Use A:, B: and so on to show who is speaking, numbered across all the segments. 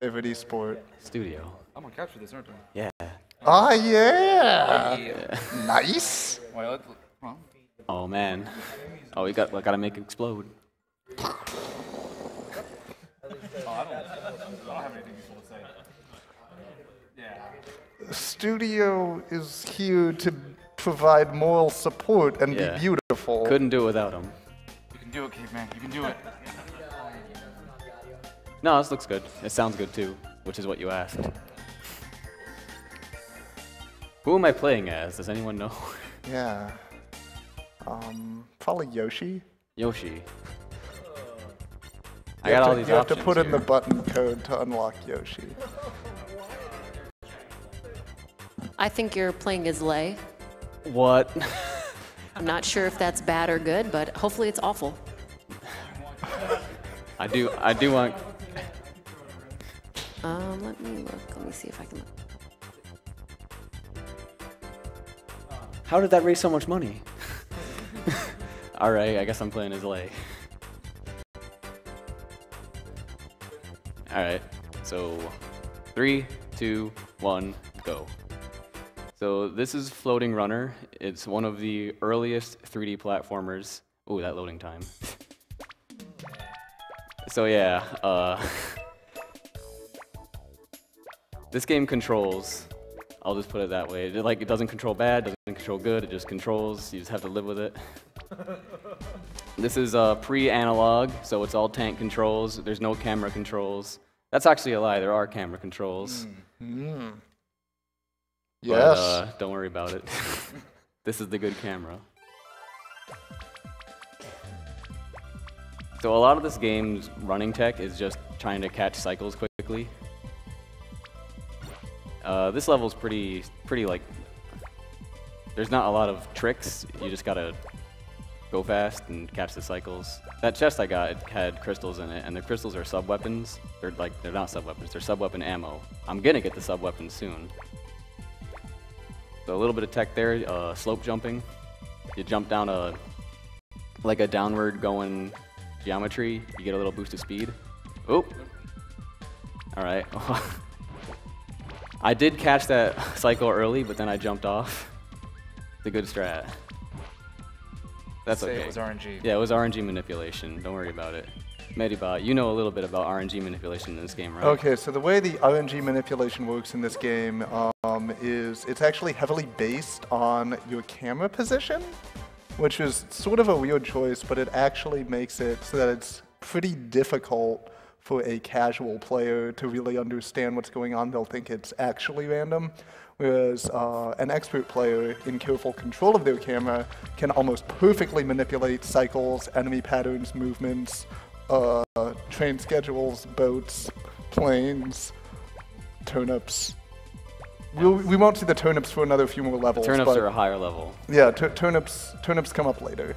A: favorite esport?
B: Studio.
C: I'm gonna capture this, aren't I?
B: Yeah.
A: Ah, yeah. Nice.
C: Wait, come on.
B: Oh man. Oh, we gotta make it explode.
C: Oh, I don't have anything useful to say. Yeah.
A: Studio is here to provide moral support and be beautiful.
B: Couldn't do it without him.
C: You can do it, Caveman. You can do it.
B: No, this looks good. It sounds good too, which is what you asked. Who am I playing as? Does anyone know?
A: Yeah. Probably Yoshi.
B: Yoshi. I got all these options.
A: You have to put in the button code to unlock Yoshi.
D: I think you're playing as Lei.
B: What?
D: I'm not sure if that's bad or good, but hopefully it's awful.
B: I do want...
D: Let me look. Let me see if I can look.
B: How did that raise so much money? Alright, I guess I'm playing as Lei. Alright, so 3, 2, 1, go. So this is Floating Runner. It's one of the earliest 3D platformers. Ooh, that loading time. So yeah, this game controls. I'll just put it that way. It doesn't control bad, doesn't control good, it just controls. You just have to live with it. This is pre-analog, so it's all tank controls. There's no camera controls. That's actually a lie, there are camera controls.
A: Yes.
B: But, don't worry about it. This is the good camera. So a lot of this game's running tech is just trying to catch cycles quickly. This level's pretty like, there's not a lot of tricks, you just gotta go fast and catch the cycles. That chest I got, it had crystals in it, and the crystals are sub-weapons. They're not sub-weapons, they're sub-weapon ammo. I'm gonna get the sub-weapons soon. So a little bit of tech there, slope jumping. You jump down like a downward going geometry, you get a little boost of speed. Oop! Alright. I did catch that cycle early, but then I jumped off. It's a good strat. That's okay.
C: It was RNG.
B: Yeah, it was RNG manipulation. Don't worry about it. Medibot, you know a little bit about RNG manipulation in this game, right?
A: Okay, so the way the RNG manipulation works in this game is it's actually heavily based on your camera position, which is sort of a weird choice, but it actually makes it so that it's pretty difficult for a casual player to really understand what's going on. They'll think it's actually random, whereas an expert player in careful control of their camera can almost perfectly manipulate cycles, enemy patterns, movements, train schedules, boats, planes, turnips. We won't see the turnips for another few more levels.
B: Turnips are a higher level.
A: Yeah, turnips come up later.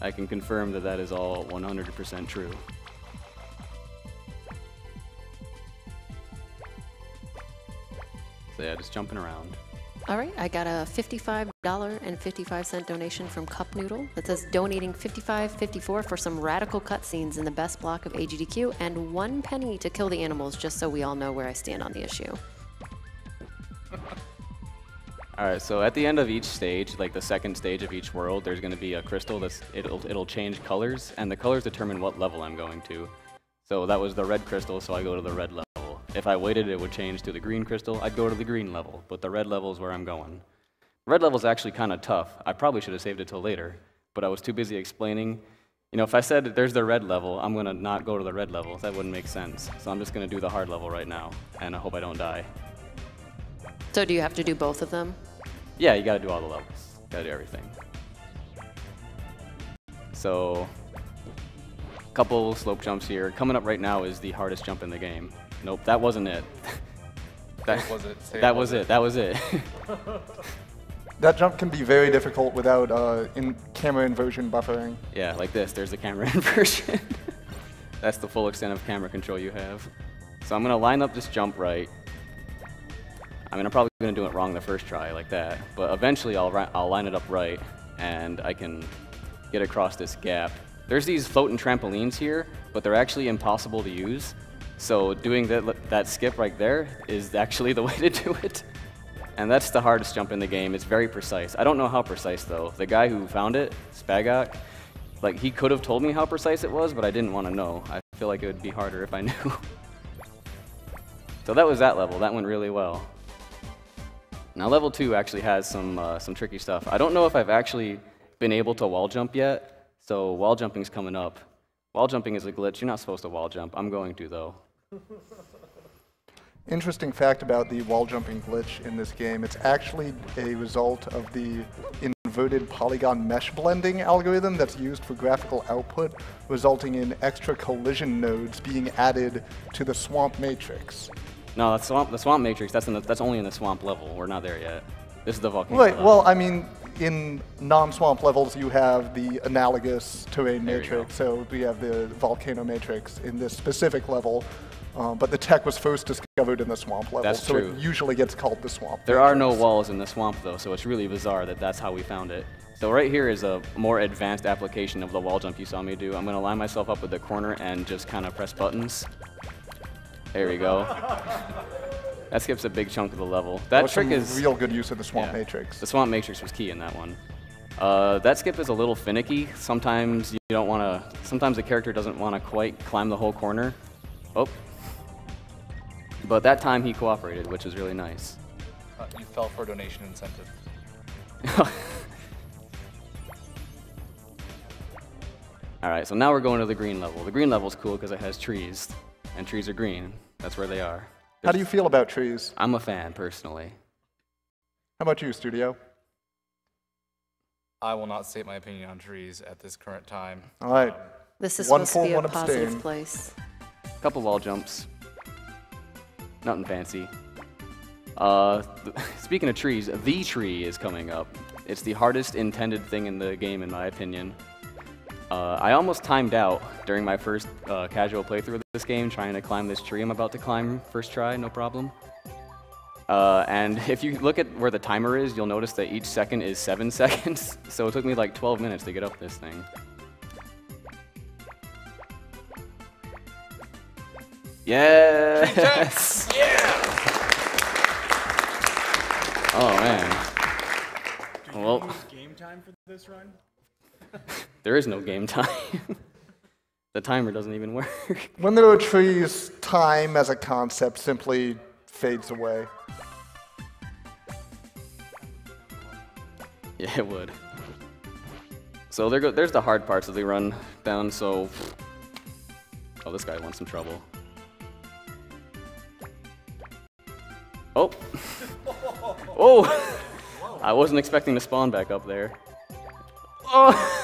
B: I can confirm that that is all 100% true. So yeah, just jumping around.
D: All right, I got a $55.55 donation from Cup Noodle that says donating $55.54 for some radical cutscenes in the best block of AGDQ and 1 penny to kill the animals, just so we all know where I stand on the issue.
B: All right, so at the end of each stage, like the second stage of each world, there's going to be a crystal it'll change colors, and the colors determine what level I'm going to. So that was the red crystal, so I go to the red level. If I waited, it would change to the green crystal. I'd go to the green level, but the red level is where I'm going. Red level is actually kind of tough. I probably should have saved it till later, but I was too busy explaining. You know, if I said there's the red level, I'm going to not go to the red level. That wouldn't make sense. So I'm just going to do the hard level right now, and I hope I don't die.
D: So do you have to do both of them?
B: Yeah, you got to do all the levels. Got to do everything. So, a couple slope jumps here. Coming up right now is the hardest jump in the game. Nope, that wasn't it. That was it.
A: That jump can be very difficult without camera inversion buffering.
B: Yeah, like this. There's the camera inversion. That's the full extent of camera control you have. So I'm going to line up this jump right. I mean, I'm probably going to do it wrong the first try, like that. But eventually, I'll line it up right, and I can get across this gap. There's these floating trampolines here, but they're actually impossible to use. So doing that skip right there is actually the way to do it. And that's the hardest jump in the game. It's very precise. I don't know how precise though. The guy who found it, Spagok, like he could have told me how precise it was, but I didn't want to know. I feel like it would be harder if I knew. So that was that level. That went really well. Now level 2 actually has some tricky stuff. I don't know if I've actually been able to wall jump yet. So wall jumping's coming up. Wall jumping is a glitch. You're not supposed to wall jump. I'm going to though.
A: Interesting fact about the wall jumping glitch in this game, it's actually a result of the inverted polygon mesh blending algorithm that's used for graphical output, resulting in extra collision nodes being added to the swamp matrix.
B: No, the swamp matrix, that's only in the swamp level. We're not there yet. This is the volcano
A: Right,
B: level.
A: well, I mean, in non-swamp levels, you have the analogous terrain
B: There you
A: matrix, so we have the volcano matrix in this specific level. But the tech was first discovered in the swamp level,
B: That's
A: so
B: true.
A: it usually gets called the swamp.
B: There are no
A: matrix.
B: walls in the swamp though, so it's really bizarre that that's how we found it. So right here is a more advanced application of the wall jump you saw me do. I'm going to line myself up with the corner and just kind of press buttons. There we go. That skips a big chunk of the level. That
A: was
B: trick
A: some
B: is
A: real good use of the swamp
B: yeah,
A: matrix.
B: The swamp matrix was key in that one. That skip is a little finicky. Sometimes you don't want to. Sometimes the character doesn't want to quite climb the whole corner. Oh. But that time he cooperated, which was really nice.
C: You fell for a donation incentive.
B: Alright, so now we're going to the green level. The green level's cool because it has trees, and trees are green. That's where they are.
A: How do you feel about trees?
B: I'm a fan, personally.
A: How about you, Studio?
C: I will not state my opinion on trees at this current time.
A: All right.
D: This is
A: One
D: supposed to be
A: for,
D: a
A: one
D: positive
A: abstain.
D: place.
B: Couple wall jumps. Nothing fancy. Speaking of trees, the tree is coming up. It's the hardest intended thing in the game, in my opinion. I almost timed out during my first casual playthrough of this game, trying to climb this tree I'm about to climb first try, no problem. And if you look at where the timer is, you'll notice that each second is 7 seconds. So it took me like 12 minutes to get up this thing. Yes!
C: Yeah!
B: Oh man. Well,
E: game time for this run?
B: there is no game time. The timer doesn't even work.
A: When there are trees, time as a concept simply fades away.
B: Yeah, it would. So there's the hard parts of the run down, so... Oh, this guy wants some trouble. Oh! Oh! I wasn't expecting to spawn back up there. Oh!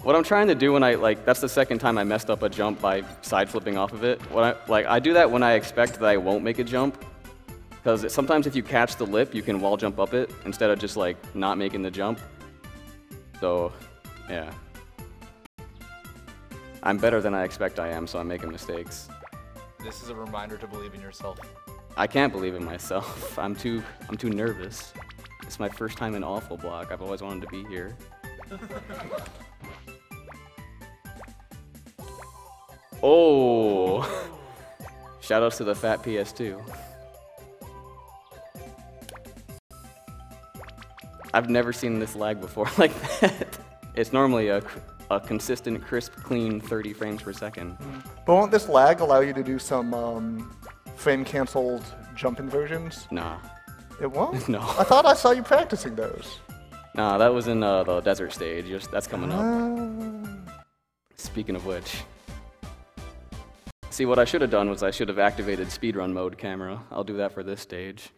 B: What I'm trying to do when that's the second time I messed up a jump by side flipping off of it. I do that when I expect that I won't make a jump. Because sometimes if you catch the lip, you can wall jump up it instead of just not making the jump. So, yeah. I'm better than I expect I am, so I'm making mistakes.
C: This is a reminder to believe in yourself.
B: I can't believe in myself. I'm too nervous. It's my first time in Awful Block. I've always wanted to be here. Oh! Shoutouts to the fat PS2. I've never seen this lag before like that. It's normally a consistent, crisp, clean 30 frames per second.
A: But won't this lag allow you to do some frame-canceled jump inversions?
B: Nah.
A: It won't?
B: No.
A: I thought I saw you practicing those.
B: Nah, that was in the desert stage. That's coming up. Speaking of which. See, what I should have done was I should have activated speedrun mode camera. I'll do that for this stage.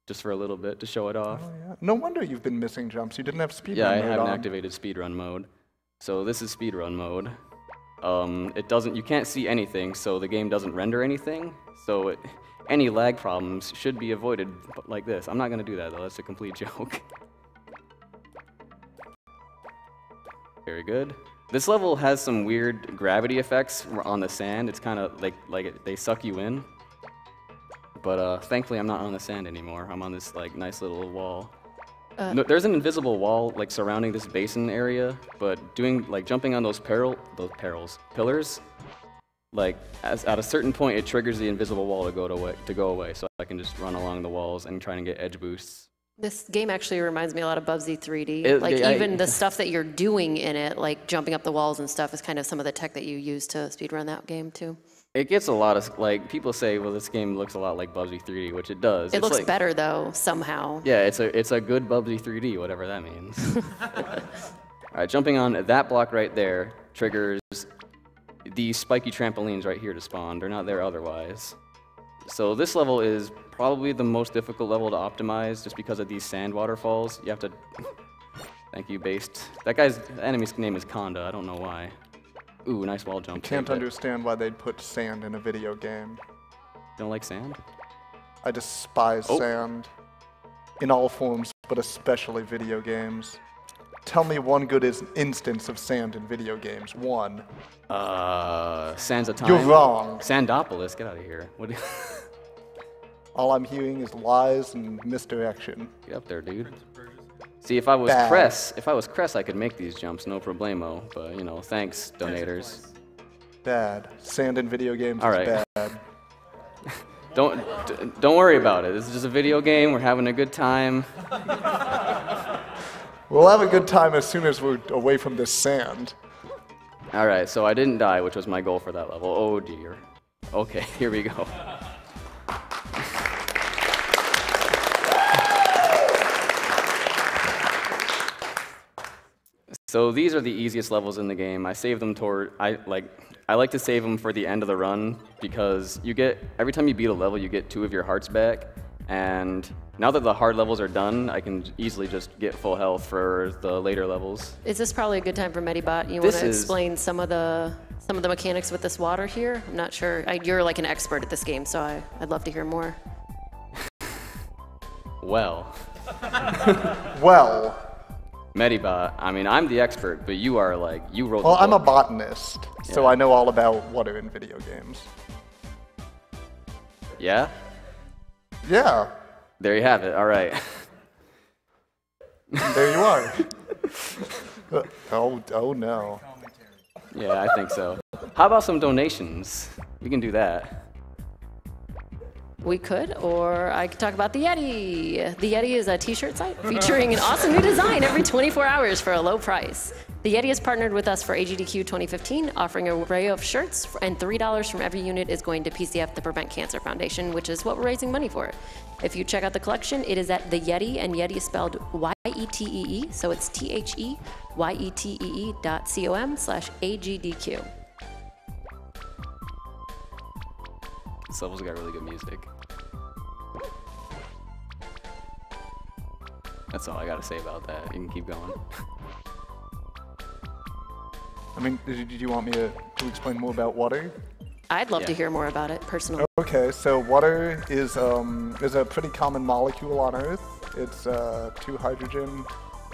B: Just for a little bit to show it off.
A: Oh, yeah. No wonder you've been missing jumps. You didn't have speedrun
B: Yeah, I
A: mode
B: haven't
A: on.
B: activated speedrun mode. So this is speedrun mode. You can't see anything, so the game doesn't render anything. So any lag problems should be avoided like this. I'm not gonna do that though, that's a complete joke. Very good. This level has some weird gravity effects on the sand. It's kind of they suck you in. But thankfully I'm not on the sand anymore. I'm on this nice little wall. No, there's an invisible wall surrounding this basin area, but jumping on those pillars like at a certain point, it triggers the invisible wall to go away, so I can just run along the walls and try and get edge boosts.
D: This game actually reminds me a lot of Bubsy 3D.
B: Even
D: the stuff that you're doing in it, like jumping up the walls and stuff, is kind of some of the tech that you use to speedrun that game too.
B: It gets a lot of, like, people say, well, this game looks a lot like Bubsy 3D, which it does.
D: It looks better though, somehow.
B: Yeah, it's a good Bubsy 3D, whatever that means. All right, jumping on that block right there triggers these spiky trampolines right here to spawn. They're not there otherwise. So this level is probably the most difficult level to optimize just because of these sand waterfalls. You have to... Thank you, Based. That guy's enemy's name is Conda. I don't know why. Ooh, nice wall jump.
A: Can't understand why they'd put sand in a video game.
B: Don't like sand?
A: I despise sand. In all forms, but especially video games. Tell me one good instance of sand in video games. One.
B: Sands of Time.
A: You're wrong.
B: Sandopolis, get out of here. What?
A: All I'm hearing is lies and misdirection.
B: Get up there, dude. See, if I was Cress, I could make these jumps, no problemo. But you know, thanks, donators.
A: Bad. Sand in video games
B: All right.
A: is bad.
B: Don't worry about it. This is just a video game. We're having a good time.
A: We'll have a good time as soon as we're away from this sand.
B: All right, so I didn't die, which was my goal for that level. Oh dear. Okay, here we go. So these are the easiest levels in the game. I save them I like to save them for the end of the run because every time you beat a level, you get 2 of your hearts back. And now that the hard levels are done, I can easily just get full health for the later levels.
D: Is this probably a good time for Medibot? You want to explain some of the mechanics with this water here? I'm not sure. You're like an expert at this game, so I'd love to hear more.
B: Well.
A: Well.
B: Medibot, I mean, I'm the expert, but you are like, you wrote the
A: book.
B: I'm
A: a botanist, so I know all about water in video games.
B: Yeah?
A: Yeah.
B: There you have it, all right.
A: There you are. Oh no.
B: Yeah, I think so. How about some donations? We can do that.
D: We could, or I could talk about the Yeti. The Yeti is a t-shirt site featuring an awesome new design every 24 hours for a low price. The Yeti has partnered with us for AGDQ 2015, offering an array of shirts, and $3 from every unit is going to PCF, the Prevent Cancer Foundation, which is what we're raising money for. If you check out the collection, it is at The Yeti, and Yeti is spelled Y-E-T-E-E, so it's THEYETEE.com/AGDQ.
B: This level's got really good music. That's all I gotta say about that. You can keep going.
A: I mean, did you want me to explain more about water?
D: I'd love to hear more about it, personally.
A: Okay, so water is a pretty common molecule on Earth. It's 2 hydrogen,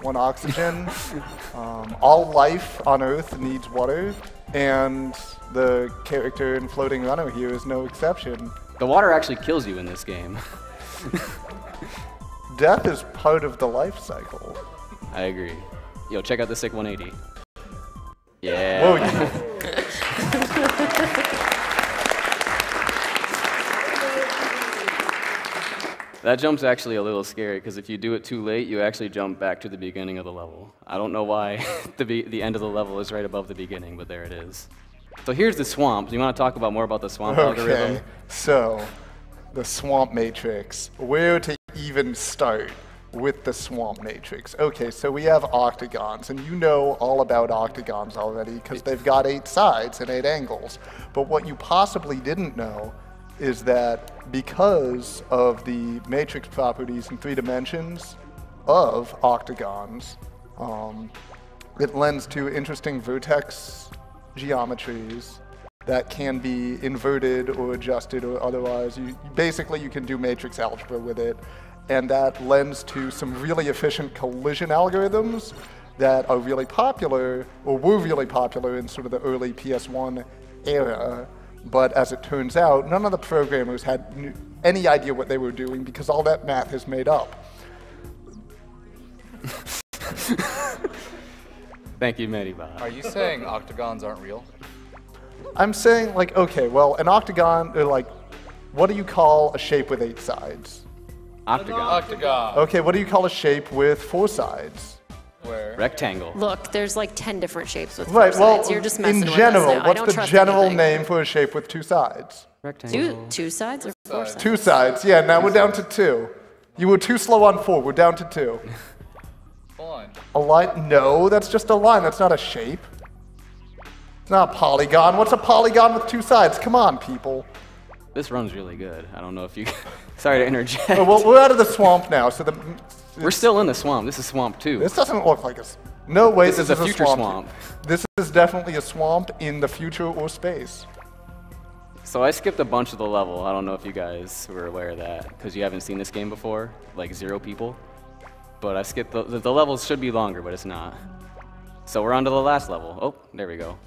A: 1 oxygen. All life on Earth needs water, and the character in Floating Runner here is no exception.
B: The water actually kills you in this game.
A: Death is part of the life cycle.
B: I agree. Yo, check out the Sick 180. Yeah.
A: Whoa,
B: That jump's actually a little scary, because if you do it too late, you actually jump back to the beginning of the level. I don't know why the end of the level is right above the beginning, but there it is. So here's the swamp. Do you want to talk more about the swamp algorithm?
A: So the swamp matrix. Where to even start with the swamp matrix? Okay, so we have octagons, and you know all about octagons already, because they've got 8 sides and 8 angles. But what you possibly didn't know is that because of the matrix properties in 3 dimensions of octagons, it lends to interesting vertex geometries that can be inverted or adjusted or otherwise. Basically, you can do matrix algebra with it, and that lends to some really efficient collision algorithms that are really popular, or were really popular in sort of the early PS1 era. But as it turns out, none of the programmers had any idea what they were doing because all that math is made up.
B: Thank you, Medibot.
C: Are you saying octagons aren't real?
A: I'm saying, like, okay, well, an octagon, like, what do you call a shape with 8 sides?
B: Octagon.
C: Octagon.
A: Okay, what do you call a shape with 4 sides?
C: Where?
B: Rectangle.
D: Look, there's like 10 different shapes with
A: Right,
D: four
A: well,
D: sides. You're just messing
A: in
D: with
A: general,
D: us now. I don't
A: what's the
D: trust
A: general
D: anything.
A: name for a shape with 2 sides?
B: Rectangle.
D: Two sides or 4 sides?
A: 2 sides, yeah, now we're down to 2. You were too slow on 4, we're down to 2.
C: Line.
A: A line? No, that's just a line, that's not a shape. It's not a polygon. What's a polygon with 2 sides? Come on, people.
B: This run's really good. I don't know if you... Sorry to interject.
A: Oh, well, we're out of the swamp now, so
B: We're still in the swamp. This is swamp 2.
A: this doesn't look like a... No way,
B: This is a future swamp.
A: This is definitely a swamp in the future or space.
B: So I skipped a bunch of the level. I don't know if you guys were aware of that, because you haven't seen this game before, like 0 people. But I skipped the levels should be longer, but it's not. So we're on to the last level. Oh, there we go.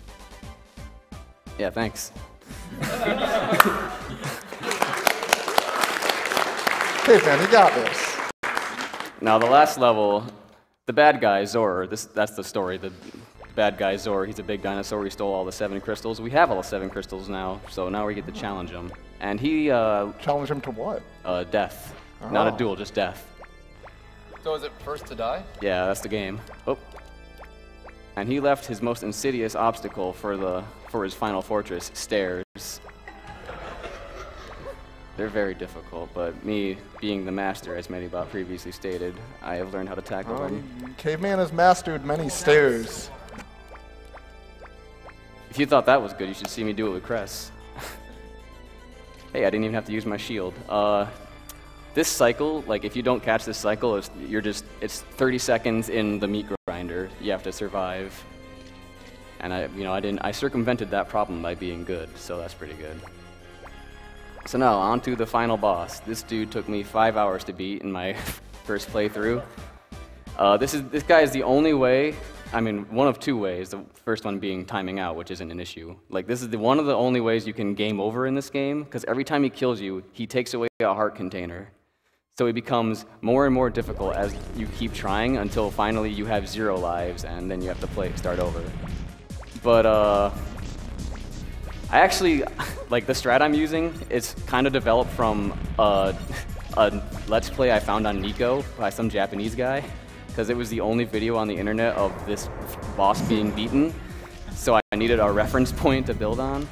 B: Yeah, thanks.
A: Hey, man, you got this.
B: Now the last level, the bad guy, Zor, that's the story. The bad guy, Zor, he's a big dinosaur. He stole all the 7 crystals. We have all the 7 crystals now, so now we get to challenge him. And he...
A: Challenge him to what?
B: Death. Not a duel, just death.
C: So is it first to die?
B: Yeah, that's the game. Oh. And he left his most insidious obstacle for his final fortress, stairs. They're very difficult, but me being the master, as Medibot previously stated, I have learned how to tackle them.
A: Caveman has mastered many stairs.
B: If you thought that was good, you should see me do it with Cress. Hey, I didn't even have to use my shield. This cycle, like if you don't catch this cycle, it's 30 seconds in the meat grinder. You have to survive. And I circumvented that problem by being good, so that's pretty good. So now, on to the final boss. This dude took me 5 hours to beat in my first playthrough. This guy is the only way, I mean, one of 2 ways, the first one being timing out, which isn't an issue. Like, this is one of the only ways you can game over in this game, because every time he kills you, he takes away a heart container. So it becomes more and more difficult as you keep trying until finally you have 0 lives, and then you have to start over. But, I actually, like the strat I'm using, it's kind of developed from a Let's Play I found on Nico by some Japanese guy, because it was the only video on the internet of this boss being beaten, so I needed a reference point to build on.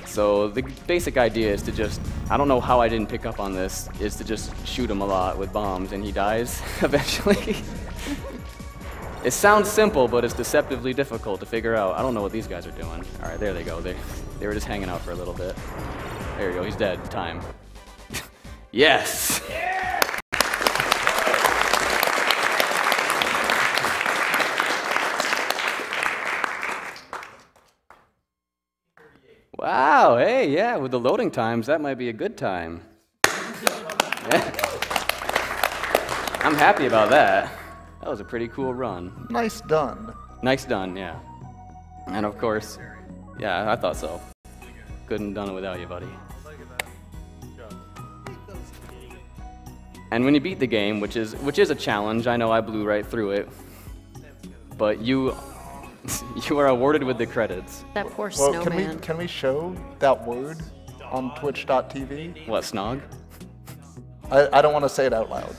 B: So the basic idea is to just, I don't know how I didn't pick up on this, is to just shoot him a lot with bombs and he dies eventually. It sounds simple, but it's deceptively difficult to figure out. I don't know what these guys are doing. All right, there they go. They were just hanging out for a little bit. There you go, he's dead. Time. Yes! Yeah! Wow, hey, yeah, with the loading times, that might be a good time. Yeah. I'm happy about that. That was a pretty cool run.
A: Nice done.
B: Nice done, yeah. And of course, yeah, I thought so. Couldn't have done it without you, buddy. And when you beat the game, which is a challenge, I know I blew right through it, but you are awarded with the credits.
D: That poor
A: Well,
D: snowman.
A: can we show that word on twitch.tv?
B: What, Snog?
A: I don't want to say it out loud.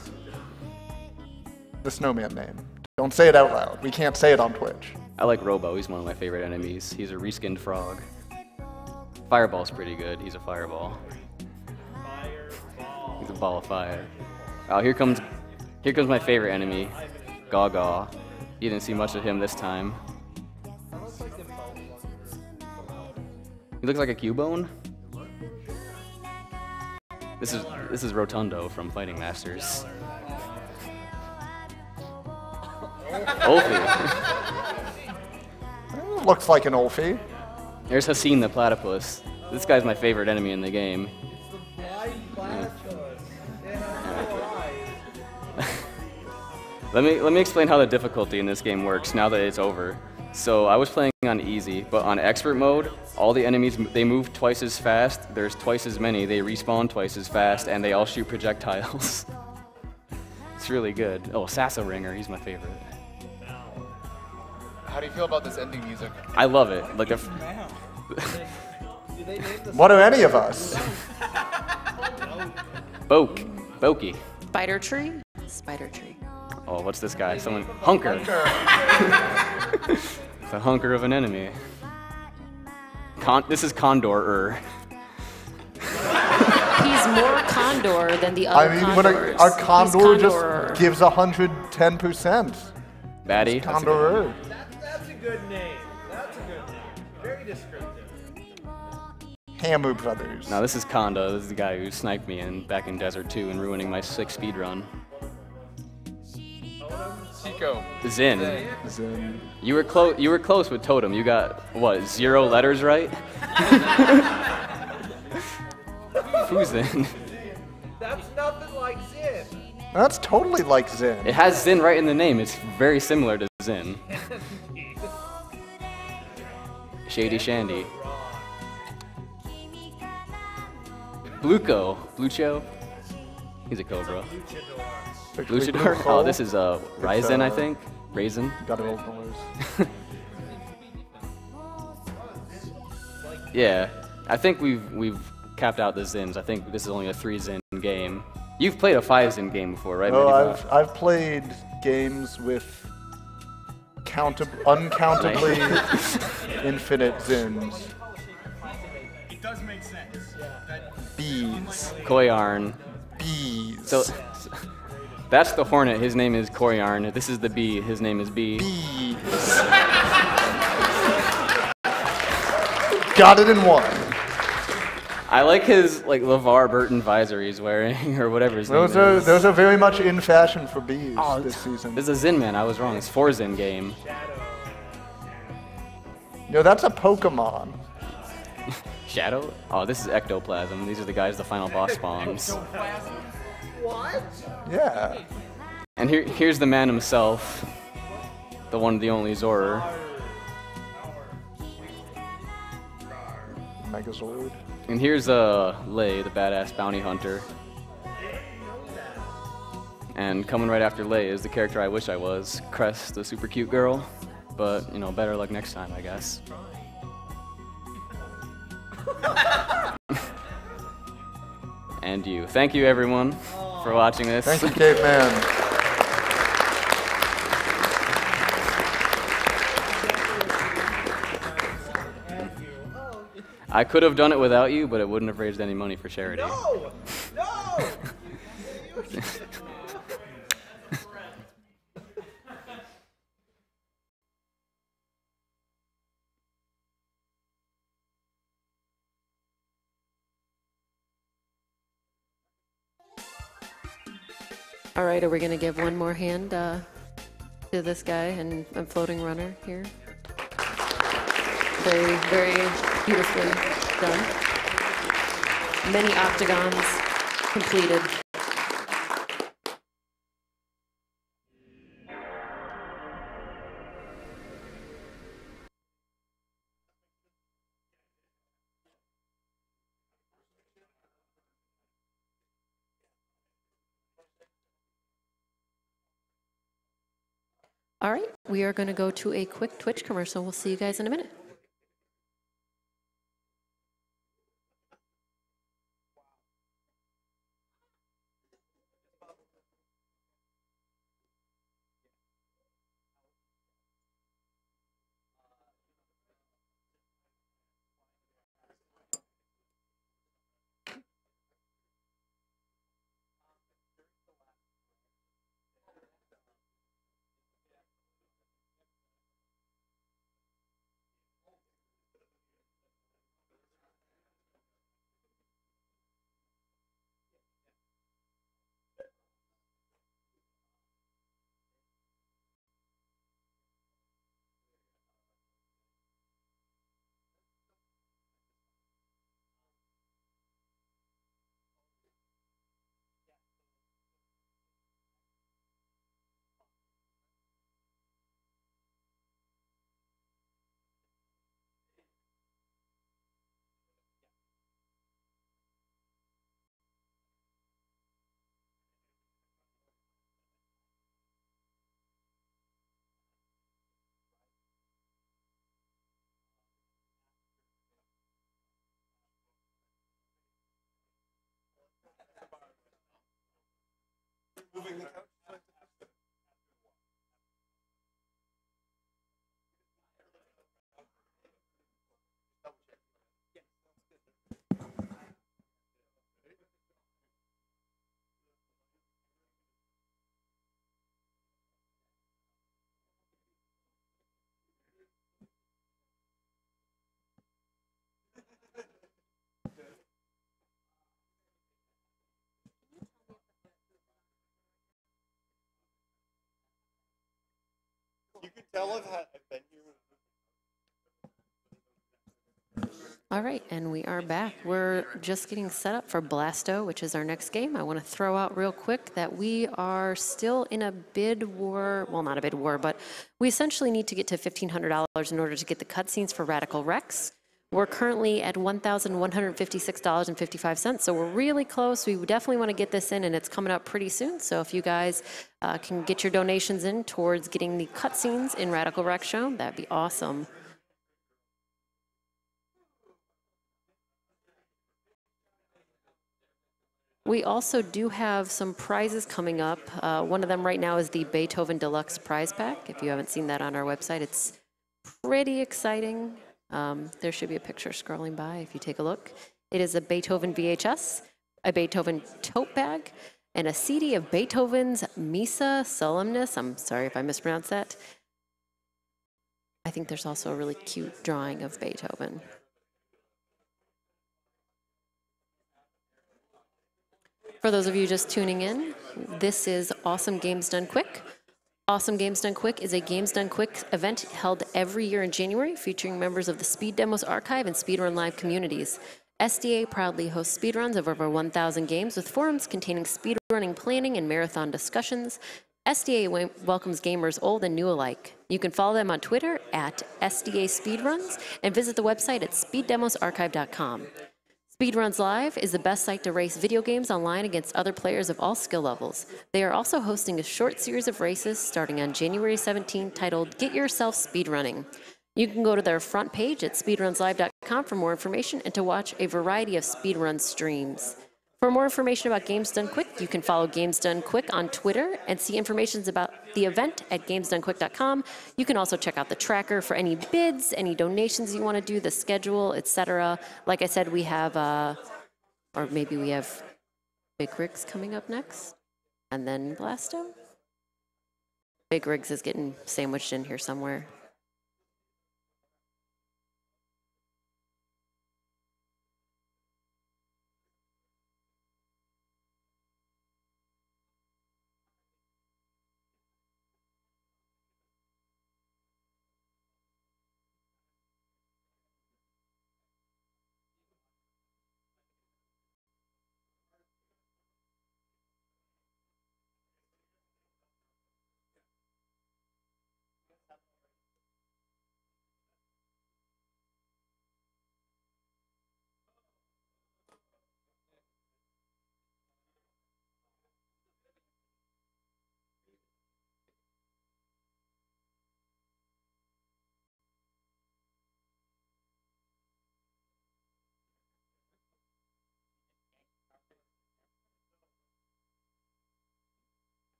A: The snowman name. Don't say it out loud. We can't say it on Twitch.
B: I like Robo, he's one of my favorite enemies. He's a reskinned frog. Fireball's pretty good, he's a fireball. He's a ball of fire. Oh, here comes my favorite enemy, Gaga. You didn't see much of him this time. He looks like a Cubone. This is Rotundo from Fighting Masters. Ulfi.
A: Looks like an Ulfi.
B: There's Hassan the platypus. This guy's my favorite enemy in the game. Let me explain how the difficulty in this game works now that it's over. So I was playing on easy, but on expert mode, all the enemies, they move twice as fast, there's twice as many, they respawn twice as fast, and they all shoot projectiles. It's really good. Oh, Sasso Ringer, he's my favorite.
C: How do you feel about this ending music?
B: I love it. Like the.
A: What are any of us?
B: Bokey.
D: Spider tree? Spider tree.
B: Oh, what's this guy? Someone. Hunker. It's a hunker of an enemy. This is Condor-er.
D: He's more condor than the other
A: I mean,
D: condors.
A: our condor
D: He's
A: just
D: Condor-er.
A: gives 110%.
B: Baddie.
A: Condor.
E: That's a good name. That's a good name. Very descriptive.
A: Hammer Brothers.
B: Now this is Kondo. This is the guy who sniped me back in Desert 2 and ruining my 6 speed run.
C: Chico.
B: Zin.
A: Zen.
B: You were close with Totem. You got what? 0 letters right? Who's Zin?
E: That's nothing like Zin.
A: That's totally like Zen.
B: It has Zin right in the name. It's very similar to Zin. Shady Shandy. Blucho. He's a Cobra. Luchador. Oh, this is Ryzen, I think. Raisin.
A: Got it all colors.
B: Yeah, I think we've capped out the Zins. I think this is only a 3 Zin game. You've played a 5 Zin game before, right?
A: Oh,
B: Maybe
A: I've played games with uncountably infinite Zins.
E: It does make sense.
A: Bees.
B: Koyarn.
A: Bees.
B: So that's the Hornet. His name is Koyarn. This is the Bee. His name is Bee.
A: Bees. Got it in one.
B: I like his LeVar Burton visor he's wearing, or whatever his name is.
A: Those are very much in fashion for bees this season.
B: This is a Zin man. I was wrong. It's 4 Zin game.
A: No, that's a Pokemon.
B: Shadow? Oh, this is Ectoplasm. These are the guys the final boss spawns.
E: What?
A: Yeah.
B: And here's the man himself, the one, the only Zorer.
A: Megazord.
B: And here's Lei, the badass bounty hunter. And coming right after Lei is the character I wish I was, Crest, the super cute girl. But, you know, better luck next time, I guess. And you. Thank you, everyone, for watching this.
A: Thank you, Caveman.
B: I could have done it without you, but it wouldn't have raised any money for charity.
E: No! No!
D: All right, are we going to give one more hand to this guy and floating runner here? Very, very beautifully done. Many octagons completed. All right, we are going to go to a quick Twitch commercial. We'll see you guys in a minute.
F: You could tell I've been here.
D: All right, and we are back. We're just getting set up for Blasto, which is our next game. I want to throw out real quick that we are still in a bid war. Well, not a bid war, but we essentially need to get to $1,500 in order to get the cutscenes for Radical Rex. We're currently at $1,156.55, so we're really close. We definitely want to get this in, and it's coming up pretty soon. So if you guys can get your donations in towards getting the cutscenes in Radical Rex show, that'd be awesome. We also do have some prizes coming up. One of them right now is the Beethoven Deluxe Prize Pack. If you haven't seen that on our website, it's pretty exciting. There should be a picture scrolling by if you take a look. It is a Beethoven VHS, a Beethoven tote bag, and a CD of Beethoven's Missa Solemnis. I'm sorry if I mispronounced that. I think there's also a really cute drawing of Beethoven. For those of you just tuning in, this is Awesome Games Done Quick. Awesome Games Done Quick is a Games Done Quick event held every year in January featuring members of the Speed Demos Archive and Speedrun Live communities. SDA proudly hosts speedruns of over 1,000 games with forums containing speedrunning planning and marathon discussions. SDA welcomes gamers old and new alike. You can follow them on Twitter at SDA Speedruns and visit the website at speeddemosarchive.com. Speedruns Live is the best site to race video games online against other players of all skill levels. They are also hosting a short series of races starting on January 17 titled Get Yourself Speedrunning. You can go to their front page at speedrunslive.com for more information and to watch a variety of speedrun streams. For more information about Games Done Quick, you can follow Games Done Quick on Twitter and see information about the event at gamesdonequick.com. You can also check out the tracker for any bids, any donations you want to do, the schedule, etc. Like I said, we have, or maybe we have Big Rigs coming up next, and then Blasto. Big Rigs is getting sandwiched in here somewhere.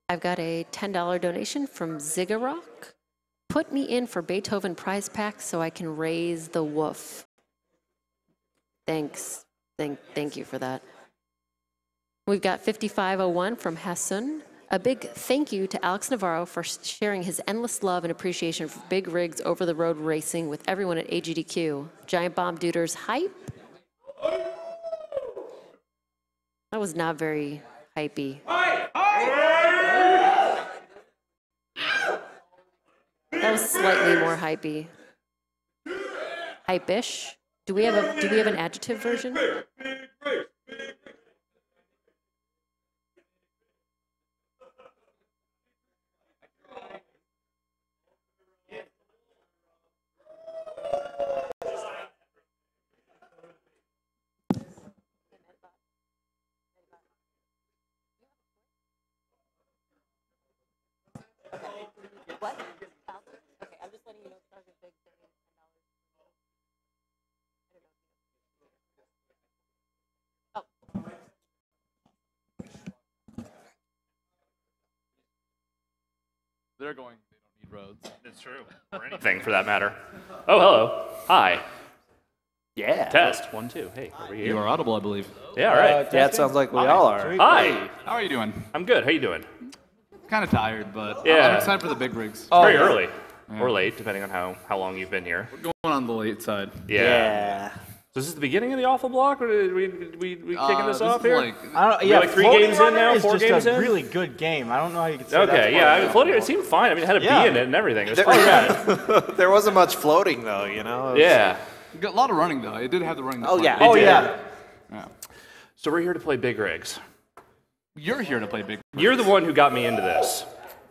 D: I've got a $10 donation from Ziggarock. Put me in for Beethoven prize pack so I can raise the woof. Thanks. Thank you for that. We've got 5501 from Hassun. A big thank you to Alex Navarro for sharing his endless love and appreciation for big rigs over-the-road racing with everyone at AGDQ. Giant Bomb Duders hype? That was not very hypey. That was slightly more hypey. Hype-ish. Do we have an adjective version? What? Okay, I'm just letting you know. Big $10.
C: They're going. They don't need roads.
G: It's true. Or anything for that matter. Oh, hello. Hi.
H: Yeah.
G: Test. 1, 2. Hey, over here.
C: You are audible, I believe.
G: Yeah, all right.
H: Yeah, it sounds like we all are.
G: Hi.
C: How are you doing?
G: I'm good. How you doing?
C: Kind of tired, but
G: Yeah.
C: I'm excited for the big rigs.
G: It's very early. Or late, depending on how long you've been here.
C: Going on the late side.
H: Yeah.
G: So is this the beginning of the awful block, or did we kicking this off
C: is
G: here?
C: like
I: I don't,
G: We
I: yeah,
G: like 3
I: Floating
G: games in
I: Runner
G: now,
I: is
G: 4
I: just
G: games
I: a
G: in?
I: really good game. I don't know how you could say
G: Okay,
I: that's
G: yeah, I mean,
I: part
G: floating, it seemed fine. I mean, it had a B
I: Yeah.
G: in it and everything. It was fun.
H: There wasn't much floating though, you know. It was-
G: Yeah.
C: got a lot of running though. It did have the running.
H: Oh yeah.
I: Oh
G: It did.
I: yeah.
C: Yeah.
G: So we're here to play big rigs.
C: You're here to play big.
G: You're the one who got me into this.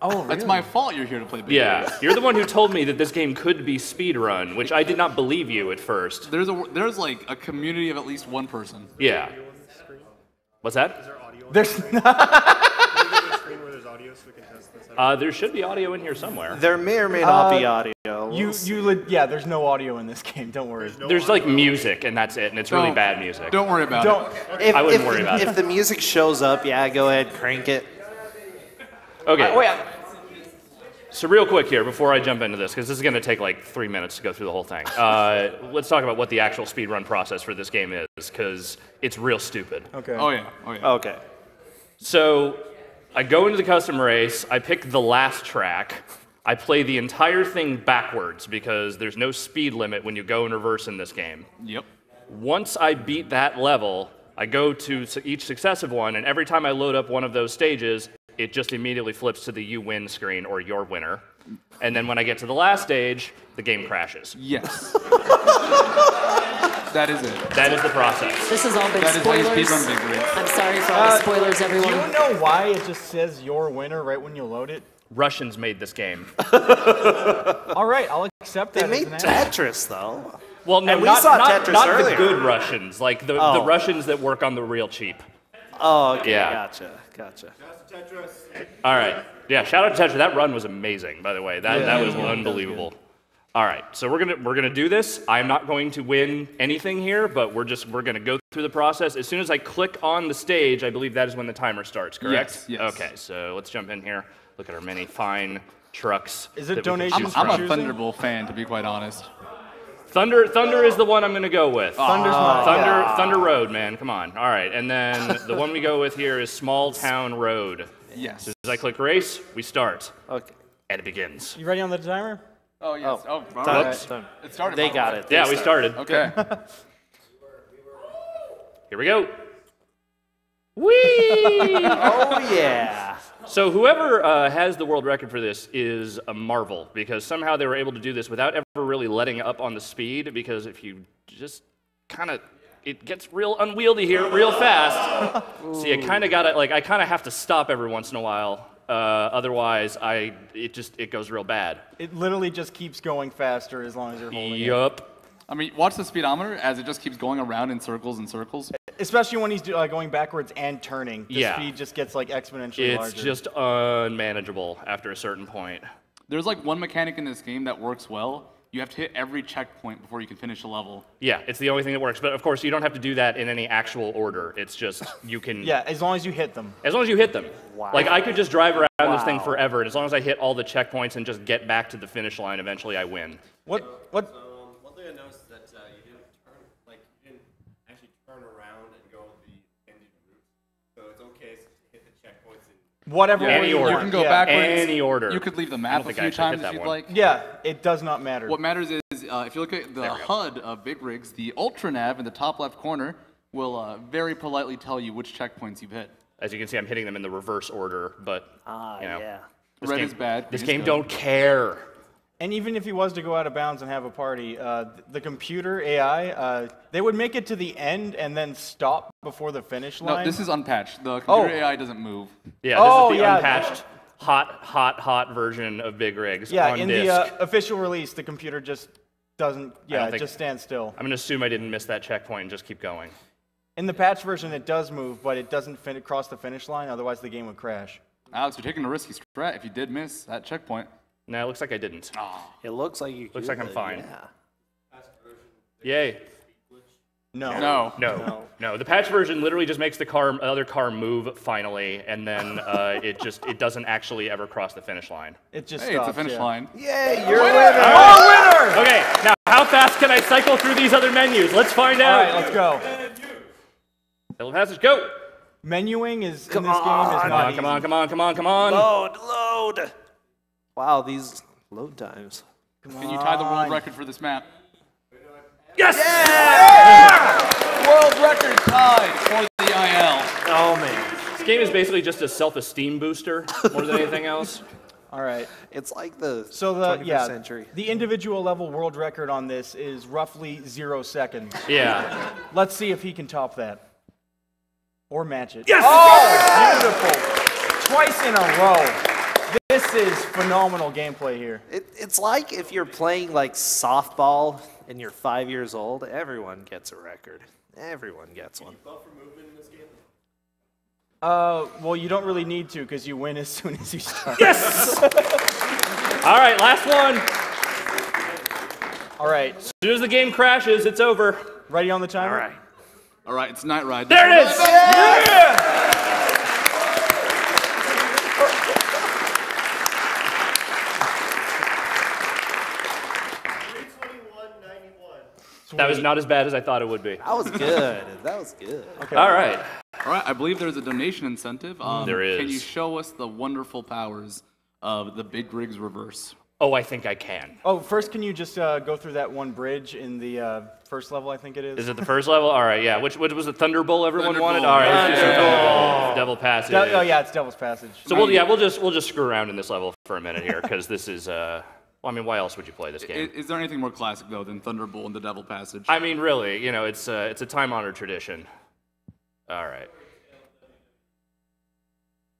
I: Oh,
C: It's my fault you're here to play big.
G: Yeah,
C: rigs.
G: you're the one who told me that this game could be speedrun, which I did not believe you at first.
C: There's like a community of at least one person.
G: Yeah. What's that?
I: There's
G: There should be audio in here somewhere.
H: There may or may not be audio.
I: yeah. There's no audio in this game. Don't worry.
G: There's like music, and that's it, and it's really
C: Don't-
G: bad music.
C: Don't worry about
I: Don't.
C: it.
G: I wouldn't worry about it.
H: If the music shows up, yeah, go ahead, crank it.
G: Okay.
I: Wait.
G: So real quick here, before I jump into this, because this is going to take like 3 minutes to go through the whole thing. Let's talk about what the actual speedrun process for this game is, because it's real stupid.
I: Okay.
C: Oh yeah. Oh yeah.
H: Okay.
G: So I go into the custom race, I pick the last track, I play the entire thing backwards, because there's no speed limit when you go in reverse in this game.
C: Yep.
G: Once I beat that level, I go to each successive one, and every time I load up one of those stages, it just immediately flips to the you win screen, or your winner. And then when I get to the last stage, the game crashes.
C: Yes. That is it.
G: That is the process.
D: This has all been
C: That is how you
D: spoilers.
C: speedrun big rigs.
D: I'm sorry for all the spoilers,
I: Do
D: everyone.
I: you know why it just says your winner right when you load it?
G: Russians made this game.
I: All right, I'll accept that.
H: They made
I: as an answer.
H: Tetris though.
G: Well, no,
H: And we
G: not,
H: saw
G: not,
H: Tetris
G: not
H: earlier.
G: the good Russians, like the
H: Oh.
G: Russians that work on the real cheap.
H: Oh, okay.
G: Yeah.
H: Gotcha.
G: All right. Yeah, shout out to Tetra. That run was amazing, by the way. That was unbelievable. All right, so we're gonna do this. I'm not going to win anything here, but we're gonna go through the process. As soon as I click on the stage, I believe that is when the timer starts. Correct?
C: Yes.
G: Okay, so let's jump in here. Look at our many fine trucks.
I: Is it
G: that we can
I: donation
G: choose
C: I'm a
G: from.
C: Thunderbolt fan, to be quite honest.
G: Thunder is the one I'm gonna go with.
I: Thunder's mine.
G: Thunder Road, man. Come on. All right, and then the one we go with here is Small Town Road.
C: Yes.
G: As I click race, we start,
H: Okay.
G: and it begins.
I: You ready on the timer?
C: Oh yes. Oh, all
H: Time,
C: right.
H: time.
C: It started.
H: They
C: by
H: got
C: the way.
H: it.
G: Yeah,
H: They
G: we started.
C: Okay.
G: Here we go. Whee!
H: Oh yeah.
G: So whoever has the world record for this is a marvel, because somehow they were able to do this without ever really letting up on the speed, because if you just kind of, it gets real unwieldy here real fast. So you kind of gotta, like, I kind of have to stop every once in a while. Otherwise, it goes real bad.
I: It literally just keeps going faster as long as you're holding it.
G: Yup.
C: I mean, watch the speedometer as it just keeps going around in circles and circles.
I: Especially when he's going backwards and turning. The
G: Yeah.
I: speed just gets like exponentially larger.
G: It's just unmanageable after a certain point.
C: There's like one mechanic in this game that works well. You have to hit every checkpoint before you can finish a level.
G: Yeah, it's the only thing that works. But of course, you don't have to do that in any actual order. It's just you can.
I: Yeah, as long as you hit them.
G: As long as you hit them.
H: Wow.
G: Like I could just drive around this thing forever, and as long as I hit all the checkpoints and just get back to the finish line, eventually I win.
I: What?
F: One thing I noticed is that you didn't actually turn around and go the ending route. So it's okay to hit the checkpoints and
I: Whatever.
G: Any
I: way you
G: order.
C: You
I: want.
C: can go
I: Yeah.
C: backwards.
G: Any order.
C: You could leave the
G: I
C: map
G: don't
C: a
G: think I
C: few
G: actually hit
C: times
G: that
C: if you'd
G: one.
C: like.
I: Yeah, it does not matter.
C: What matters is if you look at the HUD of Big Rigs, the Ultra Nav in the top left corner will very politely tell you which checkpoints you've hit.
G: As you can see, I'm hitting them in the reverse order, but you know,
H: Yeah.
G: this
C: Red
G: game,
C: is bad,
G: This
C: green is
G: game
C: good.
G: don't care.
I: And even if he was to go out of bounds and have a party, the computer AI, they would make it to the end and then stop before the finish line.
C: No, this is unpatched. The computer
I: Oh.
C: AI doesn't move.
G: Yeah,
I: Oh,
G: this is the
I: yeah.
G: unpatched, hot version of Big Rigs
I: yeah,
G: on
I: in
G: disc.
I: the official release, the computer just doesn't. Yeah, it
G: think-
I: just stands still.
G: I'm gonna assume I didn't miss that checkpoint and just keep going.
I: In the patch version, it does move, but it doesn't cross the finish line. Otherwise, the game would crash.
C: Alex, you're taking a risky strat if you did miss that checkpoint.
G: No, it looks like I didn't.
H: It looks like you.
G: Looks
H: could,
G: like I'm fine.
H: Yeah.
G: Yay.
C: No.
G: No. The patch version literally just makes the other car move finally, and then it doesn't actually ever cross the finish line.
I: It just
C: Hey,
I: stops,
C: it's a finish line.
I: Yay, you're a winner! Oh, winner!
G: Okay, now how fast can I cycle through these other menus? Let's find out.
I: All right, let's go.
G: Yellow passage, go!
I: Menuing is in this game is not easy.
G: Come on.
H: Load. Wow, these load times.
C: Can you tie the world record for this map?
G: Yes!
C: Yeah! World record tied for the IL.
H: Oh, man.
G: This game is basically just a self-esteem booster more than anything else.
I: All right.
H: It's like the
I: 21st
H: century.
I: The individual level world record on this is roughly 0 seconds.
G: Yeah.
I: Let's see if he can top that. Or match it.
G: Yes!
I: Oh, beautiful. Twice in a row. This is phenomenal gameplay here.
H: It's like if you're playing like softball and you're 5 years old, everyone gets a record. Everyone gets one.
I: Well, you don't really need to because you win as soon as you start.
G: Yes! All right, last one.
I: All right.
G: As soon as the game crashes, it's over.
I: Ready on the timer?
H: All right.
C: All right, it's Night Ride.
G: There it is!
I: Yeah!
G: That was not as bad as I thought it would be.
H: That was good. That was good.
I: Okay.
G: All right.
C: All right, I believe there's a donation incentive.
G: There is.
C: Can you show us the wonderful powers of the Big Rigs Reverse?
G: Oh, I think I can.
I: Oh, first, can you just go through that one bridge in the first level, I think it is?
G: Is it the first level? All right, yeah. Which was the Thunderbolt everyone wanted?
C: Thunderbolt.
G: All right, let's do some Thunderbolt. Devil Passage.
I: Oh, yeah, it's Devil's Passage.
G: So we'll just screw around in this level for a minute here, because this is well, I mean, why else would you play this game?
C: Is there anything more classic though than Thunderbolt and the Devil Passage?
G: I mean, really, you know, it's a time-honored tradition. All right.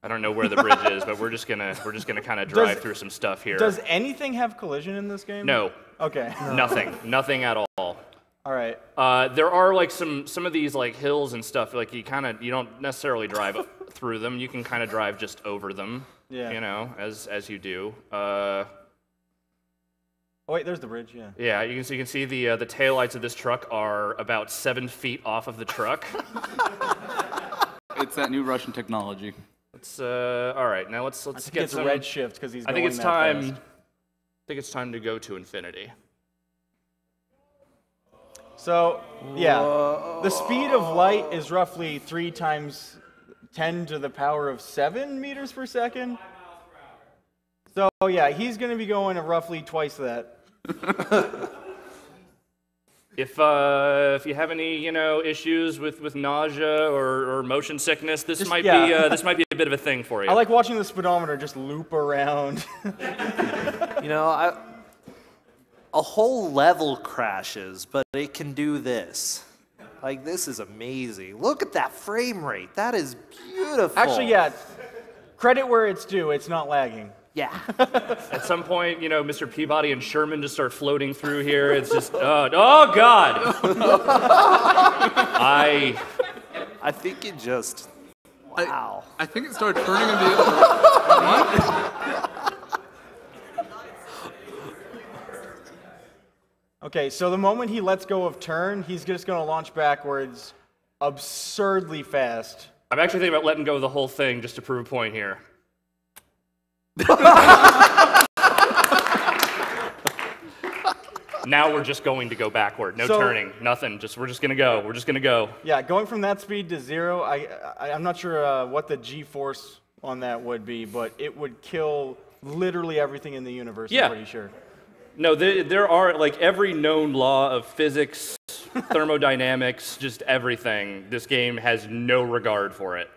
G: I don't know where the bridge is, but we're just gonna kind of drive through some stuff here.
I: Does anything have collision in this game?
G: No.
I: Okay.
G: Nothing at all.
I: All right.
G: There are like some of these like hills and stuff. Like you don't necessarily drive through them. You can kind of drive just over them.
I: Yeah.
G: You know, as you do.
I: Oh wait, there's the bridge. Yeah.
G: Yeah, you can see the taillights of this truck are about 7 feet off of the truck.
C: It's that new Russian technology.
G: Let's all right. Now let's get some
I: red shift because he's.
G: I think it's time. I think it's time to go to infinity.
I: So yeah, the speed of light is roughly 3 times 10 to the power of 7 meters per second. So yeah, he's going to be going at roughly twice that.
G: If you have any issues with nausea or motion sickness, this might be a bit of a thing for you.
I: I like watching the speedometer just loop around.
H: A whole level crashes, but it can do this. Like, this is amazing. Look at that frame rate. That is beautiful.
I: Actually, yeah. Credit where it's due. It's not lagging.
H: Yeah.
G: At some point, Mr. Peabody and Sherman just start floating through here. It's just, oh God!
H: I think it just, wow.
C: I think it started turning in the other.
I: Okay, so the moment he lets go of turn, he's just going to launch backwards absurdly fast.
G: I'm actually thinking about letting go of the whole thing just to prove a point here. Now we're just going to go backward. No turning, nothing. We're just gonna go. We're just gonna go.
I: Yeah, going from that speed to 0, I'm not sure what the G-force on that would be, but it would kill literally everything in the universe.
G: Yeah.
I: I'm pretty sure.
G: No, there are like every known law of physics, thermodynamics, just everything. This game has no regard for it.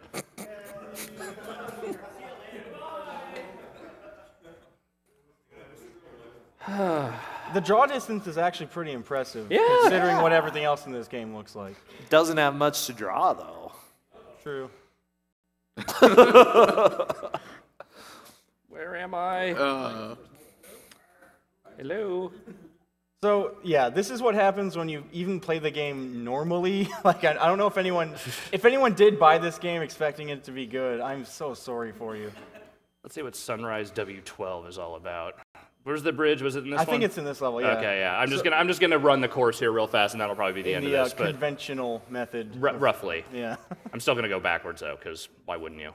I: The draw distance is actually pretty impressive,
G: Yeah.
I: considering what everything else in this game looks like.
H: Doesn't have much to draw, though.
I: True.
G: Where am I? Hello?
I: So, yeah, this is what happens when you even play the game normally. Like, I don't know if anyone did buy this game expecting it to be good. I'm so sorry for you.
G: Let's see what Sunrise W12 is all about. Where's the bridge? Was it in this one?
I: I think it's in this level, yeah.
G: Okay, yeah. I'm just gonna run the course here real fast, and that'll probably be the end of this. But
I: conventional method.
G: Roughly.
I: Yeah.
G: I'm still gonna go backwards though, because why wouldn't you?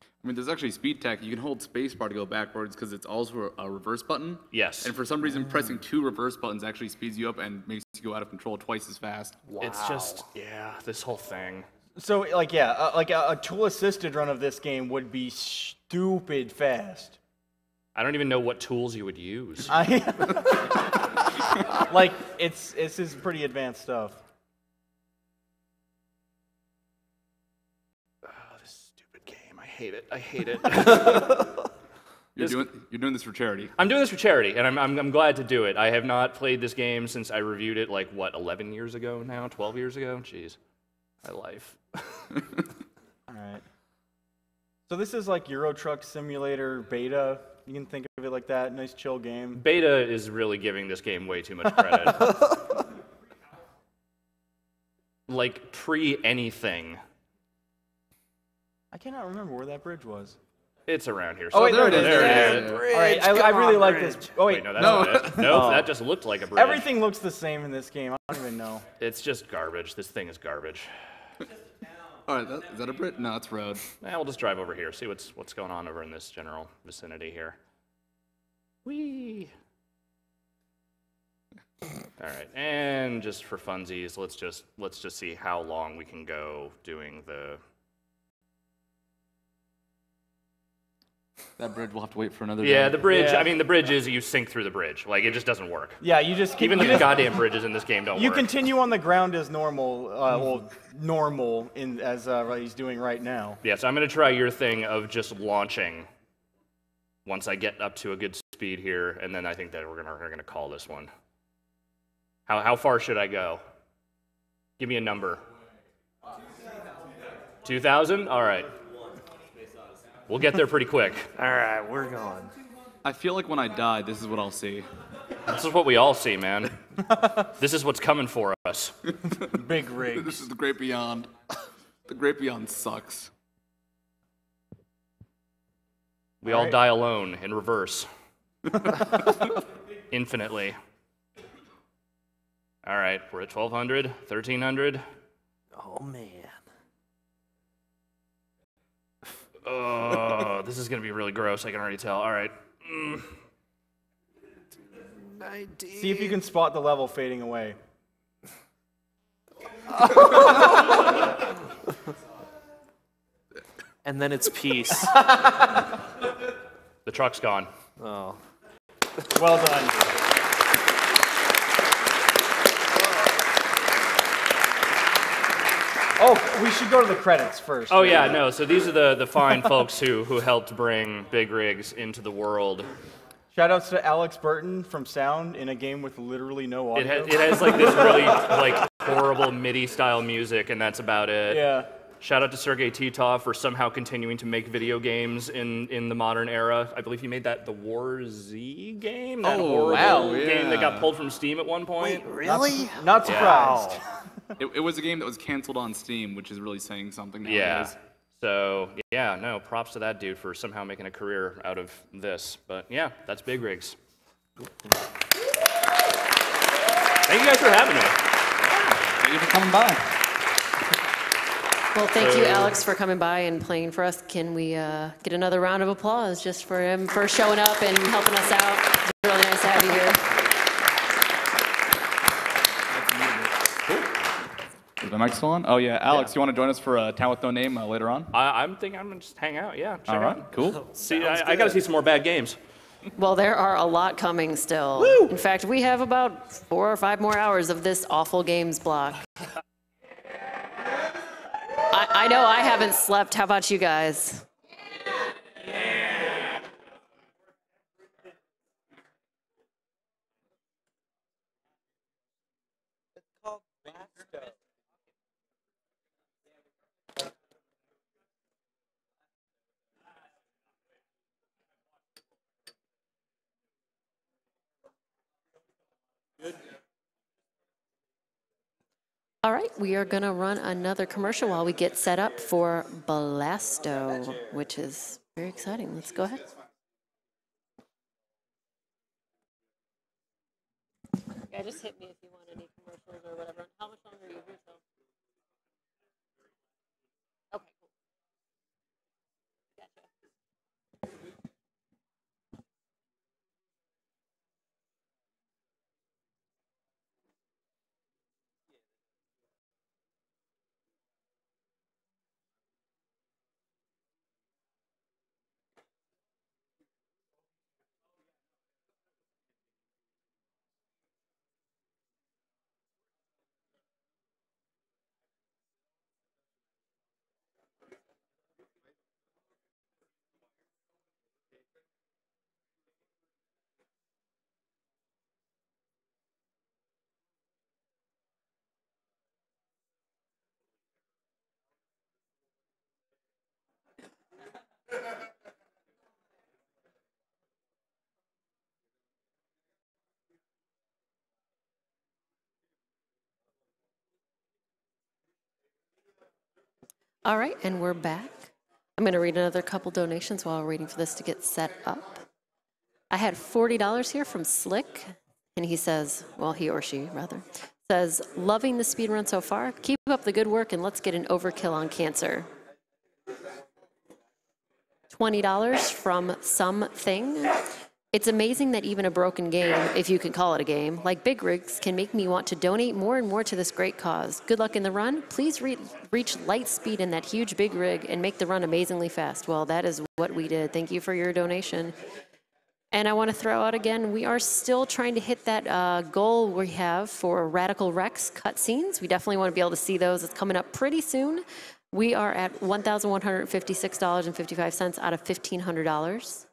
C: I mean, there's actually speed tech. You can hold spacebar to go backwards because it's also a reverse button.
G: Yes.
C: And for some reason, pressing 2 reverse buttons actually speeds you up and makes you go out of control twice as fast.
H: Wow.
G: It's just, yeah, this whole thing.
I: So, like, yeah, like a tool-assisted run of this game would be stupid fast.
G: I don't even know what tools you would use.
I: Like, it's is pretty advanced stuff.
G: Oh, this stupid game. I hate it. I hate it.
C: You're doing this for charity.
G: I'm doing this for charity, and I'm glad to do it. I have not played this game since I reviewed it, like, what, 11 years ago now? 12 years ago? Jeez. My life.
I: All right. So this is like Euro Truck Simulator beta. You can think of it like that. Nice chill game.
G: Beta is really giving this game way too much credit. Like pre-anything.
I: I cannot remember where that bridge was.
G: It's around here.
I: Oh, wait,
G: there
I: it is.
G: There it is.
I: All right, I really like this. Oh, wait.
G: No, that's not it. No, that just looked like a bridge.
I: Everything looks the same in this game. I don't even know.
G: It's just garbage. This thing is garbage.
C: All right, is that a bridge? No, it's road.
G: We'll just drive over here, see what's going on over in this general vicinity here. Whee! All right, and just for funsies, let's just see how long we can go doing the.
C: That bridge will have to wait for another.
G: Yeah,
C: day.
G: the bridge.
I: Yeah.
G: I mean, the bridge is you sink through the bridge. Like it just doesn't work.
I: Yeah, you just
G: even the goddamn bridges in this game don't work.
I: You continue on the ground as normal. Well, normal as he's doing right now.
G: Yeah, so I'm gonna try your thing of just launching. Once I get up to a good speed here, and then I think that we're gonna call this one. How far should I go? Give me a number. 2,000? All right. We'll get there pretty quick.
H: All right, we're going.
C: I feel like when I die, this is what I'll see.
G: This is what we all see, man. This is what's coming for us.
I: Big rigs.
C: This is the great beyond. The great beyond sucks.
G: We all die alone in reverse. Infinitely. All right, we're at 1,200, 1,300.
H: Oh, man.
G: Oh, this is going to be really gross. I can already tell. All right.
H: 19.
I: See if you can spot the level fading away.
H: And then it's peace.
G: The truck's gone.
H: Oh.
I: Well done. Oh, we should go to the credits first.
G: Oh, yeah, no. So these are the fine folks who helped bring big rigs into the world.
I: Shoutouts to Alex Burton from Sound in a game with literally no audio.
G: It has like this really like horrible MIDI style music, and that's about it.
I: Yeah.
G: Shout out to Sergey Titov for somehow continuing to make video games in the modern era. I believe he made that the War Z game, that horrible game that got pulled from Steam at one point.
H: Wait, really?
I: Not surprised.
G: Yeah.
C: It was a game that was canceled on Steam, which is really saying something nowadays.
G: Yeah. So, yeah, no, props to that dude for somehow making a career out of this. But yeah, that's Big Rigs. Thank you guys for having me.
C: Thank you for coming by.
D: Well, thank you, Alex, for coming by and playing for us. Can we get another round of applause just for him for showing up and helping us out? It's really nice to have you here.
C: Is my mic still on? Oh, yeah. Alex, you want to join us for a Town with No Name later on?
G: I'm thinking I'm going to just hang out, yeah. Check
C: All right,
G: out.
C: cool.
G: See, I got to see some more bad games.
D: Well, there are a lot coming still.
G: Woo!
D: In fact, we have about 4 or 5 more hours of this awful games block. I know I haven't slept. How about you guys?
H: It's called Blasto.
D: All right, we are going to run another commercial while we get set up for Blasto, which is very exciting. Let's go ahead. Yeah, just hit me if you want any commercials or whatever. How much longer are you here till? Okay, cool. Gotcha. All right, and we're back. I'm going to read another couple donations while we're waiting for this to get set up. I had $40 here from Slick, and he says, well, he or she, rather, says, loving the speedrun so far. Keep up the good work, and let's get an overkill on cancer. $20 from Something. It's amazing that even a broken game, if you can call it a game, like Big Rigs can make me want to donate more and more to this great cause. Good luck in the run. Please reach light speed in that huge big rig and make the run amazingly fast. Well, that is what we did. Thank you for your donation. And I want to throw out again, we are still trying to hit that goal we have for Radical Rex cutscenes. We definitely want to be able to see those. It's coming up pretty soon. We are at $1,156.55 out of $1,500.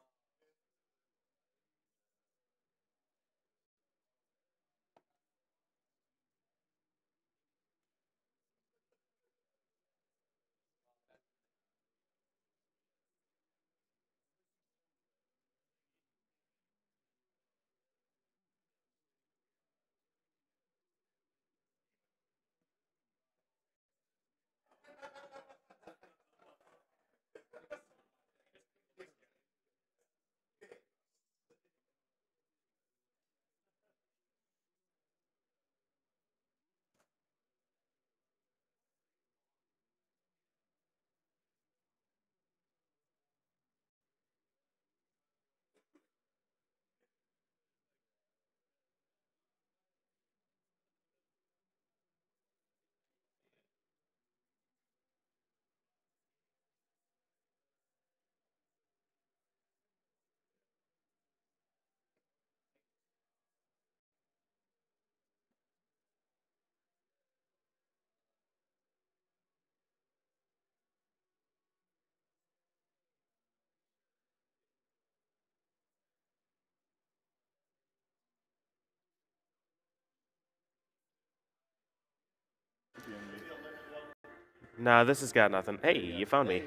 J: Nah, this has got nothing. Hey, you found me.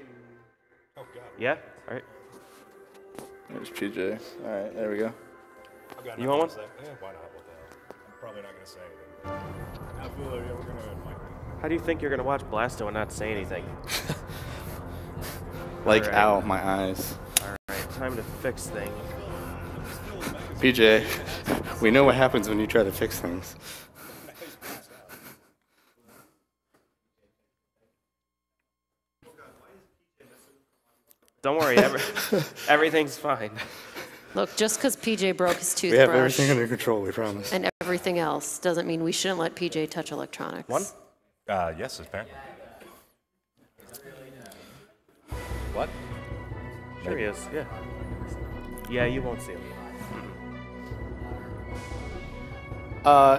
F: Oh, God.
J: Yeah? All right.
A: There's PJ. All right, there we go.
J: You want one?
F: Yeah, why not? What the hell? I'm probably not going to say anything. I feel like we're going to
J: How do you think you're going to watch Blasto and not say anything?
A: Like,
J: right.
A: ow, my eyes.
J: All right, time to fix things.
A: PJ, we know what happens when you try to fix things.
J: Don't worry, everything's fine.
D: Look, just because PJ broke his toothbrush
A: We have everything under control, we promise.
D: and everything else doesn't mean we shouldn't let PJ touch electronics.
J: One?
F: Yes, apparently.
J: What? Sure he is, yeah. Yeah, you won't see him.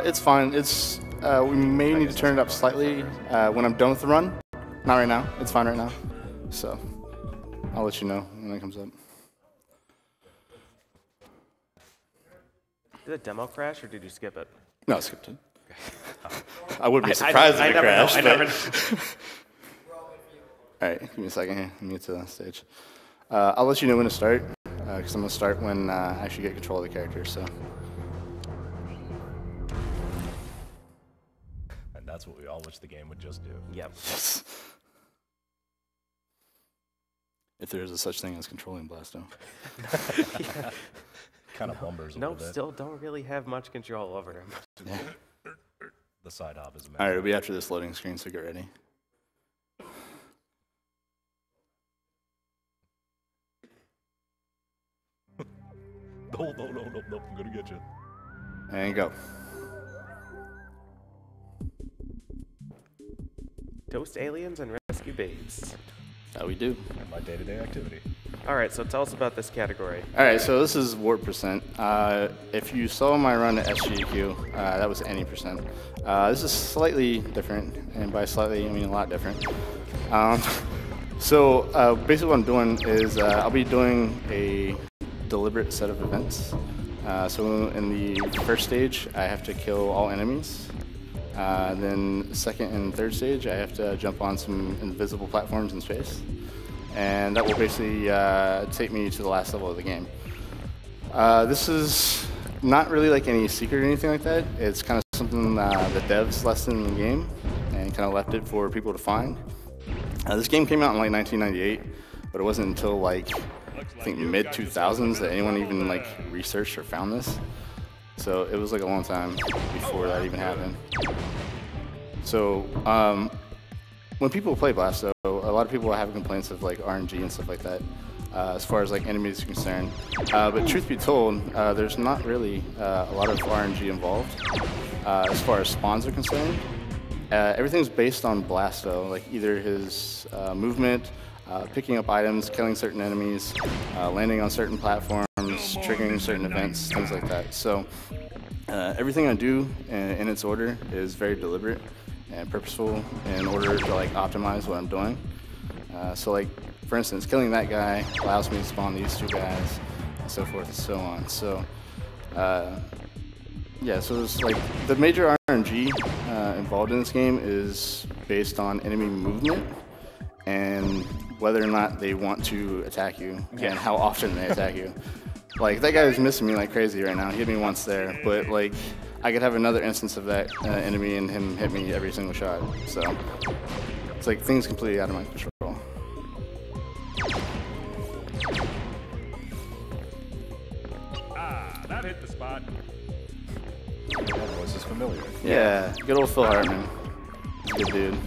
A: It's fine. It's we may need to turn it up slightly when I'm done with the run. Not right now. It's fine right now. So I'll let you know when it comes up.
J: Did the demo crash or did you skip it?
A: No, I skipped it. I would be surprised if it crashed.
J: I never know.
A: All right, give me a second here. Let me get to the stage. I'll let you know when to start, because I'm going to start when I actually get control of the character. So.
F: And that's what we all wish the game would just do.
J: Yep.
A: If there is a such thing as controlling Blasto.
K: kind of lumbers a little
J: Nope,
K: bit.
J: still don't really have much control over him.
K: The side hop is amazing.
L: All right, it'll be after this loading screen, so get ready.
K: No, I'm gonna get you.
L: And go.
J: Toast aliens and rescue babes.
L: That we do.
K: And my day-to-day activity.
J: All right, so tell us about this category.
L: All right, so this is warp percent. If you saw my run at SGDQ, that was any percent. This is slightly different, and by slightly, I mean a lot different. So basically what I'm doing is I'll be doing a deliberate set of events. So in the first stage, I have to kill all enemies. Then second and third stage, I have to jump on some invisible platforms in space. And that will basically take me to the last level of the game. This is not really like any secret or anything like that. It's kind of something the devs left in the game and kind of left it for people to find. This game came out in like 1998, but it wasn't until like I think mid-2000s that anyone even like researched or found this. So it was like a long time before that even happened. So when people play Blasto, a lot of people have complaints of like RNG and stuff like that, as far as like enemies are concerned. But truth be told, there's not really a lot of RNG involved as far as spawns are concerned. Everything's based on Blasto, like either his movement, picking up items, killing certain enemies, landing on certain platforms, triggering certain events, things like that. So everything I do in its order is very deliberate and purposeful in order to like optimize what I'm doing. So like, for instance, killing that guy allows me to spawn these two guys, and so forth and so on. So yeah, so it's like the major RNG involved in this game is based on enemy movement and whether or not they want to attack you and how often they attack you. Like, that guy is missing me like crazy right now. He hit me once there, but like, I could have another instance of that enemy and him hit me every single shot. So it's like things completely out of my control.
K: That hit the spot. That voice is familiar.
L: Yeah, good old Phil Hartman. Good dude.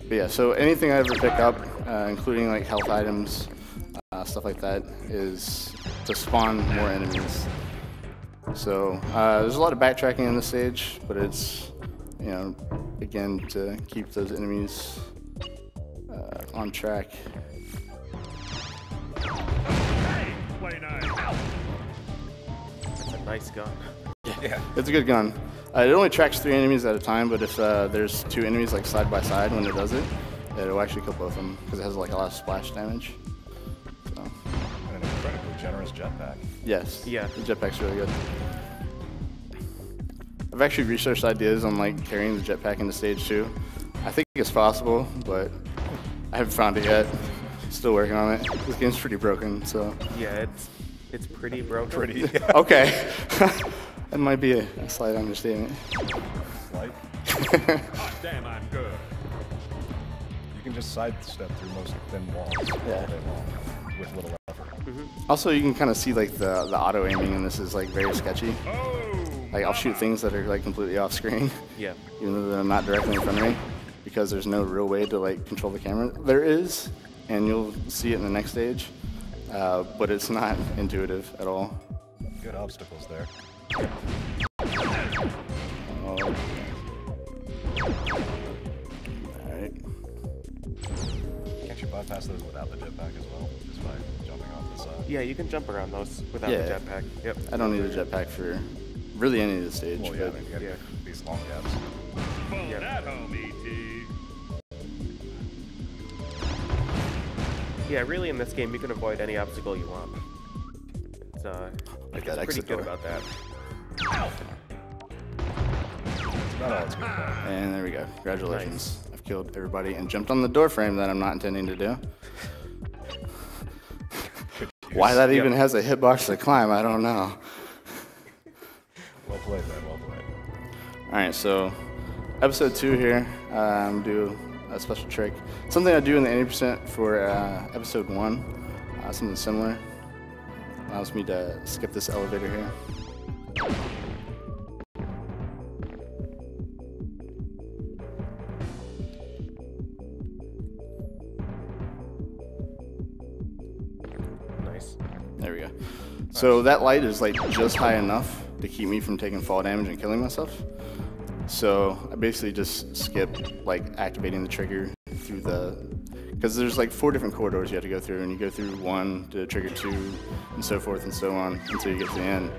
L: But yeah, so anything I ever pick up, including like health items, stuff like that, is to spawn more enemies. So there's a lot of backtracking in this stage, but it's, you know, again, to keep those enemies on track.
K: Play nice.
J: That's a nice gun.
L: Yeah, it's a good gun. It only tracks 3 enemies at a time, but if there's 2 enemies like side by side when it does it, it'll actually kill both of them because it has like a lot of splash damage. So.
K: And an incredibly generous jetpack.
L: Yes.
J: Yeah.
L: The jetpack's really good. I've actually researched ideas on like carrying the jetpack into stage 2. I think it's possible, but I haven't found it yet. Still working on it. This game's pretty broken, so.
J: Yeah, it's pretty broken.
K: Pretty.
L: Okay. That might be a slight understatement.
K: Slight? Damn, I'm good. You can just sidestep through most thin walls all day long with little effort.
L: Also, you can kind of see like the auto aiming, and this is like very sketchy. Like I'll shoot things that are like completely off screen.
J: Yeah.
L: Even though they're not directly in front of me, because there's no real way to like control the camera. There is, and you'll see it in the next stage, but it's not intuitive at all.
K: Good obstacles there.
L: Oh. Alright.
K: Can't you bypass those without the jetpack as well? Just by jumping off the side?
J: Yeah, you can jump around those without the jetpack. Yep.
L: I don't need a jetpack for really any of the stage.
K: Well, yeah, I mean, you gotta get these long gaps.
J: Yeah.
K: That home, E.T.
J: Yeah, really in this game you can avoid any obstacle you want. It's
L: like that
J: pretty
L: exit
J: good
L: door.
J: about that.
L: And there we go. Congratulations. Nice. I've killed everybody and jumped on the door frame that I'm not intending to do. Why that even has a hitbox to climb, I don't know.
K: Well played, man. Well played.
L: All right, so episode 2 here. I'm do a special trick. Something I do in the 80% for episode 1. something similar. Allows me to skip this elevator here.
J: Nice.
L: There we go. So that light is like just high enough to keep me from taking fall damage and killing myself. So I basically just skip like activating the trigger through the, because there's like 4 different corridors you have to go through, and you go through 1 to trigger 2, and so forth and so on until you get to the end.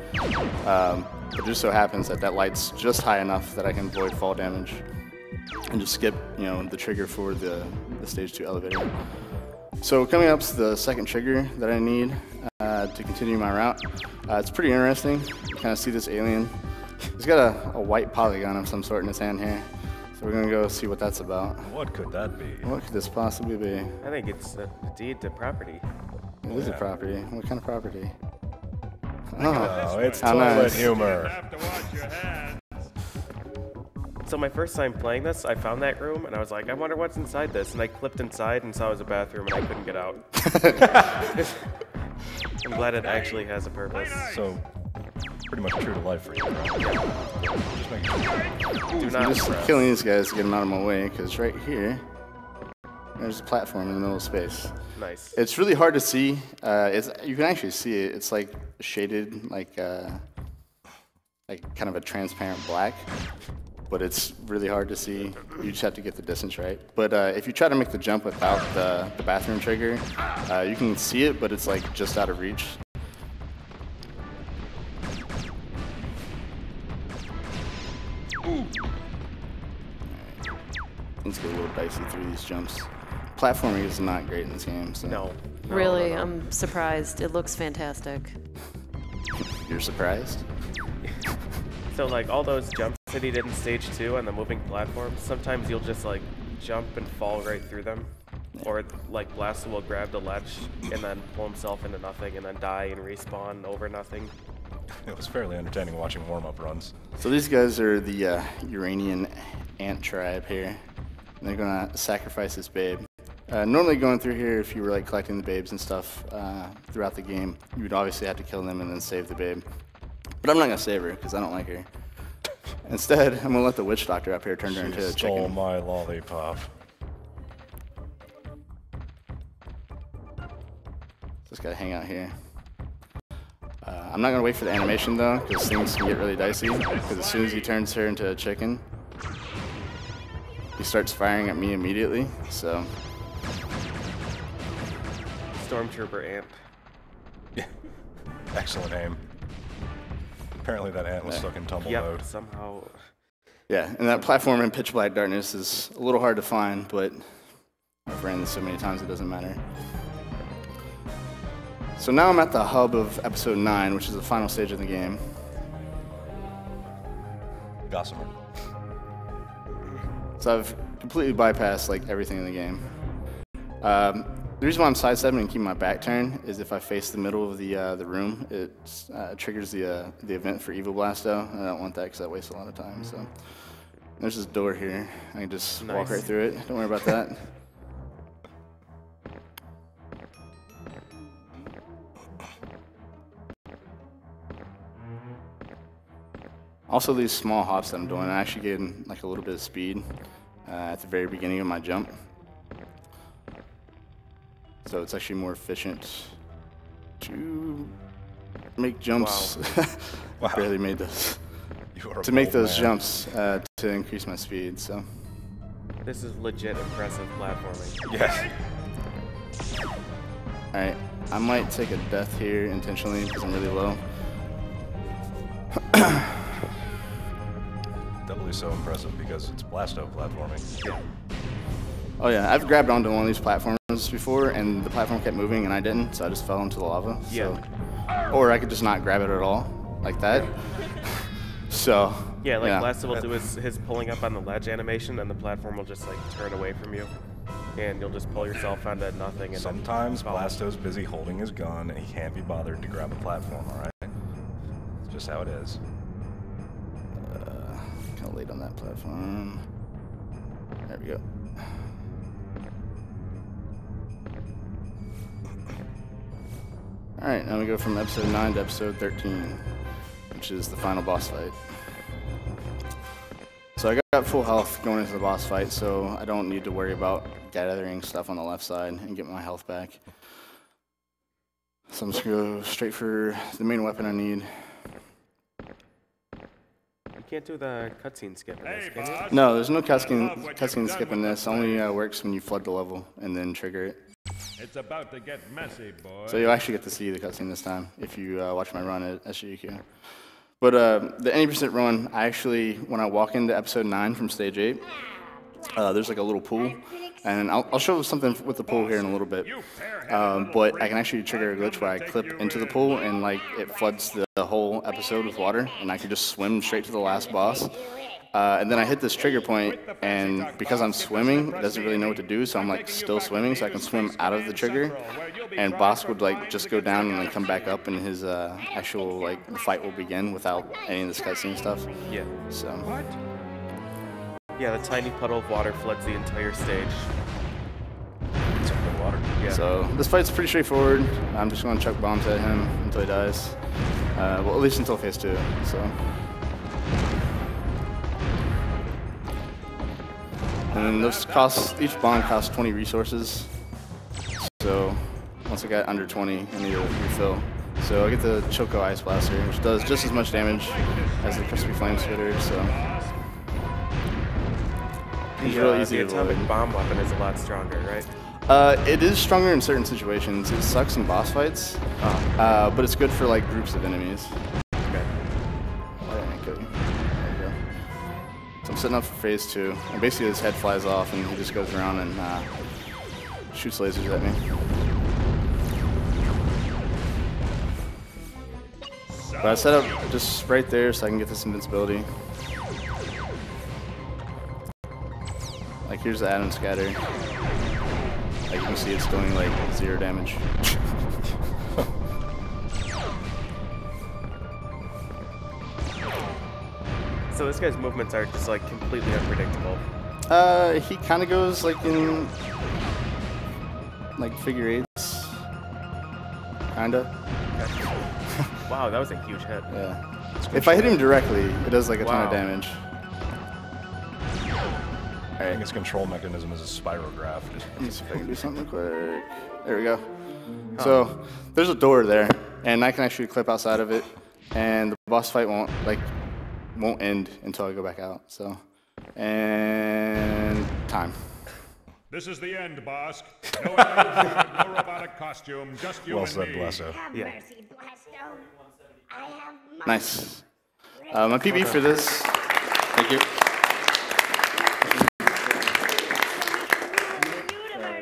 L: It just so happens that that light's just high enough that I can avoid fall damage and just skip, you know, the trigger for the stage 2 elevator. So coming up to the second trigger that I need to continue my route. It's pretty interesting. You kind of see this alien. He's got a white polygon of some sort in his hand here. So we're gonna go see what that's about.
K: What could that be?
L: What could this possibly be?
J: I think it's a deed to property.
L: It is a property. What kind of property?
K: Oh, it's
L: how
K: toilet
L: nice.
K: humor.
J: So my first time playing this, I found that room and I was like, I wonder what's inside this. And I clipped inside and saw it was a bathroom and I couldn't get out. I'm glad it actually has a purpose.
K: So, pretty much true to life for you, right? Just making sure.
J: Do not
L: I'm just
J: press.
L: killing these guys to get them out of my way, because right here, there's a platform in the middle of space.
J: Nice.
L: It's really hard to see. You can actually see it. It's like shaded, like kind of a transparent black. But it's really hard to see. You just have to get the distance right. But if you try to make the jump without the bathroom trigger, you can see it, but it's like just out of reach. Things get a little dicey through these jumps. Platforming is not great in this game. So.
J: No.
D: Really, I'm surprised. It looks fantastic.
L: You're surprised?
J: So like all those jumps that he did in stage 2 on the moving platforms, sometimes you'll just like jump and fall right through them. Or like Blasto will grab the ledge and then pull himself into nothing and then die and respawn over nothing.
K: It was fairly entertaining watching warm-up runs.
L: So these guys are the Uranian ant tribe here. And they're gonna sacrifice this babe. Normally going through here, if you were like collecting the babes and stuff throughout the game, you would obviously have to kill them and then save the babe. But I'm not gonna save her because I don't like her. Instead, I'm gonna let the witch doctor up here turn her into a
K: Stole
L: chicken.
K: my lollipop.
L: Just gotta hang out here. I'm not gonna wait for the animation though, because things can get really dicey. Because as soon as he turns her into a chicken, he starts firing at me immediately. So.
J: Stormtrooper ant.
K: Yeah. Excellent aim. Apparently that ant was stuck in tumble mode.
J: Somehow.
L: Yeah, and that platform in pitch black darkness is a little hard to find, but I've ran this so many times it doesn't matter. So now I'm at the hub of episode 9, which is the final stage of the game.
K: Gossamer.
L: So I've completely bypassed like everything in the game. The reason why I'm sidestepping and keeping my back turned is if I face the middle of the room, it triggers the event for Evil Blasto, and I don't want that because that wastes a lot of time. So there's this door here. I can just walk right through it. Don't worry about that. Also, these small hops that I'm doing, I'm actually getting like a little bit of speed at the very beginning of my jump. So it's actually more efficient to make jumps.
K: Wow.
L: Barely made those.
K: You are a
L: to make
K: bold
L: those
K: man.
L: jumps to increase my speed. So.
J: This is legit impressive platforming.
K: Yes.
L: All right, I might take a death here intentionally because I'm really low.
K: Doubly so impressive because it's Blasto platforming.
L: Yeah. Oh yeah, I've grabbed onto one of these platforms before, and the platform kept moving, and I didn't, so I just fell into the lava.
J: Yeah.
L: So, or I could just not grab it at all, like that. So.
J: Yeah, like Blasto will do his pulling up on the ledge animation, and the platform will just like turn away from you, and you'll just pull yourself onto nothing. And
K: Sometimes Blasto's busy holding his gun, and he can't be bothered to grab a platform. All right. It's just how it is.
L: Kind of late on that platform. There we go. Alright, now we go from episode 9 to episode 13, which is the final boss fight. So I got full health going into the boss fight, so I don't need to worry about gathering stuff on the left side and get my health back. So I'm just going to go straight for the main weapon I need.
J: You can't do the cutscene skip in this, can you?
L: No, there's no cutscene skip in this. Only works when you flood the level and then trigger it.
M: It's about to get messy, boy.
L: So you'll actually get to see the cutscene this time if you watch my run at AGDQ. But the any % run, I actually, when I walk into episode 9 from stage 8, there's like a little pool. And I'll show something with the pool here in a little bit. But I can actually trigger a glitch where I clip into the pool and like it floods the whole episode with water, and I can just swim straight to the last boss. And then I hit this trigger point, and because I'm swimming, it doesn't really know what to do, so I'm like still swimming, so I can swim out of the trigger, and boss would like just go down and then come back up, and his actual like fight will begin without any of this cutscene stuff.
J: Yeah.
L: So.
J: Yeah, the tiny puddle of water floods the entire stage.
K: Water.
J: Yeah.
L: So this fight's pretty straightforward. I'm just going to chuck bombs at him until he dies. Well, at least until phase 2. So. And those costs, each bomb costs 20 resources. So once I got under 20, I need to refill. So I get the Choco Ice Blaster, which does just as much damage as the Crispy Flame Spitter. So.
J: The atomic bomb weapon is a lot stronger, right?
L: It is stronger in certain situations. It sucks in boss fights, but it's good for like groups of enemies.
J: Okay.
L: There you go. So I'm setting up for phase 2, and basically his head flies off, and he just goes around and shoots lasers at me. But I set up just right there so I can get this invincibility. Like here's the Atom Scatter. Like you can see it's doing like 0 damage.
J: So this guy's movements are just like completely unpredictable.
L: He kind of goes like in like figure eights. Kinda.
J: Wow, that was a huge hit.
L: Yeah. If I hit him directly, it does like a ton of damage.
K: I think its control mechanism is a spirograph.
L: Let me see if I can do something quick. There we go. So there's a door there, and I can actually clip outside of it, and the boss fight won't end until I go back out. So, and time.
M: This is the end, boss. No no robotic costume, just you
K: well
M: and
K: said,
M: me.
K: Blasto.
J: Yeah.
L: Nice. My PB for this. Thank you.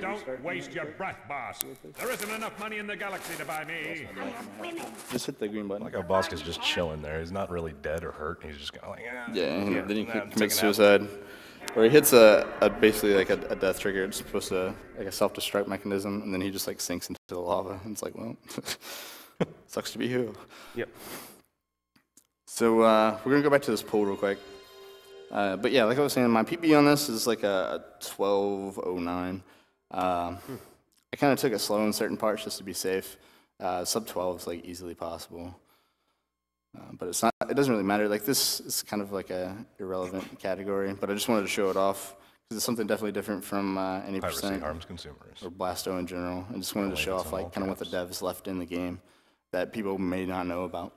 M: Don't waste your breath, boss. There isn't enough money in the galaxy to buy me.
L: Just hit the green button.
K: Like how Bosk is just chilling there. He's not really dead or hurt. He's just kind of like,
L: yeah, and then he commits suicide. Or he hits basically like a death trigger. It's supposed to like a self-destruct mechanism, and then he just like sinks into the lava. And it's like, well, sucks to be you.
J: Yep.
L: So we're gonna go back to this pool real quick. But yeah, like I was saying, my PB on this is like a 1209. I kind of took it slow in certain parts just to be safe. Sub 12 is like easily possible. But it's not. It doesn't really matter. Like this is kind of like a irrelevant category, but I just wanted to show it off because it's something definitely different from any
K: Piracy harms consumers.
L: or Blasto in general. I just wanted to show off like kind of what the devs left in the game that people may not know about.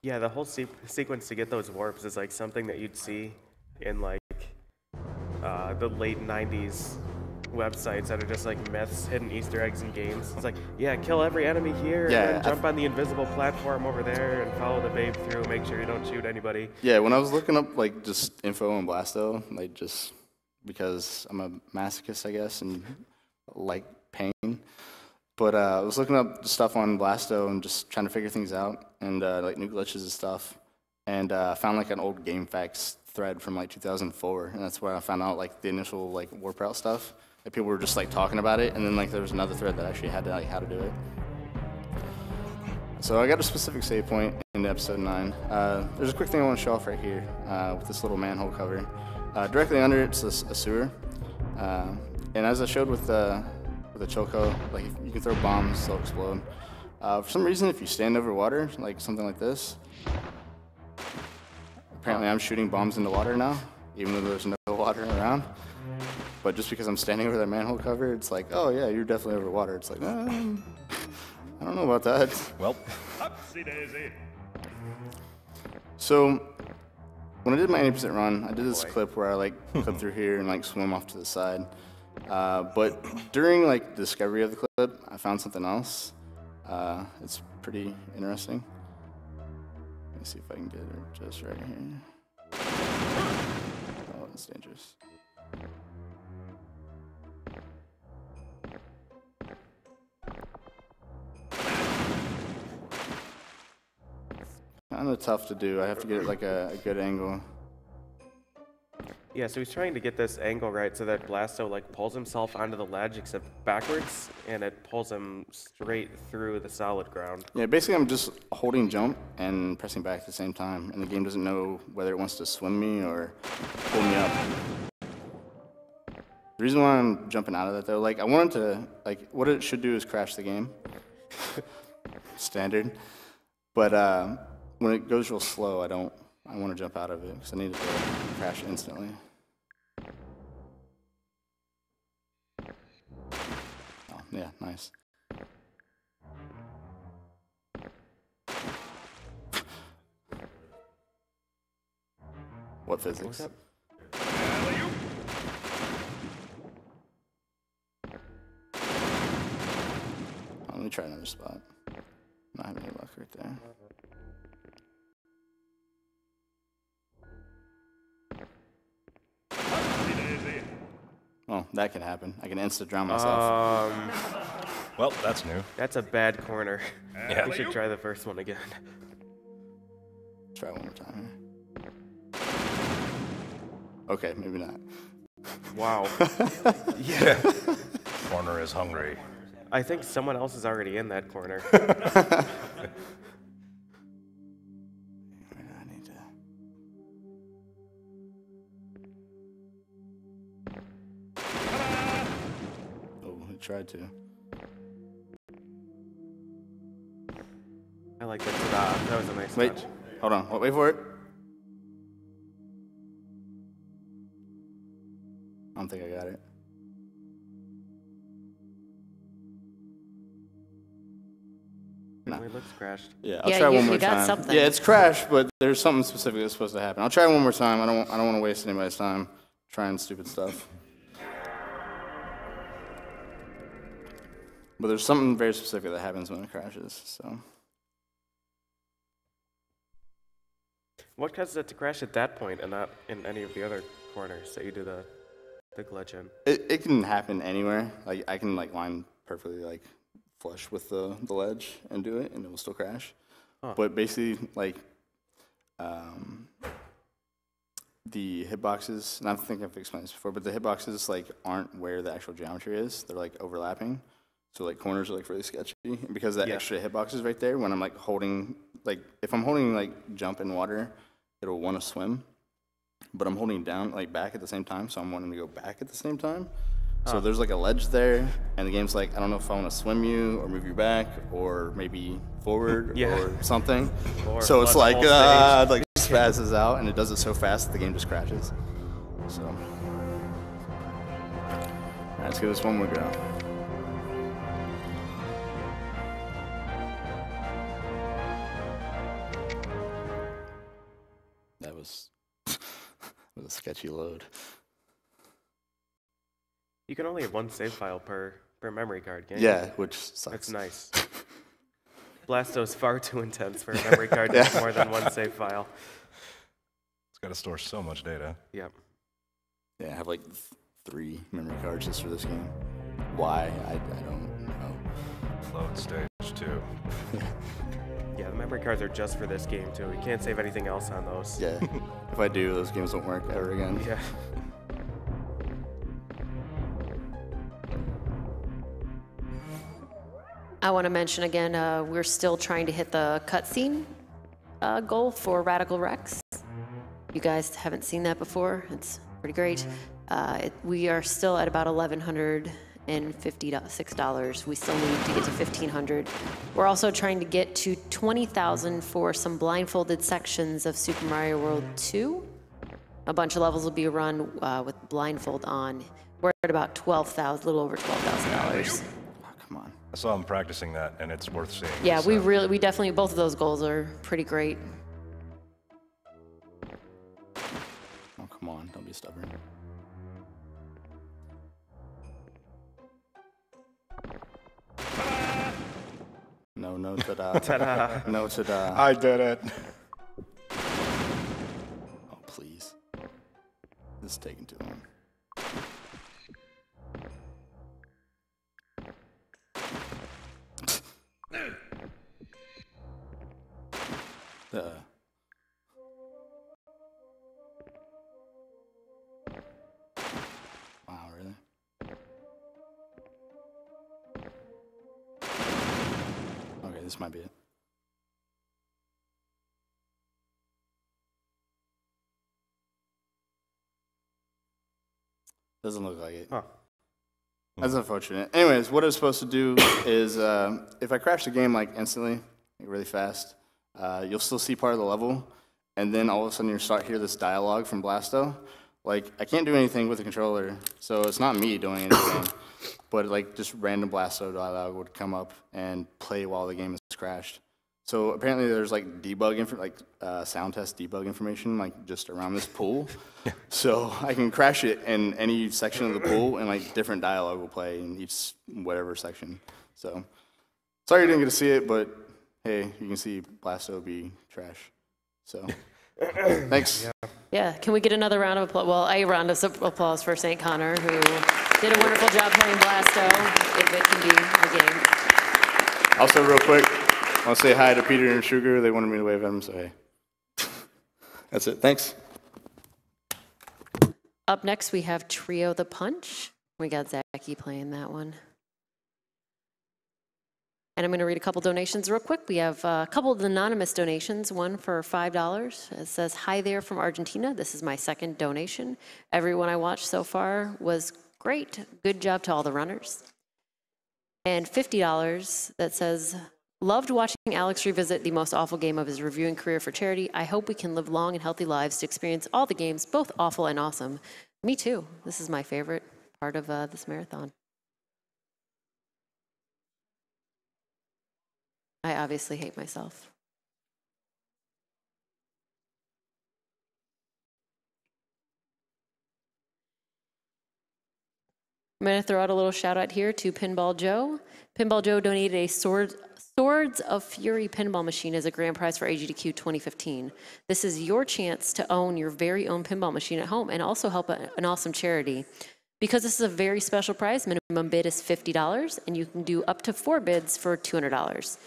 J: Yeah, the whole sequence to get those warps is like something that you'd see in like the late 90s websites that are just like myths, hidden Easter eggs in games. It's like, yeah, kill every enemy here, and then jump on the invisible platform over there and follow the babe through, make sure you don't shoot anybody.
L: Yeah, when I was looking up like just info on Blasto, like just because I'm a masochist, I guess, and like pain. But I was looking up stuff on Blasto and just trying to figure things out, and like new glitches and stuff, and I found like an old GameFAQs thread from like 2004, and that's where I found out like the initial like warp route stuff. Like people were just like talking about it, and then like there was another thread that actually had to like how to do it. So I got a specific save point in episode 9. There's a quick thing I want to show off right here with this little manhole cover. Directly under it's a sewer, and as I showed with the with a choco. Like you can throw bombs, they'll explode. For some reason, if you stand over water, like something like this, apparently I'm shooting bombs into water now, even though there's no water around. But just because I'm standing over that manhole cover, it's like, oh yeah, you're definitely over water. It's like, I don't know about that.
K: Well.
L: So, when I did my 80% run, I did this clip where I like clip through here and like swim off to the side. But during like the discovery of the clip, I found something else. It's pretty interesting. Let me see if I can get it just right here. Oh, it's dangerous. Kind of tough to do. I have to get it like a good angle.
J: Yeah, so he's trying to get this angle right so that Blasto like pulls himself onto the ledge except backwards, and it pulls him straight through the solid ground.
L: Yeah, basically I'm just holding jump and pressing back at the same time, and the game doesn't know whether it wants to swim me or pull me up. The reason why I'm jumping out of that though, like I wanted to, like what it should do is crash the game. Standard. But when it goes real slow, I want to jump out of it because I need it to crash instantly. Oh, yeah, nice. What physics? Let me try another spot. Not having any luck right there. Well, that could happen. I can insta-drown myself.
K: Well, that's new.
J: That's a bad corner.
K: Yeah.
J: We should try the first one again.
L: Try one more time. Okay, maybe not.
J: Wow.
K: Yeah. Corner is hungry.
J: I think someone else is already in that corner.
L: Tried to.
J: I like that. That was a nice
L: Wait,
J: touch.
L: Hold on. Wait for it. I don't think I got it.
J: It looks crashed.
L: Yeah, I'll try one more time. Something. Yeah, it's crashed, but there's something specific that's supposed to happen. I'll try one more time. I don't want to waste anybody's time trying stupid stuff. But there's something very specific that happens when it crashes, so.
J: What causes it to crash at that point and not in any of the other corners that you do the glitch in?
L: It can happen anywhere. Like I can like line perfectly like flush with the ledge and do it, and it will still crash. Huh. But basically, like the hitboxes, and I think I've explained this before, but the hitboxes like aren't where the actual geometry is. They're like overlapping. So like corners are like really sketchy, and because that extra hitbox is right there, when I'm like holding, like if I'm holding like jump in water, it'll want to swim, but I'm holding down like back at the same time, so I'm wanting to go back at the same time. So there's like a ledge there, and the game's like, I don't know if I want to swim you or move you back or maybe forward or something. Or so it's like spazzes out, and it does it so fast that the game just crashes. So, all right, let's give this one more go. That was a sketchy load.
J: You can only have one save file per memory card, can't
L: you? Which sucks.
J: That's nice. Blasto's far too intense for a memory card to have more than one save file.
K: It's got to store so much data.
J: Yep.
L: Yeah, I have like 3 memory cards just for this game. Why? I don't know.
K: Load stage 2.
J: Yeah, the memory cards are just for this game too. You can't save anything else on those.
L: Yeah. If I do, those games won't work ever again.
J: Yeah.
D: I want to mention again, we're still trying to hit the cutscene goal for Radical Rex. You guys haven't seen that before. It's pretty great. We are still at about 1,100 and $56. We still need to get to 1,500. We're also trying to get to 20,000 for some blindfolded sections of Super Mario World 2. A bunch of levels will be run with blindfold on. We're at about 12,000, a little over $12,000.
L: Oh, come on.
K: I saw him practicing that, and it's worth seeing.
D: Yeah,
K: so.
D: we definitely, both of those goals are pretty great.
L: Oh, come on. Don't be stubborn. No, no, ta-da.
J: Ta-da.
L: No, ta-da.
A: I did it.
L: Oh, please. This is taking too long. Wow, really? Okay, this might be it. Doesn't look like it.
J: Huh.
L: That's unfortunate. Anyways, what I was supposed to do is if I crash the game like instantly, like really fast, you'll still see part of the level, and then all of a sudden you start hear this dialogue from Blasto. Like, I can't do anything with the controller, so it's not me doing anything, but like just random Blasto dialogue would come up and play while the game is crashed. So apparently there's like sound test debug information like just around this pool. So I can crash it in any section of the pool, and like different dialogue will play in each whatever section. So sorry you didn't get to see it, but hey, you can see Blasto be trash. So thanks.
D: Yeah, can we get another round of applause? Well, a round of applause for SaintConnor, who did a wonderful job playing Blasto, if it can be a game.
L: Also, real quick, I want to say hi to Peter and Sugar. They wanted me to wave at them, so hey. That's it. Thanks.
D: Up next, we have Trio the Punch. We got Zacky playing that one. And I'm going to read a couple donations real quick. We have a couple of anonymous donations, one for $5. It says, hi there from Argentina. This is my second donation. Everyone I watched so far was great. Good job to all the runners. And $50 that says, loved watching Alex revisit the most awful game of his reviewing career for charity. I hope we can live long and healthy lives to experience all the games, both awful and awesome. Me too. This is my favorite part of this marathon. I obviously hate myself. I'm going to throw out a little shout out here to Pinball Joe. Pinball Joe donated a Swords of Fury pinball machine as a grand prize for AGDQ 2015. This is your chance to own your very own pinball machine at home and also help an awesome charity. Because this is a very special prize, minimum bid is $50, and you can do up to 4 bids for $200.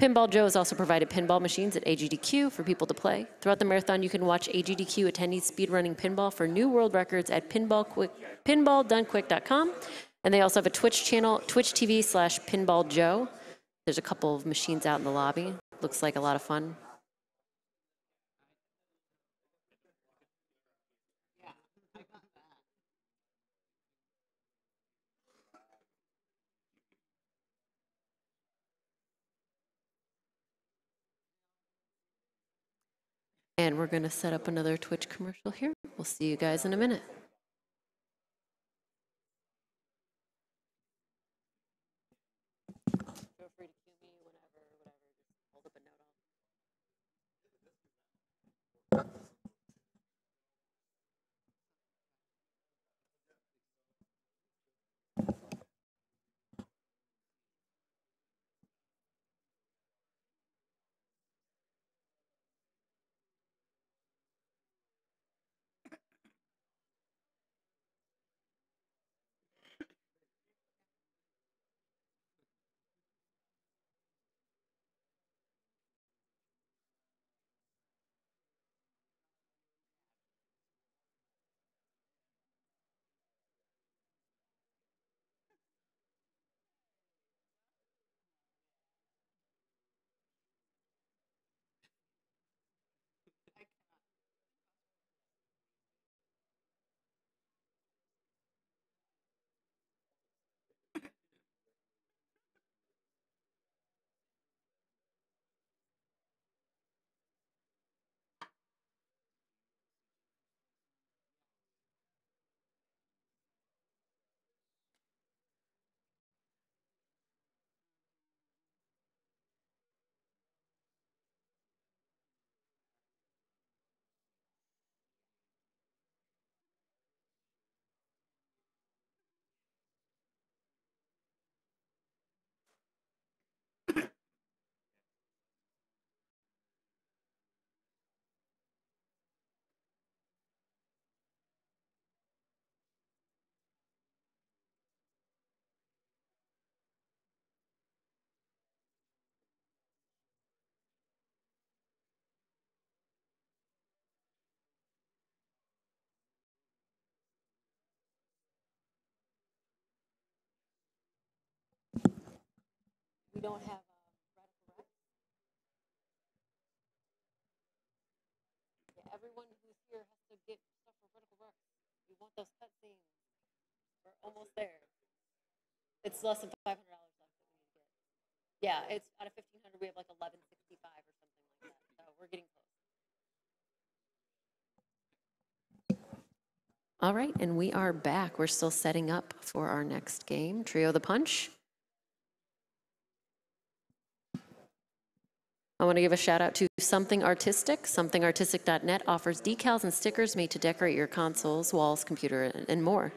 D: Pinball Joe has also provided pinball machines at AGDQ for people to play. Throughout the marathon, you can watch AGDQ attendees speedrunning pinball for new world records at pinballdonequick.com. And they also have a Twitch channel, Twitch TV/Pinball Joe. There's a couple of machines out in the lobby. Looks like a lot of fun. And we're going to set up another Twitch commercial here. We'll see you guys in a minute. Feel free to cue me whenever, just hold up a note on. don't have Radical Rex. Yeah, everyone who's here has to get stuff for Radical Rex. We want those cutscenes. We're almost there. It's less than $500 left that we need to get. Yeah, it's out of 1,500, we have like 1165 or something like that. So we're getting close. All right, and we are back. We're still setting up for our next game, Trio the Punch. I want to give a shout out to Something Artistic. SomethingArtistic.net offers decals and stickers made to decorate your consoles, walls, computer, and more.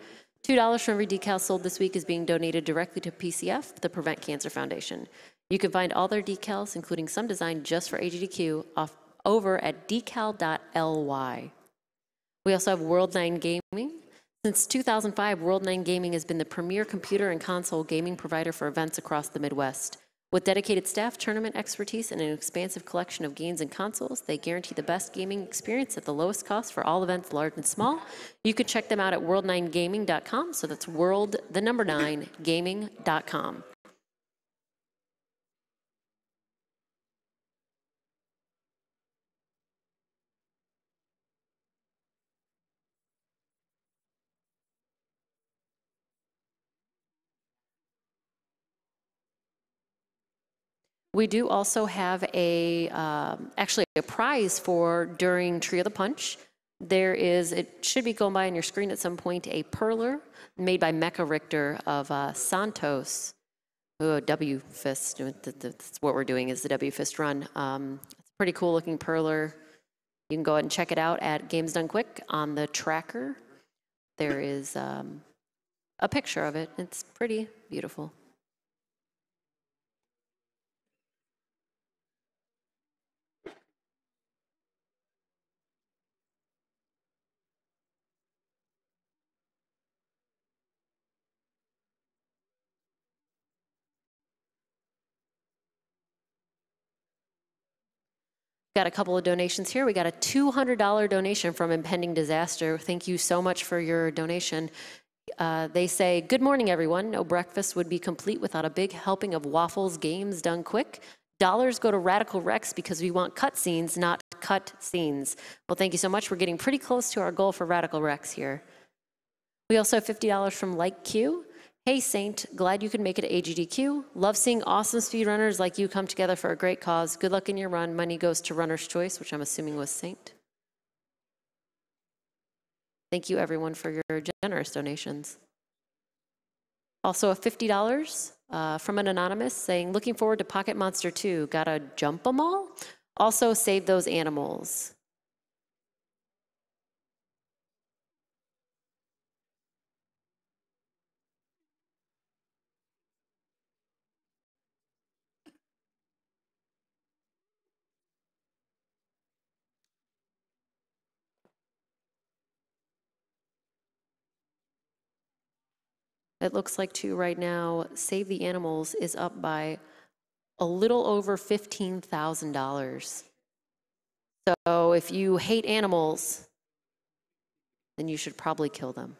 D: $2 from every decal sold this week is being donated directly to PCF, the Prevent Cancer Foundation. You can find all their decals, including some designed just for AGDQ, over at decal.ly. We also have World 9 Gaming. Since 2005, World 9 Gaming has been the premier computer and console gaming provider for events across the Midwest. With dedicated staff, tournament expertise, and an expansive collection of games and consoles, they guarantee the best gaming experience at the lowest cost for all events, large and small. You can check them out at world9gaming.com. So that's world9gaming.com. We do also have actually a prize for during Trio the Punch. There is, it should be going by on your screen at some point, a perler made by Mecha Richter of Santos. Oh, W Fist. That's what we're doing is the W Fist run. It's a pretty cool looking perler. You can go ahead and check it out at Games Done Quick on the tracker. There is a picture of it. It's pretty beautiful. Got a couple of donations here. We got a $200 donation from Impending Disaster. Thank you so much for your donation. They say, good morning, everyone. No breakfast would be complete without a big helping of waffles, games done quick. Dollars go to Radical Rex because we want cutscenes, not cut scenes. Well, thank you so much. We're getting pretty close to our goal for Radical Rex here. We also have $50 from Like Q. Hey Saint, glad you could make it to AGDQ. Love seeing awesome speedrunners like you come together for a great cause. Good luck in your run. Money goes to Runner's Choice, which I'm assuming was Saint. Thank you everyone for your generous donations. Also a $50 from an anonymous saying, looking forward to Pocket Monster 2. Gotta jump 'em all? Also save those animals. It looks like too right now, Save the Animals is up by a little over $15,000. So if you hate animals, then you should probably kill them.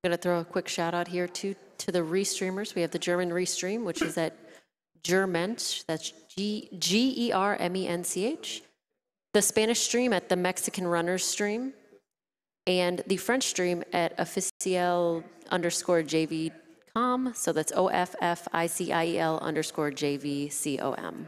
D: I'm going to throw a quick shout out here to the restreamers. We have the German restream, which is at Germench, that's Germench. The Spanish stream at the Mexican Runners stream. And the French stream at officiel_JV.com. So that's OFFICIEL_JVCOM.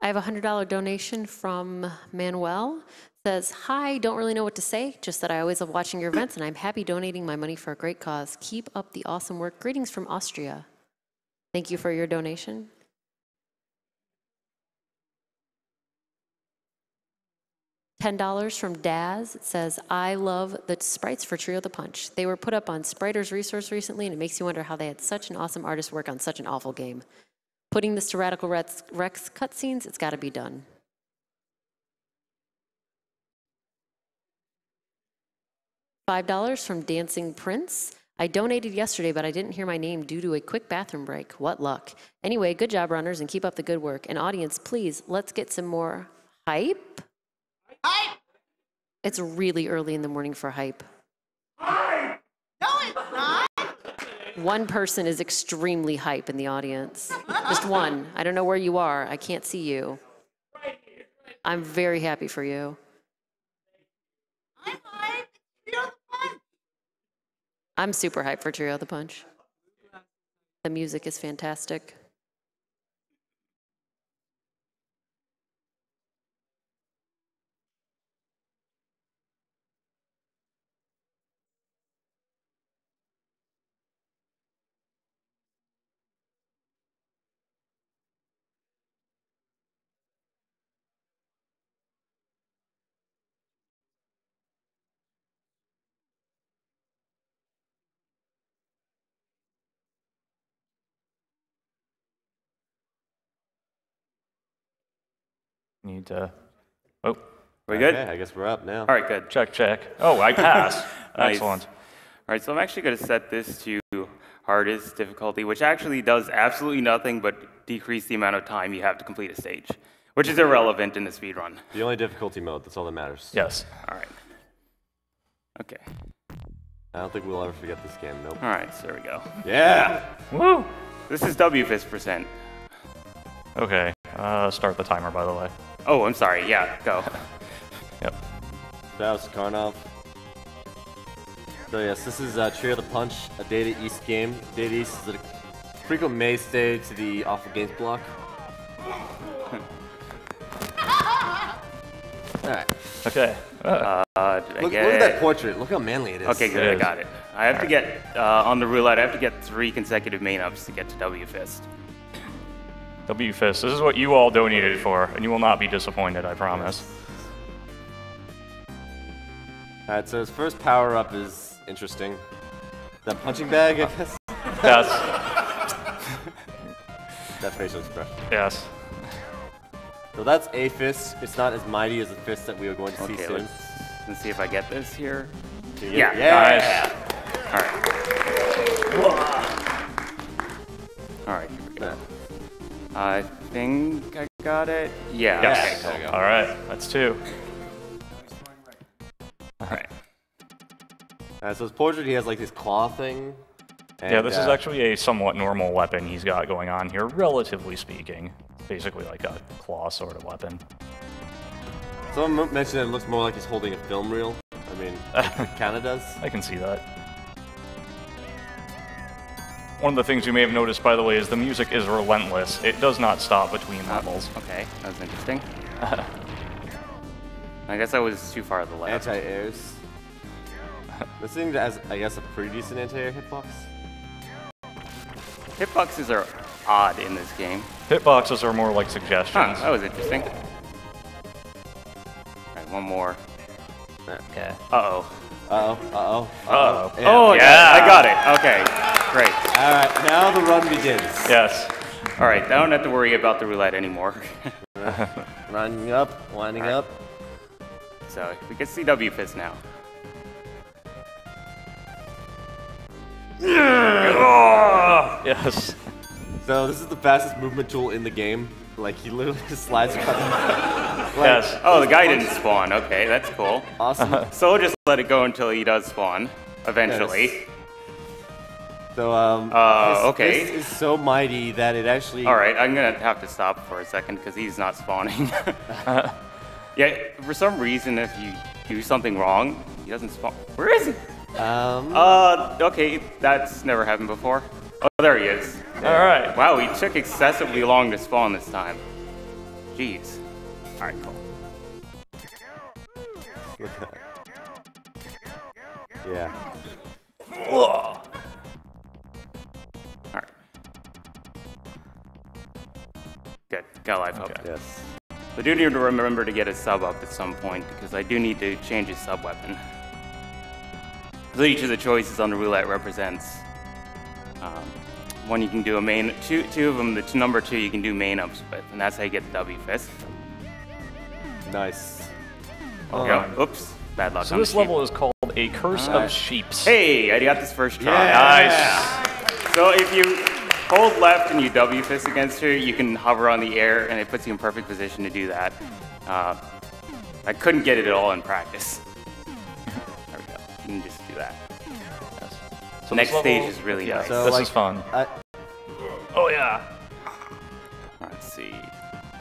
D: I have a $100 donation from Manuel. Says, hi, don't really know what to say, just that I always love watching your events and I'm happy donating my money for a great cause. Keep up the awesome work. Greetings from Austria. Thank you for your donation. $10 from Daz. It says, I love the sprites for Trio the Punch. They were put up on Spriter's Resource recently and it makes you wonder how they had such an awesome artist work on such an awful game. Putting this to Radical Rex cutscenes, it's got to be done. $5 from Dancing Prince. I donated yesterday, but I didn't hear my name due to a quick bathroom break. What luck. Anyway, good job, runners, and keep up the good work. And audience, please, let's get some more hype. Hype! It's really early in the morning for hype.
N: Hype! No, it's not.
D: One person is extremely hype in the audience. Just one. I don't know where you are. I can't see you. I'm very happy for you.
N: I'm hyped. Trio the Punch.
D: I'm super hyped for Trio the Punch. The music is fantastic.
O: Need to. Oh,
P: we good?
F: Okay, I guess we're up now.
P: All right, good.
O: Check, check. Oh, I pass.
P: Nice.
O: Excellent.
P: All right, so I'm actually going to set this to hardest difficulty, which actually does absolutely nothing but decrease the amount of time you have to complete a stage, which is irrelevant in the speedrun.
F: The only difficulty mode, that's all that matters.
O: Yes.
P: All right. Okay.
F: I don't think we'll ever forget this game, nope.
P: All right, so there we go.
F: Yeah!
O: Woo!
P: This is W-Fist %.
O: Okay, start the timer, by the way.
P: Oh, I'm sorry. Yeah, go.
O: Yep.
F: Faust, Karnov. So yes, this is Trio the Punch, a Data East game. Data East is a frequent mainstay to the Awful Games block. Alright.
O: Okay.
P: Did I
F: look
P: get
F: at
P: it?
F: that portrait. Look how manly it is.
P: Okay, good. I got it. I have to get, on the roulette, I have to get 3 consecutive main ups to get to W-Fist.
O: W-Fist, this is what you all donated for, and you will not be disappointed, I promise.
F: Alright, so his first power-up is interesting. That punching bag, I guess?
O: Yes.
F: that facial expression.
O: Yes.
F: So that's a fist. It's not as mighty as the fist that we are going to see soon.
P: Let's see if I get this here.
F: Yeah.
P: Nice. All right, here we go. I think I got it. Yeah.
O: Yes.
P: Okay, cool.
O: All right, that's 2.
P: All right.
F: So his portrait, he has like this claw thing. And,
O: yeah, this is actually a somewhat normal weapon he's got going on here, relatively speaking. It's basically like a claw sort of weapon.
F: Someone mentioned that it looks more like he's holding a film reel. I mean, it kind of does.
O: I can see that. One of the things you may have noticed, by the way, is the music is relentless. It does not stop between levels.
P: Okay, that was interesting. I guess I was too far to the left.
F: Anti-airs. This thing has, I guess, a pretty decent anti-air hitbox.
P: Hitboxes are odd in this game.
O: Hitboxes are more like suggestions.
P: That was interesting. Alright, one more.
O: Okay.
P: Uh-oh.
O: Oh,
P: yeah, I got it. Okay, great.
F: Alright, now the run begins.
O: Yes.
P: Alright, I don't have to worry about the roulette anymore.
F: Running up, winding up.
P: So, we can see W fist now.
O: Yes.
F: So this is the fastest movement tool in the game. Like he literally just slides across.
O: Yes.
P: Oh, the guy didn't spawn. Okay, that's cool.
F: Awesome.
P: So we'll just let it go until he does spawn, eventually.
F: Yes. So
P: okay.
F: This is so mighty that it actually.
P: All right, I'm gonna have to stop for a second because he's not spawning. Yeah, for some reason, if you do something wrong, he doesn't spawn. Where is he? Okay, that's never happened before. Oh, there he is.
O: All right.
P: Wow, he took excessively long to spawn this time. Jeez. All right, cool.
F: Yeah.
P: All right. Good. Got life up.
F: Yes.
P: I do need to remember to get his sub up at some point because I do need to change his sub weapon. So each of the choices on the roulette represents one you can do a main, two of them, the number 2 you can do main ups with, and that's how you get the W fist.
F: Nice.
P: Oops, bad luck.
O: So this level is called A Curse of Sheeps.
P: Hey, I got this first try.
O: Yeah.
P: Nice. So if you hold left and you W fist against her, you can hover on the air, and it puts you in perfect position to do that. I couldn't get it at all in practice. There we go. You can just do that.
O: Yes. So
P: Next stage is really nice.
O: So this is fun. Oh yeah.
P: Let's see.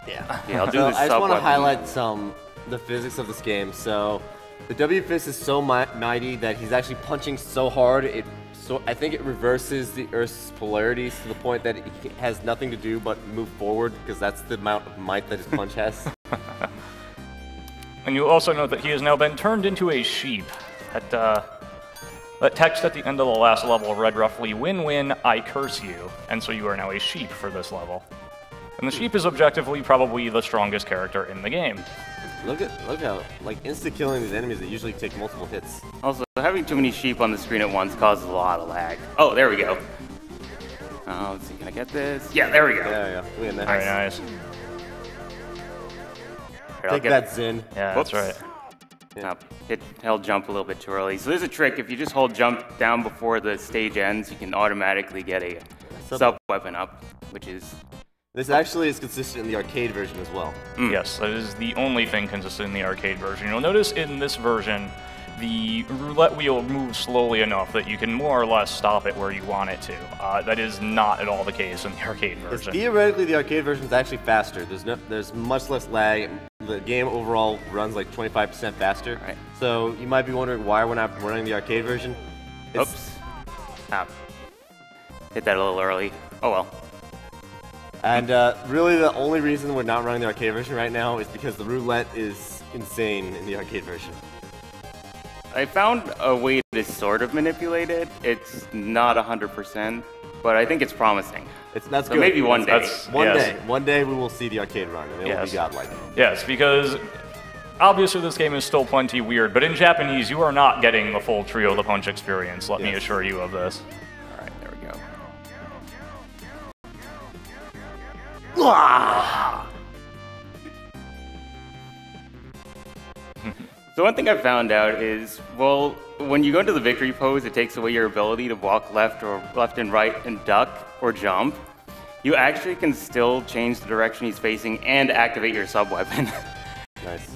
F: Yeah.
P: Yeah, I'll do
F: so
P: this.
F: I just want to highlight the physics of this game. So the W fist is so mighty that he's actually punching so hard. I think it reverses the Earth's polarities to the point that it has nothing to do but move forward because that's the amount of might that his punch has.
O: And you also note that he has now been turned into a sheep. That text at the end of the last level read roughly, "Win-win, I curse you," and so you are now a sheep for this level. And the sheep is objectively probably the strongest character in the game.
F: Look how like insta-killing these enemies that usually take multiple hits.
P: Also, having too many sheep on the screen at once causes a lot of lag. Oh, there we go. Let's see, can I get this? Yeah, there we go.
F: Yeah.
O: Very nice.
F: Take that, Zin.
O: Yeah,
P: Whoops.
O: that's right.
P: Held jump a little bit too early. So there's a trick. If you just hold jump down before the stage ends, you can automatically get a sub weapon up, which is...
F: This actually is consistent in the arcade version as well.
O: Yes, that is the only thing consistent in the arcade version. You'll notice in this version, the roulette wheel moves slowly enough that you can more or less stop it where you want it to. That is not at all the case in the arcade version.
F: Theoretically, the arcade version is actually faster. There's much less lag. The game overall runs like 25% faster.
P: Right.
F: So you might be wondering why we're not running the arcade version.
P: Oops. Hit that a little early. Oh well.
F: And really the only reason we're not running the arcade version right now is because the roulette is insane in the arcade version.
P: I found a way to sort of manipulate it. It's not 100%, but I think it's promising.
F: That's
P: so
F: good.
P: Maybe one day.
F: One day we will see the arcade run, and it will be godlike.
O: Yes, because obviously this game is still plenty weird, but in Japanese you are not getting the full Trio the Punch experience, let me assure you of this.
P: Alright, there we go. So one thing I found out is, well, when you go into the victory pose, it takes away your ability to walk left and right and duck or jump. You actually can still change the direction he's facing and activate your sub-weapon.
F: Nice.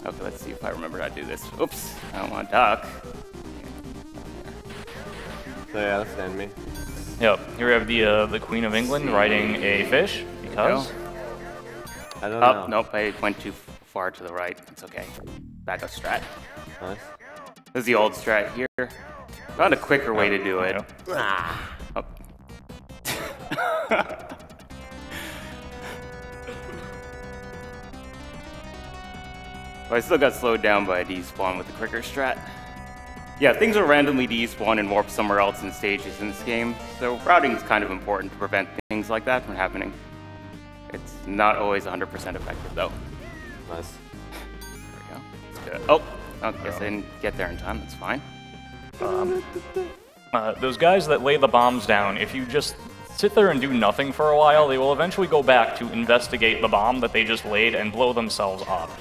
P: Okay, let's see if I remember how to do this. Oops, I don't want to duck.
F: So yeah, that's the enemy.
O: Yep, here we have the Queen of England riding a fish, because...
F: I don't know.
P: Nope, I went too far to the right. It's okay. Backup strat.
F: Nice.
P: This is the old strat here. Found a quicker way to do it. Oh. But I still got slowed down by a despawn with the quicker strat. Yeah, things will randomly despawn and warp somewhere else in stages in this game, so routing is kind of important to prevent things like that from happening. It's not always 100% effective though.
F: Nice.
P: There we go. That's good. Oh, I guess I didn't get there in time, that's fine.
O: Those guys that lay the bombs down, if you just sit there and do nothing for a while, they will eventually go back to investigate the bomb that they just laid and blow themselves up.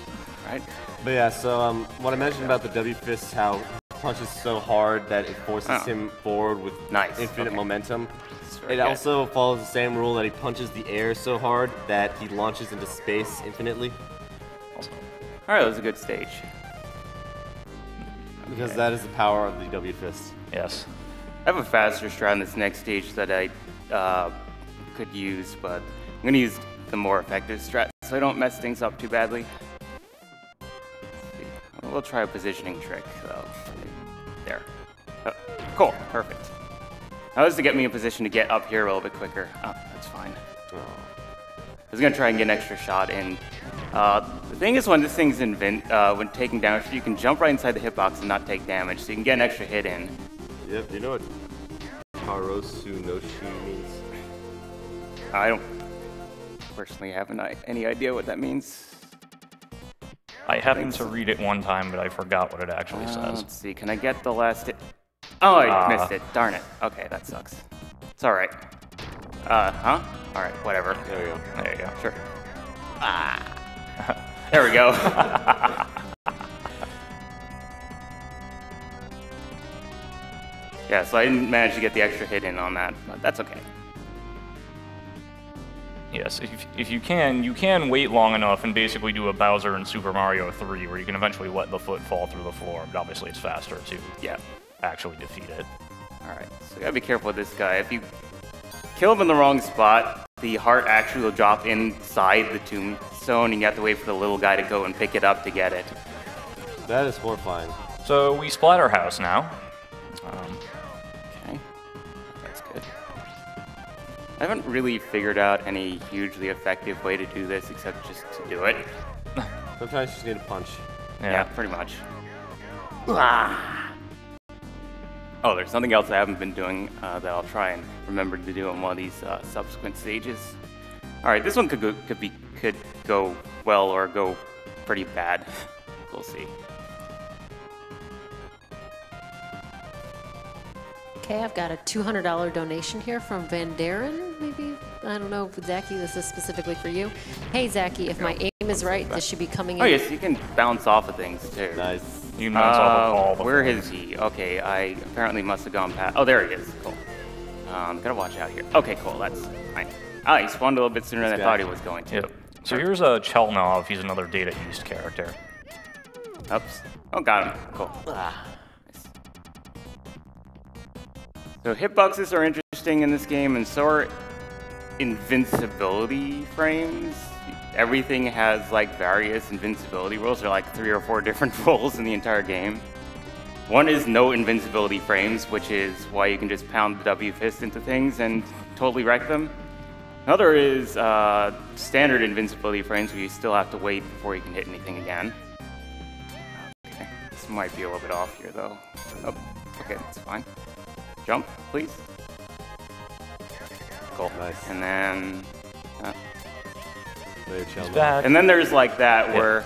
P: Right?
F: But yeah, so what I mentioned about the W fist, how he punches so hard that it forces him forward with infinite momentum. It also follows the same rule that he punches the air so hard that he launches into space infinitely.
P: Alright, that was a good stage.
F: Because that is the power of the W fist.
O: Yes.
P: I have a faster strat in this next stage that I could use, but I'm going to use the more effective strat so I don't mess things up too badly. We'll try a positioning trick, though. There. Oh, cool, perfect. That was to get me in position to get up here a little bit quicker. Oh, that's fine. I was going to try and get an extra shot in. The thing is, when this thing's when taking damage, you can jump right inside the hitbox and not take damage, so you can get an extra hit in.
F: Yep, do you know what Karosu no Shi means?
P: I don't personally have any idea what that means.
O: I happened to read it one time, but I forgot what it actually says.
P: Let's see, can I get the last hit? Oh, I missed it. Darn it. Okay, that sucks. It's alright. Alright, whatever.
F: There we go.
O: There you go.
P: Sure. There we go. Yeah, so I didn't manage to get the extra hit in on that, but that's okay.
O: Yes, if you can wait long enough and basically do a Bowser in Super Mario 3 where you can eventually let the foot fall through the floor, but obviously it's faster to actually defeat it.
P: Alright, so you gotta be careful with this guy. If you kill him in the wrong spot, the heart actually will drop inside the tombstone and you have to wait for the little guy to go and pick it up to get it.
F: That is horrifying.
O: So we Splatterhouse now.
P: Okay, that's good. I haven't really figured out any hugely effective way to do this except just to do it.
F: Sometimes you just need a punch.
P: Yeah, pretty much. Oh, there's something else I haven't been doing that I'll try and remember to do in one of these subsequent stages. All right, this one could go well or go pretty bad. We'll see.
D: Okay, I've got a $200 donation here from Van Daren, maybe? I don't know, Zacky, this is specifically for you. Hey, Zacky, if my aim is right, this should be coming in.
P: Oh, yes, you can bounce off of things, too.
F: Nice.
O: You can bounce off of all the
P: Where is he? Okay, I apparently must have gone past. Oh, there he is. Cool. Gotta watch out here. Okay, cool, that's fine. Ah, he spawned a little bit sooner than I thought he was going to.
O: Yep. So here's a Chelnov. He's another Data East character.
P: Oops. Oh, got him. Cool. So hitboxes are interesting in this game, and so are invincibility frames. Everything has like various invincibility rules. There are like 3 or 4 different rules in the entire game. One is no invincibility frames, which is why you can just pound the W fist into things and totally wreck them. Another is standard invincibility frames, where you still have to wait before you can hit anything again. Okay, this might be a little bit off here though. Oh, okay, that's fine. Jump, please. Cool. Nice. And then... and then there's like that where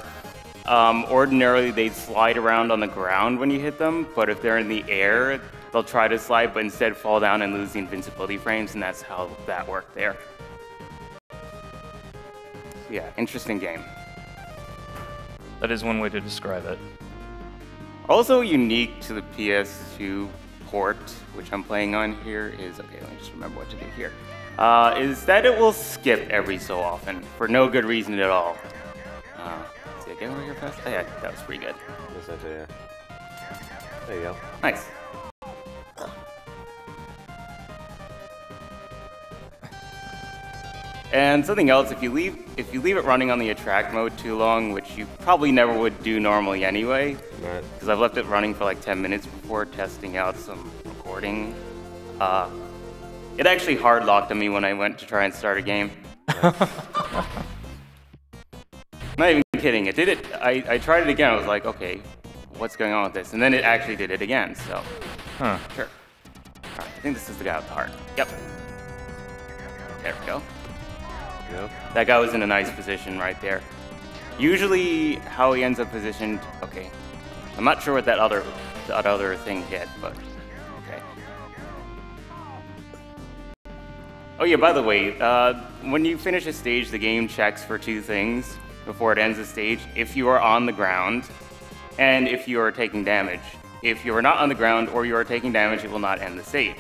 P: ordinarily they'd slide around on the ground when you hit them, but if they're in the air, they'll try to slide, but instead fall down and lose the invincibility frames, and that's how that worked there. Yeah, interesting game.
O: That is one way to describe it.
P: Also unique to the PS2 port, which I'm playing on here, is, okay, let me just remember what to do here, is that it will skip every so often, for no good reason at all. See, again over here fast? Oh, yeah, that was pretty good.
F: What's that there? There you go.
P: Nice. And something else, if you leave it running on the attract mode too long, which you probably never would do normally anyway, because I've left it running for like 10 minutes before testing out some recording, it actually hard locked on me when I went to try and start a game. Not even kidding, it did it. I tried it again. I was like, okay, what's going on with this? And then it actually did it again. So, sure. All right, I think this is the guy with the heart. Yep. There we go. Yep. That guy was in a nice position right there. Usually, how he ends up positioned. Okay, I'm not sure what that other thing hit, but okay. Oh yeah, by the way, when you finish a stage, the game checks for two things before it ends the stage: if you are on the ground, and if you are taking damage. If you are not on the ground or you are taking damage, it will not end the stage.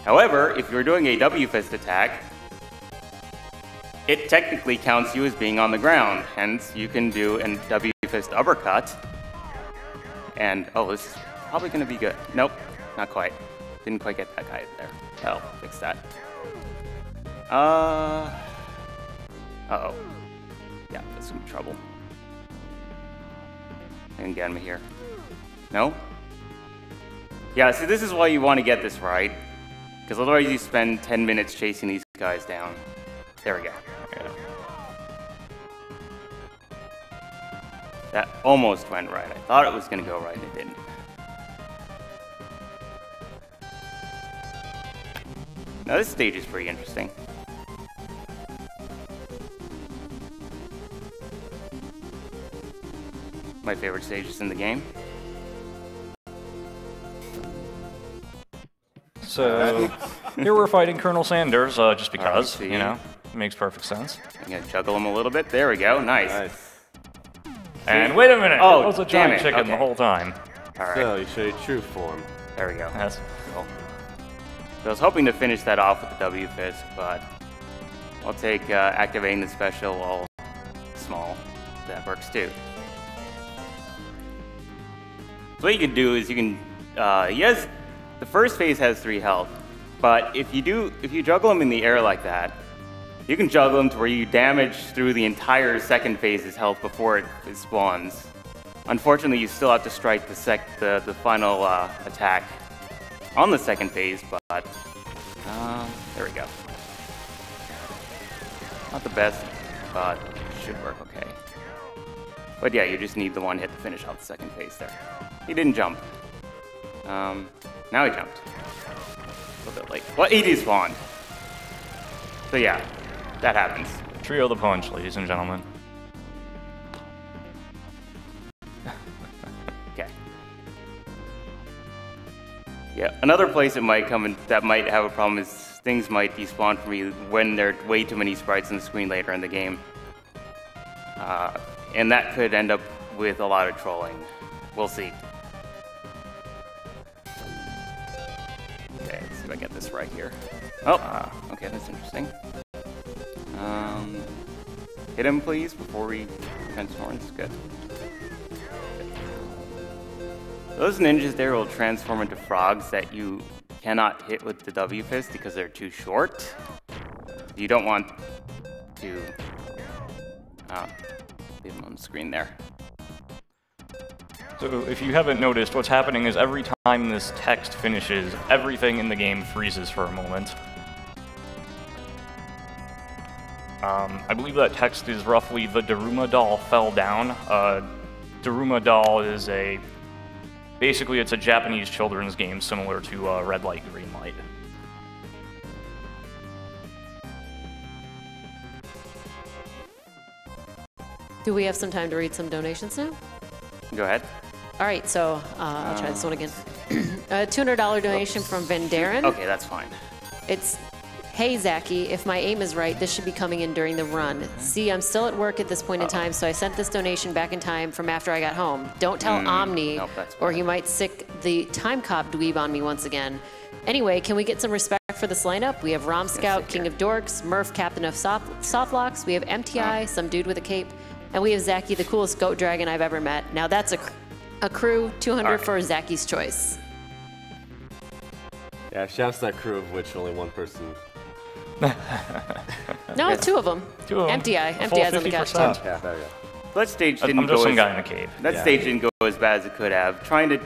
P: However, if you're doing a W-fist attack, it technically counts you as being on the ground. Hence, you can do a W-fist uppercut. And, oh, this is probably going to be good. Nope, not quite. Didn't quite get that guy there. Oh, fix that. Uh-oh. Yeah, that's some trouble. I can get him here. No? Yeah, see, this is why you want to get this right. Because otherwise you spend 10 minutes chasing these guys down. There we go. Yeah. That almost went right. I thought it was going to go right, and it didn't. Now this stage is pretty interesting. My favorite stages in the game.
O: So here we're fighting Colonel Sanders, just because, you know, it makes perfect sense.
P: I'm gonna juggle him a little bit. There we go. Nice.
O: And wait a minute.
P: Oh,
O: it was a giant chicken the whole time.
P: All right.
F: So you show your true form.
P: There we go.
O: Yes.
P: Cool. So I was hoping to finish that off with the W fist, but I'll take activating the special while small. That works too. So what you can do is you can, the first phase has 3 health, but if you juggle him in the air like that, you can juggle him to where you damage through the entire second phase's health before it spawns. Unfortunately, you still have to strike the final attack on the second phase, but there we go. Not the best, but should work okay. But yeah, you just need the one hit to finish off the second phase there. He didn't jump. Now he jumped. A little bit late. Well, he despawned. So yeah, that happens.
O: Trio the punch, ladies and gentlemen.
P: Okay. Yeah, another place it might come in that might have a problem is things might despawn for me when there are way too many sprites on the screen later in the game. And that could end up with a lot of trolling. We'll see. Okay, let's see if I get this right here. Oh, okay, that's interesting. Hit him, please, before we transform. Good. Those ninjas there will transform into frogs that you cannot hit with the W fist because they're too short. You don't want to leave them on the screen there.
O: So if you haven't noticed, what's happening is every time this text finishes, everything in the game freezes for a moment. I believe that text is roughly "the Daruma doll fell down." Daruma doll is basically it's a Japanese children's game similar to Red Light, Green Light.
D: Do we have some time to read some donations now?
P: Go ahead.
D: All right, so I'll try this one again. A $200 donation from Van Daren.
P: Okay, that's fine.
D: It's Hey, Zacky, if my aim is right, this should be coming in during the run. See, I'm still at work at this point in time, so I sent this donation back in time from after I got home. Don't tell Omni, or he might sick the time cop dweeb on me once again. Anyway, can we get some respect for this lineup? We have Rom Scout, King of Dorks, Murph, Captain of Softlocks, we have MTI, some dude with a cape, and we have Zacky, the coolest goat dragon I've ever met. Now that's a crew, 200 for Zacky's choice.
F: Yeah, shouts to that crew of which only one person.
D: No, two of them.
O: Two of them.
D: MTI. MTI's on the couch.
F: Yeah, there you go.
P: That stage didn't
O: I'm just
P: go
O: some
P: as,
O: guy in a cave.
P: That stage didn't go as bad as it could have. Trying to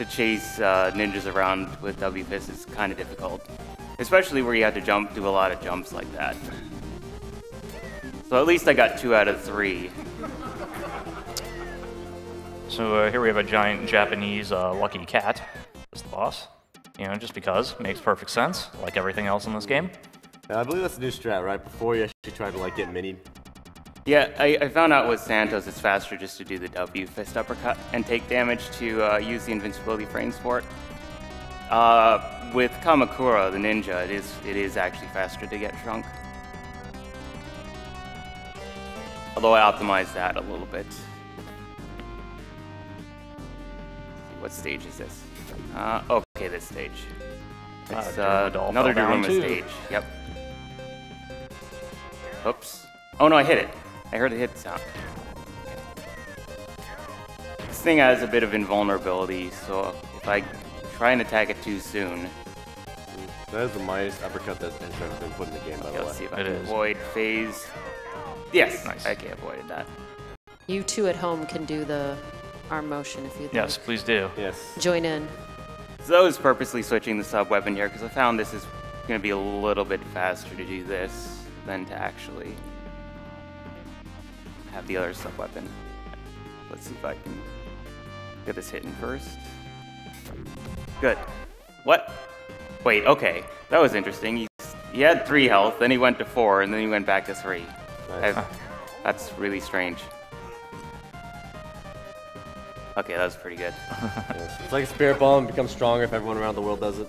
P: chase ninjas around with W Fist is kind of difficult, especially where you have to do a lot of jumps like that. So at least I got 2 out of 3.
O: So here we have a giant Japanese lucky cat as the boss. You know, just because. Makes perfect sense, like everything else in this game.
F: Yeah, I believe that's a new strat, right? Before you actually try to like get minied.
P: Yeah, I found out with Santos it's faster just to do the W Fist uppercut and take damage to use the invincibility frames for it. With Kamakura, the ninja, it is actually faster to get shrunk. Although I optimized that a little bit. What stage is this? Okay, this stage. It's another Daruma stage. Yep. Oops. Oh no, I hit it. I heard a hit sound. This thing has a bit of invulnerability, so if I try and attack it too soon.
F: That is the mightiest uppercut that has ever been put in the game, by the way.
P: Let's see if I can avoid phase. Yes, nice. Okay, avoided that.
D: You two at home can do the arm motion if you'd like.
O: Yes, please do.
F: Yes.
D: Join in.
P: So I was purposely switching the sub weapon here because I found this is going to be a little bit faster to do this than to actually have the other sub weapon. Let's see if I can get this hitting first. Good. What? Wait, okay. That was interesting. He had 3 health, then he went to 4, and then he went back to 3. Nice. That's really strange. Okay, that was pretty good.
F: Yes. It's like a spirit bomb, becomes stronger if everyone around the world does it.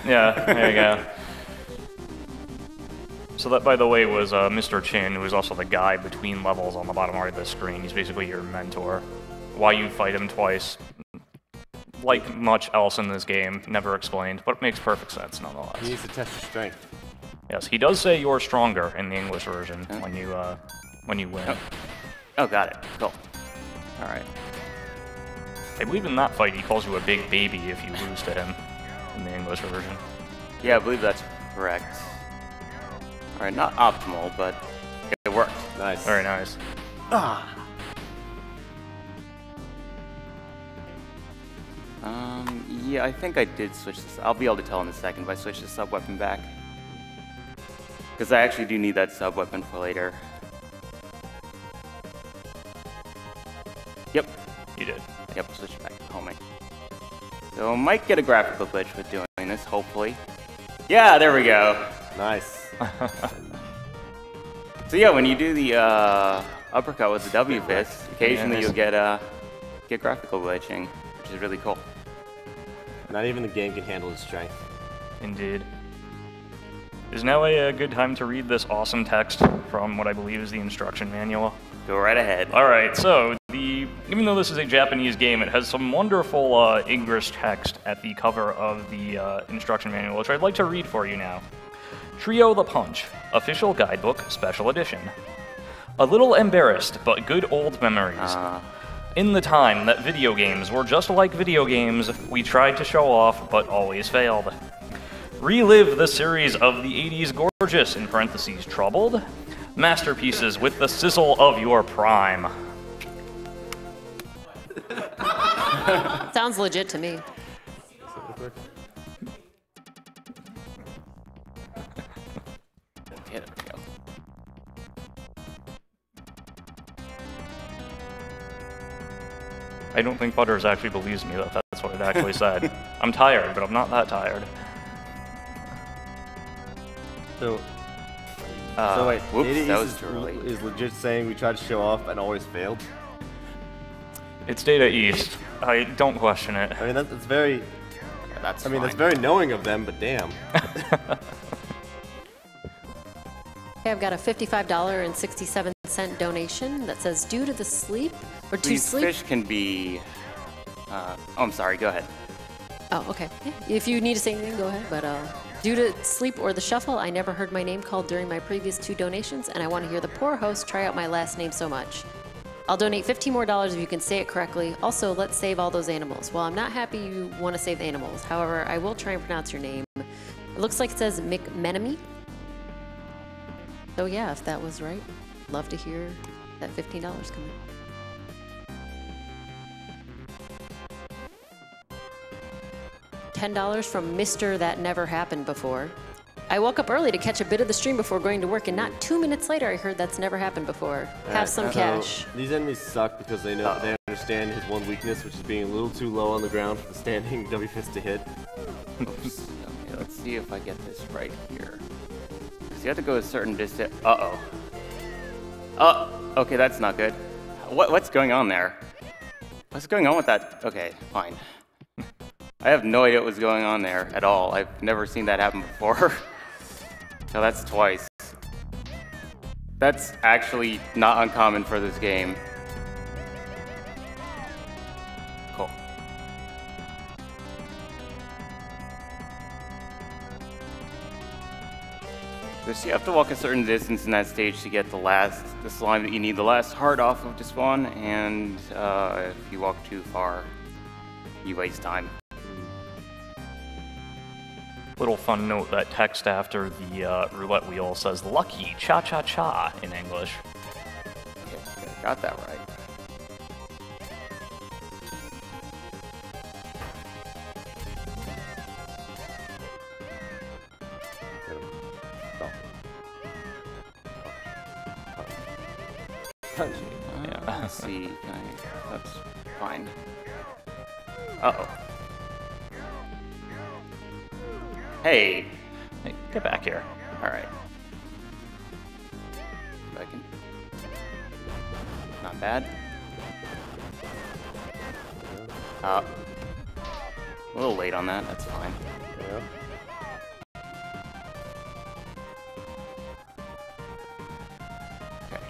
O: Yeah, there you go. So that, by the way, was Mr. Chin, who is also the guy between levels on the bottom right of the screen. He's basically your mentor. Why you fight him twice, like much else in this game, never explained, but it makes perfect sense nonetheless.
F: He needs to test your strength.
O: Yes, he does say you're stronger in the English version when you win.
P: Oh, got it. Cool. All right.
O: I believe in that fight he calls you a big baby if you lose to him in the English version.
P: Yeah, I believe that's correct. All right, not optimal, but it worked.
F: Nice.
O: Very nice.
P: Ah. Yeah, I think I did switch this. I'll be able to tell in a second if I switch the sub weapon back, because I actually do need that sub weapon for later. Yep.
O: You did.
P: Yep, switch back to homing. So I might get a graphical glitch with doing this, hopefully. Yeah, there we go.
F: Nice.
P: So yeah, when you do the uppercut with the W fist, occasionally you'll get graphical glitching, which is really cool.
F: Not even the game can handle its strength.
O: Indeed. Is now a good time to read this awesome text from what I believe is the instruction manual?
P: Go right ahead.
O: All right, so even though this is a Japanese game, it has some wonderful English text at the cover of the instruction manual, which I'd like to read for you now. Trio the Punch, Official Guidebook, Special Edition. A little embarrassed, but good old memories. In the time that video games were just like video games, we tried to show off, but always failed. Relive the series of the 80s gorgeous, in parentheses, troubled, masterpieces with the sizzle of your prime.
D: Sounds legit to me.
P: Here we go.
O: I don't think Butters actually believes me that that's what it actually said. I'm tired, but I'm not that tired.
F: So wait,
P: whoops, that was too early.
F: Is legit saying we tried to show off and always failed?
O: It's Data East. I don't question it.
F: I mean, that's very...
P: Yeah, that's
F: very knowing of them, but damn.
D: Okay, I've got a $55.67 donation that says, due to the sleep, or to
P: These
D: sleep.
P: fish can be... oh, I'm sorry, go ahead.
D: Oh, okay. Yeah. If you need to say anything, go ahead. But due to sleep or the shuffle, I never heard my name called during my previous 2 donations, and I want to hear the poor host try out my last name so much. I'll donate $15 more if you can say it correctly. Also, let's save all those animals. Well, I'm not happy you want to save the animals. However, I will try and pronounce your name. It looks like it says McMenemy. So yeah, if that was right, love to hear that $15 come in. $10 from Mr. That Never Happened Before. I woke up early to catch a bit of the stream before going to work, and not 2 minutes later I heard that's never happened before. Have some cash.
F: These enemies suck because they know they understand his one weakness, which is being a little too low on the ground for the standing W fist to hit.
P: Oops. Okay, let's see if I get this right here. Because you have to go a certain distance. Uh-oh. Oh, okay, that's not good. What's going on there? What's going on with that? Okay, fine. I have no idea what was going on there at all. I've never seen that happen before. So that's twice. That's actually not uncommon for this game. Cool. So you have to walk a certain distance in that stage to get the slime that you need the last heart off of to spawn, and if you walk too far, you waste time.
O: Little fun note, that text after the roulette wheel says lucky cha-cha-cha in English.
P: Okay, got that right.
O: Yeah.
P: Let's see, that's fine. Uh-oh. Hey,
O: get back here.
P: All right. I can. Not bad. A little late on that. That's fine.
F: Yeah.
P: Okay.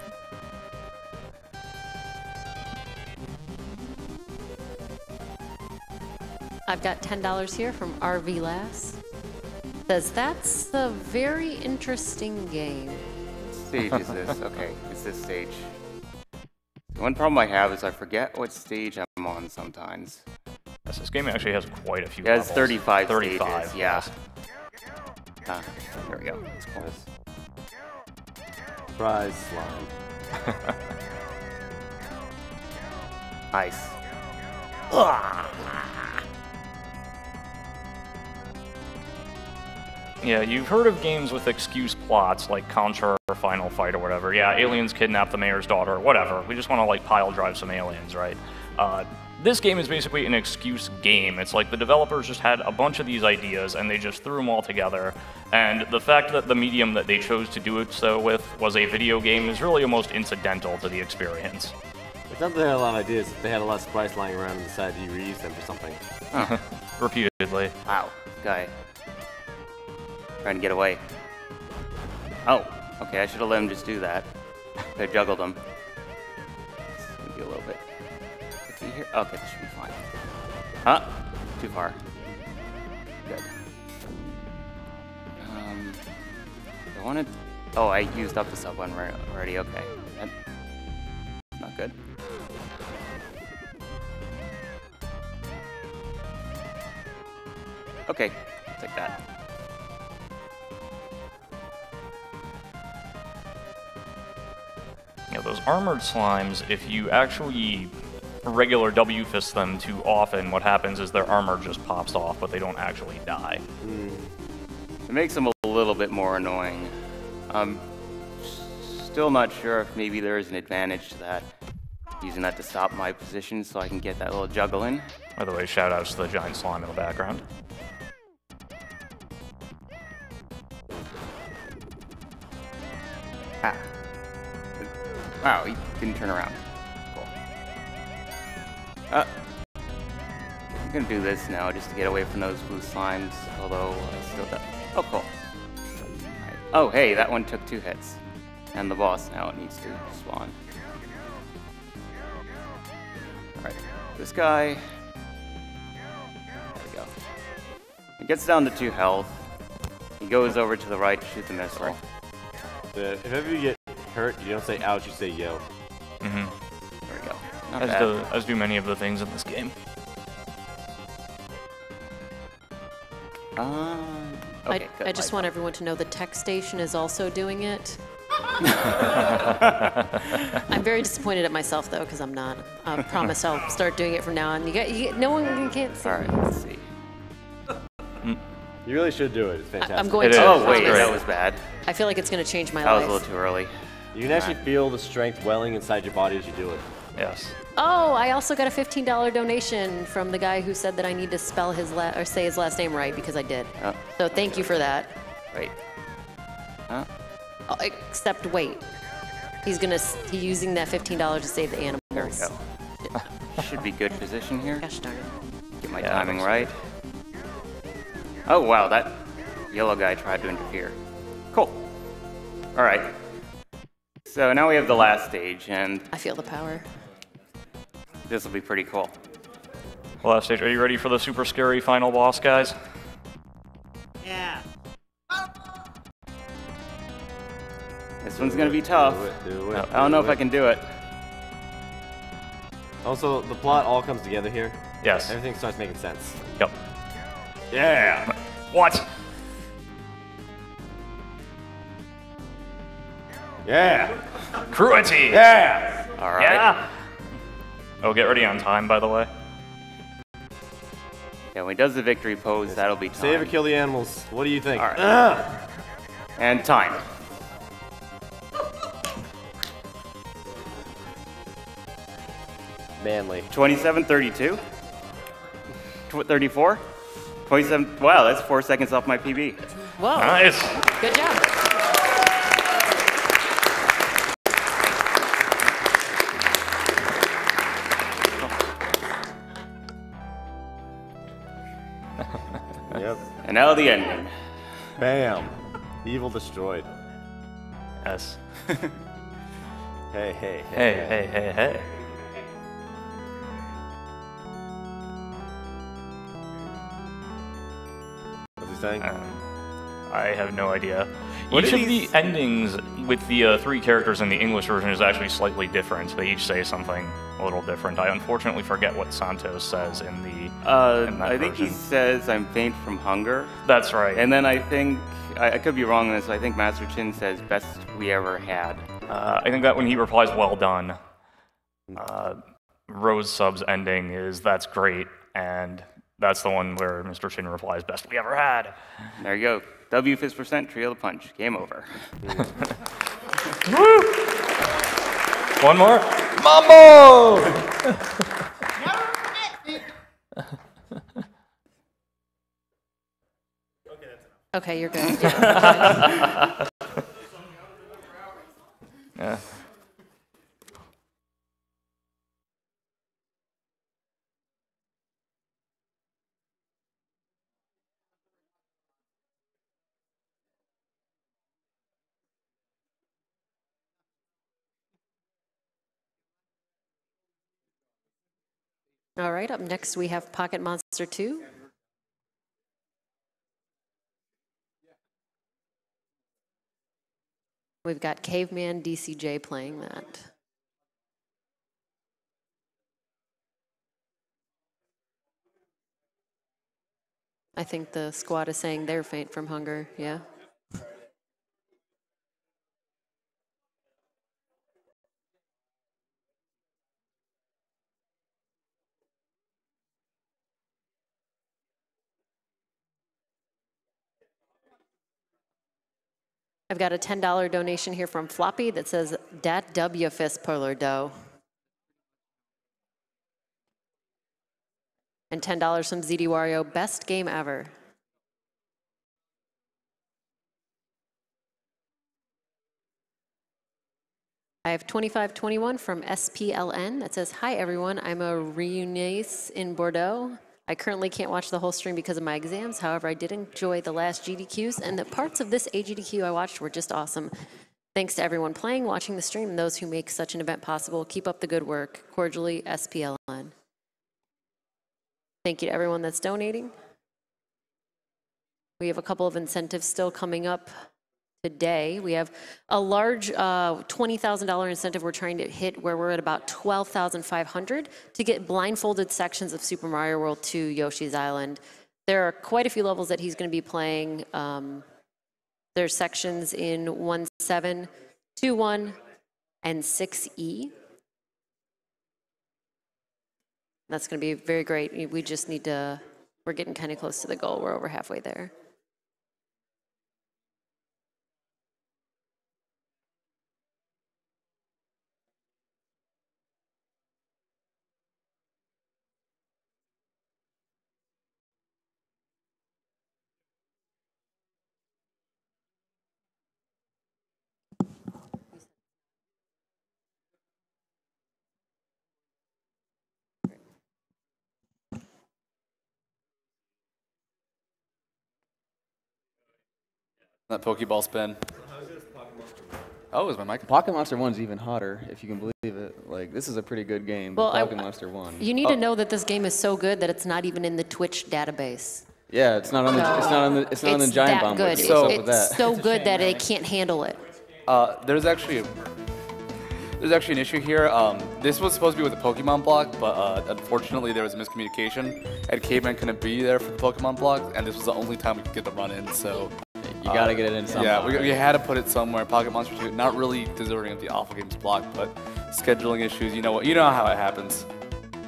D: I've got $10 here from RV Lass. Says, that's a very interesting game.
P: What stage is this? Okay, it's this stage. The one problem I have is I forget what stage I'm on sometimes.
O: Yes, this game actually has quite a few
P: Yeah,
O: levels.
P: it's 35 stages, yeah.
O: yes.
P: There we go. That's close.
F: Surprise slime.
P: Nice.
O: Yeah, you've heard of games with excuse plots like Contra or Final Fight or whatever. Yeah, aliens kidnap the mayor's daughter, or whatever. We just want to like pile drive some aliens, right? This game is basically an excuse game. It's like the developers just had a bunch of these ideas and they just threw them all together. And the fact that the medium that they chose to do it so with was a video game is really almost incidental to the experience.
F: It's not that they had a lot of ideas, they had a lot of sprites lying around and decided to reuse them for something.
P: Huh.
O: Repeatedly.
P: Wow, this guy. Trying to get away. Oh, okay, I should have let him just do that. I juggled him. Maybe a little bit. Is he here? Okay, this should be fine. Huh? Too far. Good. I wanted... Oh, I used up the sub one already, okay. That's not good. Okay, I'll take that.
O: Yeah, those armored slimes, if you actually regular W-fist them too often, what happens is their armor just pops off, but they don't actually die.
P: It makes them a little bit more annoying. I'm still not sure if maybe there is an advantage to that. Using that to stop my position so I can get that little juggle in.
O: By the way, shoutouts to the giant slime in the background.
P: Ah. Wow, he didn't turn around. Cool. I'm gonna do this now just to get away from those blue slimes, although I still don't. Oh, cool. Right. Oh, hey, that one took 2 hits. And the boss now needs to spawn. Alright, this guy. There we go. He gets down to 2 health. He goes over to the right to shoot the missile.
F: If ever you get hurt, you don't say ouch, you say yo.
P: There we go. Not bad.
O: As do many of the things in this game.
P: Okay,
D: I just want everyone to know the tech station is also doing it. I'm very disappointed at myself though, because I'm not. I promise I'll start doing it from now on. No one can't see.
P: All right, let's see.
F: You really should do it. It's fantastic.
D: I'm going to.
P: Oh wait, that was bad.
D: I feel like it's going to change my
P: That
D: life.
P: was a little too early.
F: You can actually feel the strength welling inside your body as you do it.
O: Yes.
D: Oh, I also got a $15 donation from the guy who said that I need to spell his or say his last name right because I did.
P: Oh.
D: So thank you for that.
P: Wait. Huh?
D: Oh, except wait, he's using that $15 to save the animals.
P: There we go. Should be good position here.
D: Gosh darn it.
P: Get my timing right. Oh wow, that yellow guy tried to interfere. Cool. All right. So now we have the last stage, and
D: I feel the power.
P: This will be pretty cool.
O: Last stage. Are you ready for the super scary final boss, guys?
N: Yeah.
P: This one's gonna be tough.
F: Do it.
P: I don't know if I can do it.
F: Also, the plot all comes together here.
O: Yes.
F: Everything starts making sense.
O: Yep.
F: Yeah.
O: What?
F: Yeah.
O: Cruelty.
F: Yeah.
P: All right.
O: Yeah. Oh, get ready on time, by the way.
P: Yeah, when he does the victory pose, that'll be time.
F: Save or kill the animals. What do you think?
P: All right. And time.
F: Manly.
P: 27:32. 34. 27. Wow, that's 4 seconds off my PB.
D: Whoa.
O: Nice.
D: Good job.
F: Yep.
P: And now the ending.
F: Bam. Evil destroyed.
O: Yes.
F: Hey, hey, hey.
O: Hey, hey, hey, hey.
F: What's he saying?
O: I have no idea.
P: What
O: Each
P: did
O: of the endings with the 3 characters in the English version is actually slightly different. They each say something a little different. I unfortunately forget what Santos says in the. In that
P: I think he
O: version.
P: says, "I'm faint from hunger."
O: That's right.
P: And then I think I could be wrong on this. I think Master Chin says, "Best we ever had."
O: I think that when he replies, "Well done," Rose Sub's ending is "That's great," and that's the one where Mr. Chin replies, "Best we ever had."
P: There you go. W fist percent, trio the punch. Game over.
O: Woo! One more. Mambo!
D: Okay, you're good. Yeah.
O: Yeah.
D: All right, up next we have Pocket Monster 2. We've got CavemanDCJ playing that. I think the squad is saying they're faint from hunger, yeah? I've got a $10 donation here from Floppy that says, "Dat W fist puller dough." And $10 from ZD Wario, "Best game ever." I have 2521 from SPLN that says, "Hi everyone, I'm a reunies in Bordeaux. I currently can't watch the whole stream because of my exams. However, I did enjoy the last GDQs, and the parts of this AGDQ I watched were just awesome. Thanks to everyone playing, watching the stream, and those who make such an event possible. Keep up the good work. Cordially, SPLN. Thank you to everyone that's donating. We have a couple of incentives still coming up today. We have a large $20,000 incentive we're trying to hit where we're at about $12,500 to get blindfolded sections of Super Mario World 2 Yoshi's Island. There are quite a few levels that he's going to be playing. There's sections in 1.7, 2.1, and 6E. That's going to be very great. We just need to, we're getting kind of close to the goal. We're over halfway there.
Q: That Pokeball spin. Oh, is my mic?
B: Pocket Monster 1's even hotter, if you can believe it. Like, this is a pretty good game, but
D: Well,
B: Pocket Monster 1.
D: You need to know that this game is so good that it's not even in the Twitch database.
B: Yeah, it's not on the it's not on the Giant Bomb.
D: Good.
B: Wiki. What's up
D: It's
B: with that?
D: so good that it can't handle it.
Q: There's actually an issue here. This was supposed to be with the Pokemon block, but unfortunately there was a miscommunication, and Caveman couldn't be there for the Pokemon block, and this was the only time we could get the run in. So
B: you gotta get it in somehow.
Q: Yeah, we had to put it somewhere. Pocket Monster 2, not really deserving of the Alpha Games block, but scheduling issues. You know how it happens.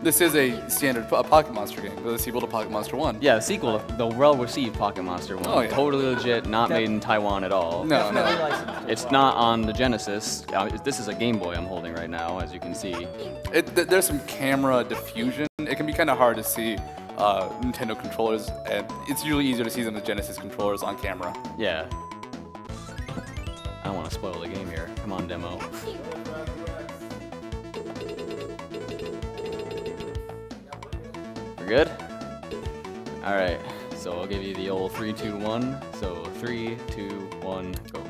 Q: This is a standard Pocket Monster game, the sequel to Pocket Monster 1.
B: Yeah, the sequel, the well-received Pocket Monster 1.
Q: Oh, yeah.
B: Totally legit, not made in Taiwan at all.
Q: No.
B: It's not on the Genesis. This is a Game Boy I'm holding right now, as you can see.
Q: There's some camera diffusion. It can be kind of hard to see Nintendo controllers, and it's usually easier to see them as Genesis controllers on camera.
B: Yeah. I don't want to spoil the game here. Come on, demo. We're good? All right, so I'll give you the old 3, 2, 1. So 3, 2, 1, go.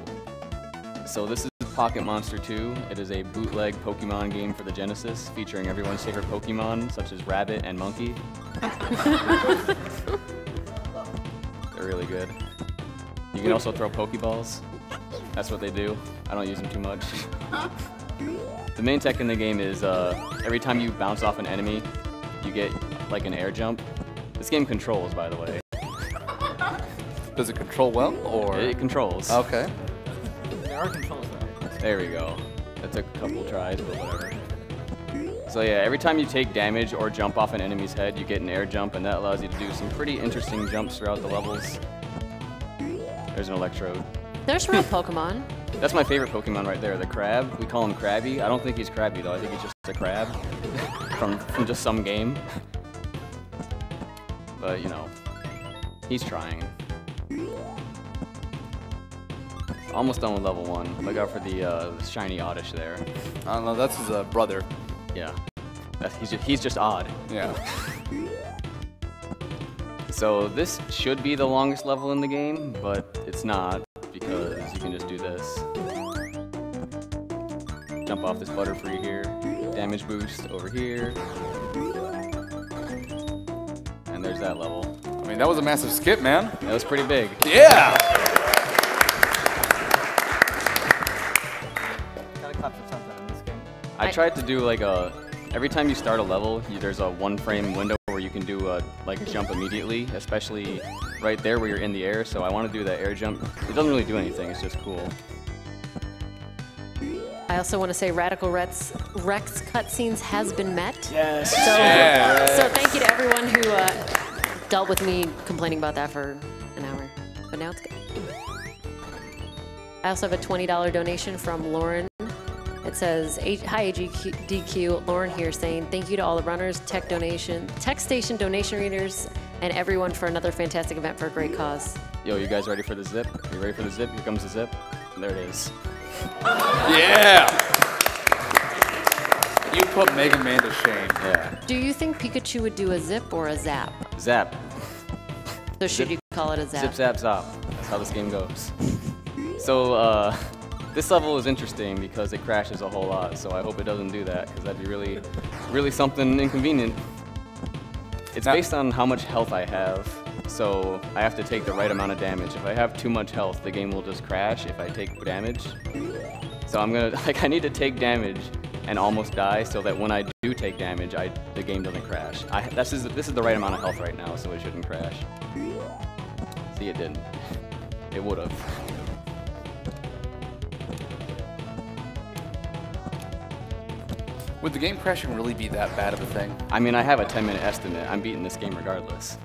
B: So this is Pocket Monster 2. It is a bootleg Pokemon game for the Genesis, featuring everyone's favorite Pokemon, such as Rabbit and Monkey. They're really good. You can also throw Pokeballs. That's what they do. I don't use them too much. The main tech in the game is every time you bounce off an enemy, you get like an air jump. This game controls, by the way.
Q: Does it control well, or?
B: It controls.
Q: Okay.
I: There are controls though.
B: There we go. That took a couple tries, but whatever. So yeah, every time you take damage or jump off an enemy's head, you get an air jump, and that allows you to do some pretty interesting jumps throughout the levels. There's an Electrode.
D: There's real Pokemon.
B: That's my favorite Pokemon right there, the crab. We call him Krabby. I don't think he's Krabby though. I think he's just a crab from just some game. But you know, he's trying. Almost done with level 1. Look out for the shiny Oddish there.
Q: I don't know. That's his brother.
B: Yeah. He's just odd.
Q: Yeah.
B: So this should be the longest level in the game, but it's not, because you can just do this. Jump off this Butterfree here, damage boost over here, and there's that level.
Q: I mean, that was a massive skip, man.
B: That was pretty big.
Q: Yeah!
I: Gotta clap for something in this game.
B: I tried to do like every time you start a level, there's a 1-frame window where you can do like a jump immediately, especially right there where you're in the air. So I want to do that air jump. It doesn't really do anything, it's just cool.
D: I also want to say Radical Rex cutscenes has been met.
B: Yes.
D: So thank you to everyone who dealt with me complaining about that for an hour. But now it's good. I also have a $20 donation from Lauren. It says, hi AGDQ, Lauren here saying thank you to all the runners, tech station donation readers, and everyone for another fantastic event for a great cause.
B: Yo, you guys ready for the zip? You ready for the zip? Here comes the zip. And there it is.
Q: Yeah! You put Mega Man to shame.
B: Yeah.
D: Do you think Pikachu would do a zip or a zap?
B: Zap.
D: So should you call it a zap?
B: Zip, zap, zop. That's how this game goes. So, This level is interesting because it crashes a whole lot, so I hope it doesn't do that, because that'd be really something inconvenient. It's based on how much health I have, so I have to take the right amount of damage. If I have too much health, the game will just crash if I take damage. So I'm gonna, like, I need to take damage and almost die so that when I do take damage, the game doesn't crash. This is the right amount of health right now, so it shouldn't crash. See, it didn't. It would have.
Q: Would the game crashing really be that bad of a thing?
B: I mean, I have a 10-minute estimate. I'm beating this game regardless.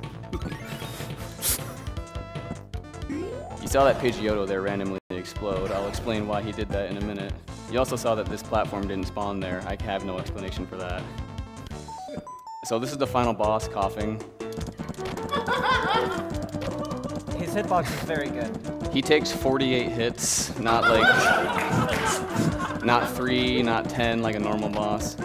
B: You saw that Pidgeotto there randomly explode. I'll explain why he did that in a minute. You also saw that this platform didn't spawn there. I have no explanation for that. So this is the final boss, Coughing.
R: His hitbox is very good.
B: He takes 48 hits, not 3, not 10 like a normal boss.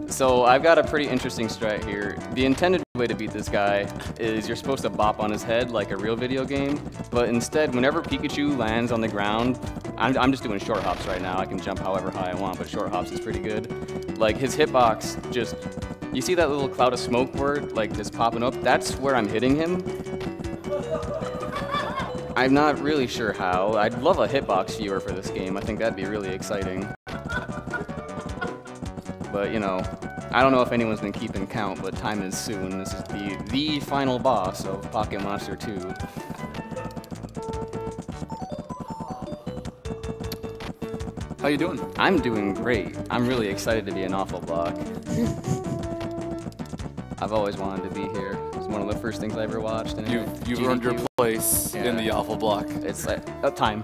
B: So I've got a pretty interesting strat here. The intended way to beat this guy is you're supposed to bop on his head like a real video game, but instead, whenever Pikachu lands on the ground, I'm just doing short hops right now. I can jump however high I want, but short hops is pretty good. Like his hitbox just, you see that little cloud of smoke word, like just popping up? That's where I'm hitting him. I'm not really sure how. I'd love a hitbox viewer for this game. I think that'd be really exciting. But, you know, I don't know if anyone's been keeping count, but time is soon. This is the final boss of Pocket Monster 2.
Q: How you doing?
B: I'm doing great. I'm really excited to be an Awful Block. I've always wanted to be here. It's one of the first things I ever watched. And
Q: You've earned your place in the Awful Block.
B: It's like time.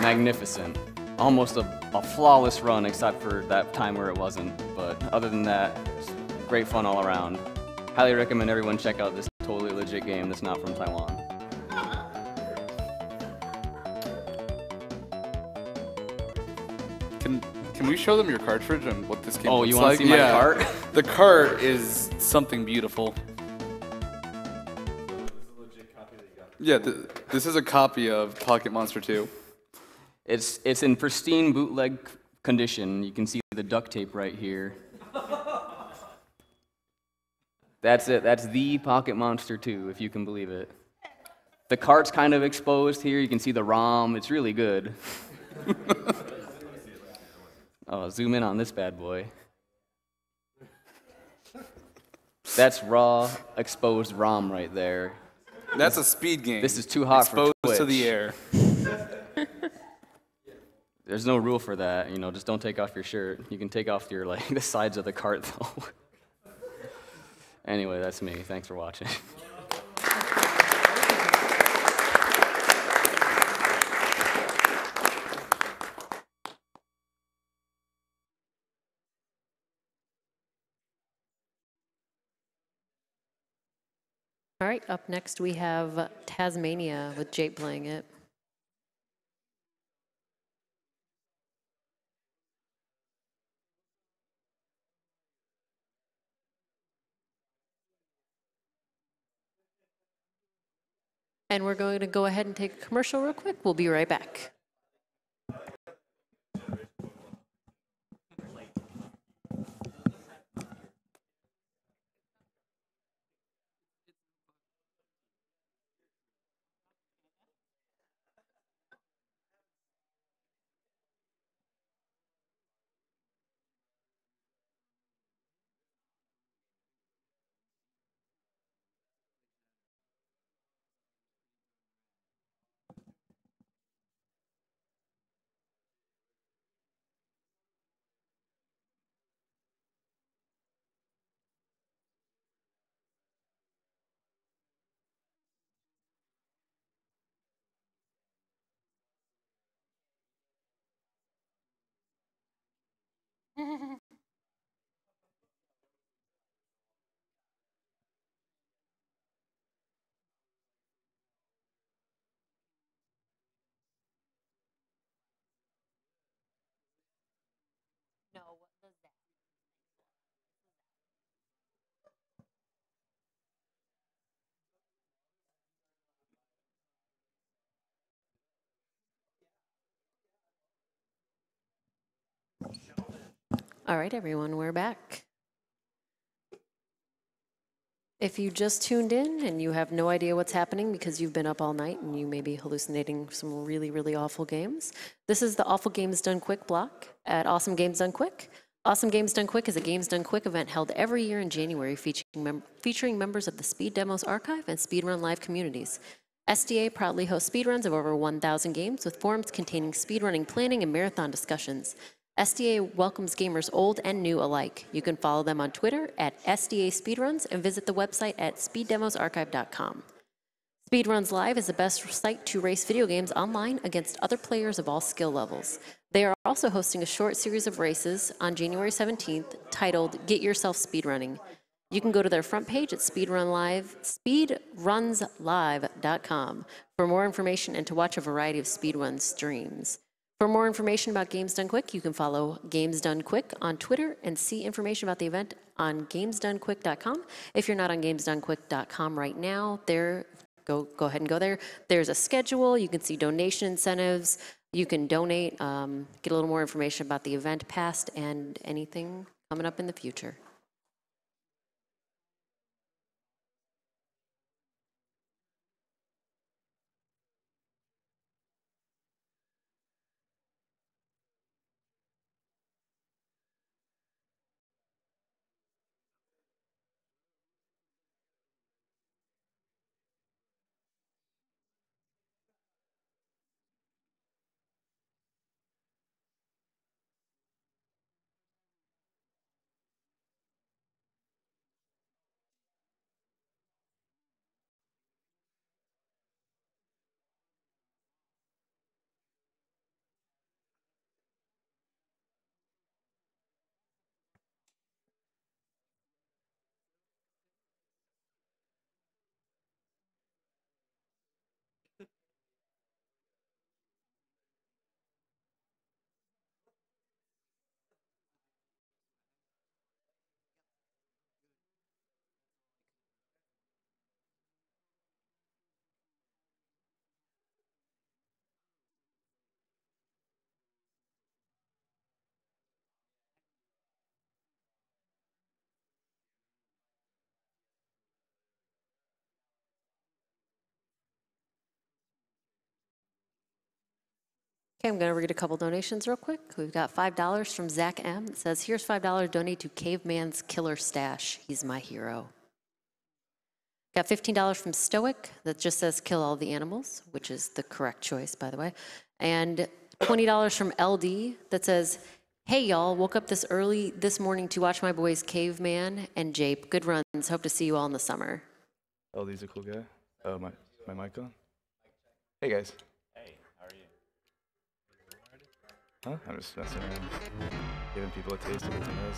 B: Magnificent. Almost a flawless run, except for that time where it wasn't. But other than that, great fun all around. Highly recommend everyone check out this totally legit game that's not from Taiwan.
Q: Can we show them your cartridge and what this game
B: looks like? Oh, you want to see my cart?
Q: The cart is something beautiful. Yeah, this is a copy of Pocket Monster 2.
B: It's in pristine bootleg condition. You can see the duct tape right here. That's it. That's the Pocket Monster 2, if you can believe it. The cart's kind of exposed here. You can see the ROM. It's really good. Oh, zoom in on this bad boy. That's raw, exposed ROM right there.
Q: That's a speed game.
B: This is too hot for Twitch.
Q: Exposed to the air.
B: There's no rule for that, you know, just don't take off your shirt. You can take off your, like, the sides of the cart, though. Anyway, that's me. Thanks for watching.
D: All right, up next we have Taz-Mania with Jape playing it. And we're going to go ahead and take a commercial real quick. We'll be right back. All right, everyone, we're back. If you just tuned in and you have no idea what's happening because you've been up all night and you may be hallucinating some really, really awful games, this is the Awful Games Done Quick block at Awesome Games Done Quick. Awesome Games Done Quick is a Games Done Quick event held every year in January featuring members of the Speed Demos Archive and Speedrun Live communities. SDA proudly hosts speedruns of over 1,000 games with forums containing speedrunning planning and marathon discussions. SDA welcomes gamers old and new alike. You can follow them on Twitter at SDA Speedruns and visit the website at speeddemosarchive.com. Speedruns Live is the best site to race video games online against other players of all skill levels. They are also hosting a short series of races on January 17th titled Get Yourself Speedrunning. You can go to their front page at speedrunslive.com for more information and to watch a variety of speedrun streams. For more information about Games Done Quick, you can follow Games Done Quick on Twitter and see information about the event on gamesdonequick.com. If you're not on gamesdonequick.com right now, go ahead and go there. There's a schedule. You can see donation incentives. You can donate, get a little more information about the event past and anything coming up in the future. Okay, I'm going to read a couple donations real quick. We've got $5 from Zach M. It says, here's $5 donate to Caveman's Killer Stash. He's my hero. Got $15 from Stoic that just says kill all the animals, which is the correct choice, by the way. And $20 from LD that says, hey, y'all, woke up this early this morning to watch my boys Caveman and Jape. Good runs. Hope to see you all in the summer.
L: LD's a cool guy. Oh, my mic on? Hey, guys. Huh? I'm just messing around, giving people a taste of what it is.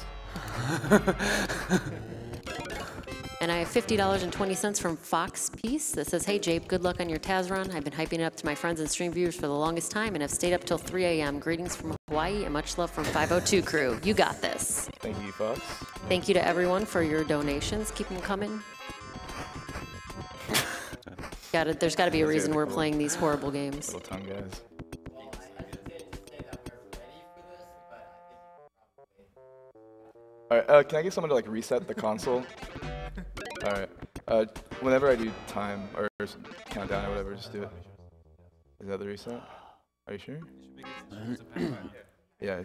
D: And I have $50.20 from Fox Peace that says, hey, Jape, good luck on your Taz run. I've been hyping it up to my friends and stream viewers for the longest time and have stayed up till 3 a.m. Greetings from Hawaii and much love from 502 crew. You got this.
L: Thank you, Fox.
D: Thank you to everyone for your donations. Keep them coming. There's got to be a reason we're playing these horrible games.
L: Little tongue guys. Alright, can I get someone to like reset the console? Alright, whenever I do time or countdown or whatever, just do it. Is that the reset? Are you sure? Yeah.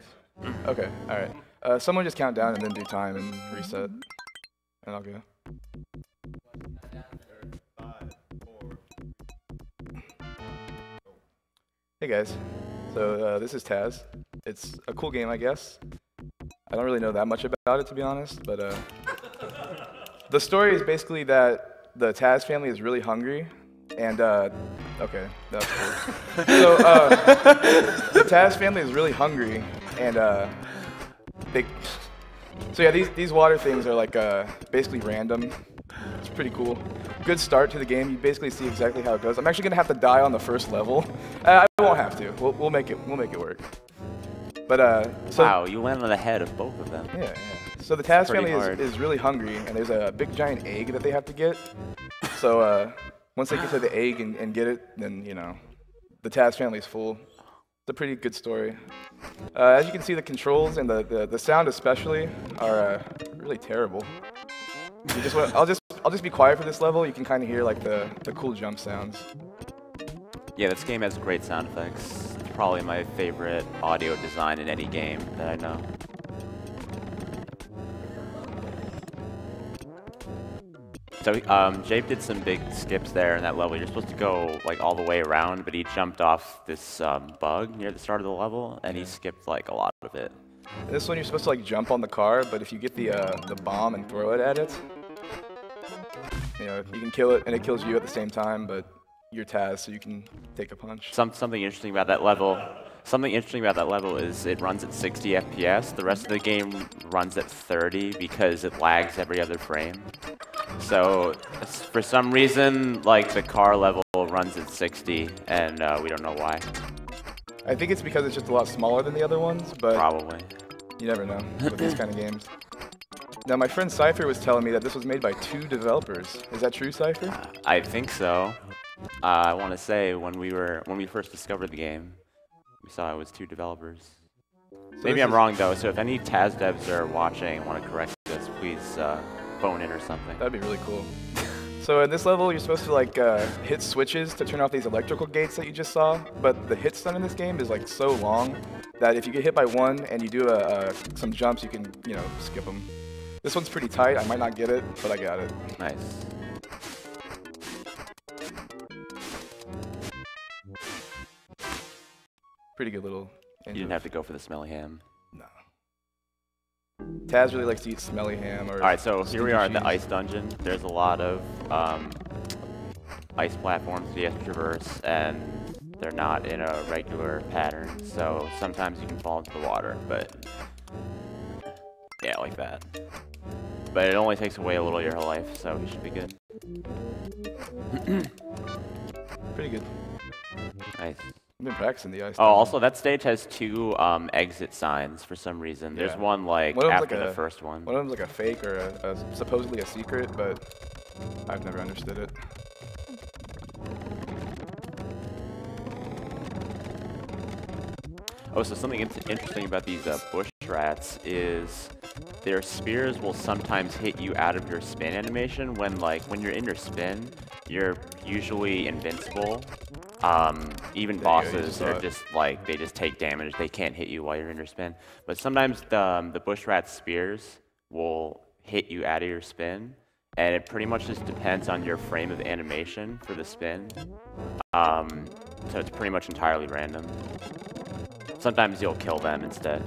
L: Okay, alright. Someone just count down and then do time and reset. And I'll go. Hey guys, so this is Taz. It's a cool game, I guess. I don't really know that much about it, to be honest, but the story is basically that the Taz family is really hungry, and okay, that's cool. So the Taz family is really hungry, and these water things are like basically random. It's pretty cool. Good start to the game. You basically see exactly how it goes. I'm actually gonna have to die on the first level. I won't have to. We'll make it work. But so
S: wow, you went on the head of both of them.
L: Yeah. So the Taz family is really hungry, and there's a big giant egg that they have to get. So once they get to the egg and get it, then you know, the Taz family is full.
T: It's a pretty good story. As you can see, the controls and the sound especially are really terrible. You just I'll just be quiet for this level. You can kind of hear like the cool jump sounds.
S: Yeah, this game has great sound effects. It's probably my favorite audio design in any game that I know. So Jape did some big skips there in that level. You're supposed to go like all the way around, but he jumped off this bug near the start of the level, and he skipped like a lot of it.
T: This one you're supposed to like jump on the car, but if you get the bomb and throw it at it, you know, you can kill it, and it kills you at the same time, but you're Taz, so you can take a punch.
S: Something interesting about that level. Something interesting about that level is it runs at 60 FPS. The rest of the game runs at 30 because it lags every other frame. So for some reason, like the car level runs at 60, and we don't know why.
T: I think it's because it's just a lot smaller than the other ones, but
S: probably.
T: You never know with these kind of games. Now, my friend Cypher was telling me that this was made by 2 developers. Is that true, Cypher?
S: I think so. I want to say when we first discovered the game, we saw it was 2 developers. So maybe I'm wrong though. So if any Taz devs are watching and want to correct this, please phone in or something.
T: That'd be really cool. So in this level, you're supposed to like hit switches to turn off these electrical gates that you just saw. But the hit stun in this game is like so long that if you get hit by one and you do some jumps, you can skip them. This one's pretty tight. I might not get it, but I got it.
S: Nice.
T: Pretty good little.
S: You didn't have to go for the smelly ham.
T: No. Taz really likes to eat smelly ham. Or
S: alright, so here we are in the ice dungeon. There's a lot of ice platforms that you have to traverse, and they're not in a regular pattern. So sometimes you can fall into the water, but yeah, like that. But it only takes away a little of your life, so you should be good.
T: Pretty good.
S: Nice.
T: I've been practicing the ice.
S: Oh, also that stage has 2 exit signs for some reason. There's one like after the first one.
T: One of them's like a fake or supposedly a secret, but I've never understood it.
S: Oh, so something interesting about these bush rats is their spears will sometimes hit you out of your spin animation when you're in your spin, you're usually invincible. Even bosses are just like, they just take damage. They can't hit you while you're in your spin. But sometimes the bush rat spears will hit you out of your spin, and it pretty much just depends on your frame of animation for the spin. So it's pretty much entirely random. Sometimes you'll kill them instead.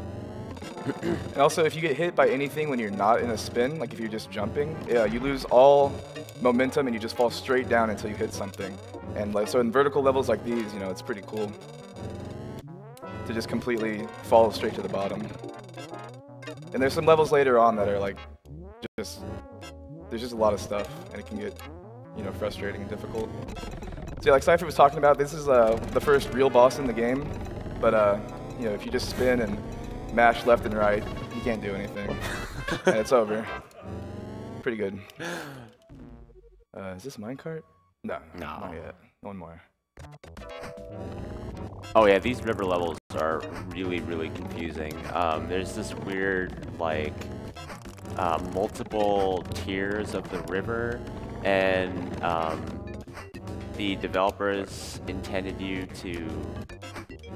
T: And also, if you get hit by anything when you're not in a spin, like if you're just jumping, you lose all momentum and you just fall straight down until you hit something. And so in vertical levels like these, it's pretty cool to just completely fall straight to the bottom. And there's some levels later on that are like there's just a lot of stuff, and it can get frustrating and difficult. So like Cypher was talking about, this is the first real boss in the game, but if you just spin and mash left and right, you can't do anything, and it's over. Pretty good. Is this minecart? No, not yet. One more.
S: Oh yeah, these river levels are really, really confusing. There's this weird, like, multiple tiers of the river, and the developers intended you to...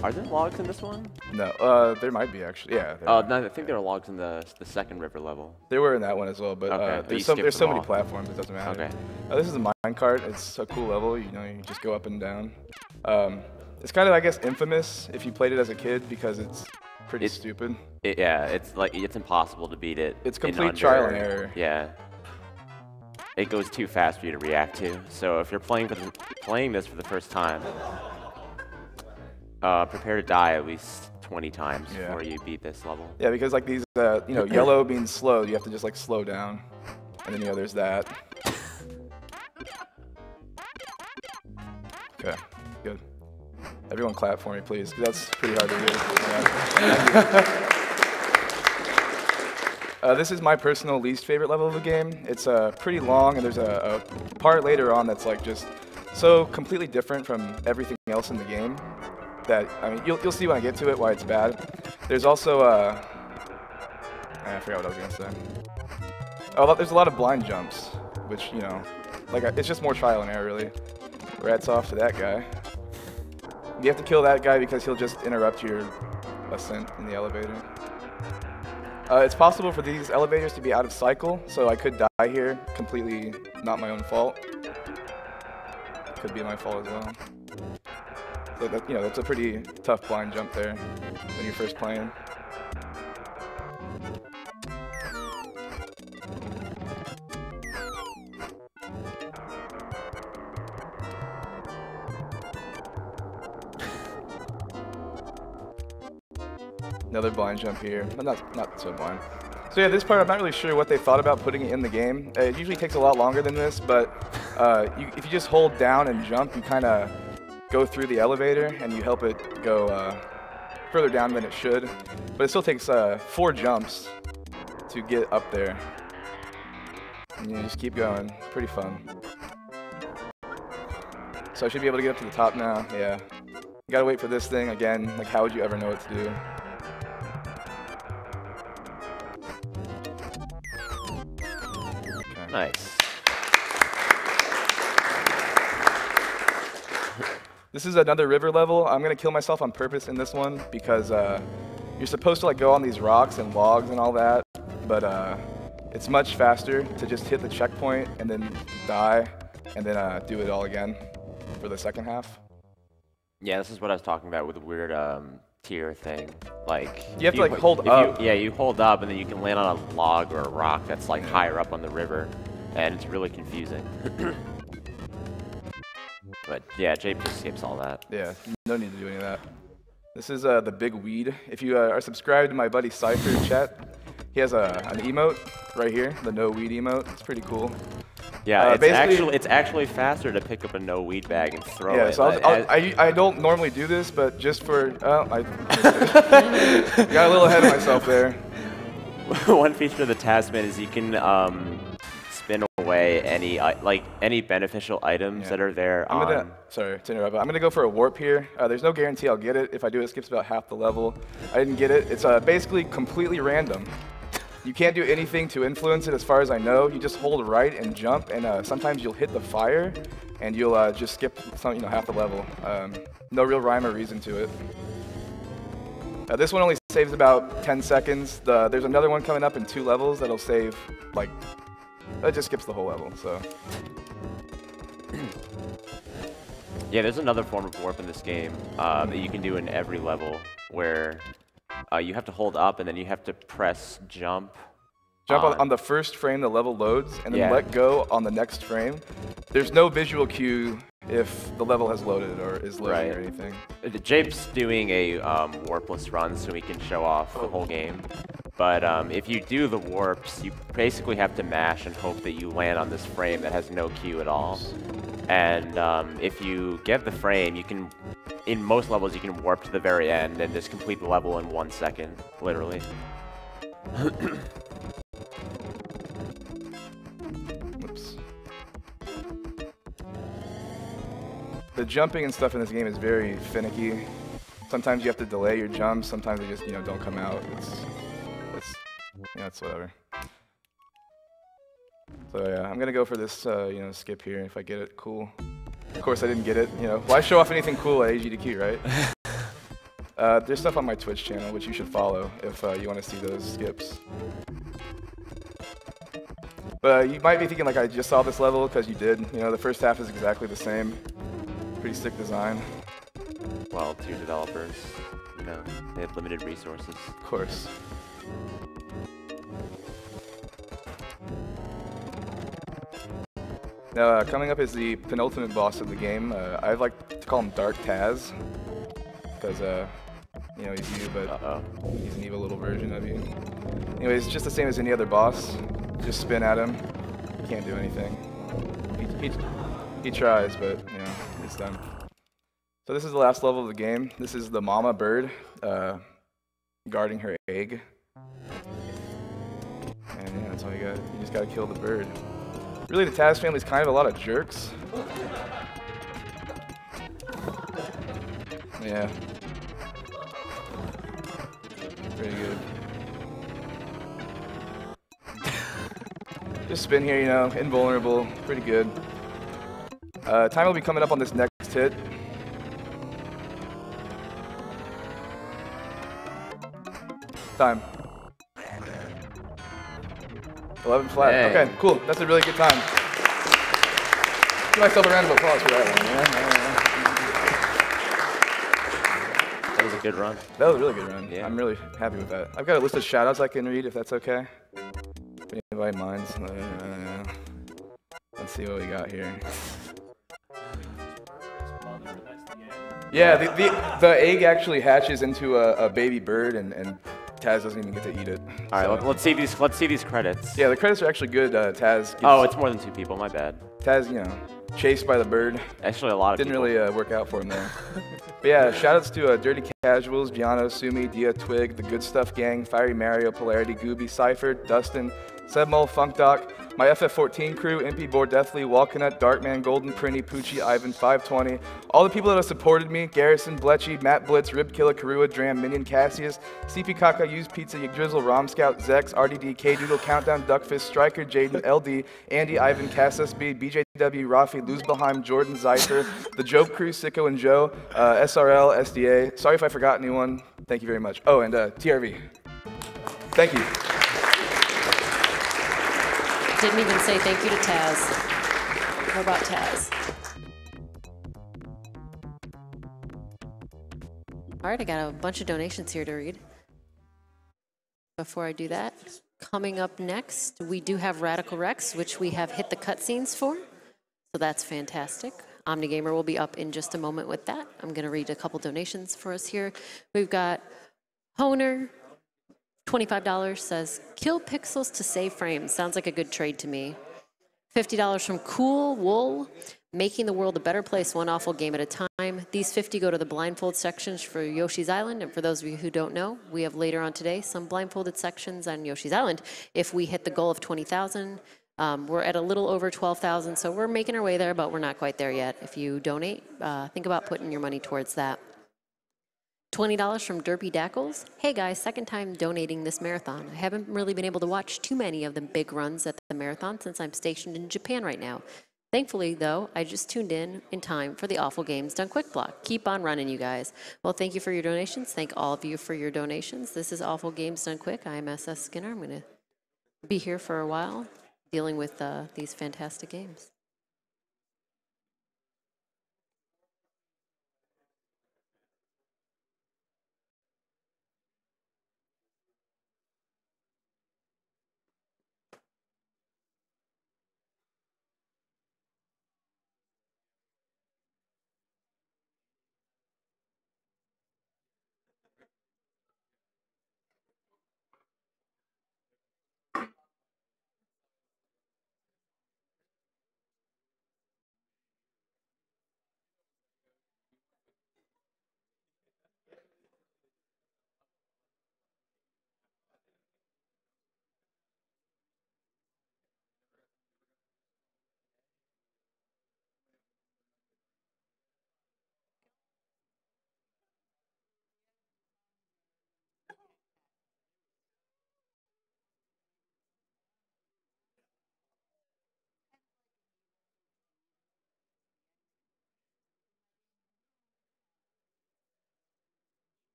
S: Are there logs in this one?
T: No, there might be actually. Yeah.
S: Oh, no, I think there are logs in the second river level.
T: There were in that one as well, but there's so many platforms, it doesn't matter.
S: Okay.
T: This is a minecart. It's a cool level. You just go up and down. It's kind of, I guess, infamous if you played it as a kid because it's pretty stupid.
S: Yeah, it's impossible to beat it.
T: It's complete trial and error.
S: Yeah. It goes too fast for you to react to. So if you're playing this for the first time, prepare to die at least 20 times before you beat this level.
T: Yeah, because like these, yellow means slow. You have to just like slow down, and then there's that. Okay, good. Everyone clap for me, please, because that's pretty hard to do. This is my personal least favorite level of the game. It's pretty long, and there's a part later on that's like just so completely different from everything else in the game. that, I mean, you'll see when I get to it why it's bad. There's also, I forgot what I was going to say. Oh, there's a lot of blind jumps, which, you know, like, it's just more trial and error, really. Rats off to that guy. You have to kill that guy because he'll just interrupt your ascent in the elevator. It's possible for these elevators to be out of cycle, so I could die here, completely not my own fault. Could be my fault as well. So that, you know, that's a pretty tough blind jump there when you're first playing. Another blind jump here, but not so blind. So yeah, this part I'm not really sure what they thought about putting it in the game. It usually takes a lot longer than this, but if you just hold down and jump, you kind of go through the elevator and you help it go further down than it should. But it still takes 4 jumps to get up there. And you just keep going. Pretty fun. So I should be able to get up to the top now. Yeah. You gotta wait for this thing again. Like, how would you ever know what to do?
S: Nice.
T: This is another river level. I'm gonna kill myself on purpose in this one because you're supposed to like go on these rocks and logs and all that, but it's much faster to just hit the checkpoint and then die and then do it all again for the second half.
S: Yeah, this is what I was talking about with the weird tier thing. Like
T: you have to like hold up.
S: Yeah, you hold up and then you can land on a log or a rock that's like higher up on the river, and it's really confusing. But yeah, Jape just skips all that.
T: Yeah, no need to do any of that. This is the big weed. If you are subscribed to my buddy Cypher chat, he has an emote right here, the no weed emote. It's pretty cool.
S: Yeah, it's actually faster to pick up a no weed bag and throw it.
T: Yeah, so I don't normally do this, but just for I got a little ahead of myself there.
S: One feature of the Taz-Mania is you can spin away any beneficial items that are there.
T: Sorry to interrupt, but I'm gonna go for a warp here. There's no guarantee I'll get it. If I do, it skips about half the level. I didn't get it. It's basically completely random. You can't do anything to influence it as far as I know. You just hold right and jump, and sometimes you'll hit the fire, and you'll just skip half the level. No real rhyme or reason to it. This one only saves about 10 seconds. There's another one coming up in 2 levels that'll save, like, it just skips the whole level, so.
S: Yeah, there's another form of warp in this game that you can do in every level where you have to hold up and then you have to press jump.
T: Jump on the first frame the level loads and then let go on the next frame. There's no visual cue if the level has loaded or is loading or anything.
S: Jape's doing a warpless run so he can show off the whole game. But if you do the warps, you basically have to mash and hope that you land on this frame that has no cue at all. And if you get the frame, you can, in most levels, you can warp to the very end and just complete the level in 1 second, literally.
T: Oops. The jumping and stuff in this game is very finicky. Sometimes you have to delay your jumps. Sometimes they just don't come out. It's whatever. So yeah, I'm gonna go for this skip here. If I get it, cool. Of course I didn't get it. Why show off anything cool at AGDQ, right? There's stuff on my Twitch channel which you should follow if you want to see those skips. But you might be thinking like I just saw this level because you did. The first half is exactly the same. Pretty sick design.
S: Well, 2 developers, they have limited resources.
T: Of course. Now, coming up is the penultimate boss of the game. I like to call him Dark Taz, because, he's you, but he's an evil little version of you. Anyways, it's just the same as any other boss. Just spin at him. He can't do anything. He tries, but, it's done. So this is the last level of the game. This is the mama bird guarding her egg. And yeah, that's all you got. You just gotta kill the bird. Really, the Taz family's kind of a lot of jerks. Yeah. Just spin here, you know, invulnerable, pretty good. Time will be coming up on this next hit. Time. 11 flat.
F: Hey.
T: Okay, cool. That's a really good time. Give myself a round of applause for that one. Yeah.
S: That was a good run.
T: That was a really good run.
S: Yeah.
T: I'm really happy with that. I've got a list of shoutouts I can read if that's okay. If anybody minds. Let's see what we got here. Yeah, the egg actually hatches into a baby bird, and Taz doesn't even get to eat it.
S: All right, let's see these credits.
T: Yeah, the credits are actually good. Taz.
S: Oh, it's more than 2 people. My bad.
T: Taz, you know, chased by the bird.
S: Actually, a lot of
T: didn't
S: people.
T: really work out for him there. But yeah, shoutouts to Dirty Casuals, Giano, Sumi, Dia, Twig, The Good Stuff Gang, Fiery Mario, Polarity, Gooby, Cypher, Dustin, Sebmole, Funk Doc, my FF14 crew, Impy, Boar Deathly, Walkenut, Darkman, Golden, Prinny, Poochie, Ivan, 520, all the people that have supported me, Garrison, Bletchy, Matt Blitz, Ribkiller, Karua, Dram, Minion, Cassius, CP Kaka, Use Pizza, Yggdrizzle, Rom Scout, Zex, RDD, K-Doodle, Countdown, Duckfist, Striker, Jaden, LD, Andy, Ivan, Cass SB, BJW, Rafi, Luzbeheim, Jordan, Zypher, The Joke Crew, Sicko and Joe, SRL, SDA. Sorry if I forgot anyone. Thank you very much. Oh, and TRV. Thank you.
D: Didn't even say thank you to Taz. How about Taz? All right, I got a bunch of donations here to read. Before I do that, coming up next, we do have Radical Rex, which we have hit the cutscenes for. So that's fantastic. Omnigamer will be up in just a moment with that. I'm going to read a couple donations for us here. We've got Honer. $25 says, kill pixels to save frames. Sounds like a good trade to me. $50 from Cool Wool, making the world a better place one awful game at a time. These 50 go to the blindfold sections for Yoshi's Island. And for those of you who don't know, we have later on today some blindfolded sections on Yoshi's Island. If we hit the goal of 20,000, we're at a little over 12,000, so we're making our way there, but we're not quite there yet. If you donate, think about putting your money towards that. $20 from Derpy Dackles. Hey guys, second time donating this marathon. I haven't really been able to watch too many of the big runs at the marathon since I'm stationed in Japan right now. Thankfully, though, I just tuned in time for the Awful Games Done Quick block. Keep on running, you guys. Well, thank you for your donations. Thank all of you for your donations. This is Awful Games Done Quick. I am SS Skinner. I'm going to be here for a while dealing with these fantastic games.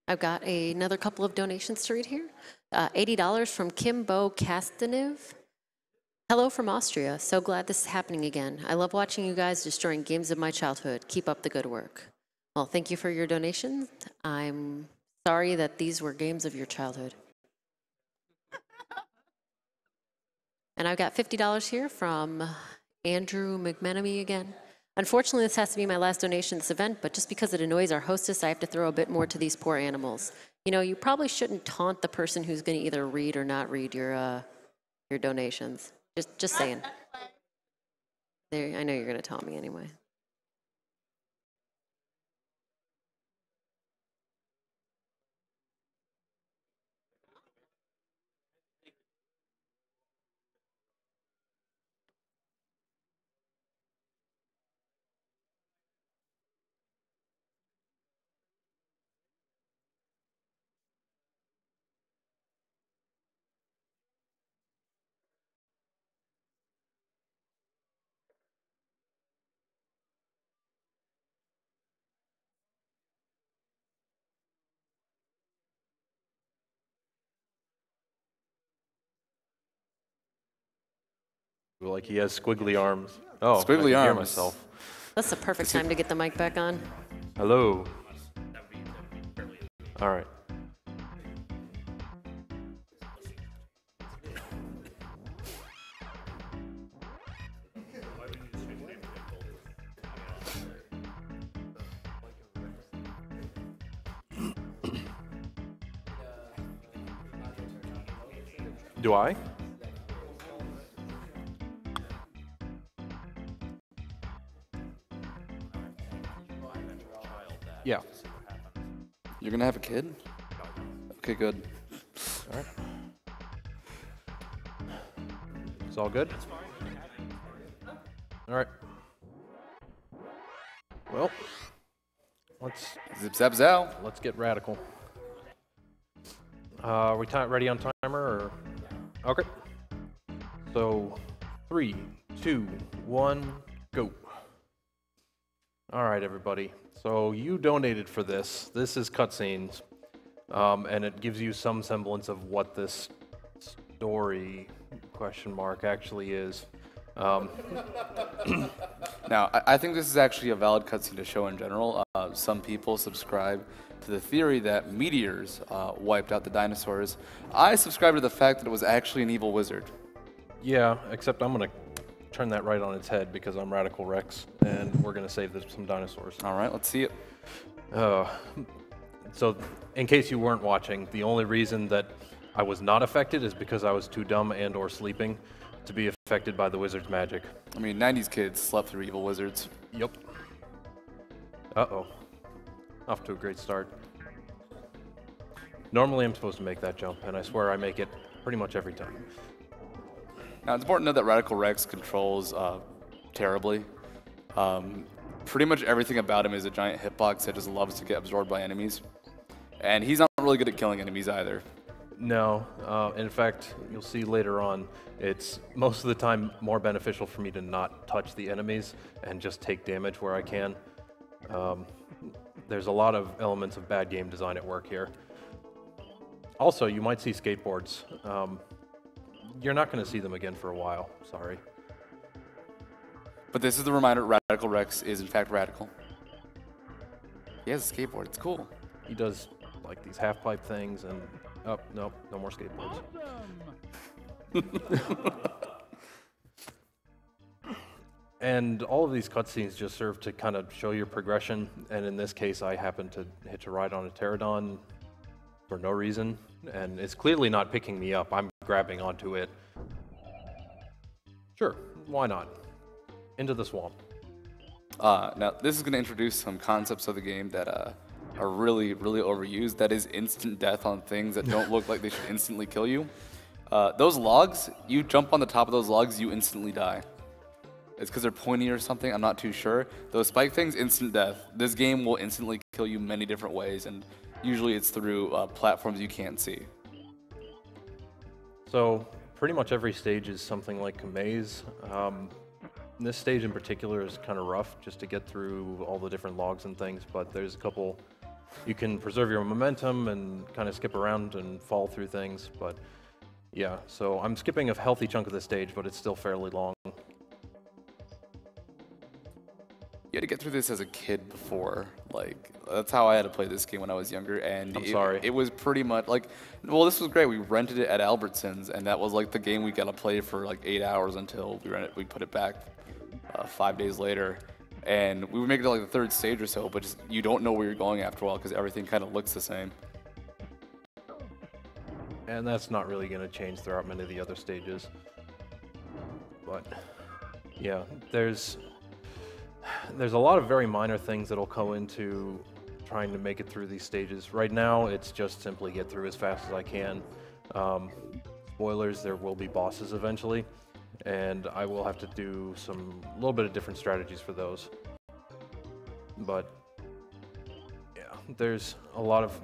D: I've got another couple of donations to read here. $80 from Kimbo Kastanev. Hello from Austria. So glad this is happening again. I love watching you guys destroying games of my childhood. Keep up the good work. Well, thank you for your donation. I'm sorry that these were games of your childhood. And I've got $50 here from Andrew McMenemy again. Unfortunately, this has to be my last donation to this event, but just because it annoys our hostess, I have to throw a bit more to these poor animals. You know, you probably shouldn't taunt the person who's going to either read or not read your donations. Just saying. There, I know you're going to taunt me anyway.
U: Like he has squiggly arms. Oh,
Q: squiggly
U: I can hear
Q: arms.
U: myself.
D: That's the perfect time to get the mic back on.
U: Hello. All right. Do I? Yeah.
Q: You're gonna have a kid? Okay, good.
U: All right. It's all good? All right. Well, let's
Q: zip zap zow.
U: Let's get radical. Are we ready on timer or? Okay. So, 3, 2, 1, go. All right, everybody. So you donated for this. This is cutscenes, and it gives you some semblance of what this story question mark actually is.
Q: Now, I think this is actually a valid cutscene to show in general. Some people subscribe to the theory that meteors wiped out the dinosaurs. I subscribe to the fact that it was actually an evil wizard.
U: Yeah, except I'm gonna turn that right on its head because I'm Radical Rex, and we're gonna save some dinosaurs.
Q: All right, let's see it.
U: So, in case you weren't watching, the only reason that I was not affected is because I was too dumb and/or sleeping to be affected by the wizard's magic.
Q: I mean, 90s kids slept through evil wizards.
U: Yep. Uh-oh. Off to a great start. Normally I'm supposed to make that jump, and I swear I make it pretty much every time.
Q: Now, it's important to know that Radical Rex controls terribly. Pretty much everything about him is a giant hitbox that just loves to get absorbed by enemies. And he's not really good at killing enemies either.
U: No. In fact, you'll see later on, it's most of the time more beneficial for me to not touch the enemies and just take damage where I can. There's a lot of elements of bad game design at work here. Also, you might see skateboards. You're not going to see them again for a while, sorry.
Q: But this is the reminder Radical Rex is in fact radical. He has a skateboard, it's cool.
U: He does like these half-pipe things and, oh, no, no more skateboards. And all of these cutscenes just serve to kind of show your progression, and in this case I happen to hitch a ride on a pterodon for no reason, and it's clearly not picking me up. I'm grabbing onto it. Sure, why not? Into the swamp.
Q: Now, this is going to introduce some concepts of the game that are really, really overused. That is instant death on things that don't look like they should instantly kill you. Those logs, you jump on the top of those logs, you instantly die. It's because they're pointy or something, I'm not too sure. Those spike things, instant death. This game will instantly kill you many different ways, and usually it's through platforms you can't see.
U: So, pretty much every stage is something like a maze. This stage in particular is kind of rough just to get through all the different logs and things, but there's a couple, you can preserve your momentum and kind of skip around and fall through things, but yeah, so I'm skipping a healthy chunk of the stage, but it's still fairly long.
Q: You had to get through this as a kid before, like, that's how I had to play this game when I was younger, and it was pretty much, like, well, this was great, we rented it at Albertsons, and that was like the game we got to play for like 8 hours until we put it back. 5 days later, and we would make it to like the 3rd stage or so, but just, you don't know where you're going after a while because everything kind of looks the same.
U: And that's not really going to change throughout many of the other stages. But yeah, there's a lot of very minor things that'll go into trying to make it through these stages. Right now, it's just simply get through as fast as I can. Spoilers, there will be bosses eventually, and I will have to do a little bit of different strategies for those. But yeah, there's a lot of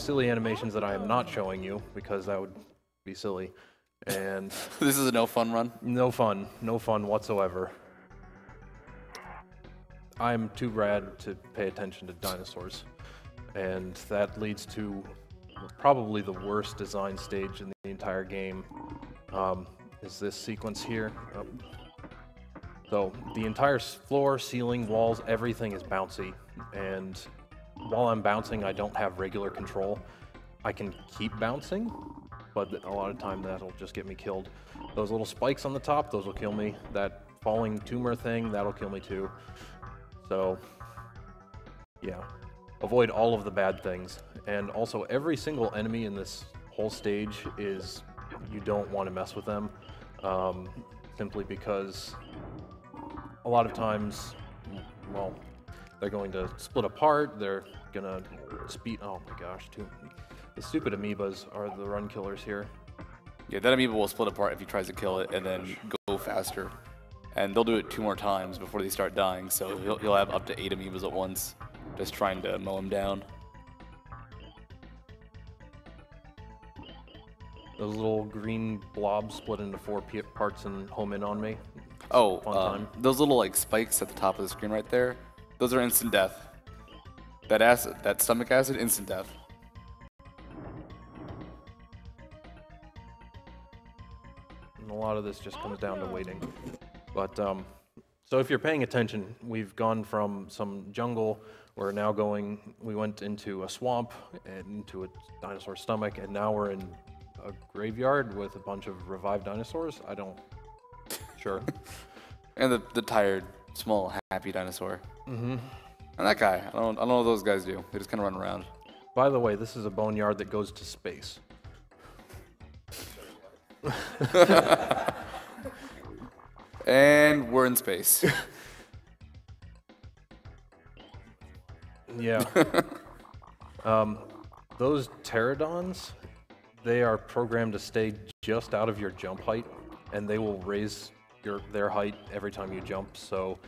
U: silly animations that I am not showing you because that would be silly. And
Q: this is a no fun run?
U: No fun whatsoever. I'm too rad to pay attention to dinosaurs, and that leads to probably the worst design stage in the entire game. Is this sequence here? So the entire floor, ceiling, walls, everything is bouncy, and while I'm bouncing, I don't have regular control. I can keep bouncing, but a lot of time that'll just get me killed. Those little spikes on the top, those will kill me. That falling tumor thing, that'll kill me too. So, yeah, avoid all of the bad things. And also, every single enemy in this whole stage you don't want to mess with them, simply because a lot of times, well, they're going to split apart, they're gonna speed, oh my gosh, the stupid amoebas are the run killers here.
Q: Yeah, that amoeba will split apart if he tries to kill it and then go faster. And they'll do it 2 more times before they start dying, so he'll have up to 8 amoebas at once, just trying to mow him down.
U: Those little green blobs split into 4 parts and home in on me.
Q: Oh, those little like spikes at the top of the screen right there, those are instant death. That acid, that stomach acid, instant death.
U: And a lot of this just comes down to waiting. But, so if you're paying attention, we've gone from some jungle, we went into a swamp, and into a dinosaur stomach, and now we're in a graveyard with a bunch of revived dinosaurs? Sure.
Q: And the tired, small, happy dinosaur.
U: Mm-hmm.
Q: And that guy, I don't know what those guys do. They just kind of run around.
U: By the way, this is a boneyard that goes to space.
Q: And we're in space.
U: Yeah. Those pterodons, they are programmed to stay just out of your jump height, and they will raise their height every time you jump, so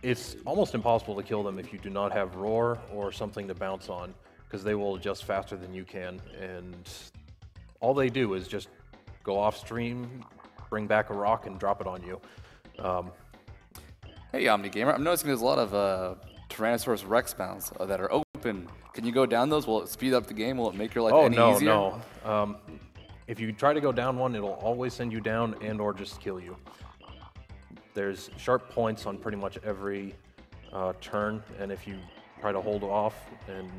U: it's almost impossible to kill them if you do not have roar or something to bounce on, because they will adjust faster than you can, and all they do is just go off stream, bring back a rock, and drop it on you.
Q: Hey, Omnigamer, I'm noticing there's a lot of Tyrannosaurus Rex mounts that are open. Can you go down those? Will it speed up the game? Will it make your life any easier?
U: Oh, no. If you try to go down one, it'll always send you down and or just kill you. There's sharp points on pretty much every turn, and if you try to hold off and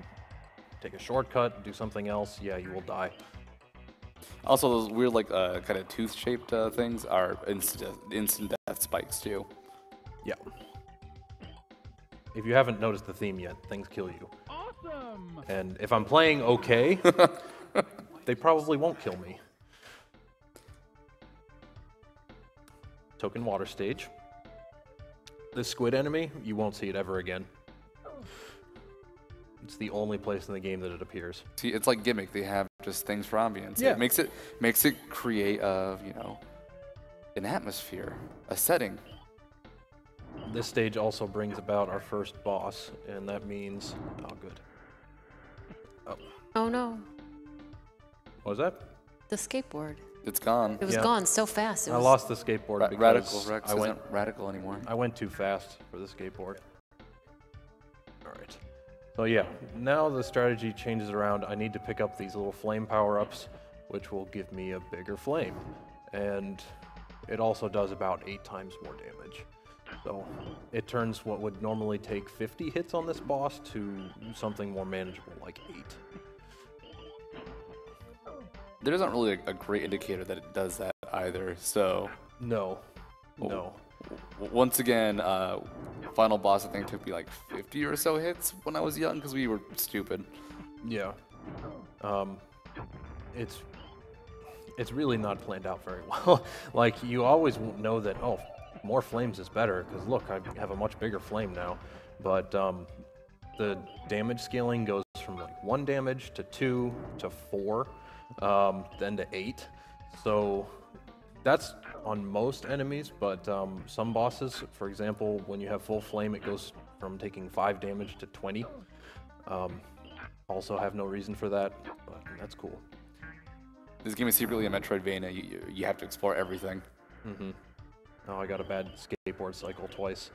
U: take a shortcut, do something else, yeah, you will die.
Q: Also, those weird, like, kind of tooth-shaped things are instant death spikes, too.
U: Yeah. If you haven't noticed the theme yet, things kill you.
M: Awesome!
U: And if I'm playing okay, they probably won't kill me. Token water stage. This squid enemy, you won't see it ever again. It's the only place in the game that it appears.
Q: See, it's like Gimmick. They have just things for ambience.
U: Yeah.
Q: It makes it create an atmosphere, a setting.
U: This stage also brings about our first boss, and that means, oh good.
D: Oh no.
U: What was that?
D: The skateboard.
Q: It's gone.
D: It was gone so fast.
U: I lost the skateboard because
Q: Radical Rex isn't radical anymore.
U: I went too fast for the skateboard. Alright. So yeah, now the strategy changes around. I need to pick up these little flame power-ups, which will give me a bigger flame. And it also does about 8 times more damage. So it turns what would normally take 50 hits on this boss to something more manageable, like 8.
Q: There isn't really a great indicator that it does that either, so...
U: No. No.
Q: Once again, final boss I think took me like 50 or so hits when I was young because we were stupid.
U: Yeah. It's really not planned out very well. Like, you always know that, oh, more flames is better, because look, I have a much bigger flame now. But the damage scaling goes from like 1 damage to 2 to 4, then to 8. So that's on most enemies, but some bosses, for example, when you have full flame, it goes from taking 5 damage to 20. Also have no reason for that, but that's cool.
Q: This game is secretly a Metroidvania. You have to explore everything.
U: Mm-hmm. Oh, I got a bad skateboard cycle twice.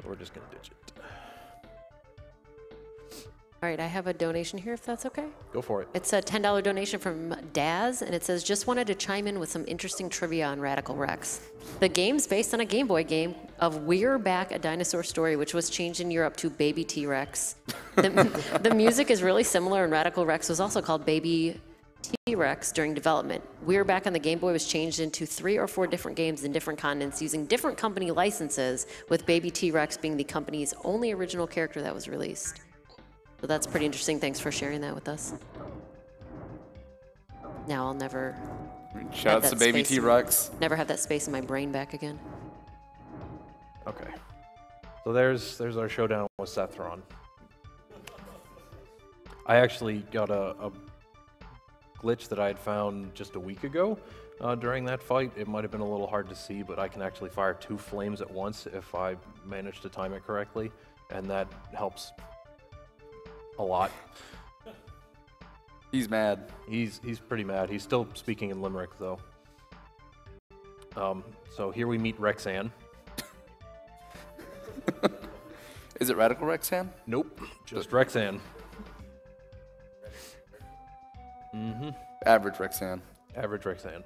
U: We're just gonna ditch it.
D: All right, I have a donation here, if that's okay.
U: Go for it.
D: It's a $10 donation from Daz, and it says, just wanted to chime in with some interesting trivia on Radical Rex. The game's based on a Game Boy game of We're Back, a Dinosaur Story, which was changed in Europe to Baby T-Rex. The music is really similar, and Radical Rex was also called Baby T-Rex during development. We're Back on the Game Boy was changed into 3 or 4 different games in different continents using different company licenses, with Baby T-Rex being the company's only original character that was released. So that's pretty interesting. Thanks for sharing that with us. Now I'll never...
Q: Shout out to Baby T-Rex.
D: Never have that space in my brain back again.
U: Okay. So there's our showdown with Sethron. I actually got a glitch that I had found just a week ago during that fight. It might have been a little hard to see, but I can actually fire 2 flames at once if I manage to time it correctly, and that helps a lot.
Q: He's mad.
U: He's pretty mad. He's still speaking in Limerick, though. So here we meet Rexan.
Q: Is it Radical Rexan?
U: Nope, just Rexan. Mm-hmm.
Q: Average Rexan.
U: Average Rexan.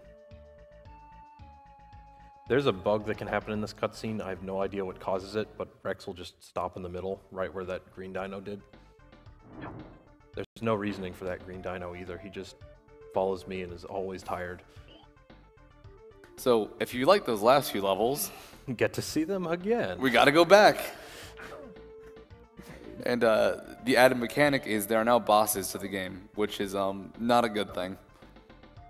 U: There's a bug that can happen in this cutscene. I have no idea what causes it, but Rex will just stop in the middle, right where that green dino did. There's no reasoning for that green dino either. He just follows me and is always tired.
Q: So, if you like those last few levels...
U: Get to see them again.
Q: We gotta go back. And the added mechanic is there are now bosses to the game, which is not a good thing.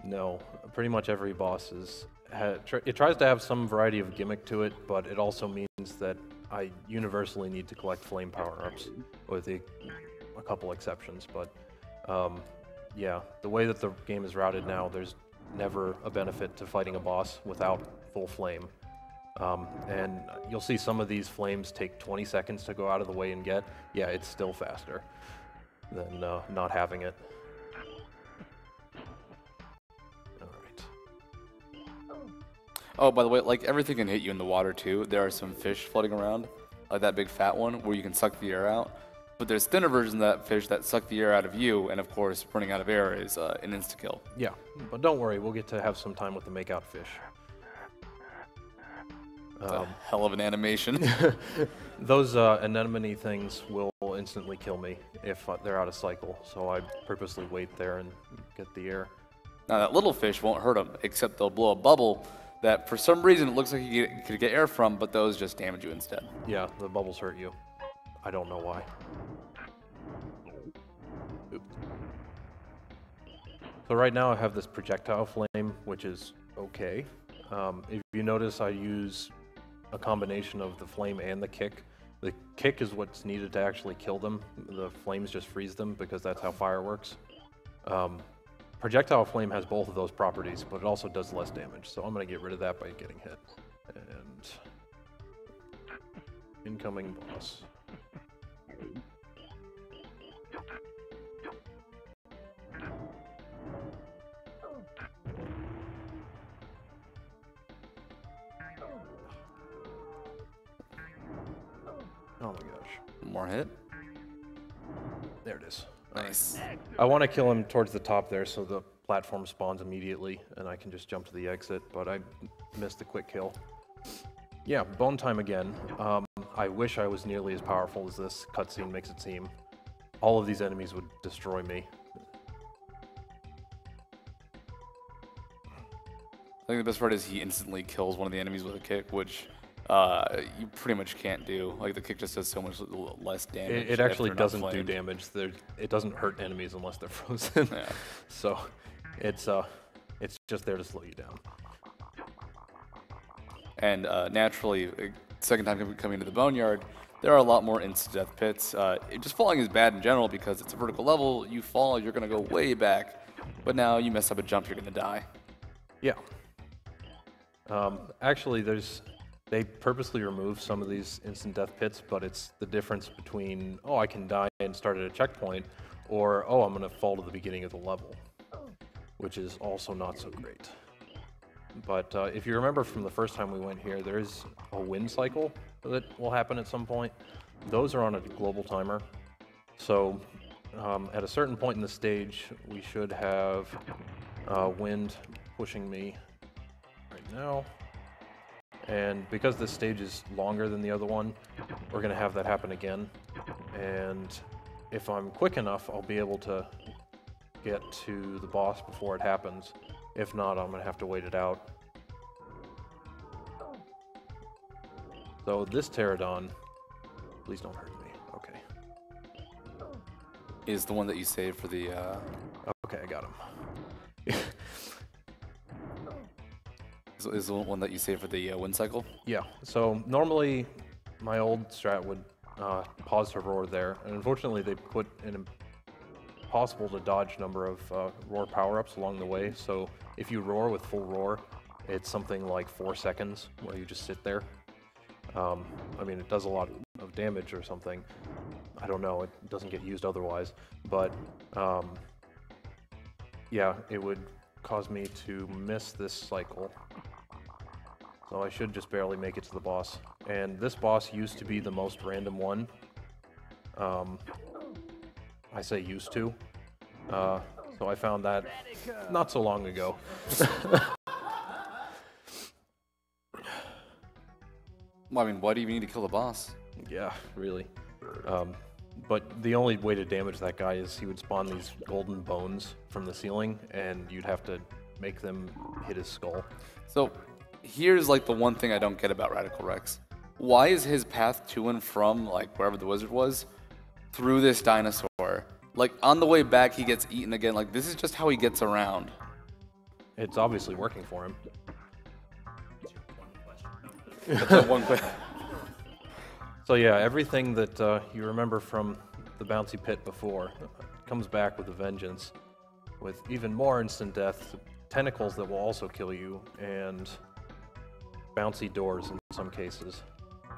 U: No, pretty much every boss is... It tries to have some variety of gimmick to it, but it also means that I universally need to collect flame power-ups, with a couple exceptions. But yeah, the way that the game is routed now, there's never a benefit to fighting a boss without full flame. And you'll see some of these flames take 20 seconds to go out of the way and get. Yeah, it's still faster than not having it.
Q: Oh, by the way, like everything can hit you in the water too. There are some fish floating around, like that big fat one where you can suck the air out. But there's thinner versions of that fish that suck the air out of you, and of course, running out of air is an insta-kill.
U: Yeah, but don't worry, we'll get to have some time with the make-out fish.
Q: Hell of an animation.
U: Those anemone things will instantly kill me if they're out of cycle, so I purposely wait there and get the air.
Q: Now that little fish won't hurt them, except they'll blow a bubble that for some reason it looks like you could get air from, but those just damage you instead.
U: Yeah, the bubbles hurt you. I don't know why. Oops. So right now I have this projectile flame, which is okay. If you notice, I use a combination of the flame and the kick. The kick is what's needed to actually kill them. The flames just freeze them because that's how fire works. Projectile flame has both of those properties, but it also does less damage, so I'm going to get rid of that by getting hit. And incoming boss. Oh my gosh.
Q: More hit?
U: There it is.
Q: Nice.
U: I want to kill him towards the top there so the platform spawns immediately and I can just jump to the exit, but I missed the quick kill. Yeah, bone time again. I wish I was nearly as powerful as this cutscene makes it seem. All of these enemies would destroy me.
Q: think the best part is he instantly kills one of the enemies with a kick, which you pretty much can't do. Like the kick just does so much less damage.
U: It actually doesn't do damage. It doesn't hurt enemies unless they're frozen.
Q: Yeah.
U: So it's just there to slow you down.
Q: And naturally, second time coming to the Boneyard, there are a lot more instant-death pits. Just falling is bad in general because it's a vertical level. You fall, you're going to go way back. But now you mess up a jump, you're going to die.
U: Yeah. Actually, they purposely remove some of these instant death pits, but it's the difference between, oh, I can die and start at a checkpoint, or, oh, I'm going to fall to the beginning of the level, which is also not so great. But if you remember from the first time we went here, there is a wind cycle that will happen at some point. Those are on a global timer. So at a certain point in the stage, we should have wind pushing me right now. And because this stage is longer than the other one, we're going to have that happen again. And if I'm quick enough, I'll be able to get to the boss before it happens. If not, I'm going to have to wait it out. So this Pterodon, please don't hurt me. Okay.
Q: Is the one that you saved for the...
U: Okay, I got him.
Q: Is the one that you saved for the wind cycle?
U: Yeah, so normally my old strat would pause to roar there, and unfortunately they put an impossible to dodge number of roar power-ups along the way, so if you roar with full roar, it's something like 4 seconds where you just sit there. I mean, it does a lot of damage or something. I don't know, it doesn't get used otherwise, but yeah, it would cause me to miss this cycle. So I should just barely make it to the boss. And this boss used to be the most random one. I say used to. So I found that not so long ago.
Q: Well, I mean, why do you even need to kill the boss?
U: Yeah, really. But the only way to damage that guy is he would spawn these golden bones from the ceiling, and you'd have to make them hit his skull.
Q: So here's like the one thing I don't get about Radical Rex. Why is his path to and from like wherever the wizard was through this dinosaur? Like on the way back he gets eaten again. Like this is just how he gets around.
U: It's obviously working for him.
Q: That's one question.
U: So yeah, everything that you remember from the bouncy pit before comes back with a vengeance, with even more instant death, tentacles that will also kill you, and bouncy doors in some cases.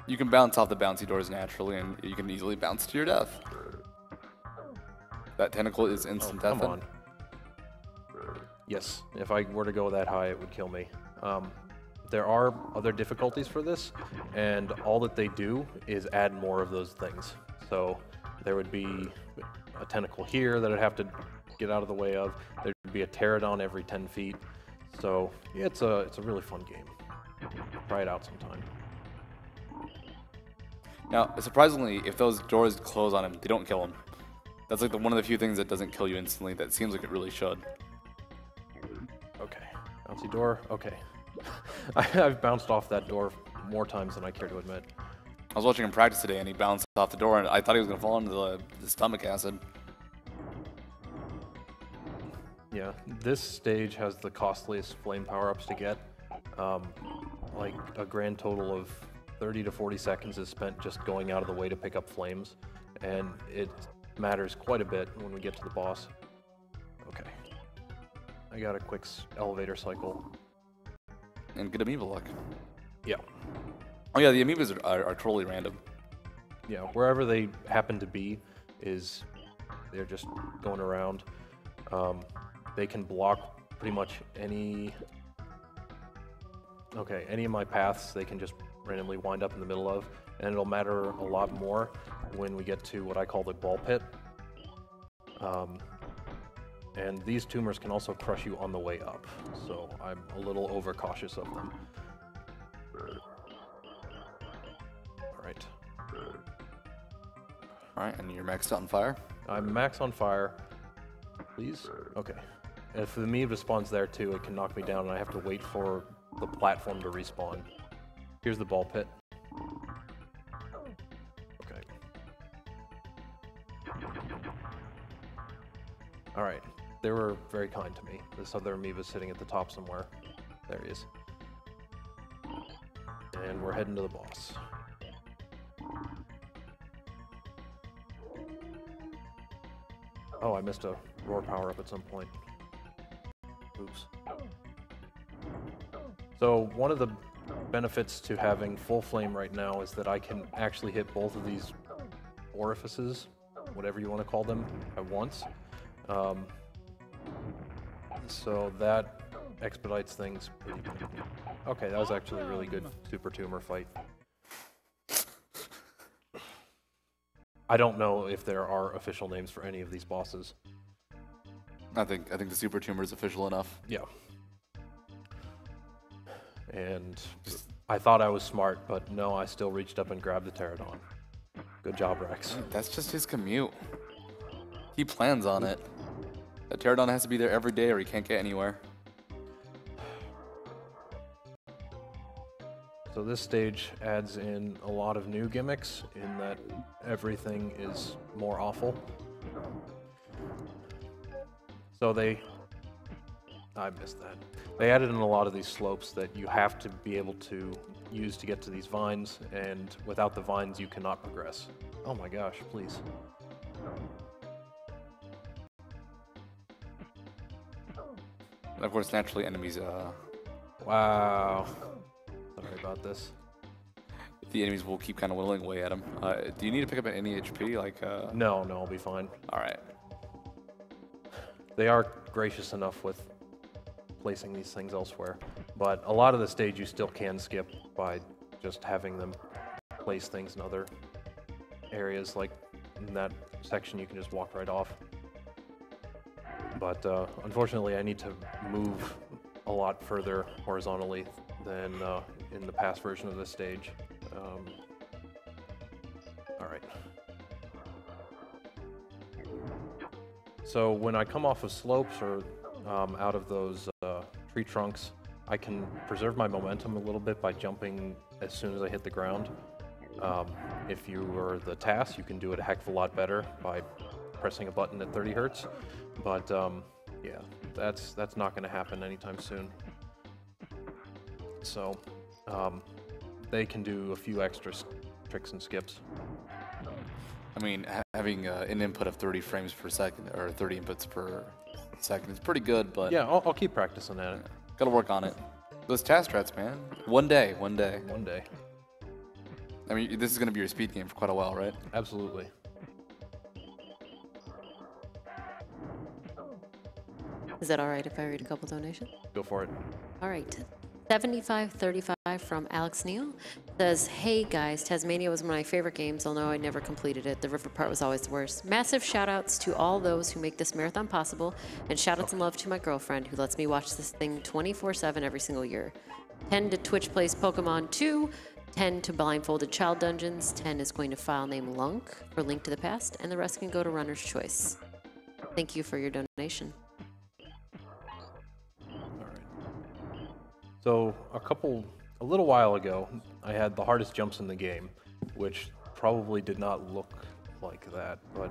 Q: You can bounce off the bouncy doors naturally, and you can easily bounce to your death. That tentacle is instant death.
U: Come on. Yes, if I were to go that high, it would kill me. There are other difficulties for this, and all that they do is add more of those things. So there would be a tentacle here that I'd have to get out of the way of. There'd be a pterodon every 10 feet. So yeah, it's a really fun game. Try it out sometime.
Q: Now, surprisingly, if those doors close on him, they don't kill him. That's like one of the few things that doesn't kill you instantly. That seems like it really should.
U: Okay, bouncy door. Okay. I've bounced off that door more times than I care to admit.
Q: I was watching him practice today, and he bounced off the door, and I thought he was going to fall into the stomach acid.
U: Yeah, this stage has the costliest flame power-ups to get. Like a grand total of 30 to 40 seconds is spent just going out of the way to pick up flames, and it matters quite a bit when we get to the boss. Okay. I got a quick elevator cycle.
Q: And good amoeba luck.
U: Yeah.
Q: Oh yeah, the amoebas are totally random.
U: Yeah, wherever they happen to be they're just going around. They can block pretty much any of my paths. They can just randomly wind up in the middle of, and it'll matter a lot more when we get to what I call the ball pit. And these tumors can also crush you on the way up, so I'm a little overcautious of them. Alright.
Q: Alright, and you're maxed out on fire?
U: I'm max on fire. Please? Okay. If the Amoeba spawns there too, it can knock me down, and I have to wait for the platform to respawn. Here's the ball pit. Okay. Alright, they were very kind to me. This other Amoeba's sitting at the top somewhere. There he is. And we're heading to the boss. Oh, I missed a roar power up at some point. Oops. So one of the benefits to having full flame right now is that I can actually hit both of these orifices, whatever you want to call them, at once. So that expedites things pretty good. Okay, that was actually a really good super tumor fight. I don't know if there are official names for any of these bosses.
Q: I think the super tumor is official enough.
U: Yeah. And I thought I was smart, but no, I still reached up and grabbed the pterodon. Good job, Rex.
Q: That's just his commute. He plans on it. The pterodon has to be there every day or he can't get anywhere.
U: So this stage adds in a lot of new gimmicks in that everything is more awful. So I missed that. They added in a lot of these slopes that you have to be able to use to get to these vines, and without the vines you cannot progress. Oh my gosh, please.
Q: And of course, naturally, enemies.
U: Wow. Sorry about this.
Q: The enemies will keep kind of whittling away at him. Do you need to pick up any HP? Like.
U: No, I'll be fine.
Q: All right.
U: They are gracious enough with placing these things elsewhere, but a lot of the stage you still can skip by just having them place things in other areas. Like in that section, you can just walk right off. But unfortunately, I need to move a lot further horizontally than in the past version of this stage. All right. So when I come off of slopes or out of those tree trunks, I can preserve my momentum a little bit by jumping as soon as I hit the ground. If you were the TAS, you can do it a heck of a lot better by pressing a button at 30 hertz. But yeah, that's not going to happen anytime soon. So they can do a few extra tricks and skips.
Q: I mean, having an input of 30 frames per second, or 30 inputs per second is pretty good, but...
U: Yeah, I'll keep practicing at it.
Q: Gotta work on it. Those task strats, man. One day.
U: One day.
Q: I mean, this is gonna be your speed game for quite a while, right?
U: Absolutely.
D: Is that all right if I read a couple donations?
U: Go for it.
D: All right. 7535 from Alex Neal says, hey guys, Taz-Mania was one of my favorite games, although I never completed it. The river part was always the worst. Massive shout outs to all those who make this marathon possible, and shout outs and love to my girlfriend who lets me watch this thing 24/7 every single year. 10 to Twitch Plays Pokemon 2, 10 to Blindfolded Child Dungeons, 10 is going to file name Lunk for Link to the Past, and the rest can go to Runner's Choice. Thank you for your donation.
U: So a little while ago, I had the hardest jumps in the game, which probably did not look like that, but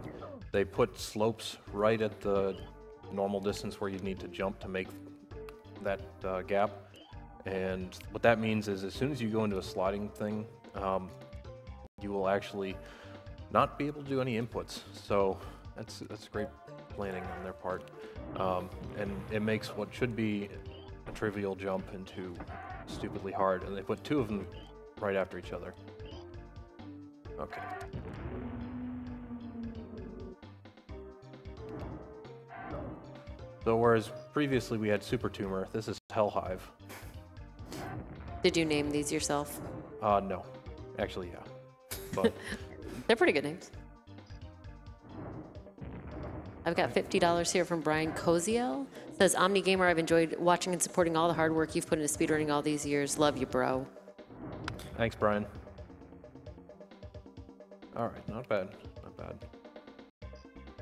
U: they put slopes right at the normal distance where you need to jump to make that gap. And what that means is as soon as you go into a sliding thing, you will actually not be able to do any inputs. So that's great planning on their part. And it makes what should be a trivial jump into stupidly hard, and they put two of them right after each other. Okay. So whereas previously we had Super Tumor, this is Hell Hive.
D: Did you name these yourself?
U: No. Actually, yeah. But
D: they're pretty good names. I've got $50 here from Brian Koziel. Says, Omnigamer, I've enjoyed watching and supporting all the hard work you've put into speedrunning all these years. Love you, bro.
U: Thanks, Brian. All right, not bad, not bad.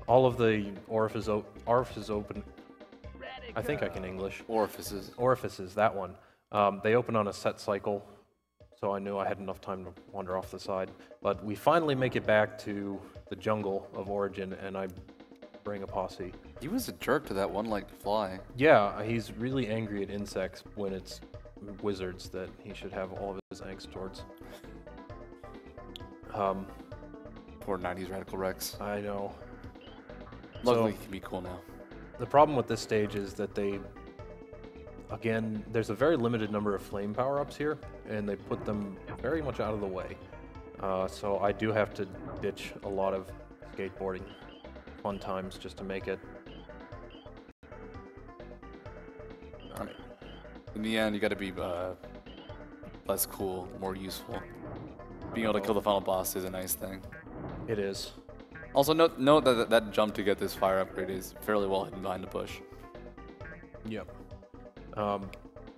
U: All of the orifices open. I think I can English.
Q: Orifices.
U: Orifices, that one. They open on a set cycle, so I knew I had enough time to wander off the side. But we finally make it back to the jungle of origin, and I bring a posse.
Q: He was a jerk to that one-legged fly.
U: Yeah, he's really angry at insects when it's wizards that he should have all of his angst towards.
Q: Poor 90s Radical Rex.
U: I know.
Q: Luckily, he can be cool now.
U: The problem with this stage is that they, again, there's a very limited number of flame power-ups here, and they put them very much out of the way. So I do have to ditch a lot of skateboarding fun times just to make it.
Q: Alright. In the end, you gotta be less cool, more useful. Being able to kill the final boss is a nice thing.
U: It is.
Q: Also, note that that jump to get this fire upgrade is fairly well hidden behind the bush.
U: Yep.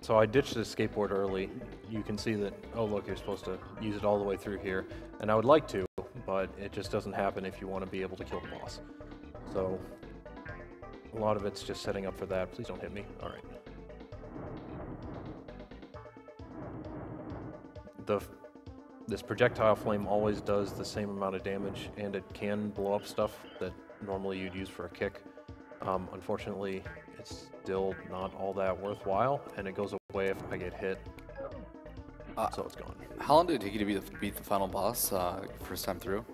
U: So I ditched the skateboard early. You can see that, oh look, you're supposed to use it all the way through here. And I would like to, but it just doesn't happen if you want to be able to kill the boss. So a lot of it's just setting up for that. Please don't hit me. All right. This projectile flame always does the same amount of damage, and it can blow up stuff that normally you'd use for a kick. Unfortunately, it's still not all that worthwhile, and it goes away if I get hit. So it's gone.
Q: How long did it take you to beat the final boss first time through?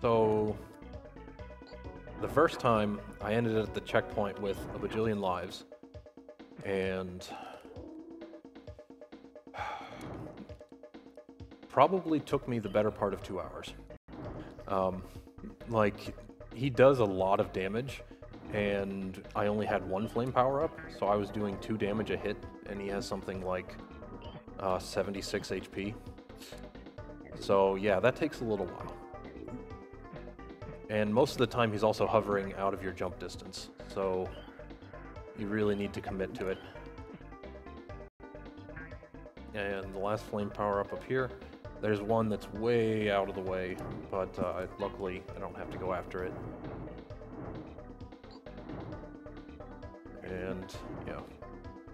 U: So the first time, I ended at the checkpoint with a bajillion lives, and probably took me the better part of 2 hours. Like, he does a lot of damage, and I only had 1 flame power up, so I was doing 2 damage a hit, and he has something like 76 HP. So yeah, that takes a little while. And most of the time he's also hovering out of your jump distance, so you really need to commit to it. And the last flame power up here, there's one that's way out of the way, but luckily I don't have to go after it. And yeah,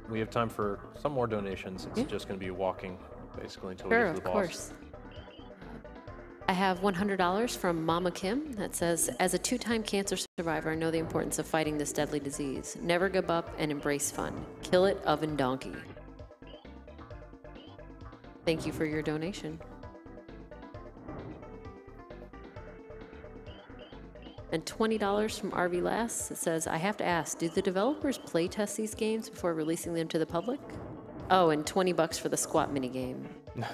U: we have time for some more donations. It's just going to be walking basically until we get to the boss.
D: Of course. I have $100 from Mama Kim that says, as a 2-time cancer survivor, I know the importance of fighting this deadly disease. Never give up and embrace fun. Kill it, oven donkey. Thank you for your donation. And $20 from RV Lass. It says, I have to ask, do the developers play test these games before releasing them to the public? Oh, and $20 for the squat minigame.
Q: I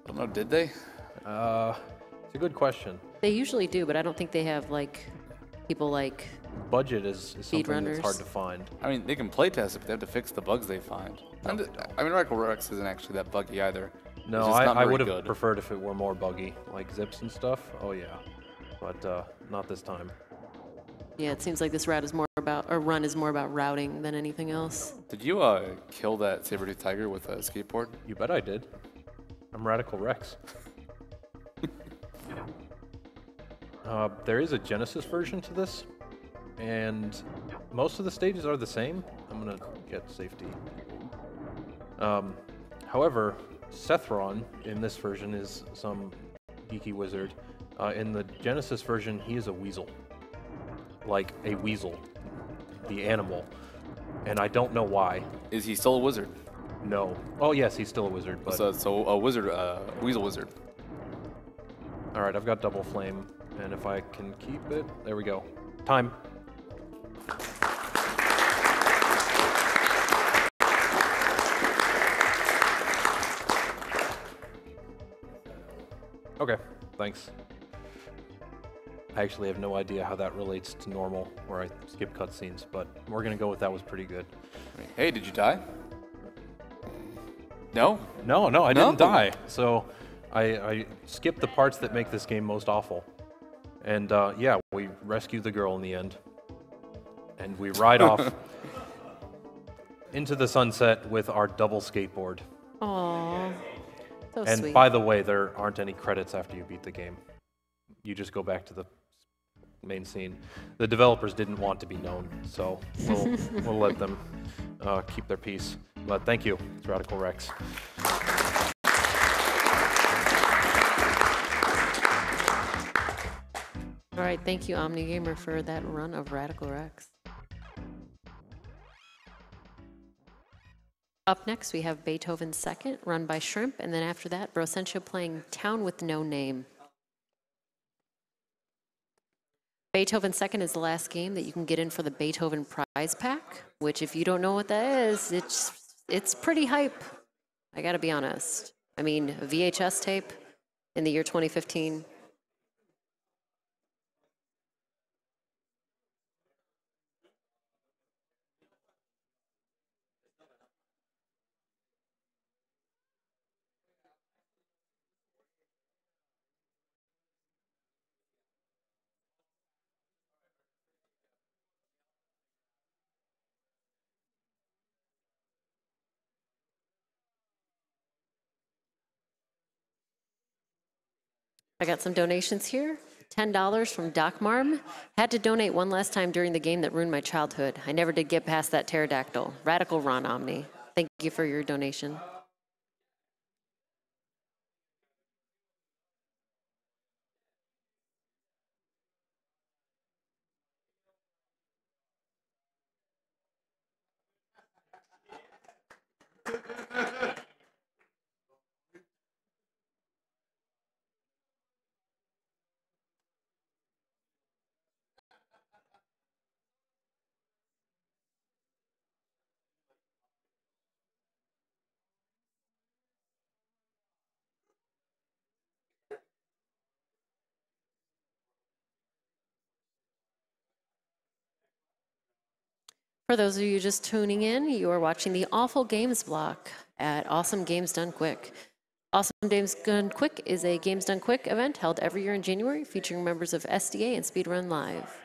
Q: don't know, did they?
U: It's a good question.
D: They usually do, but I don't think they have, like, people like...
U: Budget is something that's hard to find.
Q: I mean, they can play test it, but they have to fix the bugs they find. I mean, Radical Rex isn't actually that buggy either.
U: No, I would have preferred if it were more buggy, like zips and stuff. Oh yeah, but not this time.
D: Yeah, it seems like this route is more about, or run is more about routing than anything else.
Q: Did you kill that saber-toothed tiger with a skateboard?
U: You bet I did. I'm Radical Rex. There is a Genesis version to this, and most of the stages are the same. I'm gonna get safety. However, Sethron in this version is some geeky wizard. In the Genesis version, he is a weasel. Like a weasel. The animal. And I don't know why.
Q: Is he still a wizard?
U: No. Oh yes, he's still a wizard, but...
Q: So a wizard, weasel wizard.
U: Alright, I've got double flame, and if I can keep it... There we go. Time. Okay, thanks. I actually have no idea how that relates to normal, where I skip cutscenes, but we're gonna go with that was pretty good.
Q: Hey, did you die? No?
U: No, I didn't die. So I skipped the parts that make this game most awful. And yeah, we rescue the girl in the end. And we ride off into the sunset with our double skateboard.
D: Aww. So
U: and
D: sweet.
U: by the way, there aren't any credits after you beat the game. You just go back to the main scene. The developers didn't want to be known, so we'll let them keep their peace. But thank you, it's Radical Rex.
D: All right, thank you, Omnigamer, for that run of Radical Rex. Up next, we have Beethoven 2nd, run by Shrimp, and then after that, Brossentia playing Town with No Name. Beethoven 2nd is the last game that you can get in for the Beethoven prize pack, which if you don't know what that is, it's pretty hype. I gotta be honest. I mean, a VHS tape in the year 2015. I got some donations here. $10 from Doc Marm. Had to donate one last time during the game that ruined my childhood. I never did get past that pterodactyl. Radical Ron Omni. Thank you for your donation. For those of you just tuning in, you are watching the Awful Games block at Awesome Games Done Quick. Awesome Games Done Quick is a Games Done Quick event held every year in January featuring members of SDA and Speedrun Live.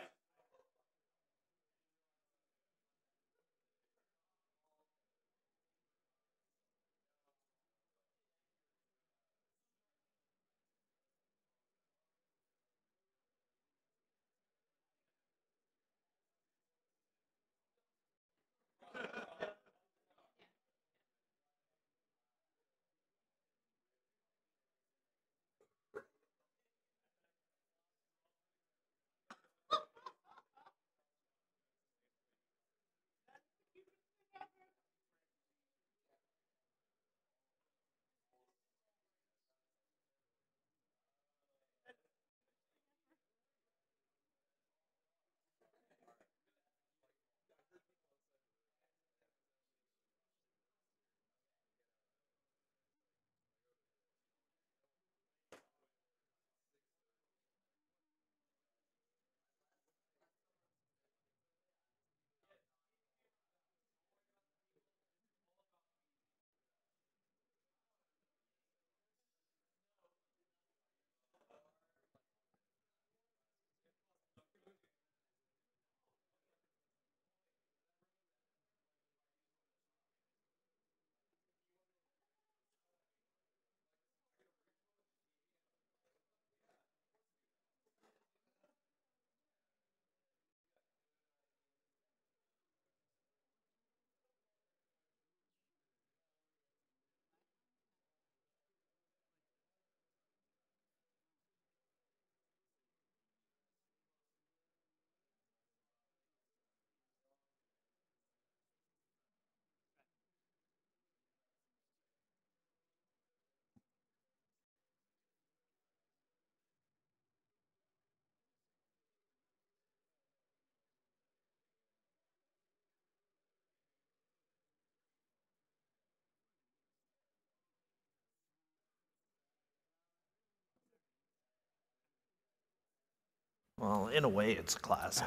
H: Well, in a way, it's a classic.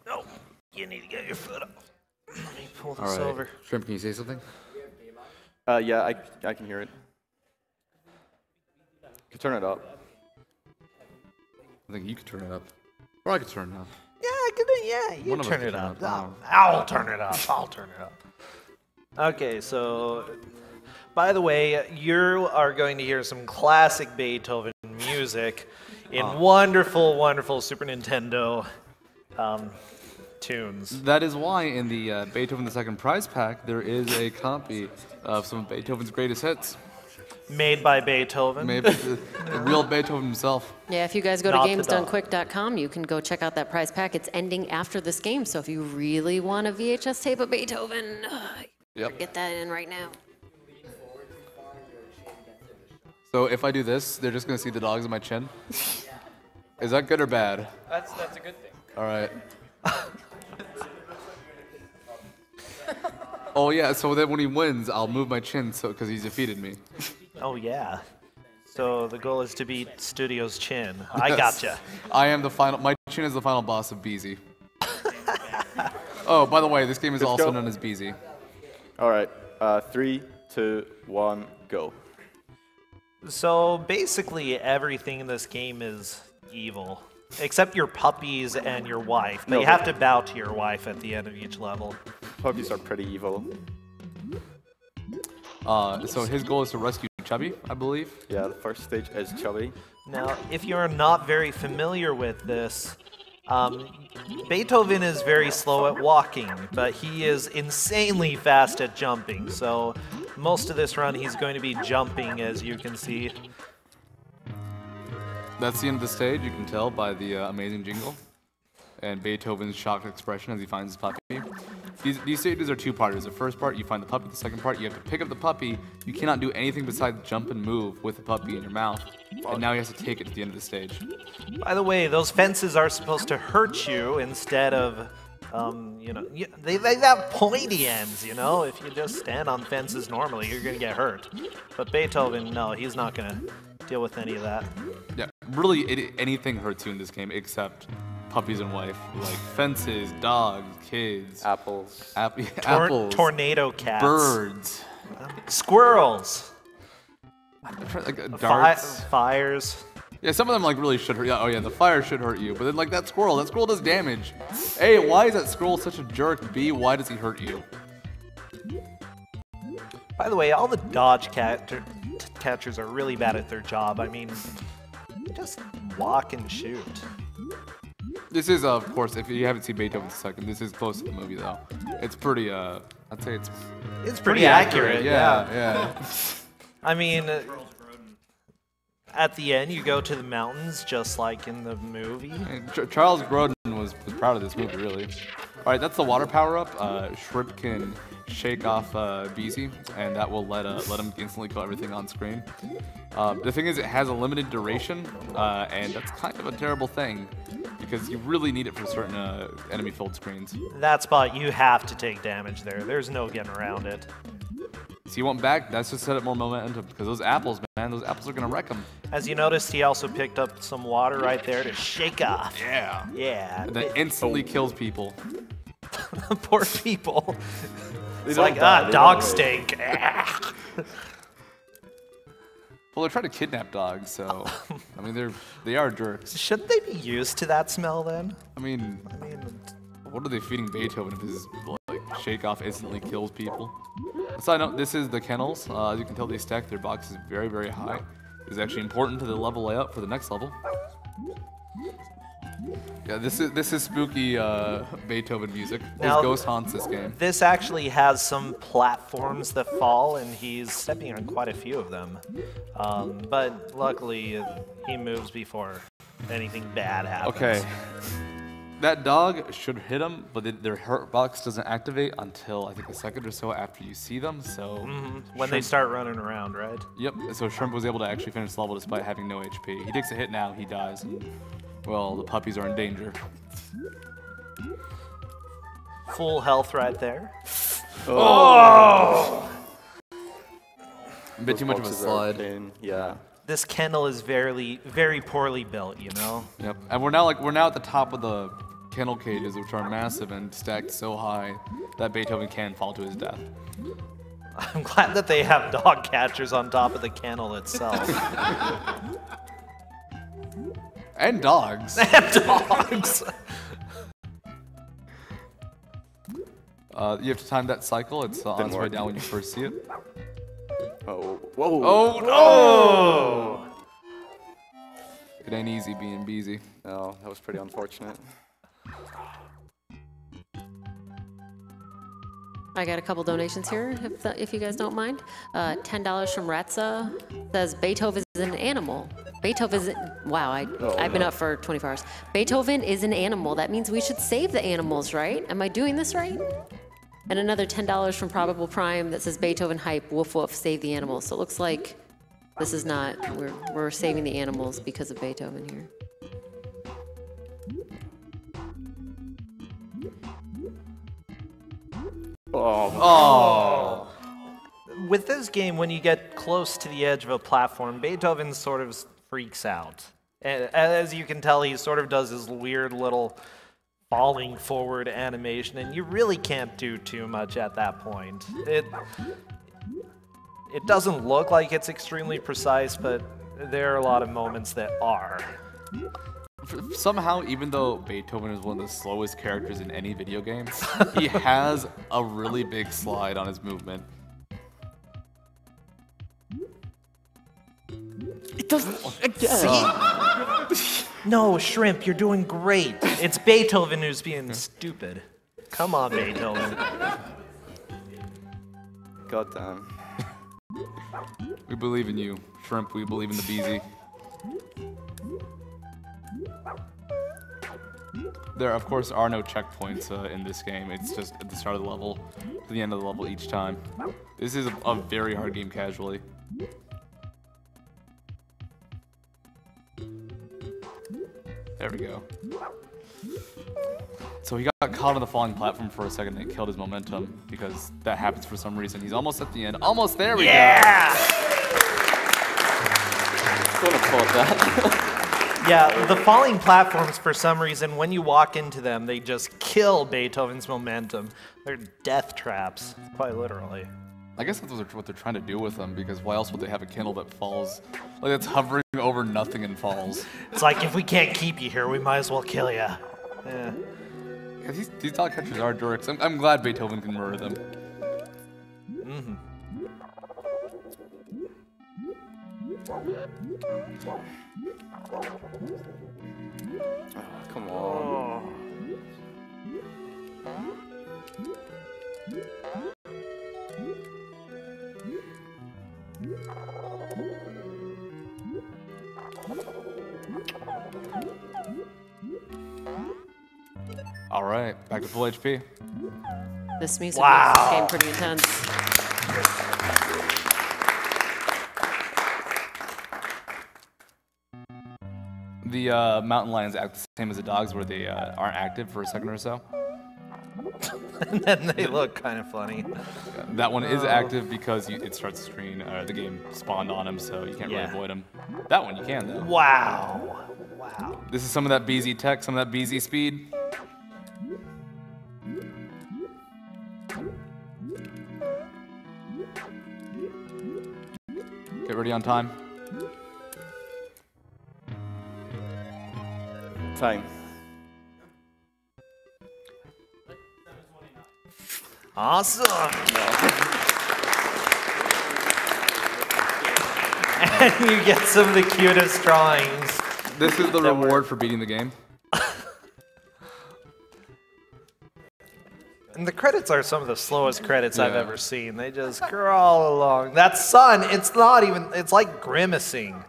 H: No, you need to get your foot up. Let me pull this over.
Q: Shrimp, can you say something?
T: Yeah, I can hear it. You can turn it up.
Q: I think you could turn it up. Or I could turn it up.
H: Yeah, I can. Yeah, you
Q: One of us
H: turn
Q: can
H: it
Q: turn
H: up.
Q: it up.
H: I'll turn it up. I'll turn it up. Okay, so by the way, you are going to hear some classic Beethoven music in wonderful, wonderful Super Nintendo tunes.
Q: That is why in the Beethoven II prize pack there is a copy of some of Beethoven's greatest hits.
H: Made by Beethoven.
Q: Made by the real Beethoven himself.
D: Yeah, if you guys go to gamesdonequick.com, you can go check out that prize pack. It's ending after this game, so if you really want a VHS tape of Beethoven, get that in right now.
Q: So if I do this, they're just going to see the dogs on my chin? Is that good or bad?
R: That's a good thing.
Q: All right. Oh yeah, so then when he wins, I'll move my chin because he's defeated me.
H: Oh yeah. So the goal is to beat Studio's chin. I gotcha.
Q: I am the final. My chin is the final boss of BZ. Oh, by the way, this game is also known as BZ.
L: All right. 3, 2, 1, go.
H: So basically, everything in this game is evil, except your puppies and your wife. But you have to bow to your wife at the end of each level.
L: Puppies are pretty evil.
Q: So his goal is to rescue Chubby, I believe.
L: Yeah, the first stage is Chubby.
H: Now, if you're not very familiar with this, Beethoven is very slow at walking, but he is insanely fast at jumping. So most of this run, he's going to be jumping, as you can see.
Q: That's the end of the stage. You can tell by the amazing jingle and Beethoven's shocked expression as he finds his puppy. These stages are two-parters. The first part, you find the puppy. The second part, you have to pick up the puppy. You cannot do anything besides jump and move with the puppy in your mouth. And now he has to take it to the end of the stage.
H: By the way, those fences are supposed to hurt you instead of, you know, they have pointy ends, you know? If you just stand on fences normally, you're going to get hurt. But Beethoven, no, he's not going to deal with any of that.
Q: Yeah, really anything hurts you in this game except puppies and wife. Like fences, dogs, kids.
L: Apples.
Q: Apples.
H: Tornado cats.
Q: Birds.
H: Squirrels.
Q: Like darts.
H: Fires.
Q: Yeah, some of them like really should hurt you. Oh yeah, the fire should hurt you. But then like that squirrel does damage. A, why is that squirrel such a jerk? B, why does he hurt you?
H: By the way, all the dodge catchers are really bad at their job. I mean, just walk and shoot.
Q: This is, of course, if you haven't seen Beethoven II, this is close to the movie though. It's pretty, I'd say
H: it's pretty accurate.
Q: Yeah.
H: I mean, at the end, you go to the mountains, just like in the movie.
Q: Charles Grodin was proud of this movie, really. All right, that's the water power-up. Shrimp can shake off BZ, and that will let him instantly kill everything on screen. The thing is, it has a limited duration, and that's kind of a terrible thing, because you really need it for certain enemy-filled screens.
H: That spot, you have to take damage there. There's no getting around it.
Q: So you want back? That's just set up more momentum, because those apples, man, those apples are going to wreck them.
H: As you noticed, he also picked up some water right there to shake off.
Q: Yeah.
H: Yeah.
Q: That instantly kills people.
H: Poor people. It's like, dog stink.
Q: Well, they're trying to kidnap dogs, so I mean they are jerks.
H: Shouldn't they be used to that smell then?
Q: I mean, what are they feeding Beethoven if his like shake off instantly kills people? Side note, this is the kennels. As you can tell, they stack their boxes very, very high. It's actually important to the level layout for the next level. Yeah, this is spooky Beethoven music. This ghost haunts this game.
H: This actually has some platforms that fall, and he's stepping on quite a few of them. But luckily, he moves before anything bad happens.
Q: Okay. That dog should hit him, but their hurt box doesn't activate until I think a second or so after you see them. So
H: when they start running around, right?
Q: Yep. So Shrimp was able to actually finish the level despite having no HP. He takes a hit now, he dies, and well, the puppies are in danger.
H: Full health right there.
Q: Oh! A bit too much of a slide.
L: Yeah.
H: This kennel is very, very poorly built, you know.
Q: Yep. And we're now at the top of the kennel cages, which are massive and stacked so high that Beethoven can fall to his death.
H: I'm glad that they have dog catchers on top of the kennel itself.
Q: And dogs.
H: And dogs.
Q: You have to time that cycle. It's on its way down when you first see it.
L: Oh, whoa.
Q: Oh, no! It ain't easy being Beezy.
L: No, that was pretty unfortunate.
D: I got a couple donations here, if you guys don't mind. $10 from Ratza says Beethoven is an animal. Beethoven is, wow, I've been up for 24 hours. Beethoven is an animal. That means we should save the animals, right? Am I doing this right? And another $10 from Probable Prime that says Beethoven hype, woof woof, save the animals. So it looks like this is not, we're saving the animals because of Beethoven here.
H: Oh. With this game, when you get close to the edge of a platform, Beethoven sort of freaks out. And as you can tell, he sort of does his weird little falling forward animation, and you really can't do too much at that point. It doesn't look like it's extremely precise, but there are a lot of moments that are.
Q: Somehow, even though Beethoven is one of the slowest characters in any video game, he has a really big slide on his movement.
H: It doesn't again. See? No, Shrimp, you're doing great. It's Beethoven who's being stupid. Come on, Beethoven.
L: God damn.
Q: We believe in you, Shrimp. We believe in the Beezy. There, of course, are no checkpoints in this game. It's just at the start of the level to the end of the level each time. This is a very hard game casually. There we go. So he got caught on the falling platform for a second and it killed his momentum because that happens for some reason. He's almost at the end. Almost there we go!
L: Don't applaud that.
H: Yeah, the falling platforms, for some reason, when you walk into them, they just kill Beethoven's momentum. They're death traps, quite literally.
Q: I guess that's what they're trying to do with them, because why else would they have a candle that falls, like it's hovering over nothing and falls?
H: It's like, if we can't keep you here, we might as well kill you. Yeah.
Q: These dog catchers are dorks. I'm glad Beethoven can murder them.
H: Mm-hmm.
L: Oh, come on.
Q: All right, back to full HP.
D: This music makes this game pretty intense.
Q: The mountain lions act the same as the dogs, where they aren't active for a second or so.
H: And then they look kind of funny.
Q: That one is active because it starts the screen, the game spawned on him, so you can't really avoid him. That one you can, though.
H: Wow. Wow.
Q: This is some of that BZ tech, some of that BZ speed. Get ready on time.
L: Time.
H: Awesome. And you get some of the cutest drawings.
Q: This is the reward for beating the game.
H: And the credits are some of the slowest credits I've ever seen. They just crawl along. That sun, it's not even, it's like grimacing.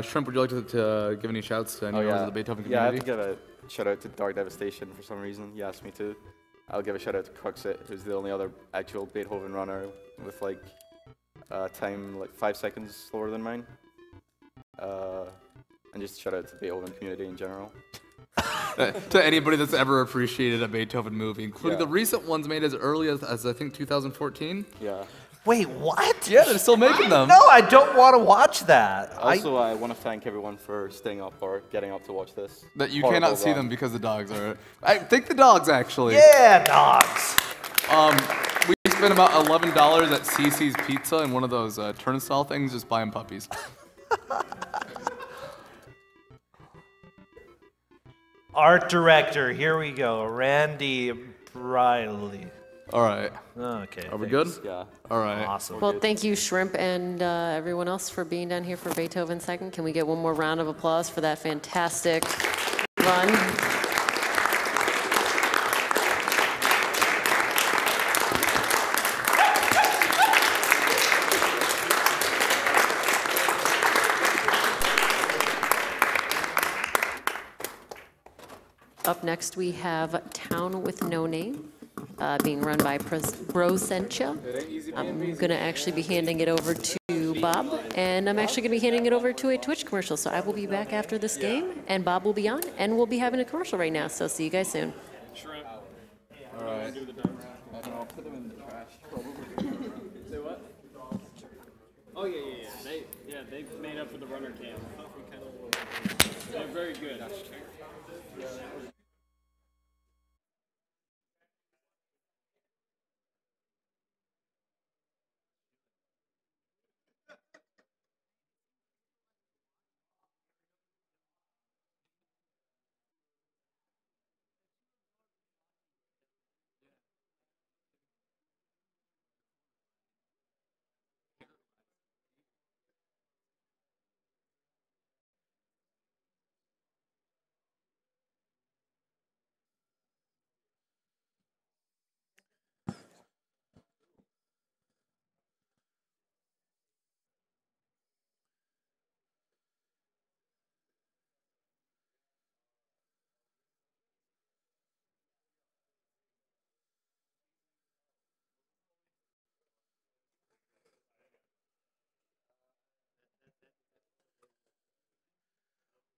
Q: Shrimp, would you like to give any shouts to any members of the Beethoven community?
L: Yeah, I have to give a shout out to Dark Devastation for some reason. He asked me to. I'll give a shout out to Cruxit, who's the only other actual Beethoven runner with like time like 5 seconds slower than mine. And just shout out to the Beethoven community in general.
Q: To anybody that's ever appreciated a Beethoven movie, including the recent ones made as early as I think 2014.
L: Yeah.
H: Wait, what?
Q: Yeah, they're still making them.
H: No, I don't want to watch that.
L: Also, I want to thank everyone for staying up or getting up to watch this.
Q: That you cannot see them because the dogs are. I think the dogs actually.
H: Yeah, dogs.
Q: We spent about $11 at CC's Pizza in one of those turnstile things, just buying puppies.
H: Art director, here we go, Randy Briley.
C: All right.
H: Okay.
C: Are we good?
B: Yeah.
C: All right.
H: Awesome.
D: Well, thank you, Shrimp, and everyone else for being down here for Beethoven second. Can we get one more round of applause for that fantastic run? Up next, we have Town with No Name, being run by Brossentia. I'm going to actually be handing it over to Bob, and I'm actually going to be handing it over to a Twitch commercial. So I will be back after this game, and Bob will be on, and we'll be having a commercial right now. So see you guys soon.
C: All right.
B: I'll put them in the trash. Say what? Oh yeah. They made up for the runner cam. They're very good.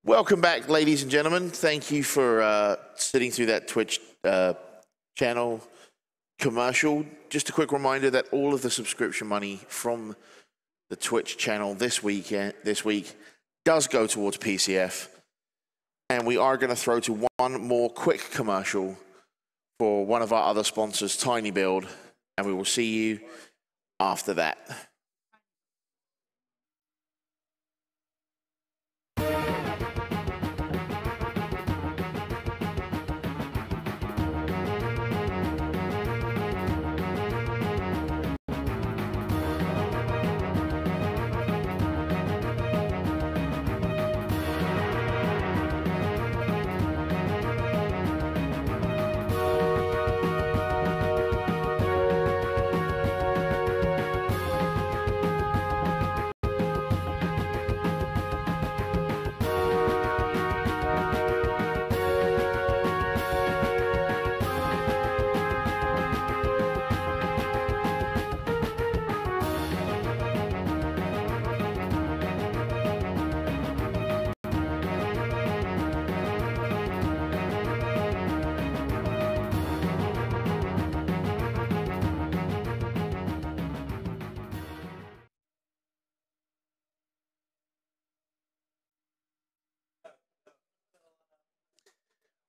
E: Welcome back, ladies and gentlemen. Thank you for sitting through that Twitch channel commercial. Just a quick reminder that all of the subscription money from the Twitch channel this week does go towards PCF. And we are going to throw to one more quick commercial for one of our other sponsors, Tiny Build, and we will see you after that.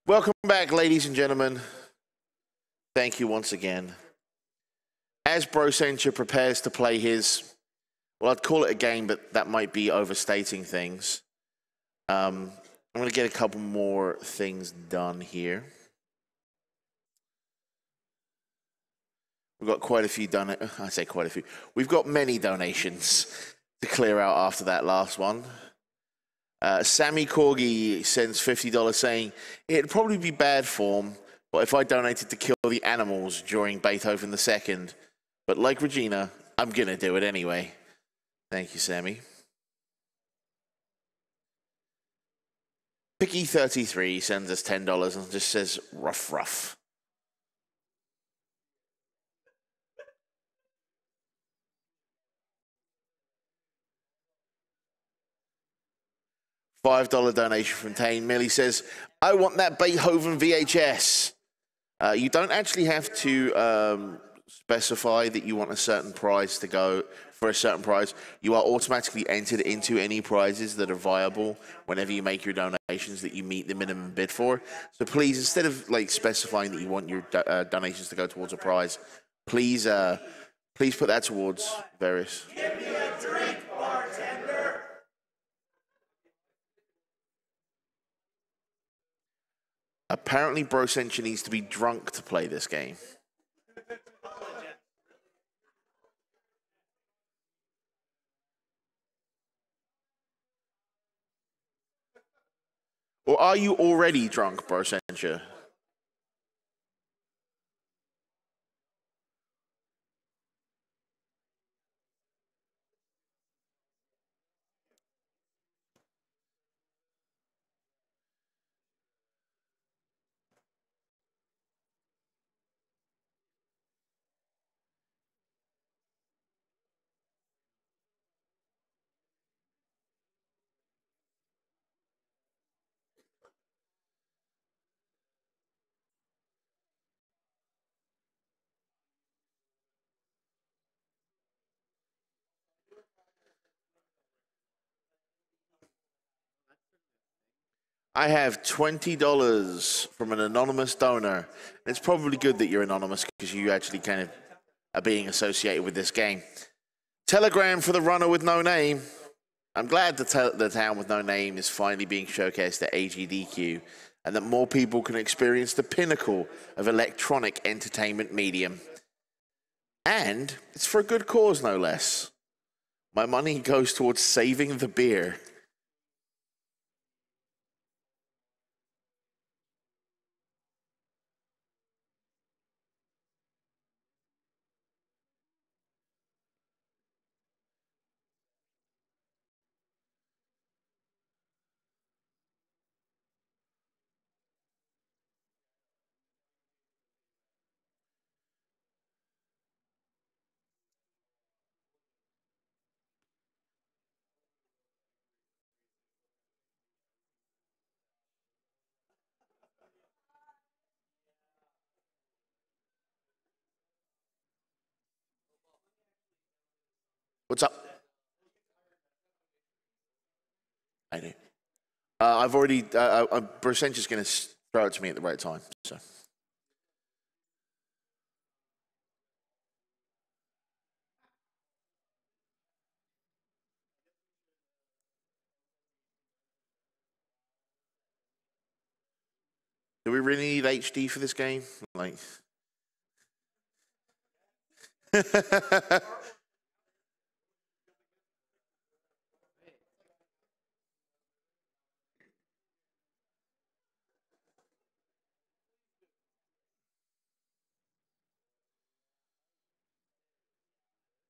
E: Welcome back, ladies and gentlemen. Thank you once again. As Brossentia prepares to play his, well, I'd call it a game, but that might be overstating things. I'm going to get a couple more things done here. We've got quite a few done. I say quite a few. We've got many donations to clear out after that last one. Sammy Corgi sends $50 saying, it'd probably be bad form, but if I donated to kill the animals during Beethoven II. But like Regina, I'm going to do it anyway. Thank you, Sammy. Picky33 sends us $10 and just says, rough. $5 donation from Tane. Millie says, I want that Beethoven VHS. You don't actually have to specify that you want a certain prize to go for a certain prize. You are automatically entered into any prizes that are viable whenever you make your donations that you meet the minimum bid for. So please, instead of like specifying that you want your donations to go towards a prize, please put that towards various.
V: Give me a drink, bartender.
E: Apparently, Brossentia needs to be drunk to play this game. Or are you already drunk, Brossentia? I have $20 from an anonymous donor. It's probably good that you're anonymous because you actually kind of are being associated with this game. Telegram for the runner with no name. I'm glad the town with no name is finally being showcased at AGDQ and that more people can experience the pinnacle of electronic entertainment medium. And it's for a good cause, no less. My money goes towards saving the beer. What's up? I do. I've already, Brossentia's going to throw it to me at the right time, so. Do we really need HD for this game? Like.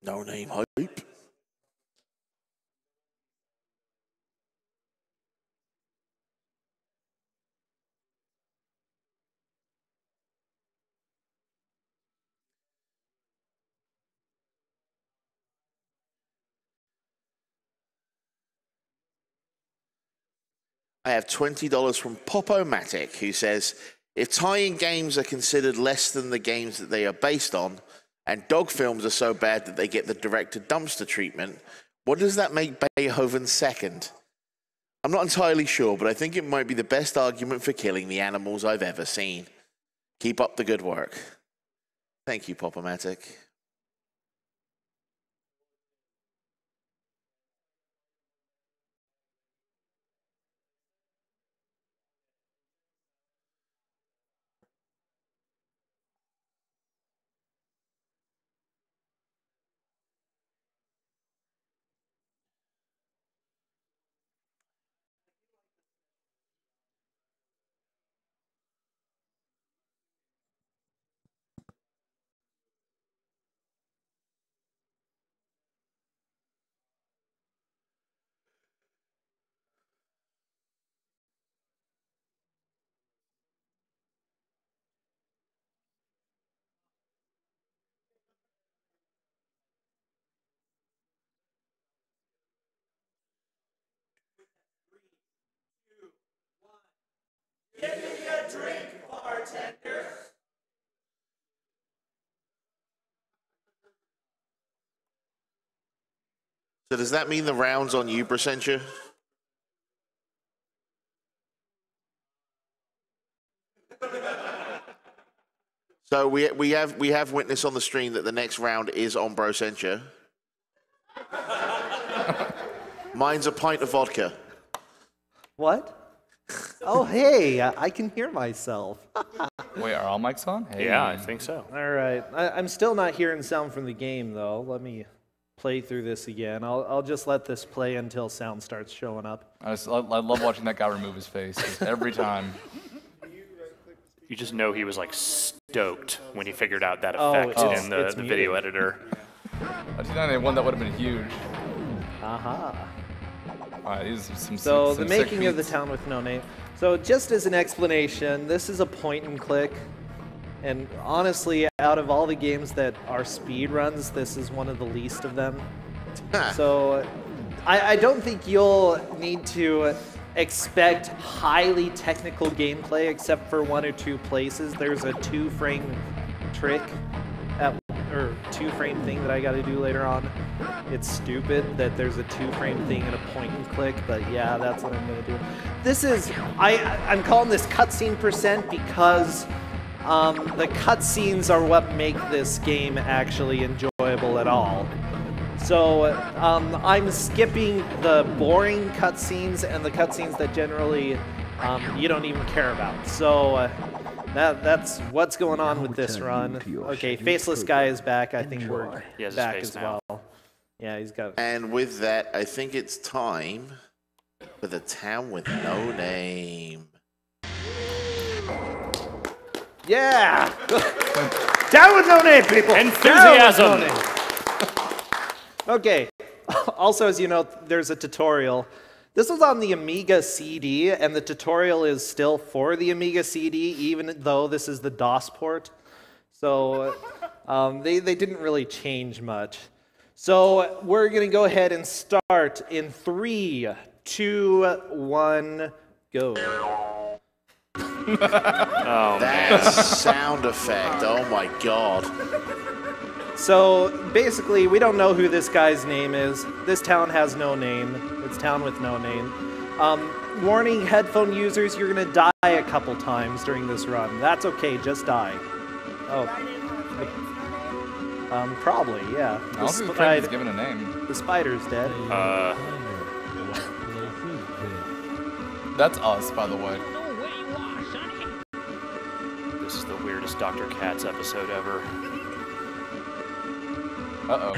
E: No name hype. I have $20 from Popomatic, who says, if tie-in games are considered less than the games that they are based on, and dog films are so bad that they get the director dumpster treatment, what does that make Beethoven second? I'm not entirely sure, but I think it might be the best argument for killing the animals I've ever seen. Keep up the good work. Thank you, Popomatic.
V: Give me a drink, bartender.
E: So does that mean the round's on you, Brossentia? So we have witness on the stream that the next round is on Brossentia. Mine's a pint of vodka.
G: What? Oh, hey, I can hear myself.
Q: Wait, are all mics on? Hey.
O: Yeah, I think so.
G: All right. I'm still not hearing sound from the game, though. Let me play through this again. I'll just let this play until sound starts showing up.
Q: I love watching that guy remove his face 'cause every time.
O: You just know he was like stoked when he figured out that effect in the video editor.
Q: I think that one that would have been huge.
G: Aha.
Q: Alright, these are some
G: So
Q: some
G: the
Q: sick
G: making of the
Q: beats.
G: town with no name. So just as an explanation, this is a point and click. And honestly, out of all the games that are speed runs, this is one of the least of them. So I don't think you'll need to expect highly technical gameplay except for 1 or 2 places. There's a 2-frame trick or 2-frame thing that I got to do later on. It's stupid that there's a 2-frame thing and a point and click, but yeah, that's what I'm going to do. This is, I'm calling this cutscene percent because the cutscenes are what make this game actually enjoyable at all. So I'm skipping the boring cutscenes and the cutscenes that generally you don't even care about. So that's what's going on with this run. Okay, Faceless Guy is back. I think we're back as well. Yeah, he's got.
E: And with that, I think it's time for the town with no name.
G: Yeah! Down with no name, people!
O: Enthusiasm!
G: Down with no name. Okay, also as you know, there's a tutorial. This was on the Amiga CD, and the tutorial is still for the Amiga CD, even though this is the DOS port. So they didn't really change much. So we're going to go ahead and start in 3, 2, 1, go.
O: Oh,
E: that sound effect, oh my god.
G: So basically, we don't know who this guy's name is. This town has no name. It's town with no name. Warning, headphone users, you're gonna die a couple times during this run. That's okay, just die. Oh. Probably, yeah.
Q: I don't think the friend is given a name.
G: The spider's dead.
Q: That's us, by the way.
O: This is the weirdest Dr. Katz episode ever.
Q: Uh-oh.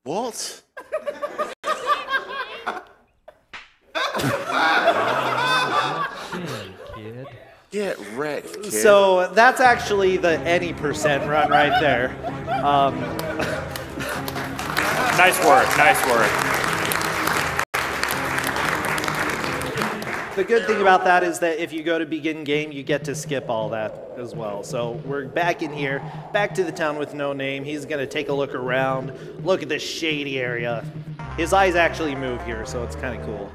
E: What? Get wrecked, kid.
G: So that's actually the any percent run right there.
O: Nice work, nice work.
G: The good thing about that is that if you go to begin game, you get to skip all that as well. So we're back in here, back to the town with no name. He's gonna take a look around, look at this shady area. His eyes actually move here, so it's kind of cool.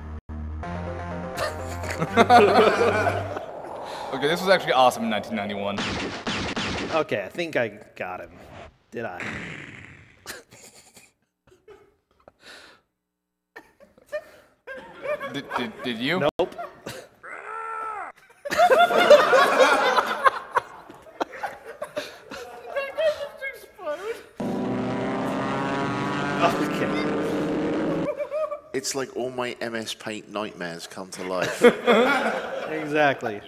Q: Okay, this was actually awesome in 1991.
G: Okay, I think I got him. Did I?
Q: Did you?
G: Nope. Okay.
E: It's like all my MS Paint nightmares come to life.
G: Exactly.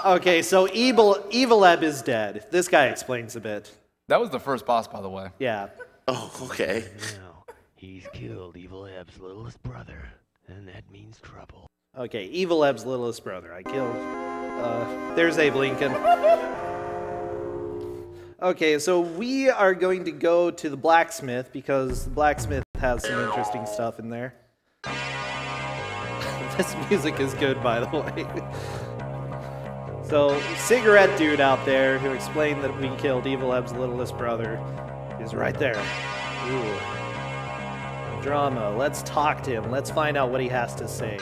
G: Okay, so Evil-Eb is dead. This guy explains a bit.
Q: That was the first boss, by the way.
G: Yeah.
E: Oh, okay.
A: Now, he's killed Evil-Eb's littlest brother, and that means trouble.
G: Okay, Evil-Eb's littlest brother. I killed. There's Abe Lincoln. Okay, so we are going to go to the blacksmith because the blacksmith has some interesting stuff in there. This music is good, by the way. So, Cigarette Dude out there who explained that we killed Evil-Eb's littlest brother is right there. Ooh. Drama. Let's talk to him. Let's find out what he has to say.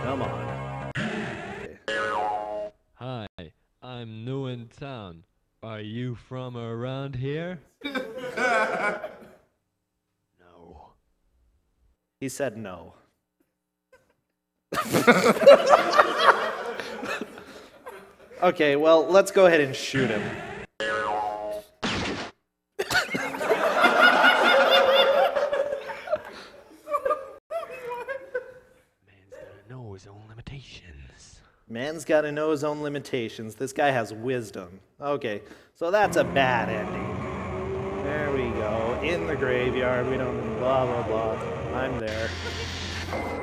G: Come on. Okay.
K: Hi, I'm new in town. Are you from around here?
A: No.
G: He said no. Okay, well, let's go ahead and shoot him. Man's got to know his own limitations. This guy has wisdom. Okay, so that's a bad ending. There we go. In the graveyard. We don't blah, blah, blah. I'm there.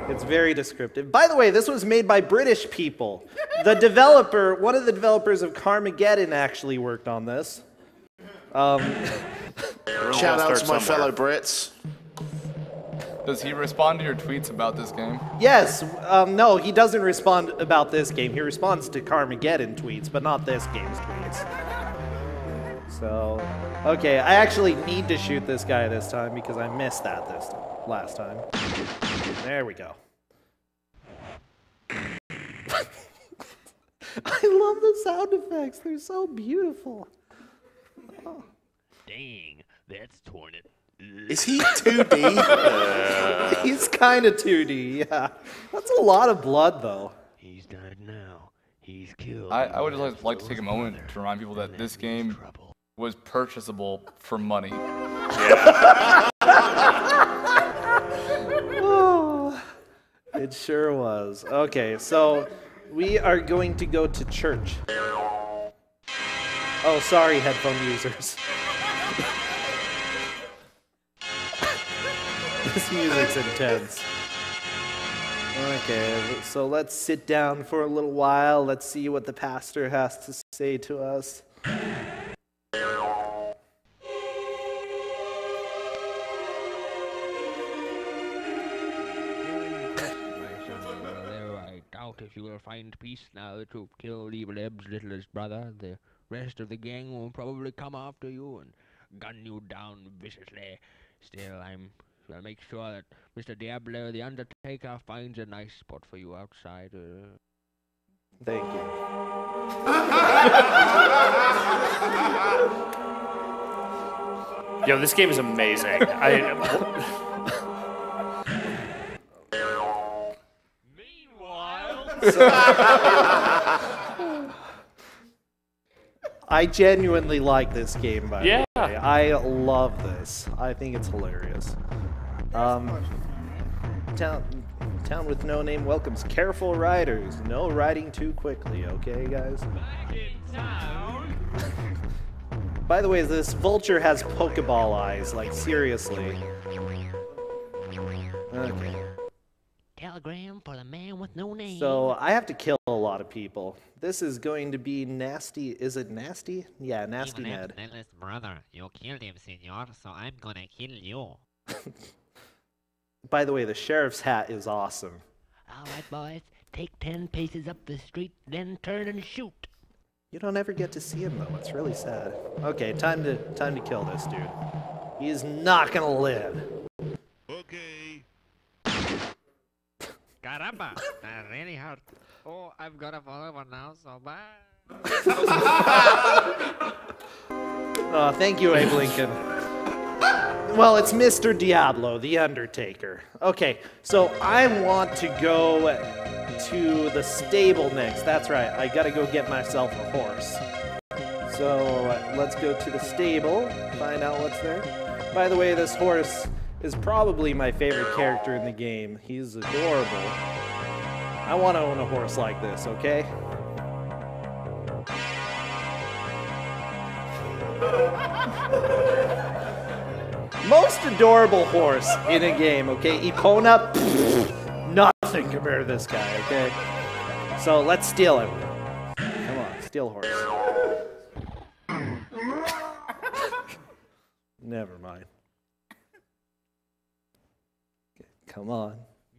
G: It's very descriptive. By the way, this was made by British people. The developer, one of the developers of Carmageddon actually worked on this.
E: Shout out to my fellow Brits.
Q: Does he respond to your tweets about this game?
G: Yes. No, he doesn't respond about this game. He responds to Carmageddon tweets, but not this game's tweets. So, okay, I actually need to shoot this guy this time because I missed that last time. There we go. I love the sound effects. They're so beautiful. Oh.
A: Dang, that's torn it.
E: Is he 2D?
G: He's kind of 2D, yeah. That's a lot of blood, though.
A: He's died now. He's killed.
Q: I would just like to take a moment to remind people that this game was purchasable for money.
G: Yeah. Oh, it sure was. Okay, so we are going to go to church. Oh, sorry, headphone users. This music's intense. Okay, so let's sit down for a little while. Let's see what the pastor has to say to us.
K: I doubt if you will find peace now that you've killed Evil Eb's littlest brother. The rest of the gang will probably come after you and gun you down viciously. Still, I'll make sure that Mr. Diablo, the Undertaker, finds a nice spot for you outside.
G: Thank you.
O: Yo, this game is amazing.
G: I genuinely like this game, by the way. I love this. I think it's hilarious. Town with no name welcomes careful riders. No riding too quickly, okay, guys?
V: Back in town.
G: By the way, this vulture has Pokeball eyes, like, seriously. Okay.
V: Telegram for the man with no name.
G: So, I have to kill a lot of people. This is going to be nasty. Is it nasty? Yeah, Nasty Ned.
V: Littlest brother, you killed him, senor, so I'm gonna kill you.
G: By the way, the sheriff's hat is awesome.
V: Alright, boys, take 10 paces up the street, then turn and shoot.
G: You don't ever get to see him, though. It's really sad. Okay, time to kill this dude. He's not gonna live.
V: Okay. Caramba, that really hurt. Oh, I've got a follower now, so bye.
G: Oh, thank you, Abe Lincoln. Well, it's Mr. Diablo, the Undertaker. Okay, so I want to go to the stable next. That's right, I gotta go get myself a horse. So, let's go to the stable, find out what's there. By the way, this horse is probably my favorite character in the game. He's adorable. I want to own a horse like this, okay? Most adorable horse in a game, okay? Epona, nothing compared to this guy, okay? So let's steal him. Come on, steal horse. Never mind. Okay, come on.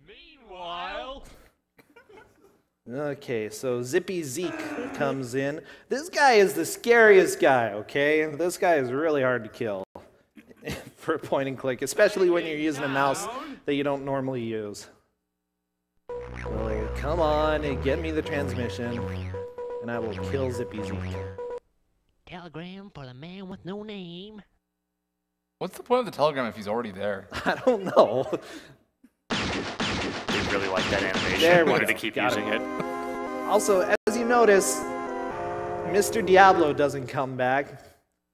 V: Meanwhile...
G: Okay, so Zippy Zeke comes in. This guy is the scariest guy, okay? This guy is really hard to kill for point and click, especially when you're using a mouse that you don't normally use. So, come on, get me the transmission, and I will kill Zippy Zeke.
V: Telegram for the man with no name.
Q: What's the point of the telegram if he's already there?
G: I don't know.
O: They really like that animation.
G: There we
O: Wanted
G: go.
O: to keep
G: Got
O: using it.
G: Also, as you notice, Mr. Diablo doesn't come back.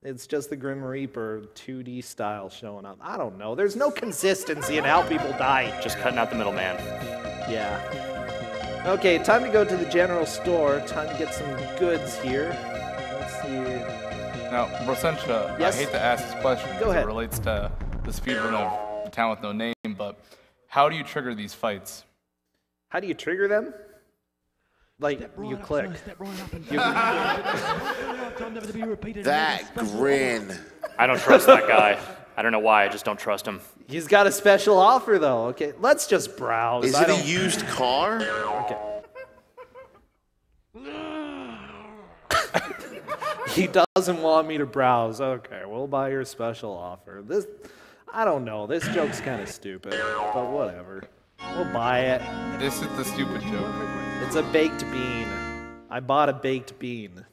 G: It's just the Grim Reaper 2D style showing up. I don't know. There's no consistency in how people die.
O: Just cutting out the middleman.
G: Yeah. Okay, time to go to the general store. Time to get some goods here. Let's see.
Q: Now, Brossentia,
G: Yes?
Q: I hate to ask this question
G: Go
Q: because
G: ahead.
Q: it relates to the speedrun of The Town with No Name, but how do you trigger these fights?
G: How do you trigger them? Like, you click.
E: That grin.
J: I don't trust that guy. I don't know why, I just don't trust him.
G: He's got a special offer, though. Okay, let's just browse.
E: Is it a used car?
G: Okay. He doesn't want me to browse. Okay, we'll buy your special offer. This, I don't know. This joke's kind of stupid, but whatever. We'll buy it.
Q: This is the stupid joke.
G: It's a baked bean. I bought a baked bean.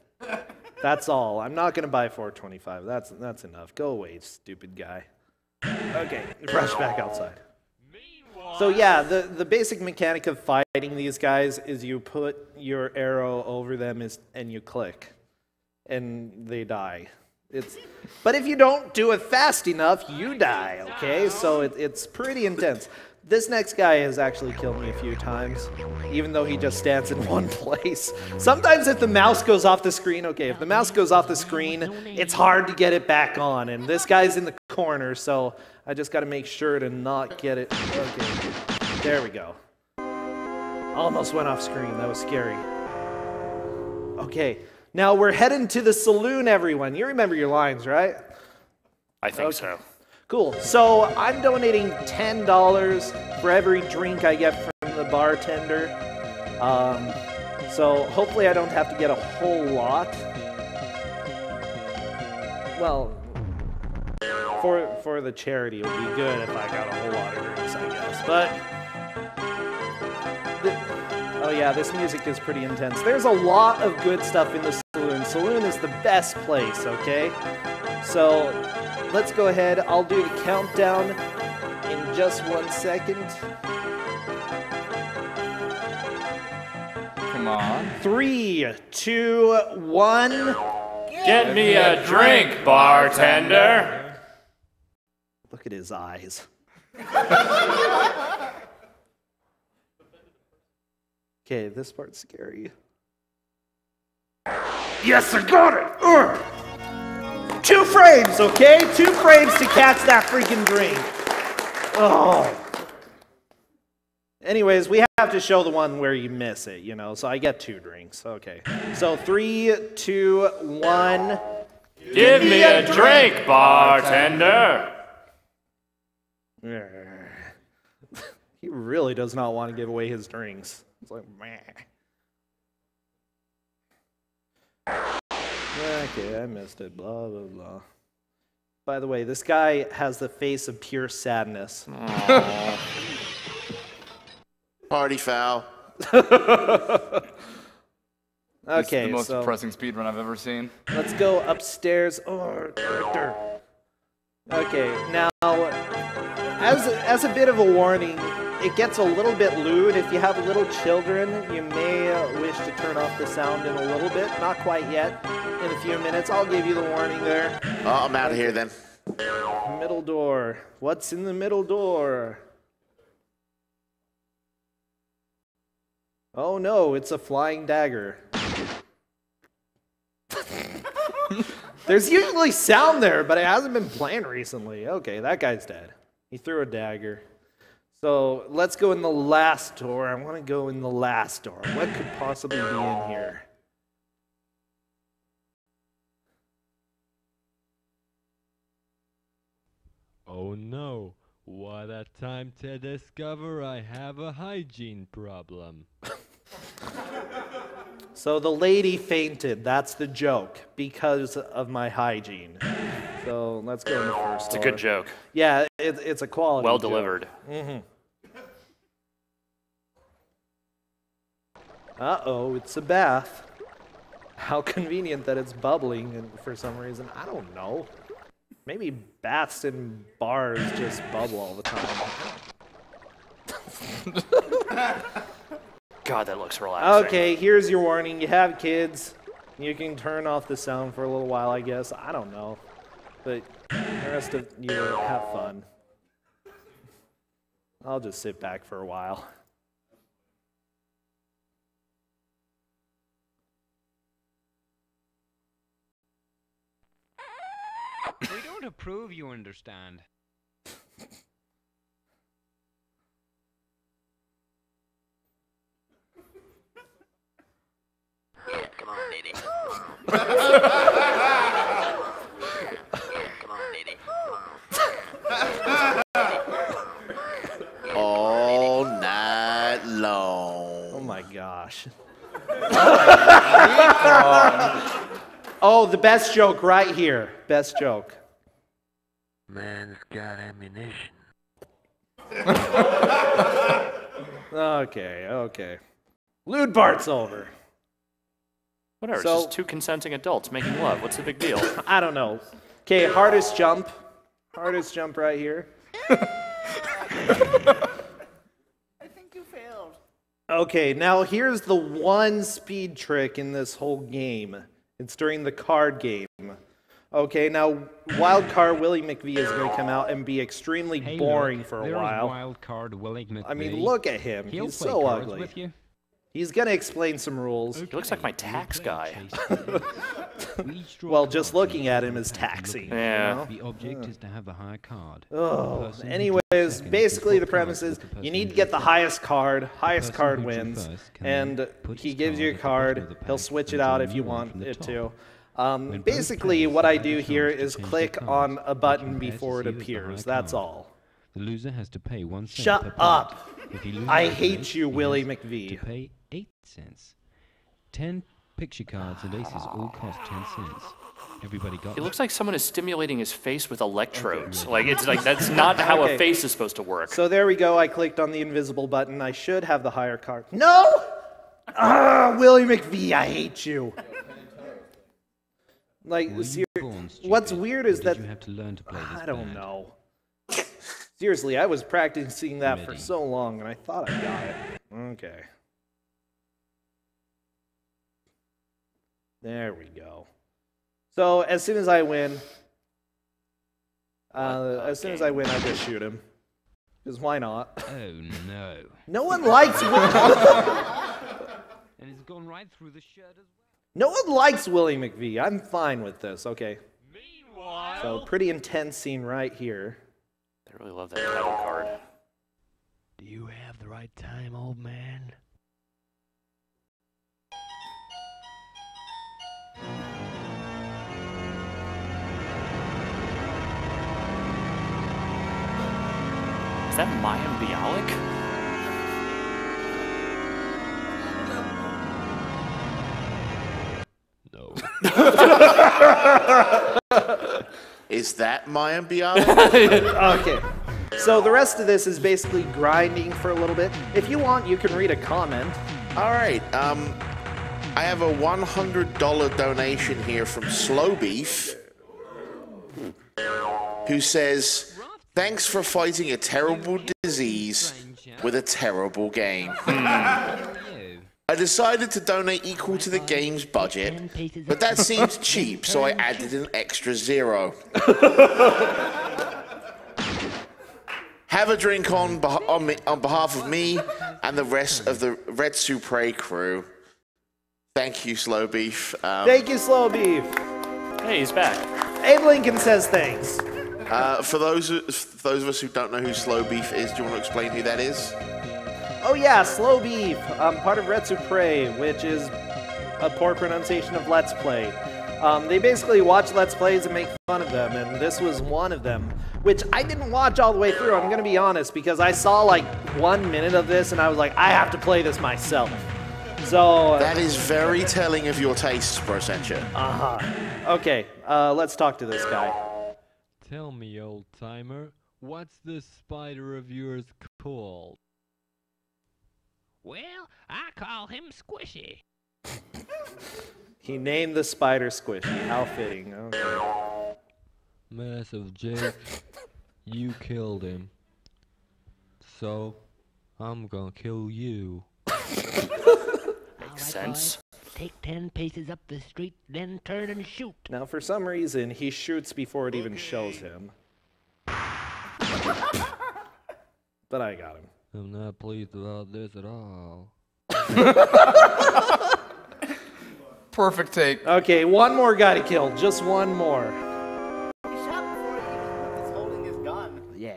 G: That's all. I'm not gonna buy $4.25. That's enough. Go away, stupid guy. Okay, rush back outside. So yeah, the basic mechanic of fighting these guys is you put your arrow over them and you click, and they die. But if you don't do it fast enough, you die. Okay, so it's pretty intense. This next guy has actually killed me a few times, even though he just stands in one place. Sometimes if the mouse goes off the screen, okay, if the mouse goes off the screen, it's hard to get it back on. And this guy's in the corner, so I just got to make sure to not get it. Okay, there we go. Almost went off screen. That was scary. Okay, now we're heading to the saloon, everyone. You remember your lines, right?
J: I think so.
G: Cool. So I'm donating $10 for every drink I get from the bartender. So hopefully I don't have to get a whole lot. Well, for the charity, it would be good if I got a whole lot of drinks, I guess. But oh yeah, this music is pretty intense. There's a lot of good stuff in the saloon. Saloon is the best place. Okay, so. Let's go ahead. I'll do the countdown in just 1 second.
Q: Come on.
G: 3, 2, 1.
J: Get me a drink, bartender.
G: Look at his eyes. Okay, this part's scary. Yes, I got it! 2 frames, okay? 2 frames to catch that freaking drink. Oh. Anyways, we have to show the one where you miss it, you know, so I get 2 drinks. Okay. So 3, 2, 1.
J: Give me a drink, bartender.
G: He really does not want to give away his drinks. It's like, meh. Okay, I missed it. Blah, blah, blah. By the way, this guy has the face of pure sadness.
E: Party foul.
Q: This
G: Okay,
Q: is the most
G: so
Q: depressing speedrun I've ever seen.
G: let's go upstairs. Oh, Richter. Okay, now, as a bit of a warning, it gets a little bit lewd. If you have little children, you may wish to turn off the sound in a little bit. Not quite yet. In a few minutes, I'll give you the warning there.
E: Oh, I'm out of here then.
G: Middle door. What's in the middle door? Oh no, it's a flying dagger. There's usually sound there, but it hasn't been playing recently. Okay, that guy's dead. He threw a dagger. So let's go in the last door. I want to go in the last door. What could possibly be in here?
N: Oh no, what a time to discover I have a hygiene problem.
G: So the lady fainted. That's the joke because of my hygiene. So let's go in the first
J: It's a
G: door.
J: good joke.
G: Yeah, it's a quality
J: Well
G: joke.
J: delivered.
G: Mm-hmm. Uh-oh, it's a bath. How convenient that it's bubbling and for some reason. I don't know. Maybe baths and bars just bubble all the time.
J: God, that looks relaxing.
G: Okay, here's your warning. You have kids. You can turn off the sound for a little while, I guess. I don't know. But the rest of you have fun. I'll just sit back for a while.
I: prove you understand.
V: Yeah, come on, baby. Come on, baby.
E: All night long.
G: Oh my gosh. Oh, the best joke right here. Best joke.
A: Man's got ammunition.
G: Okay, okay. Lewd part's over.
J: Whatever,
G: So-
J: it's just two consenting adults making love. What's the big deal?
G: I don't know. Okay, hardest jump. Hardest jump right here. Okay, now here's the one speed trick in this whole game. It's during the card game. Okay, now Wild Card Willie McVie is going to come out and be extremely
I: Hey,
G: boring
I: look,
G: for a
I: there's
G: while.
I: Wild card Willie McVie.
G: I mean, look at him.
I: He'll
G: He's
I: play
G: so
I: cards
G: ugly.
I: with you.
G: He's going to explain some rules.
J: He looks like my tax guy.
G: Well, just looking at him is taxing.
J: Yeah.
I: The object is to have the high card.
G: Oh, anyways, basically the premise is you need to get the highest card wins, and he gives you a card, he'll switch it out if you want it to. Basically what I do here is click on a button before it appears, that's all.
I: The loser has to pay 1 cent
G: Shut
I: per point.
G: up!
I: If he loses
G: I
I: a
G: hate
I: point,
G: you,
I: he
G: Willie
I: has
G: McVie.
I: To pay 8 cents. 10 picture cards and aces all cost 10 cents. Everybody got
J: It looks like someone is stimulating his face with electrodes. Like it's like that's not how
G: Okay.
J: a face is supposed to work.
G: So there we go, I clicked on the invisible button, I should have the higher card. No! Ah, Willie McVie, I hate you. Like, what's weird is that
I: you have to learn to play this
G: I don't
I: bad?
G: know. Seriously, I was practicing that for so long, and I thought I got it. Okay. There we go. So as soon as I win, I just shoot him. Because why not?
I: Oh no.
G: No one likes
I: And it's gone right through the shirt as well.
G: No one likes Willie McVie. I'm fine with this. Okay. Meanwhile, so pretty intense scene right here.
J: I really love that title card.
A: Do you have the right time, old man?
J: Is that Mayim Bialik?
A: No.
E: Is that Mayim Bialik?
G: Okay. So the rest of this is basically grinding for a little bit. If you want, you can read a comment.
E: All right. I have a $100 donation here from Slow Beef, who says, "Thanks for fighting a terrible disease with a terrible game. I decided to donate equal to the game's budget, but that seemed cheap, so I added an extra 0. Have a drink on behalf of me and the rest of the Red Supre crew. Thank you, Slow Beef."
G: Thank you, Slow Beef.
J: Hey, he's back.
G: Abe Lincoln says thanks.
E: For those of us who don't know who Slow Beef is, do you want to explain who that is?
G: Oh yeah, Slow Beef, part of Red Supre, which is a poor pronunciation of Let's Play. They basically watch Let's Plays and make fun of them, and this was one of them, which I didn't watch all the way through, I'm gonna be honest, because I saw like 1 minute of this and I was like, I have to play this myself. So...
E: That is very telling of your tastes, Brossentia.
G: Okay, let's talk to this guy.
N: Tell me, old timer, what's this spider of yours called?
V: Well, I call him Squishy.
G: He named the spider Squishy, how fitting, okay.
N: Massive Jake, you killed him. So, I'm gonna kill you.
V: Makes
J: sense.
V: Take 10 paces up the street, then turn and shoot.
G: Now, for some reason, he shoots before it even shows him. But I got him.
N: I'm not pleased about this at all.
Q: Perfect take.
G: Okay, one more guy to kill. Just one more. Yeah.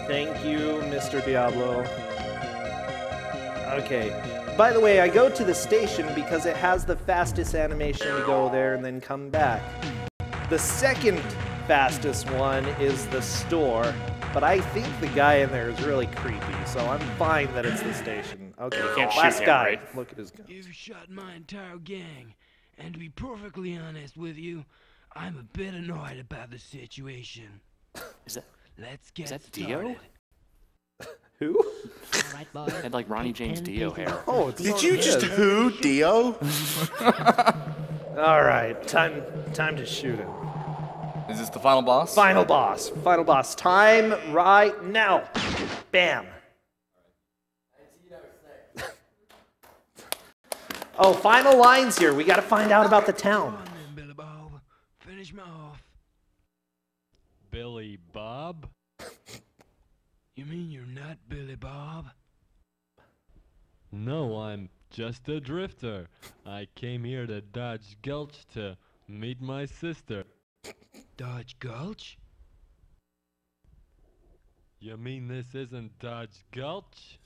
G: Thank you, Mr. Diablo. Okay. By the way, I go to the station because it has the fastest animation to go there and then come back. The second fastest one is the store, but I think the guy in there is really creepy, so I'm fine that it's the station. Okay, last guy. Right? Look at his guns.
V: You've shot my entire gang, and to be perfectly honest with you, I'm a bit annoyed about the situation. Let's get started.
J: Dio?
G: Who?
V: Alright, boys.
J: Had like Ronnie James Dio hair.
G: Oh,
E: did you just who Dio?
G: All right, time to shoot him.
Q: Is this the final boss?
G: Final boss. Final boss. Time right now. Bam. Oh, final lines here. We got to find out about the town.
V: Come on then, Billy Bob. Finish me off.
N: Billy Bob?
V: You mean you're not Billy Bob?
N: No, I'm just a drifter. I came here to Dodge Gulch to meet my sister.
V: Dodge Gulch?
N: You mean this isn't Dodge Gulch?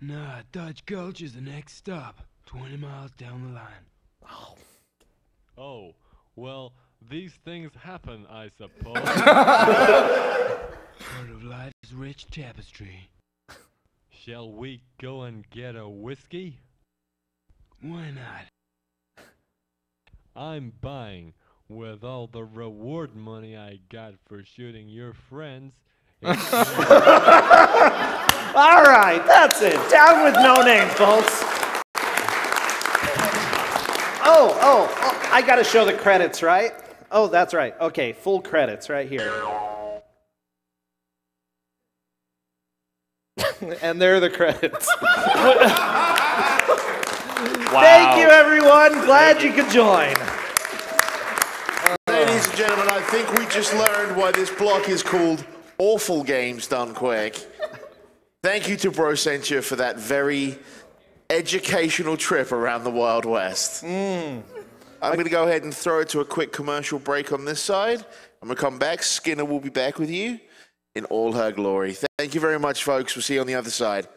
V: Nah, Dodge Gulch is the next stop, 20 miles down the line.
N: Oh, well, these things happen, I suppose.
V: Part of life's rich tapestry.
N: Shall we go and get a whiskey?
V: Why not?
N: I'm buying. With all the reward money I got for shooting your friends.
G: All right, that's it. Down with no name, folks. Oh, I got to show the credits, right? Oh, that's right. Okay, full credits right here. And there are the credits.
J: Wow.
G: Thank you, everyone. Glad you could join.
E: Ladies and gentlemen, I think we just learned why this block is called Awful Games Done Quick. Thank you to Brossentia for that very educational trip around the Wild West. I'm going to go ahead and throw it to a quick commercial break on this side. I'm going to come back. Skinner will be back with you in all her glory. Thank you very much, folks. We'll see you on the other side.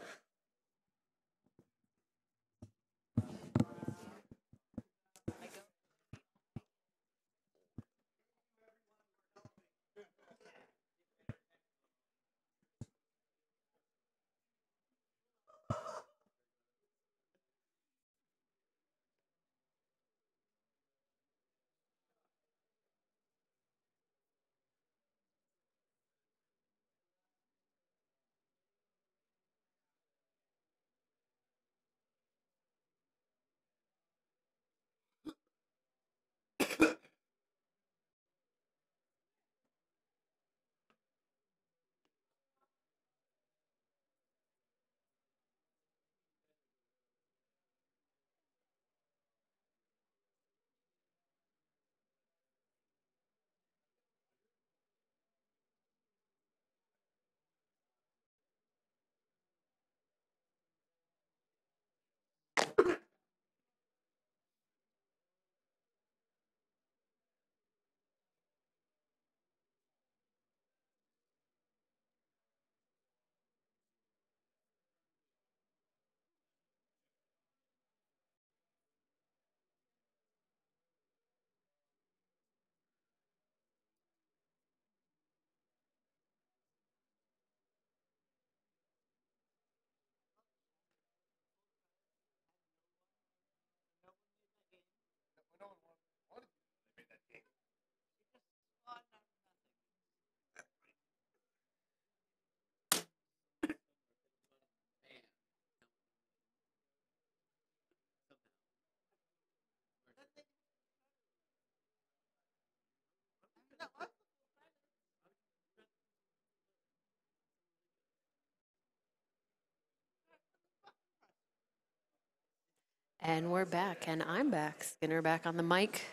D: And we're back, and I'm back. Skinner back on the mic.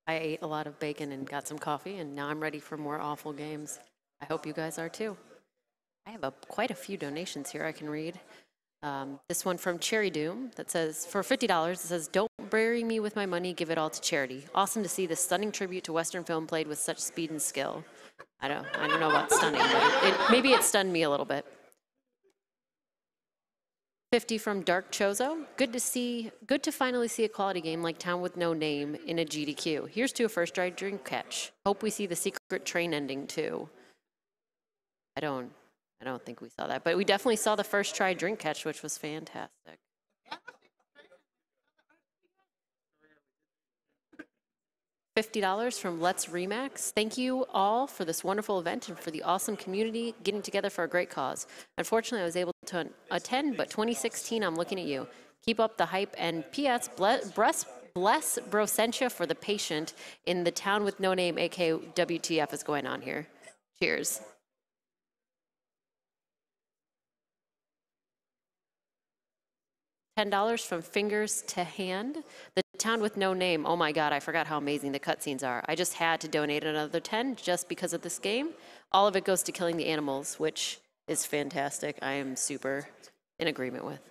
D: I ate a lot of bacon and got some coffee, and now I'm ready for more awful games. I hope you guys are too. I have quite a few donations here I can read. This one from Cherry Doom that says, for $50, it says, don't bury me with my money, give it all to charity. Awesome to see this stunning tribute to Western film played with such speed and skill. I don't know about stunning, but maybe it stunned me a little bit. 50 from Dark Chozo. Good to finally see a quality game like Town with No Name in a GDQ. Here's to a first try drink catch. Hope we see the secret train ending too. I don't think we saw that, but we definitely saw the first try drink catch, which was fantastic. $50 from Let's Remax. Thank you all for this wonderful event and for the awesome community getting together for a great cause. Unfortunately, I was able to attend, but 2016, I'm looking at you. Keep up the hype, and P.S. Bless Brossentia for the patient in the Town with No Name, aka WTF is going on here. Cheers. $10 from Fingers to Hand. The Town with No Name. Oh my God, I forgot how amazing the cutscenes are. I just had to donate another 10 just because of this game. All of it goes to killing the animals, which is fantastic. I am super in agreement with.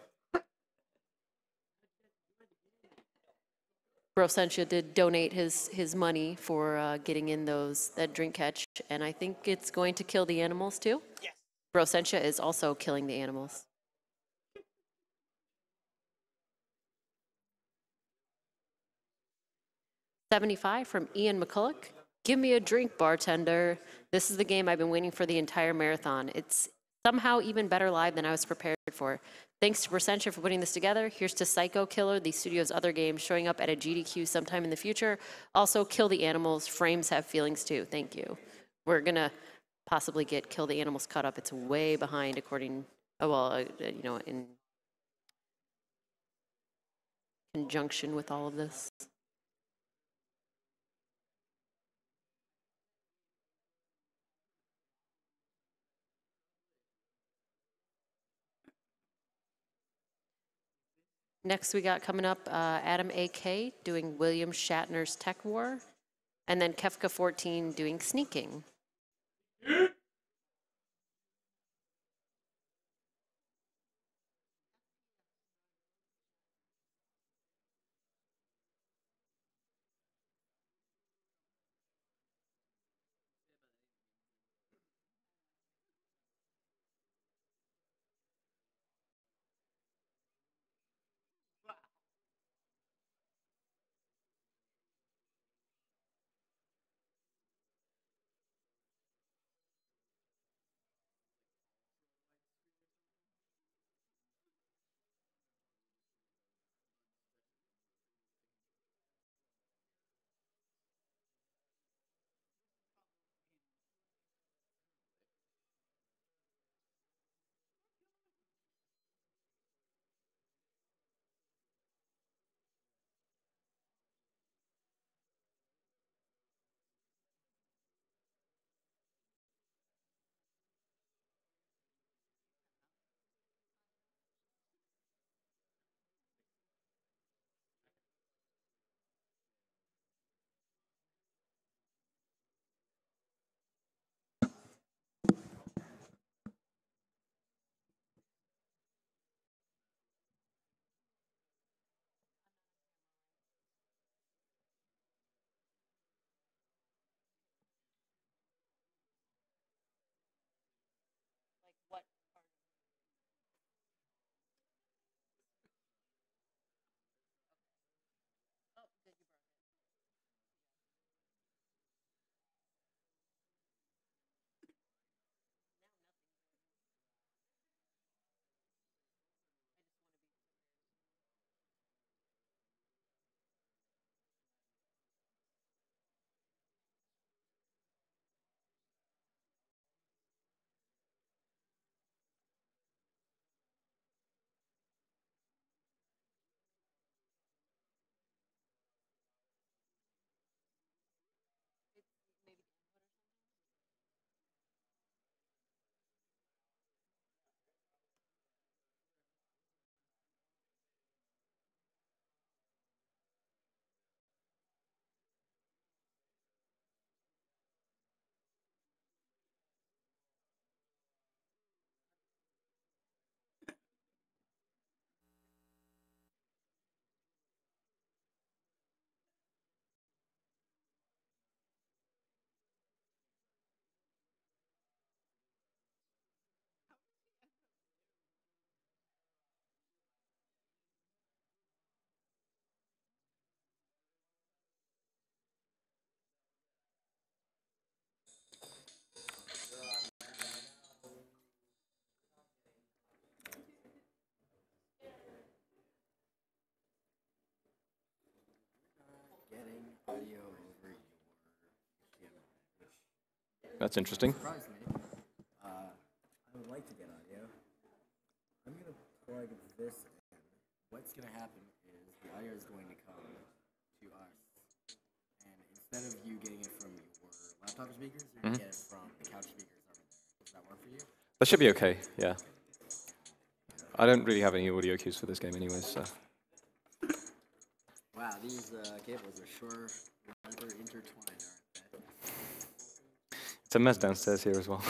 D: Brossentia did donate his money for getting in that drink catch, and I think it's going to kill the animals too. Yes. Brossentia is also killing the animals. $75 from Ian McCulloch. Give me a drink, bartender. This is the game I've been waiting for the entire marathon. It's somehow even better live than I was prepared for. Thanks to Brossentia for putting this together. Here's to Psycho Killer, the studio's other game, showing up at a GDQ sometime in the future. Also, Kill the Animals. Frames have feelings too. Thank you. We're gonna possibly get Kill the Animals caught up. It's way behind, according, in conjunction with all of this. Next we got coming up AdamAK doing William Shatner's Tekwar, and then Kefka14 doing Sneaking.
B: That's interesting.
F: Surprised me. I would like to get audio. I'm going to plug this in. What's going to happen is the audio is going to come to us. And instead of you getting it from your laptop speakers, you're going to get it from the couch speakers over there. Does that work for you?
B: That should be okay, yeah. I don't really have any audio cues for this game anyways, so.
F: Wow, these cables are sure rather intertwined, aren't they?
B: It's a mess downstairs here as well.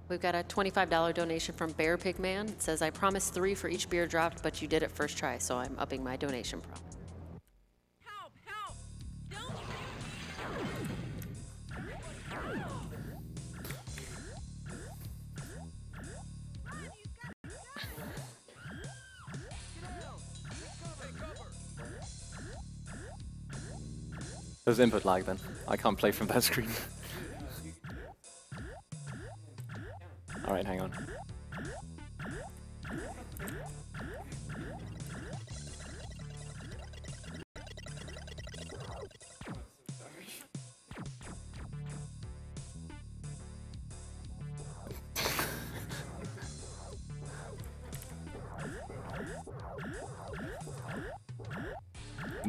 D: We've got a $25 donation from Bear Pig Man. It says, I promised 3 for each beer dropped, but you did it first try, so I'm upping my donation promise.
B: There's input lag then. I can't play from that screen. Alright, hang on.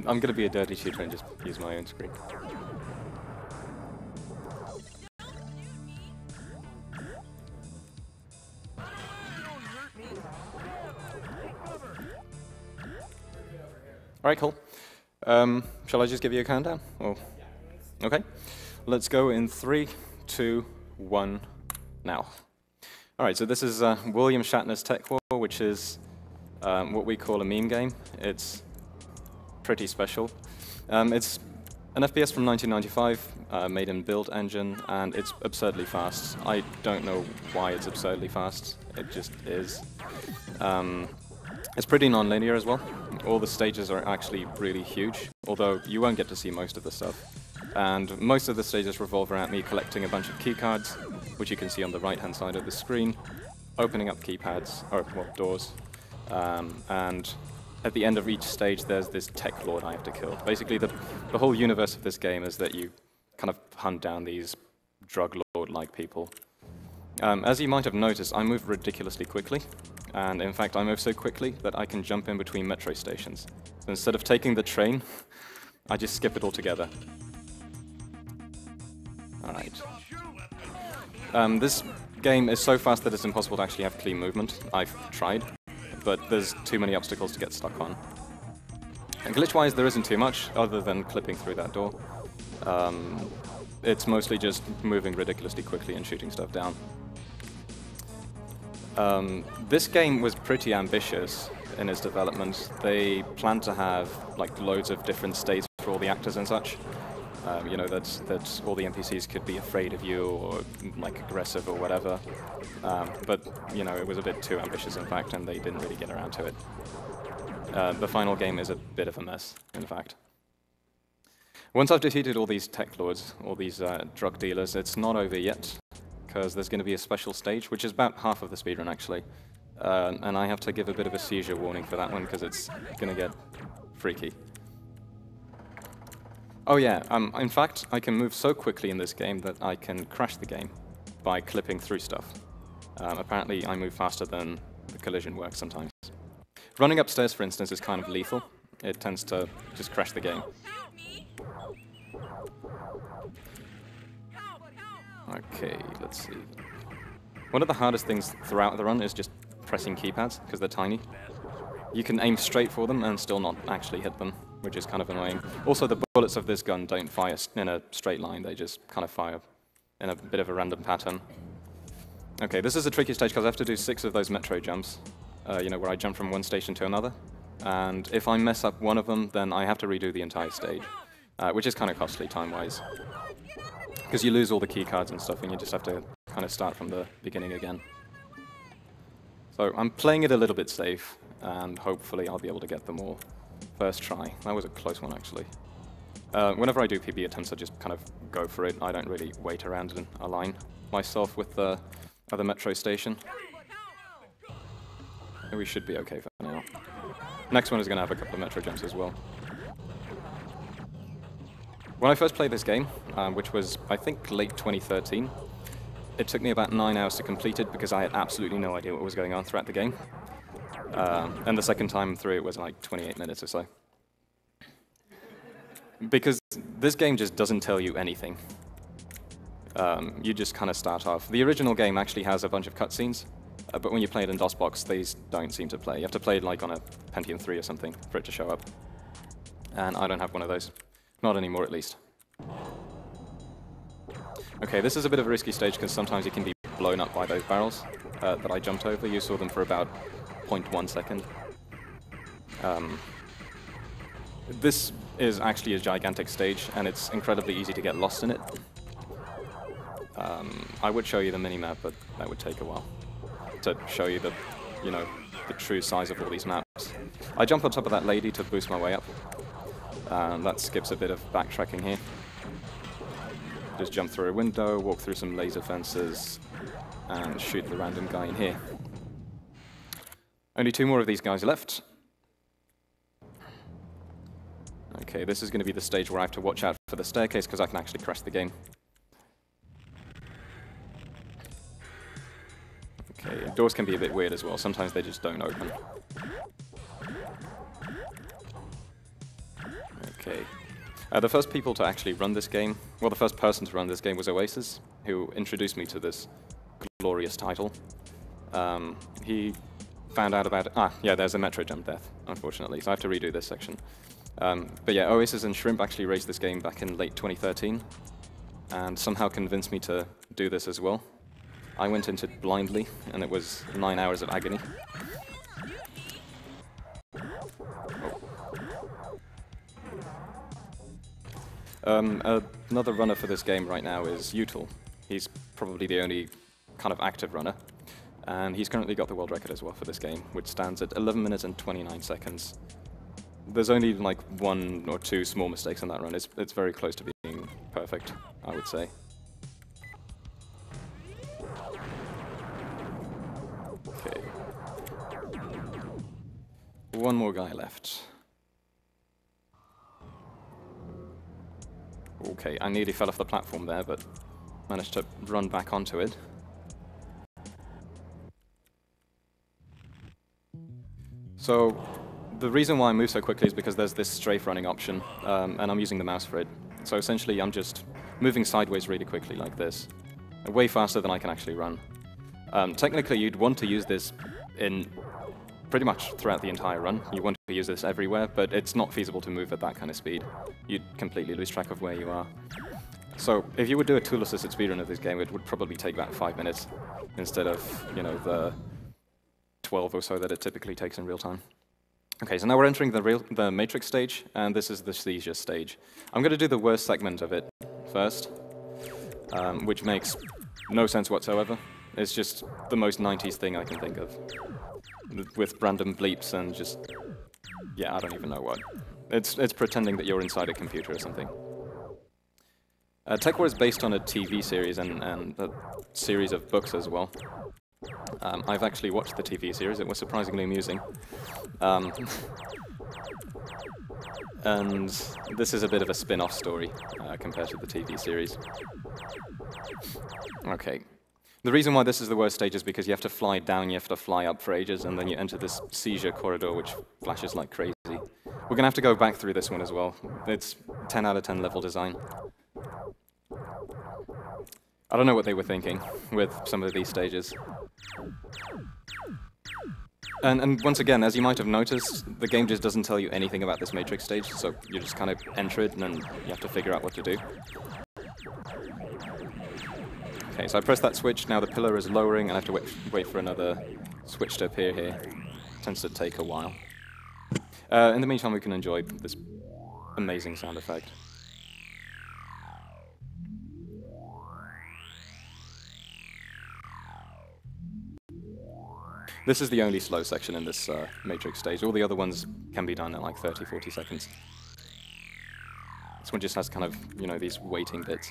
B: I'm gonna be a dirty cheater and just use my own screen. Alright, cool. Shall I just give you a countdown? Oh. Okay. Let's go in 3, 2, 1, now. Alright, so this is William Shatner's Tekwar, which is what we call a meme game. It's pretty special. It's an FPS from 1995, made in Build Engine, and it's absurdly fast. I don't know why it's absurdly fast. It just is. It's pretty non-linear as well. All the stages are actually really huge, although you won't get to see most of the stuff. And most of the stages revolve around me collecting a bunch of keycards, which you can see on the right-hand side of the screen, opening up keypads, or well, doors, and at the end of each stage there's this tech lord I have to kill. Basically the whole universe of this game is that you kind of hunt down these drug lord-like people. As you might have noticed, I move ridiculously quickly, and in fact I move so quickly that I can jump in between metro stations. So instead of taking the train, I just skip it altogether. Alright. This game is so fast that it's impossible to actually have clean movement. I've tried, but there's too many obstacles to get stuck on. And glitch-wise, there isn't too much, other than clipping through that door. It's mostly just moving ridiculously quickly and shooting stuff down. This game was pretty ambitious in its development. They planned to have like loads of different states for all the actors and such. You know, that all the NPCs could be afraid of you or like aggressive or whatever. But you know, it was a bit too ambitious in fact, and they didn't really get around to it. The final game is a bit of a mess, in fact. Once I've defeated all these tech lords, all these drug dealers, it's not over yet, because there's going to be a special stage, which is about half of the speedrun actually. And I have to give a bit of a seizure warning for that one, because it's going to get freaky. Oh yeah, in fact, I can move so quickly in this game that I can crash the game by clipping through stuff. Apparently, I move faster than the collision works sometimes. Running upstairs, for instance, is kind of lethal. It tends to just crash the game. Okay, let's see. One of the hardest things throughout the run is just pressing keypads, because they're tiny. You can aim straight for them and still not actually hit them, which is kind of annoying. Also, the bullets of this gun don't fire in a straight line, they just kind of fire in a bit of a random pattern. Okay, this is a tricky stage because I have to do 6 of those metro jumps, you know, where I jump from one station to another. And if I mess up one of them, then I have to redo the entire stage, which is kind of costly time-wise. Because you lose all the keycards and stuff, and you just have to kind of start from the beginning again. So I'm playing it a little bit safe, and hopefully I'll be able to get them all First try. That was a close one, actually. Whenever I do PB attempts, I just kind of go for it. I don't really wait around and align myself with the other metro station. We should be okay for now. Next one is going to have a couple of metro jumps as well. When I first played this game, which was, I think, late 2013, it took me about 9 hours to complete it because I had absolutely no idea what was going on throughout the game. And the second time through it was like 28 minutes or so. Because this game just doesn't tell you anything. You just kind of start off. The original game actually has a bunch of cutscenes, but when you play it in DOSBox, these don't seem to play. You have to play it like on a Pentium 3 or something for it to show up. And I don't have one of those. Not anymore, at least. Okay, this is a bit of a risky stage because sometimes you can be blown up by those barrels that I jumped over. You saw them for about 0.1 second. This is actually a gigantic stage, and it's incredibly easy to get lost in it. I would show you the minimap, but that would take a while to show you the, the true size of all these maps. I jump on top of that lady to boost my way up. That skips a bit of backtracking here. Just jump through a window, walk through some laser fences, and shoot the random guy in here. Only 2 more of these guys left. Okay, this is going to be the stage where I have to watch out for the staircase because I can actually crash the game. Okay, doors can be a bit weird as well. Sometimes they just don't open. Okay. The first people to actually run this game, well, the first person to run this game was Oasis, who introduced me to this glorious title. He found out about it. Yeah, there's a metro jump death, unfortunately, so I have to redo this section. But yeah, Oasis and Shrimp actually raised this game back in late 2013, and somehow convinced me to do this as well. I went into it blindly, and it was 9 hours of agony. Another runner for this game right now is Util. He's probably the only kind of active runner, and he's currently got the world record as well for this game, which stands at 11 minutes and 29 seconds. There's only like 1 or 2 small mistakes on that run. It's very close to being perfect, I would say. Okay. 1 more guy left. Okay, I nearly fell off the platform there, but managed to run back onto it. So, the reason why I move so quickly is because there's this strafe running option, and I'm using the mouse for it. So essentially, I'm just moving sideways really quickly like this, way faster than I can actually run. Technically, you'd want to use this in pretty much throughout the entire run. You want to use this everywhere, but it's not feasible to move at that kind of speed. You'd completely lose track of where you are. So if you would do a tool-assisted speedrun of this game, it would probably take about 5 minutes instead of, the 12 or so that it typically takes in real time. Okay, so now we're entering the Matrix stage, and this is the seizure stage. I'm going to do the worst segment of it first, which makes no sense whatsoever. It's just the most 90s thing I can think of, with random bleeps and just, yeah, I don't even know what. It's pretending that you're inside a computer or something. Tekwar is based on a TV series and a series of books as well. I've actually watched the TV series. It was surprisingly amusing. And this is a bit of a spin-off story compared to the TV series. Okay. The reason why this is the worst stage is because you have to fly down, you have to fly up for ages, and then you enter this seizure corridor which flashes like crazy. We're going to have to go back through this one as well. It's 10 out of 10 level design. I don't know what they were thinking with some of these stages. And once again, as you might have noticed, the game just doesn't tell you anything about this Matrix stage, so you just kind of enter it and then you have to figure out what to do. Okay, so I press that switch, now the pillar is lowering, and I have to wait for another switch to appear here. It tends to take a while. In the meantime, we can enjoy this amazing sound effect. This is the only slow section in this Matrix stage. All the other ones can be done in like 30, 40 seconds. This one just has kind of, you know, these waiting bits.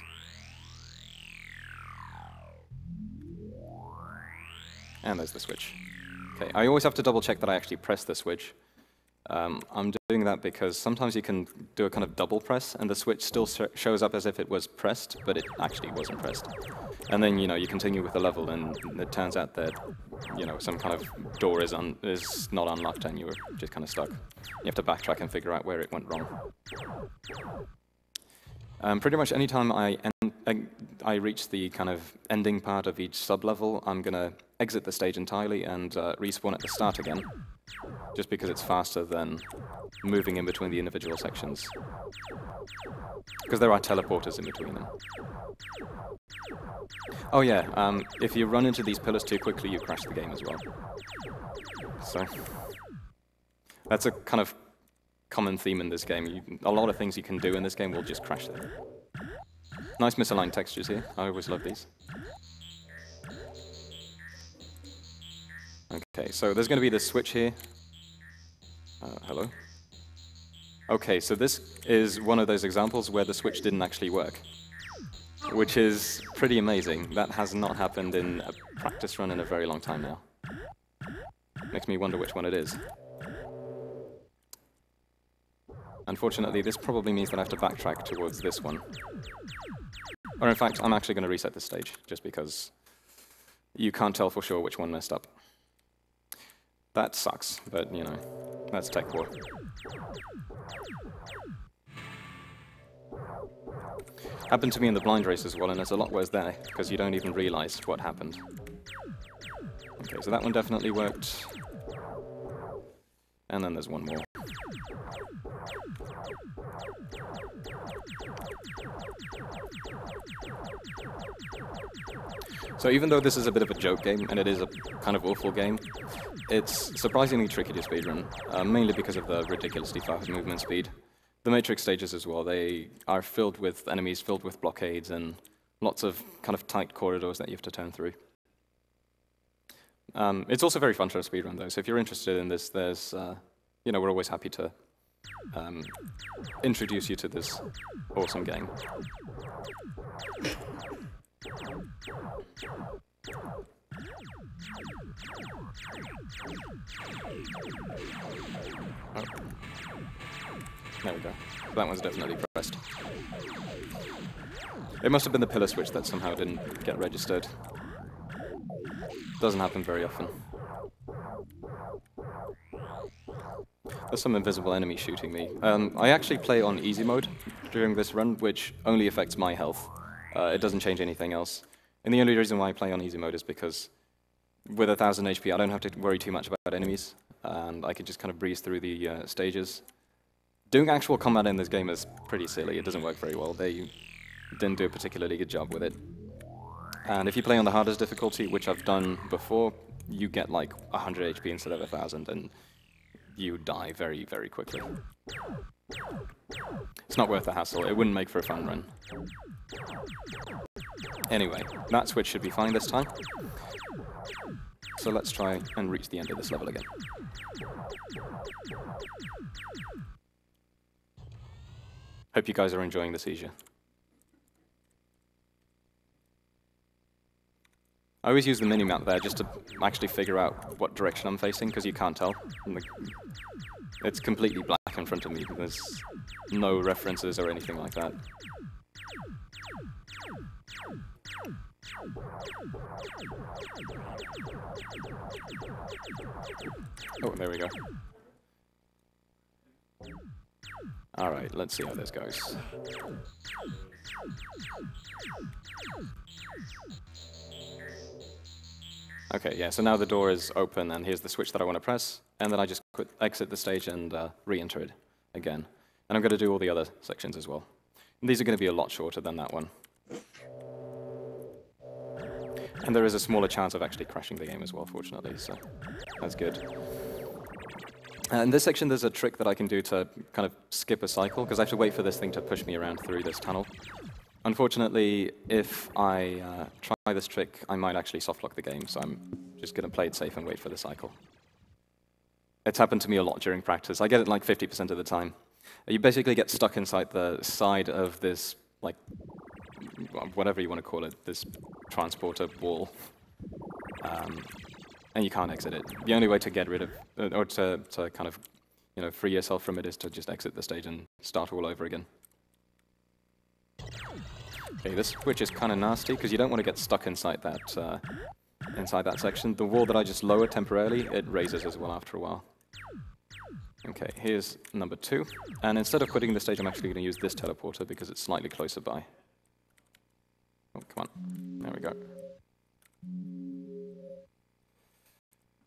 B: And there's the switch. Okay, I always have to double check that I actually press the switch. I'm doing that because sometimes you can do a kind of double press and the switch still shows up as if it was pressed, but it actually wasn't pressed. And then, you know, you continue with the level and it turns out that, you know, some kind of door is not unlocked and you're just kind of stuck. You have to backtrack and figure out where it went wrong. Pretty much any time I reach the kind of ending part of each sub-level, I'm going to exit the stage entirely and respawn at the start again, just because it's faster than moving in between the individual sections. Because there are teleporters in between them. Oh yeah, if you run into these pillars too quickly, you crash the game as well. So, that's a kind of common theme in this game. A lot of things you can do in this game will just crash them. Nice misaligned textures here. I always love these. Okay, so there's going to be this switch here. Hello? Okay, so this is one of those examples where the switch didn't actually work, which is pretty amazing. That has not happened in a practice run in a very long time now. Makes me wonder which one it is. Unfortunately, this probably means that I have to backtrack towards this one. Or in fact, I'm actually going to reset this stage, just because you can't tell for sure which one messed up. That sucks, but, you know, that's Tekwar. Happened to me in the blind race as well, and it's a lot worse there, because you don't even realize what happened. Okay, so that one definitely worked. And then there's one more. So even though this is a bit of a joke game, and it is a kind of awful game, it's surprisingly tricky to speedrun, mainly because of the ridiculously fast movement speed. The Matrix stages as well, they are filled with enemies, filled with blockades, and lots of kind of tight corridors that you have to turn through. It's also very fun to speedrun though, so if you're interested in this, there's, you know, we're always happy to introduce you to this awesome game. Oh. There we go. That one's definitely pressed. It must have been the pillar switch that somehow didn't get registered. Doesn't happen very often. There's some invisible enemy shooting me. I actually play on easy mode during this run, which only affects my health. It doesn't change anything else. And the only reason why I play on easy mode is because with 1000 HP, I don't have to worry too much about enemies, and I can just kind of breeze through the stages. Doing actual combat in this game is pretty silly. It doesn't work very well. They didn't do a particularly good job with it. And if you play on the hardest difficulty, which I've done before, you get like 100 HP instead of 1000, and you die very, very quickly. It's not worth the hassle. It wouldn't make for a fun run. Anyway, that switch should be fine this time. So let's try and reach the end of this level again. Hope you guys are enjoying the seizure. I always use the mini-map there just to actually figure out what direction I'm facing, because you can't tell. It's completely black in front of me. There's no references or anything like that. Oh, there we go. Alright, let's see how this goes. Okay, yeah, so now the door is open, and here's the switch that I want to press, and then I just exit the stage and re-enter it again. And I'm going to do all the other sections as well. And these are going to be a lot shorter than that one. And there is a smaller chance of actually crashing the game as well, fortunately, so that's good. In this section, there's a trick that I can do to kind of skip a cycle, because I have to wait for this thing to push me around through this tunnel. Unfortunately, if I try this trick, I might actually softlock the game, so I'm just going to play it safe and wait for the cycle. It's happened to me a lot during practice. I get it like 50% of the time. You basically get stuck inside the side of this, like, whatever you want to call it, this transporter wall. And you can't exit it. The only way to get rid of, or to kind of, you know, free yourself from it is to just exit the stage and start all over again. Okay, this switch is kind of nasty because you don't want to get stuck inside that section. The wall that I just lowered temporarily, it raises as well after a while. Okay, here's number 2. And instead of quitting the stage, I'm actually going to use this teleporter because it's slightly closer by. Oh, come on. There we go.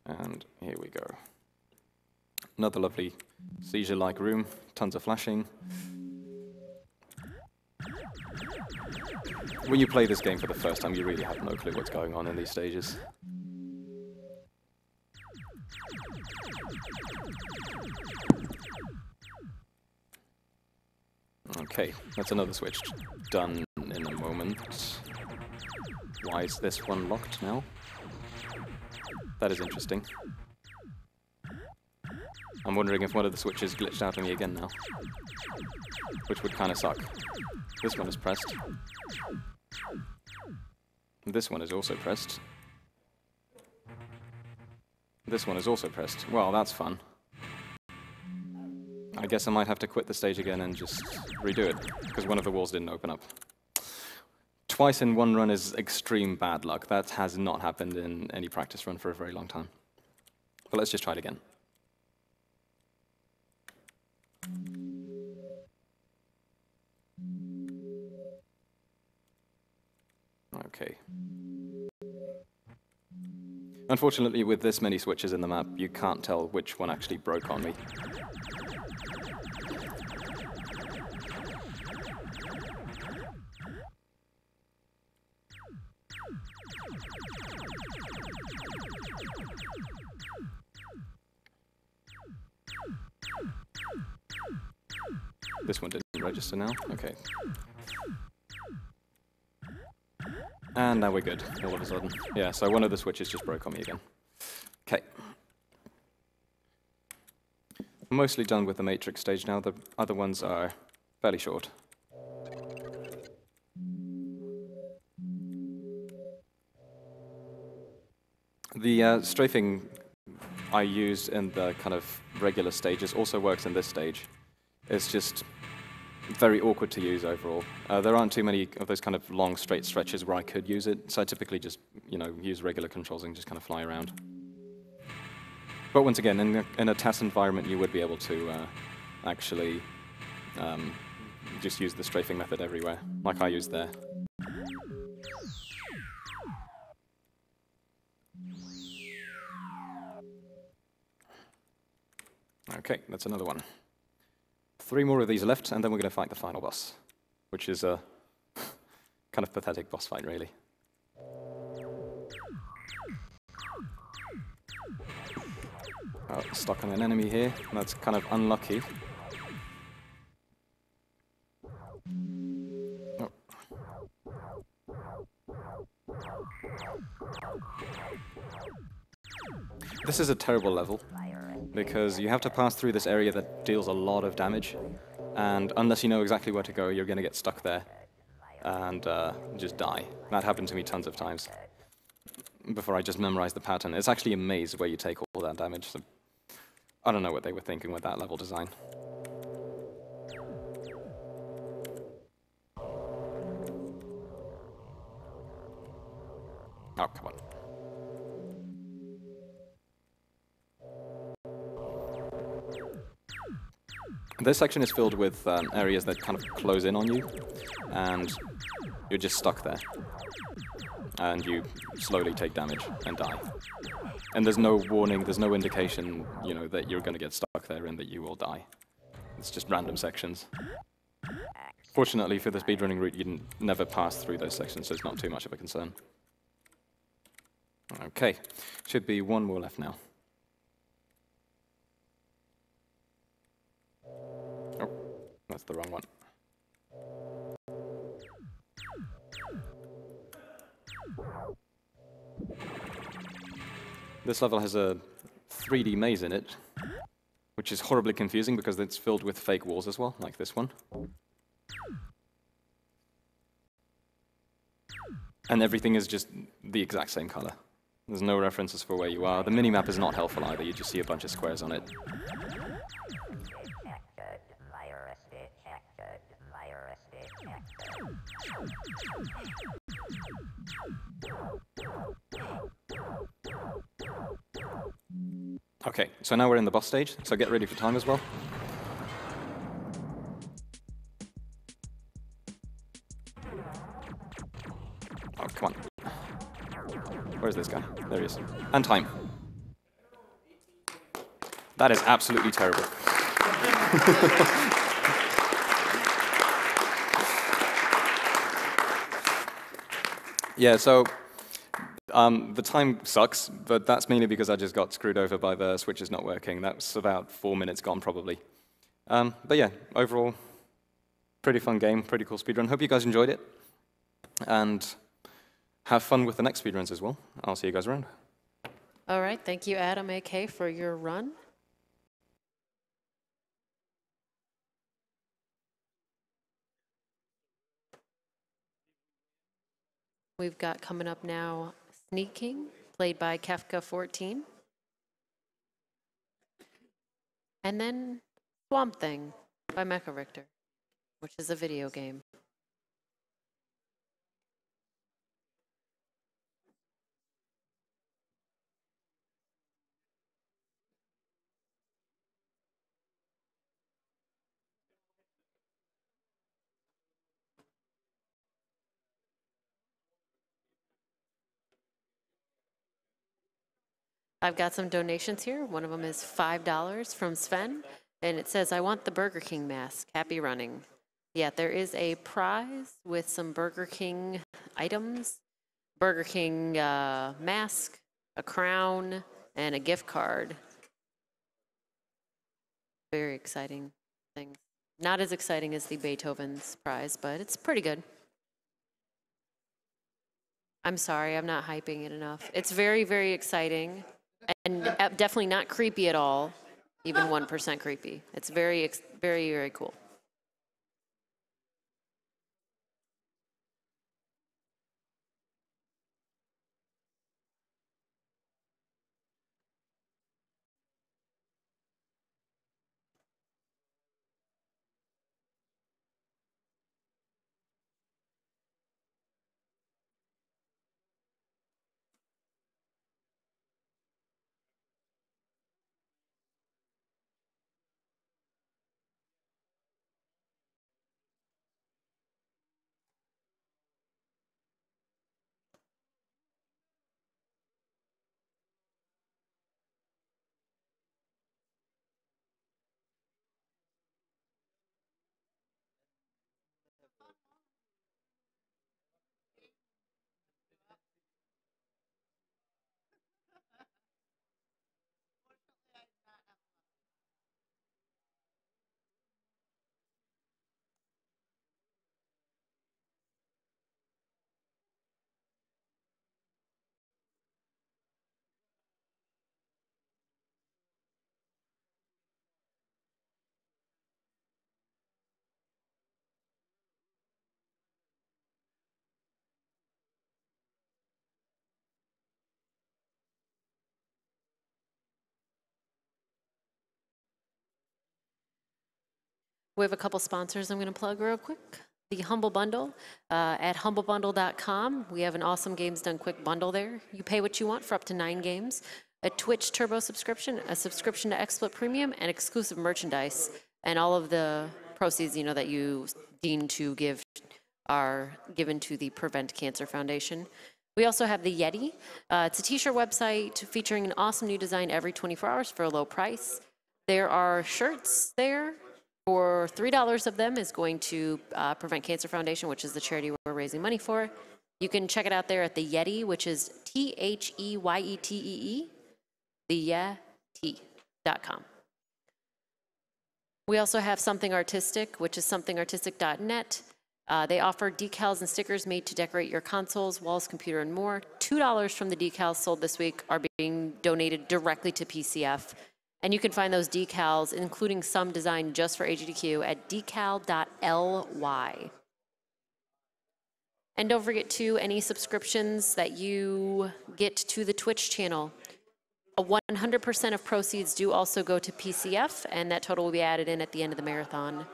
B: And here we go. Another lovely seizure-like room, tons of flashing. When you play this game for the first time, you really have no clue what's going on in these stages. Okay, that's another switch done in a moment. Why is this one locked now? That is interesting. I'm wondering if one of the switches glitched out on me again now. Which would kind of suck. This one is pressed. This one is also pressed. This one is also pressed. Well, that's fun. I guess I might have to quit the stage again and just redo it, because one of the walls didn't open up. Twice in one run is extreme bad luck. That has not happened in any practice run for a very long time. But let's just try it again. Okay. Unfortunately, with this many switches in the map, you can't tell which one actually broke on me. This one didn't register now. Okay. And now we're good, all of a sudden. Yeah, so one of the switches just broke on me again. Okay. I'm mostly done with the Matrix stage now. The other ones are fairly short. The strafing I used in the kind of regular stages also works in this stage. It's just very awkward to use overall. There aren't too many of those kind of long, straight stretches where I could use it, so I typically just, you know, use regular controls and just kind of fly around. But once again, in a TAS environment, you would be able to actually just use the strafing method everywhere, like I used there. Okay, that's another one. 3 more of these left, and then we're going to fight the final boss, which is a kind of pathetic boss fight, really. Oh, stuck on an enemy here. That's kind of unlucky. Oh. This is a terrible level, because you have to pass through this area that deals a lot of damage, and unless you know exactly where to go, you're going to get stuck there and just die. That happened to me tons of times before I just memorized the pattern. It's actually a maze where you take all that damage, so I don't know what they were thinking with that level design. Oh, come on. This section is filled with areas that kind of close in on you, and you're just stuck there. And you slowly take damage and die. And there's no warning, there's no indication, you know, that you're going to get stuck there and that you will die. It's just random sections. Fortunately, for the speedrunning route, you never pass through those sections, so it's not too much of a concern. Okay, should be 1 more left now. Oh, that's the wrong one. This level has a 3D maze in it, which is horribly confusing because it's filled with fake walls as well, like this one. And everything is just the exact same color. There's no references for where you are. The minimap is not helpful either, you just see a bunch of squares on it. Okay, so now we're in the boss stage, so get ready for time as well. Oh, come on. Where's this guy? There he is. And time. That is absolutely terrible. Yeah, so the time sucks, but that's mainly because I just got screwed over by the switches not working. That's about 4 minutes gone, probably. But yeah, overall, pretty fun game, pretty cool speedrun. Hope you guys enjoyed it. And have fun with the next speedruns as well. I'll see you guys around.
D: All right, thank you, AdamAK, for your run. We've got coming up now Sneaking, played by Kefka14. And then Swamp Thing by Mecha Richter, which is a video game. I've got some donations here. One of them is $5 from Sven, and it says, I want the Burger King mask. Happy running. Yeah, there is a prize with some Burger King items. Burger King mask, a crown, and a gift card. Very exciting things. Not as exciting as the Beethoven's prize, but it's pretty good. I'm sorry, I'm not hyping it enough. It's very, very exciting. And definitely not creepy at all, even 1% creepy. It's very, very, very cool. We have a couple sponsors I'm going to plug real quick. The Humble Bundle at humblebundle.com. We have an awesome Games Done Quick bundle there. You pay what you want for up to 9 games, a Twitch Turbo subscription, a subscription to XSplit Premium, and exclusive merchandise. And all of the proceeds, you know, that you deem to give are given to the Prevent Cancer Foundation. We also have the Yeti. It's a t-shirt website featuring an awesome new design every 24 hours for a low price. There are shirts there. For $3 of them is going to Prevent Cancer Foundation, which is the charity we're raising money for. You can check it out there at the Yeti, which is THEYETEE, theyeti.com. We also have Something Artistic, which is somethingartistic.net. They offer decals and stickers made to decorate your consoles, walls, computer, and more. $2 from the decals sold this week are being donated directly to PCF. And you can find those decals, including some designed just for AGDQ, at decal.ly. And don't forget to any subscriptions that you get to the Twitch channel. 100% of proceeds do also go to PCF, and that total will be added in at the end of the marathon.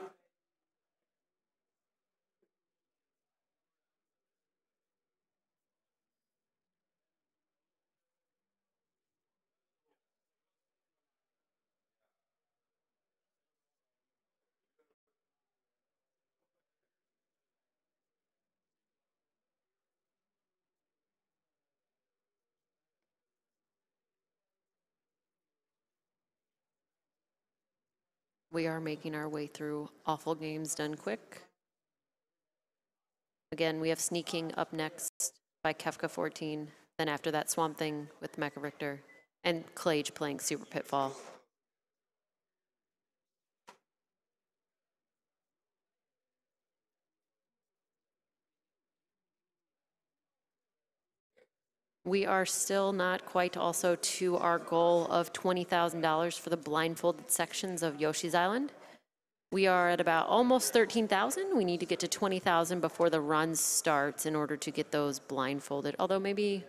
D: We are making our way through Awful Games Done Quick. Again, we have Sneaking up next by Kefka14. Then after that, Swamp Thing with Mecha Richter. And Klaige playing Super Pitfall. We are still not quite also to our goal of $20,000 for the blindfolded sections of Yoshi's Island. We are at about almost 13,000. We need to get to 20,000 before the run starts in order to get those blindfolded. Although maybe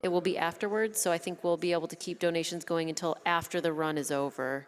D: it will be afterwards, so I think we'll be able to keep donations going until after the run is over.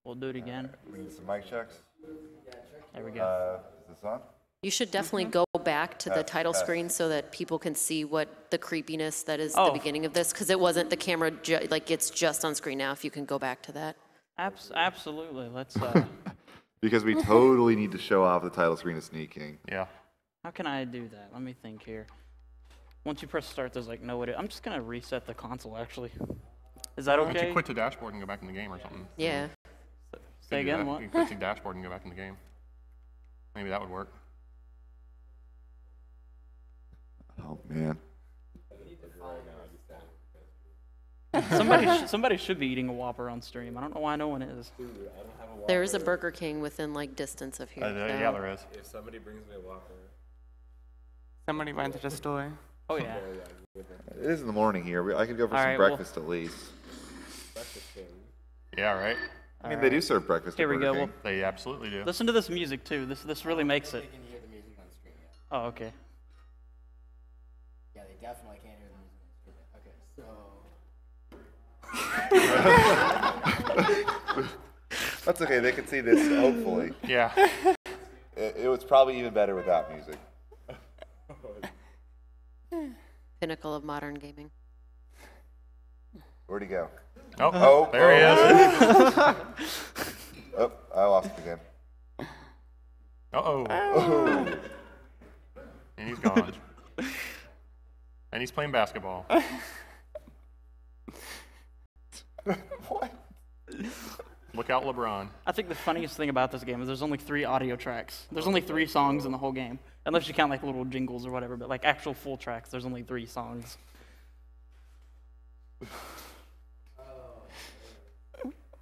P: We'll do it again.
S: We need some mic checks.
P: There we go.
S: Is this on?
D: You should definitely go back to the title screen so that people can see what the creepiness that is the beginning of this, because it wasn't the camera, like it's just on screen now, if you can go back to that.
P: Absolutely, let's...
S: Because we totally need to show off the title screen of Sneak King.
O: Yeah.
P: How can I do that? Let me think here. Once you press start, there's like no way to... I'm just going to reset the console, actually. Is that okay?
O: Why don't you quit the dashboard and go back in the game or something?
D: Yeah.
P: Say again, what?
O: You can quit the dashboard and go back in the game. Maybe that would work.
S: Oh, man.
P: Somebody should be eating a Whopper on stream. I don't know why no one is.
D: There is a Burger King within like distance of here.
O: Yeah, there is.
U: If somebody brings me a Whopper.
W: Somebody went to the store.
P: Oh, yeah.
S: It is in the morning here. I could go for some breakfast at least.
O: Yeah, right.
S: I mean, they do serve breakfast.
P: Here we go. Well,
O: they absolutely do.
P: Listen to this music too. This really makes it. Oh, okay.
F: Yeah, they definitely can't hear the music. Okay, so.
S: That's okay. They can see this, hopefully.
O: Yeah.
S: It was probably even better without music.
D: Pinnacle of modern gaming.
S: Where'd he go?
O: Oh, there he is.
S: Oh, I lost it again.
O: Uh-oh.
S: Oh.
O: And he's gone. And he's playing basketball.
S: What?
O: Look out, LeBron.
P: I think the funniest thing about this game is there's only 3 audio tracks. There's only 3 songs in the whole game. Unless you count like little jingles or whatever, but like actual full tracks, there's only 3 songs.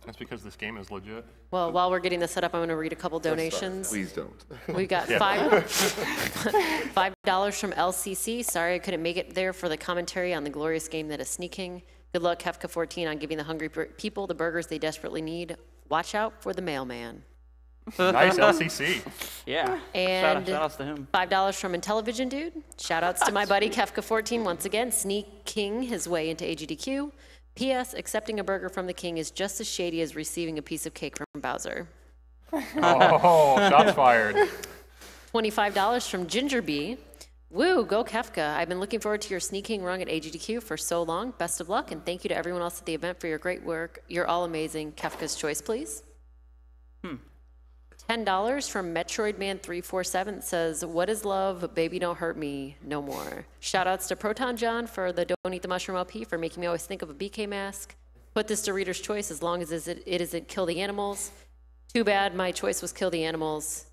S: That's because this game is legit.
D: Well, while we're getting this set up, I'm going to read a couple donations.
S: Please don't.
D: We got $5 from LCC. Sorry I couldn't make it there for the commentary on the glorious game that is Sneaking. Good luck, Kefka14, on giving the hungry people the burgers they desperately need. Watch out for the mailman.
O: Nice, LCC.
P: Yeah.
D: And
P: shout outs to him.
D: $5 from Intellivision Dude. Shout outs to my buddy Kefka14 once again, sneaking his way into AGDQ. P.S. Accepting a burger from the king is just as shady as receiving a piece of cake from Bowser.
O: Oh, shots fired.
D: $25 from Ginger Bee. Woo, go Kefka. I've been looking forward to your sneaking rung at AGDQ for so long. Best of luck, and thank you to everyone else at the event for your great work. You're all amazing. Kefka's choice, please. $10 from MetroidMan347 says, what is love? Baby, don't hurt me no more. Shoutouts to Proton John for the Don't Eat the Mushroom LP for making me always think of a BK mask. Put this to reader's choice as long as it isn't kill the animals. Too bad my choice was kill the animals,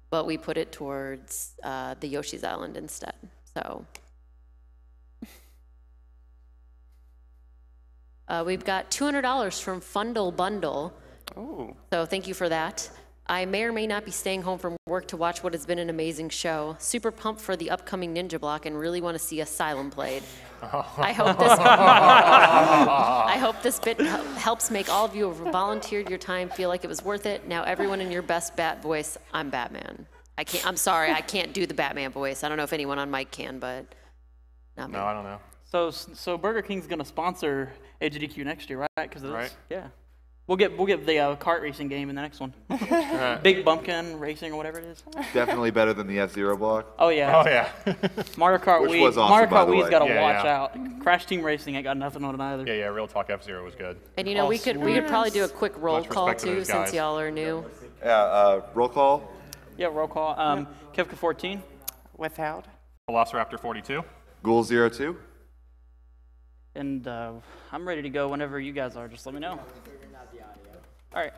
D: but we put it towards the Yoshi's Island instead. So we've got $200 from Fundle Bundle.
W: Ooh.
D: So thank you for that. I may or may not be staying home from work to watch what has been an amazing show. Super pumped for the upcoming Ninja Block and really want to see Asylum played. I hope this bit helps make all of you who volunteered your time feel like it was worth it. Now everyone in your best bat voice, I'm Batman. I'm sorry, I can't do the Batman voice. I don't know if anyone on mic can, but not me.
O: No, I don't know.
P: So Burger King's gonna sponsor AGDQ next year, right? Because
O: right.
P: Yeah. We'll get the kart racing game in the next one. Big Bumpkin Racing or whatever it is.
S: Definitely better than the F-Zero block.
P: Oh yeah.
O: Oh yeah.
P: Mario Kart
S: Which
P: Wii.
S: was awesome,
P: Mario
S: by
P: Kart
S: the
P: Wii's
S: way.
P: got to
O: Yeah,
P: watch
O: yeah.
P: out. Crash Team Racing ain't got nothing on it either.
O: Yeah, Real Talk F-Zero was good.
D: And you know, we could probably do a quick roll
O: Much
D: call
O: respect to
D: too,
O: those
D: since
O: guys.
D: y'all are new.
S: Yeah, roll call.
P: Yeah, roll call. Kevka 14.
W: Without.
O: Velociraptor 42.
S: Ghoul 02.
P: And I'm ready to go whenever you guys are. Just let me know. All right.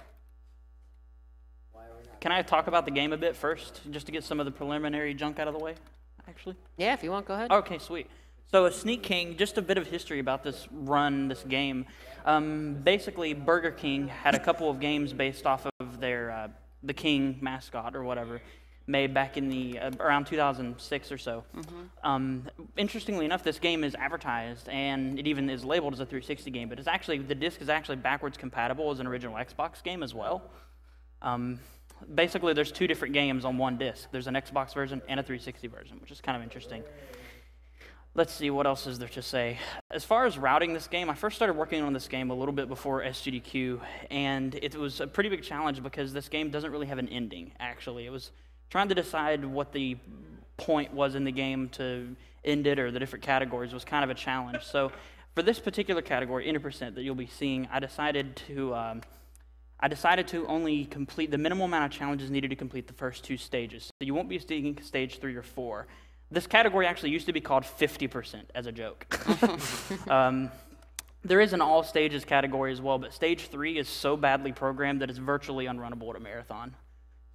P: Can I talk about the game a bit first, just to get some of the preliminary junk out of the way, actually?
D: Yeah, if you want, go ahead.
P: Okay, sweet. So Sneak King, just a bit of history about this run, this game. Basically, Burger King had a couple of games based off of their the King mascot or whatever. made back in the around 2006 or so. Interestingly enough, this game is advertised and it even is labeled as a 360 game, but it's actually, the disc is actually backwards compatible as an original Xbox game as well. Basically, there's 2 different games on one disc. There's an Xbox version and a 360 version, which is kind of interesting. Let's see, what else is there to say? As far as routing this game, I first started working on this game a little bit before SGDQ, and it was a pretty big challenge because this game doesn't really have an ending, actually. It was trying to decide what the point was in the game to end it, or the different categories, was kind of a challenge. So for this particular category, Inter% that you'll be seeing, I decided to only complete the minimal amount of challenges needed to complete the first 2 stages. So you won't be seeing stage 3 or 4. This category actually used to be called 50% as a joke. There is an all stages category as well, but stage 3 is so badly programmed that it's virtually unrunnable at a marathon.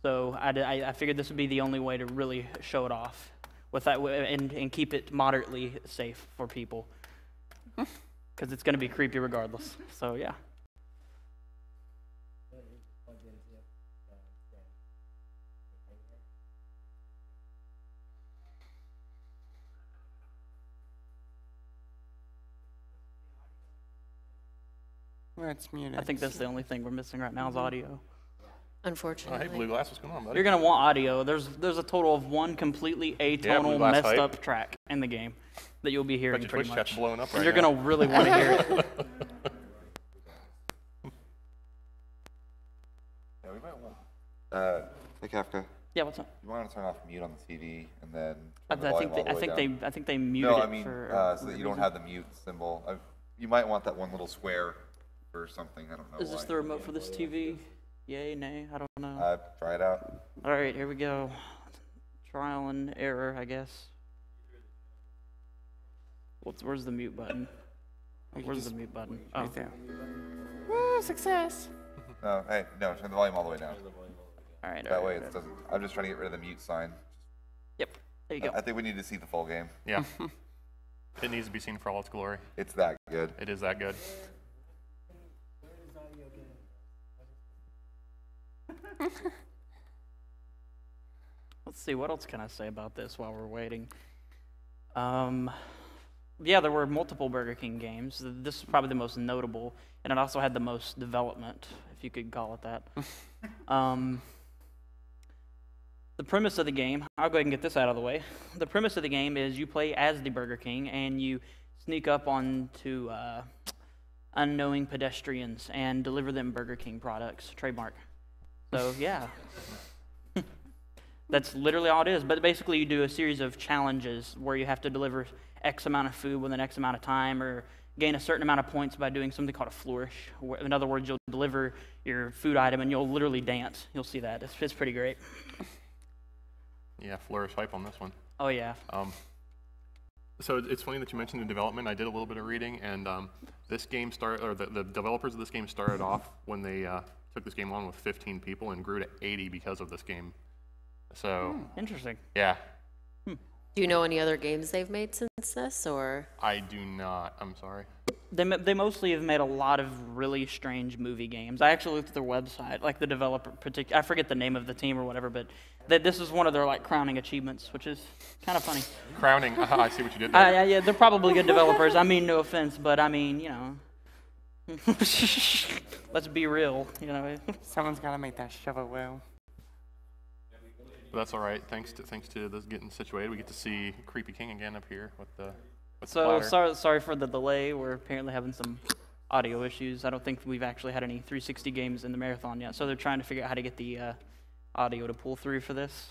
P: So I figured this would be the only way to really show it off with that, and keep it moderately safe for people, because it's going to be creepy regardless. So yeah.
W: It's muted.
P: I think that's the only thing we're missing right now is audio.
D: Unfortunately.
M: Hey, Blue Glass, what's going on, buddy?
P: You're going to want audio. There's a total of 1 completely atonal, messed
M: hype.
P: up track in the game that you'll be hearing
M: Bet your
P: pretty
M: Twitch
P: much.
M: chat's blowing up
P: And
M: right
P: you're
M: now.
P: going to really want to hear it.
S: Yeah, we might want. Hey, Kafka.
P: Yeah, what's up?
S: You want to turn off mute on the TV and then.
P: I
S: turn the volume all the way down.
P: think they muted
S: No,
P: it
S: I mean,
P: for
S: so that you don't have the mute symbol. You might want that one little square for something. I don't know.
P: Is this the remote for this TV? Yay, nay, I don't know.
S: Try it out.
P: All right, here we go. Trial and error, I guess. Where's the mute button? Where's the mute button? Oh.
W: Right there. Woo, success!
S: No, hey, no, turn the volume all the way down.
P: All right.
S: That way it doesn't. I'm just trying to get rid of the mute sign.
P: Yep. There you go.
S: I think we need to see the full game.
M: Yeah. It needs to be seen for all its glory.
S: It's that good.
M: It is that good.
P: Let's see, what else can I say about this while we're waiting? Yeah, there were multiple Burger King games. This is probably the most notable, and it also had the most development, if you could call it that. The premise of the game, I'll go ahead and get this out of the way. The premise of the game is you play as the Burger King, and you sneak up onto unknowing pedestrians and deliver them Burger King products, trademark. So, yeah. That's literally all it is. But basically, you do a series of challenges where you have to deliver X amount of food within X amount of time, or gain a certain amount of points by doing something called a flourish. In other words, you'll deliver your food item and you'll literally dance. You'll see that. It's pretty great.
M: Yeah, flourish hype on this one.
P: Oh, yeah.
M: So it's funny that you mentioned the development. I did a little bit of reading, and this game started, or the developers of this game started off when they took this game on with 15 people and grew to 80 because of this game. So
P: interesting.
M: Yeah.
D: Do you know any other games they've made since this, or?
M: I do not. I'm sorry.
P: They mostly have made a lot of really strange movie games. I actually looked at their website, like the developer, I forget the name of the team or whatever, but this is one of their like crowning achievements, which is kind of funny.
M: Crowning. I see what you did there.
P: Yeah, they're probably good developers. I mean, no offense, but I mean, you know, let's be real. You know,
W: someone's got to make that shovel well.
M: But that's all right. Thanks to this getting situated, we get to see Creepy King again up here with the.
P: So sorry for the delay. We're apparently having some audio issues. I don't think we've actually had any 360 games in the marathon yet, so they're trying to figure out how to get the audio to pull through for this.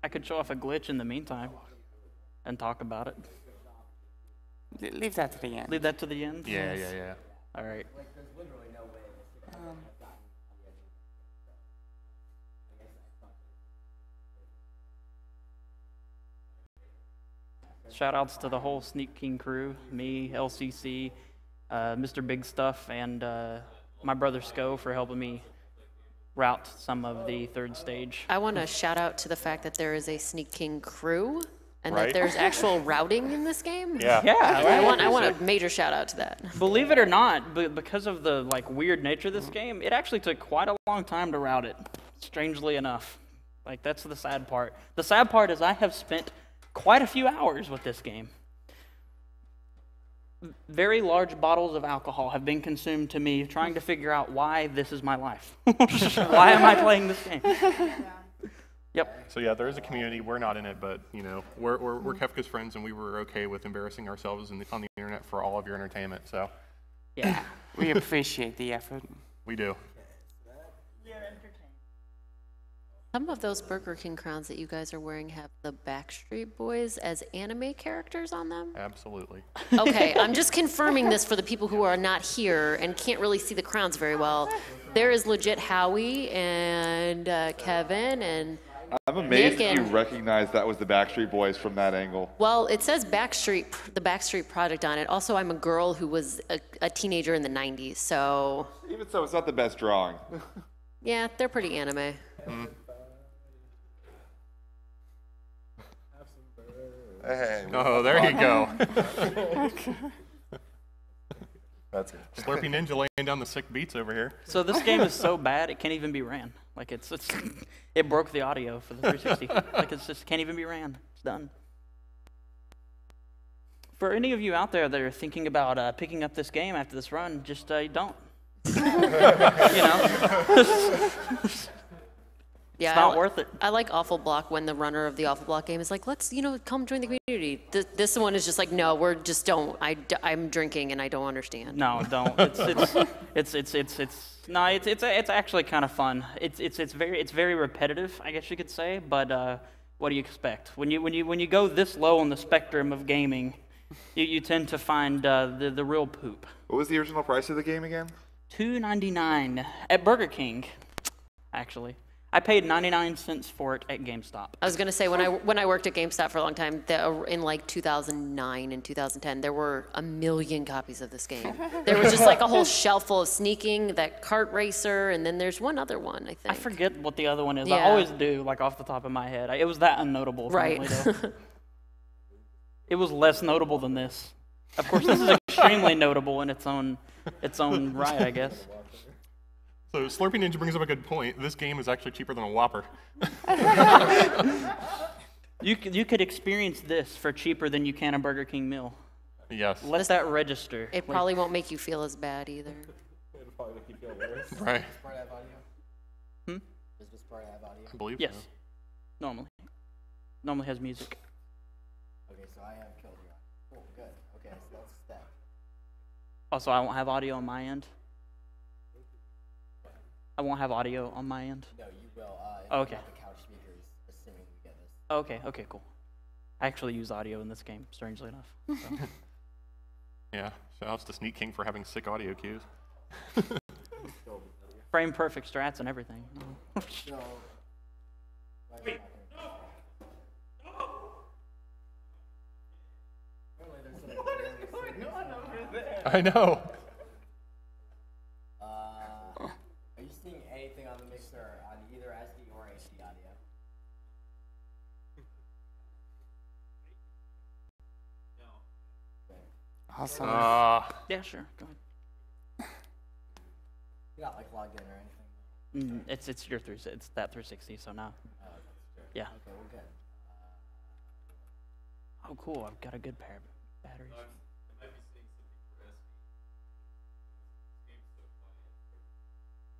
P: I could show off a glitch in the meantime and talk about it.
W: Leave that to the end.
P: Leave that to the end?
M: Yeah.
P: All right. Shout outs to the whole Sneak King crew, me, LCC, Mr. Big Stuff, and my brother Sco for helping me route some of the third stage.
D: I want to shout out to the fact that there is a Sneak King crew and that
P: Right.
D: there's actual routing in this game.
P: Yeah.
D: I want a major shout out to that.
P: Believe it or not, because of the weird nature of this game, it actually took quite a long time to route it. Strangely enough, that's the sad part. The sad part is I have spent quite a few hours with this game. Very large bottles of alcohol have been consumed to me trying to figure out why this is my life. Why am I playing this game? Yep.
M: So yeah, there is a community. We're not in it, but you know, we're Kefka's friends, and we were okay with embarrassing ourselves on the internet for all of your entertainment. So
W: yeah, we appreciate the effort.
M: We do.
D: Some of those Burger King crowns that you guys are wearing have the Backstreet Boys as anime characters on them?
M: Absolutely.
D: Okay, I'm just confirming this for the people who are not here and can't really see the crowns very well. There is legit Howie and Kevin and
S: I'm amazed
D: Nick
S: you
D: and,
S: recognize that was the Backstreet Boys from that angle.
D: well, it says the Backstreet Project on it. Also, I'm a girl who was a teenager in the 90s, so...
S: Even so, it's not the best drawing.
D: Yeah, they're pretty anime.
S: Hey,
M: oh, there you go.
S: That's good.
M: Slurpee Ninja laying down the sick beats over here.
P: So this game is so bad it can't even be ran. It broke the audio for the 360. It's just can't even be ran. It's done. For any of you out there that are thinking about picking up this game after this run, just don't. You know.
D: Yeah,
P: It's not worth it.
D: I like Awful Block when the runner of the Awful Block game is like, let's, come join the community. This one is just like, no, we're just don't. I'm drinking and I don't understand.
P: No, don't. It's actually kind of fun. It's very repetitive, I guess you could say. But what do you expect when you go this low on the spectrum of gaming? You tend to find the real poop.
S: What was the original price of the game again?
P: $2.99 at Burger King, actually. I paid 99 cents for it at GameStop.
D: I was gonna say when I worked at GameStop for a long time, in 2009 and 2010, there were 1 million copies of this game. There was just like a whole shelf full of Sneaking, that kart racer, and then there's one other one, I think.
P: I forget what the other one is.
D: Yeah.
P: I always do, off the top of my head. It was that unnotable.
D: Right.
P: Though. It was less notable than this. Of course, this is extremely notable in its own right, I guess.
M: So Slurpee Ninja brings up a good point. This game is actually cheaper than a Whopper.
P: You could experience this for cheaper than you can a Burger King meal.
M: Yes.
P: Let that register.
D: It probably won't make you feel as bad either.
U: It'll probably make you feel worse.
M: Right.
F: Does this part have audio? Does this part have audio?
M: I believe
P: Yes.
M: so.
P: Normally has music.
F: Okay, so I have killed you. Cool, good. Okay, so that's a step.
P: Also, I won't have audio on my end. I won't have audio on my end.
F: No, you will.
P: Okay.
F: The couch speakers, assuming we get this.
P: Okay, cool. I actually use audio in this game, strangely enough. So.
M: Yeah, shout-outs to Sneak King for having sick audio cues.
P: Frame perfect strats and everything.
M: I know.
F: Are you seeing anything on the mixer on either SD or HD audio?
W: Awesome.
P: Yeah, sure. Go ahead.
F: You're not logged in or anything?
P: It's it's that 360. So now.
F: Oh, that's true.
P: Yeah.
F: Okay, well, good.
P: Oh, cool. I've got a good pair of batteries.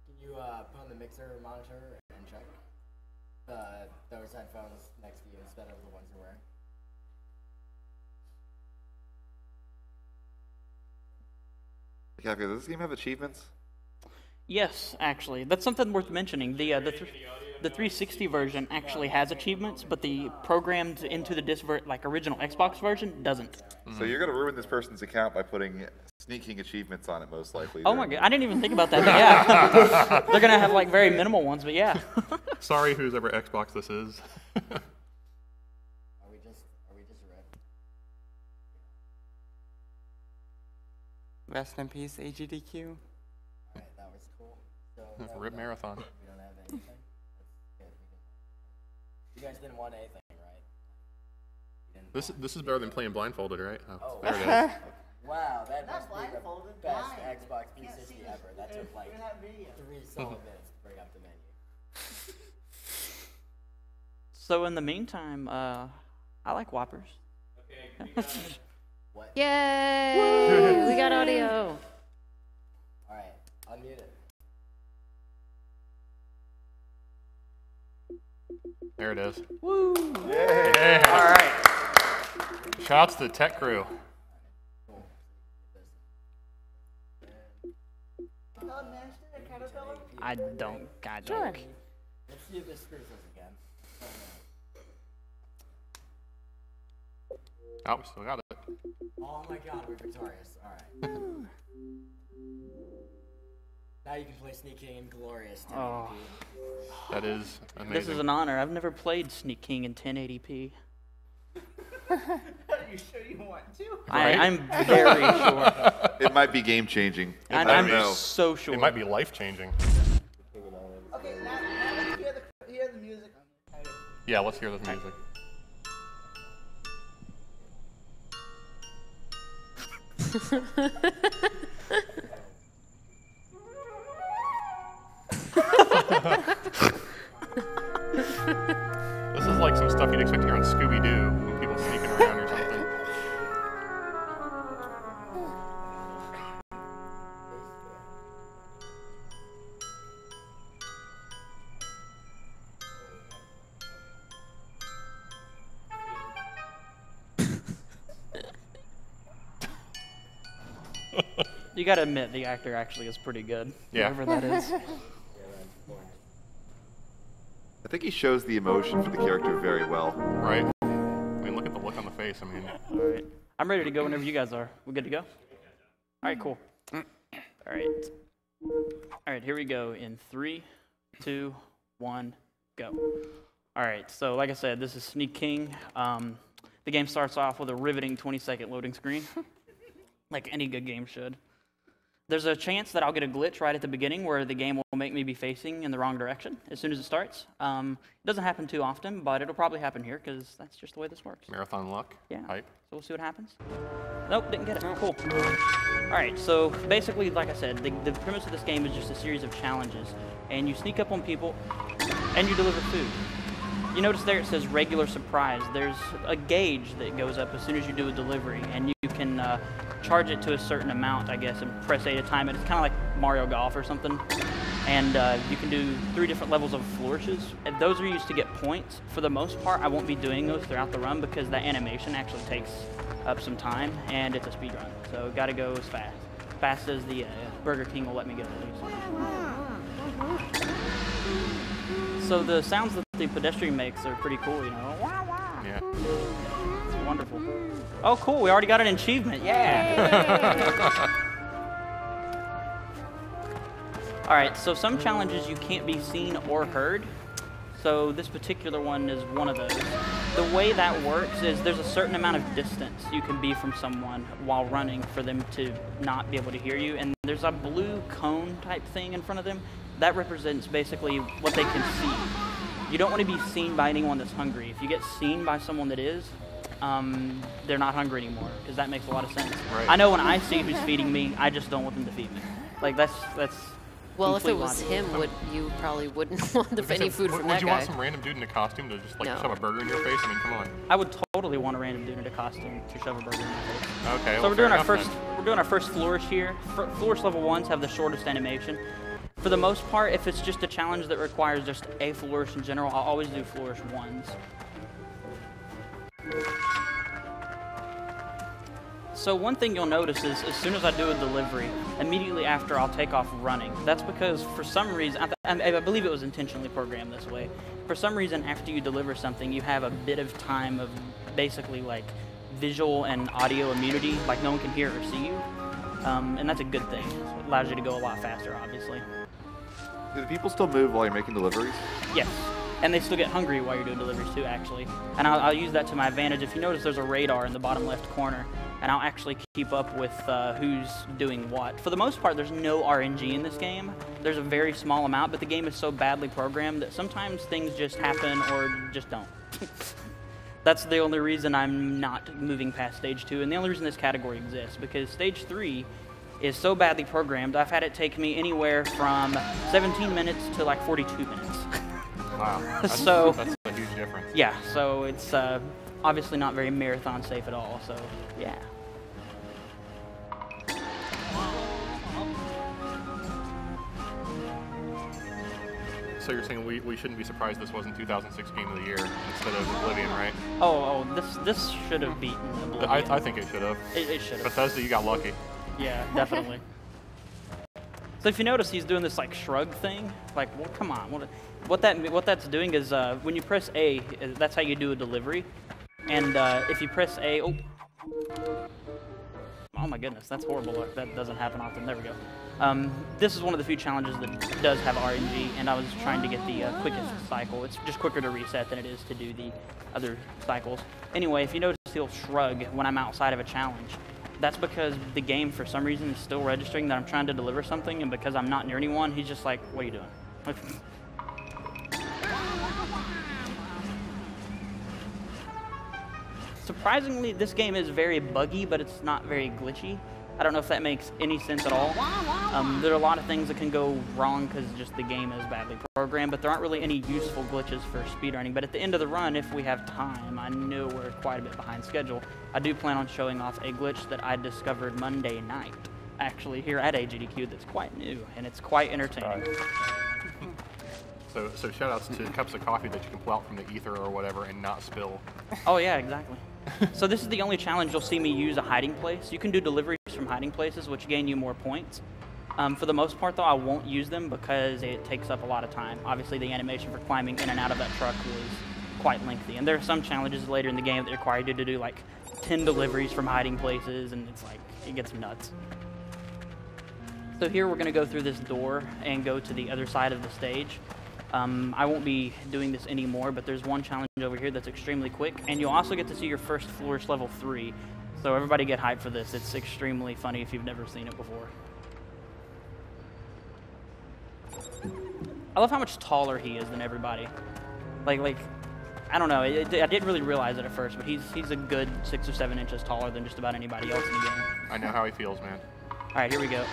F: Can you put on the mixer monitor and check those headphones next to you instead of the ones you're wearing?
S: Kafka, does this game have achievements?
P: Yes, actually, that's something worth mentioning. The 360 version actually has achievements, but the programmed into the disc original Xbox version doesn't.
S: So you're gonna ruin this person's account by putting sneaking achievements on it, most likely.
P: Oh my god, I didn't even think about that. But yeah, they're gonna have very minimal ones, but yeah.
M: Sorry, whose ever Xbox this is.
F: Are we just red?
W: Rest in peace, AGDQ.
F: Alright, that was cool. So
M: Rip Marathon.
F: We don't have anything? You guys didn't want anything, right?
M: This is better than playing blindfolded, right?
F: Oh,
M: there it is.
F: Wow, that must be the best Xbox 360 ever. That took like 3 solid minutes to bring up the menu.
P: So in the meantime, I like Whoppers.
F: What?
D: Yay! We got audio.
F: Alright, unmute it.
M: There it is.
P: Woo!
M: Yeah.
P: All right.
M: Shouts to the tech crew.
P: I don't.
F: Let's see if this screws us again.
M: Oh, we still got it.
F: Oh my god, we're victorious. Alright. Now you can play Sneak King and Glorious 1080p.
P: Oh.
M: That is amazing.
P: This is an honor. I've never played Sneak King in 1080p.
F: Are you sure you want to?
P: I'm very sure.
S: It might be game changing.
P: I'm so sure.
M: It might be life changing.
F: Okay, now let's hear the music.
M: Yeah, let's hear the music. This is like some stuff you'd expect to hear on Scooby-Doo when people sneaking around or something.
P: You gotta admit, the actor actually is pretty good.
M: Yeah.
P: Whoever that is.
S: I think he shows the emotion for the character very well.
M: Right? I mean, look at the look on the face. I mean,
P: Alright. I'm ready to go whenever you guys are. We good to go? Alright, cool. Alright. Alright, here we go in 3, 2, 1, go. Alright, so like I said, this is Sneak King. The game starts off with a riveting 20-second loading screen, like any good game should. There's a chance that I'll get a glitch right at the beginning where the game will make me be facing in the wrong direction as soon as it starts. It doesn't happen too often, but it'll probably happen here because that's just the way this works.
M: marathon luck.
P: Yeah.
M: Hype.
P: So we'll see what happens. Nope, didn't get it. Cool. All right, so basically, like I said, the premise of this game is just a series of challenges, and you sneak up on people, and you deliver food. You notice there it says regular surprise. There's a gauge that goes up as soon as you do a delivery, and you can charge it to a certain amount, I guess, and press A to time it. It's kind of like Mario Golf or something. And you can do 3 different levels of flourishes. And those are used to get points. For the most part, I won't be doing those throughout the run because that animation actually takes up some time, and it's a speed run. So got to go as fast as the Burger King will let me go at least. So the sounds that the pedestrian makes are pretty cool, you know.
M: Yeah.
P: It's wonderful. Oh, cool. We already got an achievement. Yeah. All right. So some challenges you can't be seen or heard. So this particular one is one of those. The way that works is there's a certain amount of distance you can be from someone while running for them to not be able to hear you. And there's a blue cone type thing in front of them. That represents basically what they can see. You don't want to be seen by anyone that's hungry. If you get seen by someone that is, they're not hungry anymore, because that makes a lot of sense.
M: Right.
P: I know when I see who's feeding me, I just don't want them to feed me. Like, that's
D: well, if it
P: complete
D: was
P: logic.
D: him, you probably wouldn't want any food from
M: would
D: that
M: you
D: guy.
M: want some random dude in a costume to just like
D: No.
M: shove a burger in your face? I mean, come on.
P: I would totally want a random dude in a costume to shove a burger in my face.
M: Okay.
P: So
M: well,
P: we're doing
M: fair
P: our
M: enough
P: we're doing our first flourish here. Flourish level 1s have the shortest animation. For the most part, if it's just a challenge that requires just a flourish in general, I'll always do flourish 1s. So one thing you'll notice is as soon as I do a delivery, immediately after I'll take off running. That's because for some reason, I believe it was intentionally programmed this way. For some reason, after you deliver something, you have a bit of time of basically like visual and audio immunity, like no one can hear or see you. And that's a good thing. It allows you to go a lot faster, obviously.
S: Do the people still move while you're making deliveries?
P: Yes. And they still get hungry while you're doing deliveries too, actually. And I'll use that to my advantage. If you notice, there's a radar in the bottom left corner. and I'll actually keep up with who's doing what. For the most part, there's no RNG in this game. There's a very small amount, but the game is so badly programmed that sometimes things just happen or just don't. That's the only reason I'm not moving past Stage 2, and the only reason this category exists, because Stage 3 is so badly programmed, I've had it take me anywhere from 17 minutes to like 42 minutes.
M: Wow, that's a huge difference.
P: Yeah, so it's obviously not very marathon safe at all, so yeah.
M: So you're saying we shouldn't be surprised this wasn't 2006 Game of the Year instead of Oblivion, right?
P: Oh, this should have beaten Oblivion.
M: I think it should have.
P: It should have.
M: Bethesda, you got lucky.
P: Yeah, definitely. So if you notice, he's doing this like shrug thing. Like, well, come on. What that's doing is when you press A, that's how you do a delivery. And if you press A, oh my goodness, that's horrible. That doesn't happen often. There we go. This is one of the few challenges that does have RNG, and I was trying to get the quickest cycle. It's just quicker to reset than it is to do the other cycles. Anyway, if you notice, he'll shrug when I'm outside of a challenge. That's because the game, for some reason, is still registering that I'm trying to deliver something, and because I'm not near anyone, he's just like, what are you doing? Surprisingly, this game is very buggy, but it's not very glitchy. I don't know if that makes any sense at all. There are a lot of things that can go wrong because just the game is badly programmed, but there aren't really any useful glitches for speedrunning. But at the end of the run, if we have time, I know we're quite a bit behind schedule. I do plan on showing off a glitch that I discovered Monday night, actually here at AGDQ, that's quite new, and it's quite entertaining.
M: So shout outs to cups of coffee that you can pull out from the ether or whatever and not spill.
P: Oh yeah, exactly. So this is the only challenge you'll see me use a hiding place. You can do deliveries from hiding places, which gain you more points. For the most part, though, I won't use them because it takes up a lot of time. Obviously, the animation for climbing in and out of that truck was quite lengthy. And there are some challenges later in the game that require you to do like 10 deliveries from hiding places, and it's like, it gets nuts. So here we're going to go through this door and go to the other side of the stage. I won't be doing this anymore, but there's one challenge over here that's extremely quick, and you'll also get to see your first flourish level 3. So everybody get hyped for this. It's extremely funny if you've never seen it before. I love how much taller he is than everybody. Like I don't know, I didn't really realize it at first, but he's a good 6 or 7 inches taller than just about anybody else in the game.
M: I know how he feels, man.
P: All right, here we go.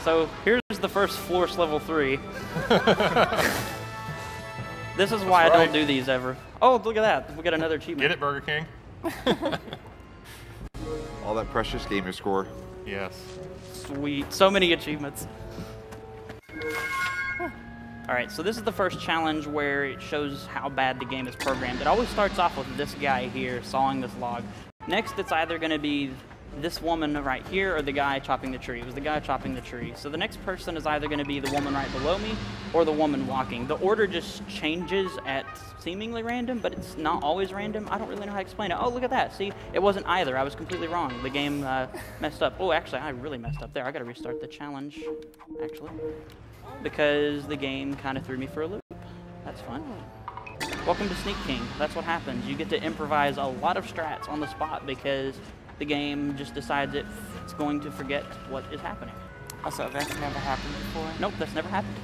P: So here's the first flourish level 3. This is why I don't do these ever. Oh, look at that. We got another achievement.
M: Get it, Burger King.
S: All that precious gamer score.
M: Yes.
P: Sweet. So many achievements. All right, so this is the first challenge where it shows how bad the game is programmed. It always starts off with this guy here sawing this log. Next, it's either going to be this woman right here or the guy chopping the tree. It was the guy chopping the tree. So the next person is either going to be the woman right below me or the woman walking. The order just changes at seemingly random, but it's not always random. I don't really know how to explain it. Oh, look at that. See, it wasn't either. I was completely wrong. The game messed up. Oh, actually, I really messed up there. I got to restart the challenge, actually, because the game kind of threw me for a loop. That's fun. Welcome to Sneak King. That's what happens. You get to improvise a lot of strats on the spot because the game just decides it's going to forget what is happening.
W: Also, that's never happened before?
P: Nope, that's never happened.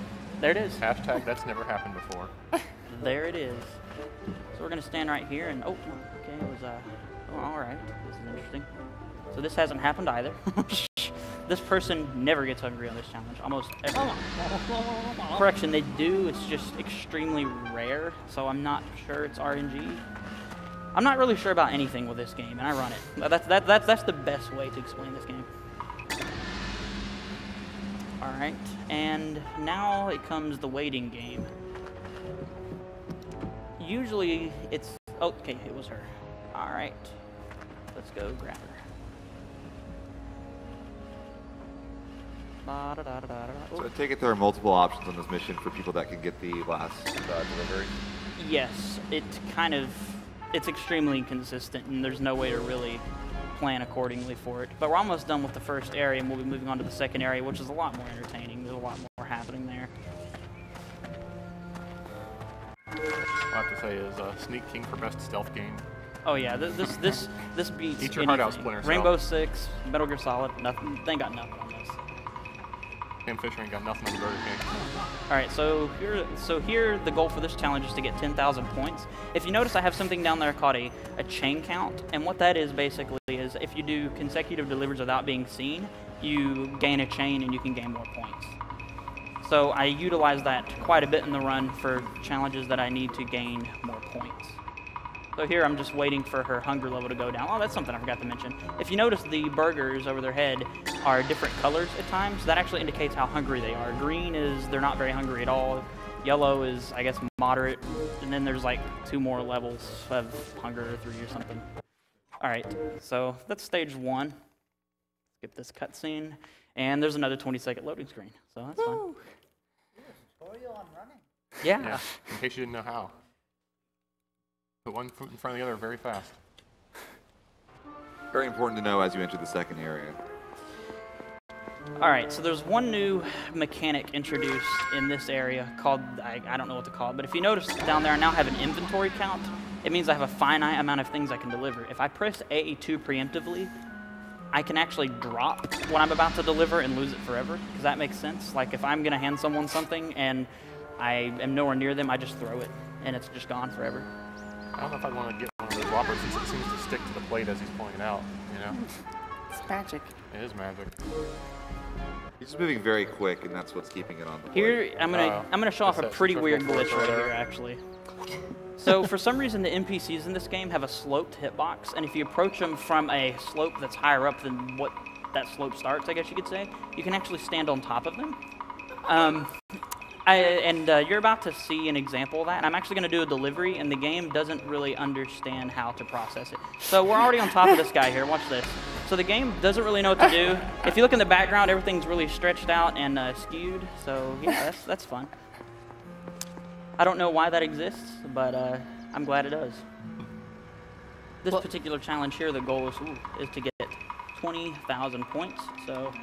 P: There it is.
M: Hashtag that's never happened before.
P: There it is. So we're going to stand right here and, oh, okay, it was, oh, all right. This is interesting. So this hasn't happened either. This person never gets hungry on this challenge, almost ever. Correction, they do. It's just extremely rare, so I'm not sure it's RNG. I'm not really sure about anything with this game, and I run it. That's the best way to explain this game. All right, and now it comes the waiting game. Usually it's, oh, okay, it was her. All right, let's go grab her.
S: So I take it there are multiple options on this mission for people that can get the last delivery?
P: Yes, it's extremely inconsistent, and there's no way to really plan accordingly for it. But we're almost done with the first area, and we'll be moving on to the second area, which is a lot more entertaining. There's a lot more happening there.
M: All I have to say is Sneak King for best stealth game.
P: Oh yeah, this beats
M: Eat your heart out,
P: anything.
M: Splinter Cell.
P: Rainbow Six, Metal Gear Solid, nothing. They ain't got nothing on this.
M: Sam Fisher ain't got nothing on the Burger King.
P: All right, so here the goal for this challenge is to get 10,000 points. If you notice, I have something down there called a chain count, and what that is basically is if you do consecutive deliveries without being seen, you gain a chain and you can gain more points. So I utilize that quite a bit in the run for challenges that I need to gain more points. So here I'm just waiting for her hunger level to go down. Oh, that's something I forgot to mention. If you notice, the burgers over their head are different colors at times. That actually indicates how hungry they are. Green is they're not very hungry at all. Yellow is, I guess, moderate. And then there's like 2 more levels of hunger, or 3 or something. All right, so that's stage 1. Skip this cutscene. And there's another 20-second loading screen. So that's fine.
W: Tutorial on running.
P: Yeah.
M: In case you didn't know how. Put one in front of the other very fast.
S: Very important to know as you enter the second area.
P: All right, so there's one new mechanic introduced in this area called, I don't know what to call it, but if you notice down there, I now have an inventory count. It means I have a finite amount of things I can deliver. If I press A2 preemptively, I can actually drop what I'm about to deliver and lose it forever. Does that make sense? Like if I'm gonna hand someone something and I am nowhere near them, I just throw it and it's just gone forever.
M: I don't know if I'd want to get one of those whoppers since it seems to stick to the plate as he's pulling it out, you know?
W: It's magic.
M: It is magic.
S: He's moving very quick, and that's what's keeping it on the plate.
P: Here, I'm gonna show off a pretty weird glitch right here, actually. So for some reason, the NPCs in this game have a sloped hitbox, and if you approach them from a slope that's higher up than what that slope starts, I guess you could say, you can actually stand on top of them. You're about to see an example of that, and I'm actually going to do a delivery, and the game doesn't really understand how to process it. So we're already on top of this guy here. Watch this. So the game doesn't really know what to do. If you look in the background, everything's really stretched out and skewed. So yeah, that's fun. I don't know why that exists, but I'm glad it does. This particular challenge here, the goal is to get 20,000 points. So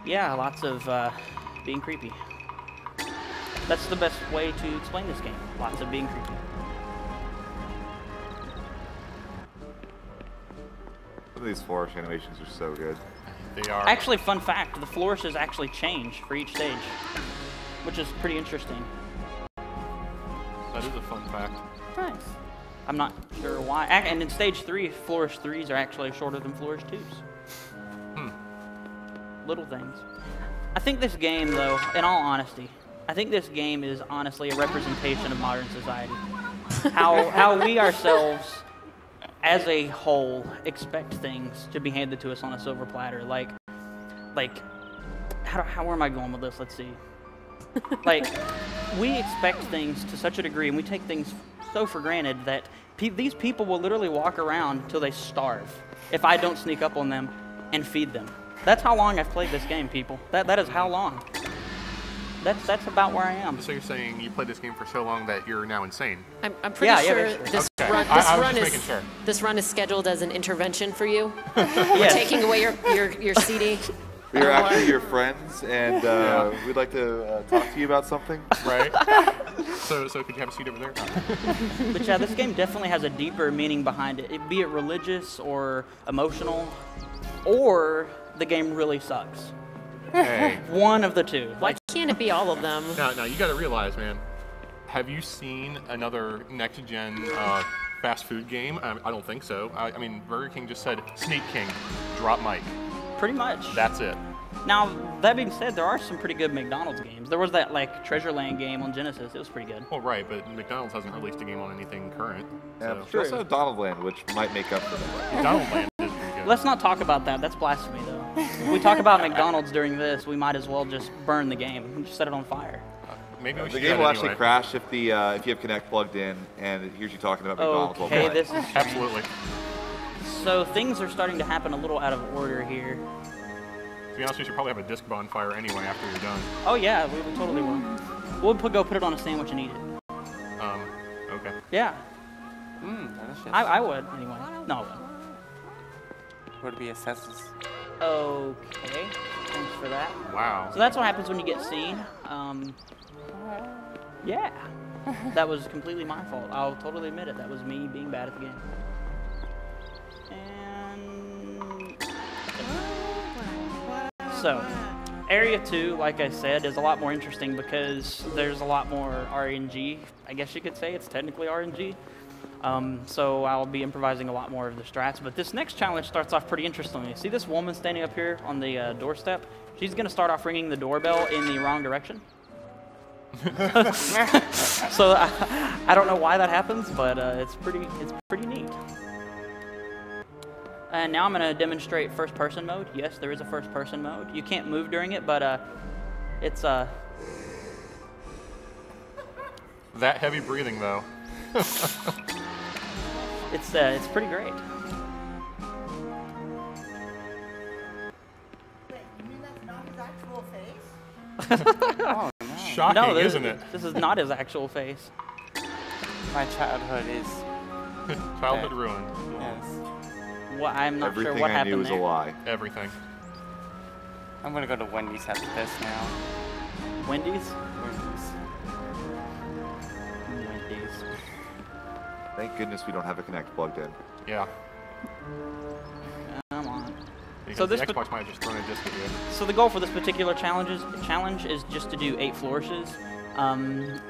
P: yeah, lots of being creepy. That's the best way to explain this game. Lots of being creepy.
S: Some of these flourish animations are so good.
M: They are.
P: Actually, fun fact, the flourishes actually change for each stage, which is pretty interesting.
M: That is a fun fact.
P: Nice. I'm not sure why. And in stage 3, flourish 3s are actually shorter than flourish 2s. Little things. I think this game, though, in all honesty, I think this game is honestly a representation of modern society. How we ourselves, as a whole, expect things to be handed to us on a silver platter. Like, where am I going with this? Let's see. Like, we expect things to such a degree, and we take things so for granted that these people will literally walk around until they starve if I don't sneak up on them and feed them. That's how long I've played this game, people. That is how long. That's about where I am.
M: So you're saying you played this game for so long that you're now insane?
D: I'm pretty sure
M: sure.
D: this run is scheduled as an intervention for you. We're taking away your CD.
S: We are actually your friends, and we'd like to talk to you about something.
M: Right. So could you have a seat over there?
P: But yeah, this game definitely has a deeper meaning behind it, be it religious or emotional, or the game really sucks.
M: Hey.
P: One of the two.
D: Why can't it be all of them?
M: Now you got to realize, man. Have you seen another next-gen fast food game? I don't think so. I mean, Burger King just said, Sneak King, drop mic.
P: Pretty much.
M: That's it.
P: Now, that being said, there are some pretty good McDonald's games. There was that, like, Treasure Land game on Genesis. It was pretty good.
M: Well, right, but McDonald's hasn't released a game on anything current.
S: Yeah,
M: So.
S: we also have Donaldland, which might make up for that.
M: Donaldland is pretty good.
P: Let's not talk about that. That's blasphemy, though. If we talk about McDonald's during this, we might as well just burn the game. Just set it on fire.
M: Maybe we
S: the
M: should
S: game
M: do
S: will
M: that
S: actually
M: anyway.
S: crash if you have Kinect plugged in and it hears you talking about McDonald's. while
P: Okay,
S: playing.
P: this is strange.
M: Absolutely.
P: So things are starting to happen a little out of order here.
M: To be honest, we should probably have a disc bonfire anyway after you're done.
P: Oh yeah, we totally will. We'll go put it on a sandwich and eat it.
M: Okay.
P: Yeah.
W: Delicious.
P: I would, anyway. No, I wouldn't.
W: Would be assesses.
P: Okay, thanks for that.
M: Wow.
P: So that's what happens when you get seen. Yeah. That was completely my fault. I'll totally admit it. That was me being bad at the game. And so, Area 2, like I said, is a lot more interesting because there's a lot more RNG. I guess you could say it's technically RNG. So I'll be improvising a lot more of the strats. But this next challenge starts off pretty interestingly. See this woman standing up here on the doorstep? She's going to start off ringing the doorbell in the wrong direction. So I don't know why that happens, but it's pretty neat. And now I'm going to demonstrate first-person mode. Yes, there is a first-person mode. You can't move during it, but it's
M: That heavy breathing, though.
P: It's pretty great.
W: Oh, no.
M: Shocking,
P: No,
M: isn't it?
P: This is not his actual face.
W: My childhood is
M: Childhood ruined.
W: Yes.
P: Well, I'm not
S: Everything
P: sure what
S: I
P: happened
S: knew was
P: there.
S: a lie.
M: Everything.
W: I'm gonna go to Wendy's after this now.
P: Wendy's?
W: Wendy's.
S: Thank goodness we don't have a Kinect plugged in.
M: Yeah.
P: Come on.
M: Because
P: So
M: the
P: this
M: Xbox might have just thrown a disc at you.
P: So the goal for this particular challenge is just to do 8 flourishes.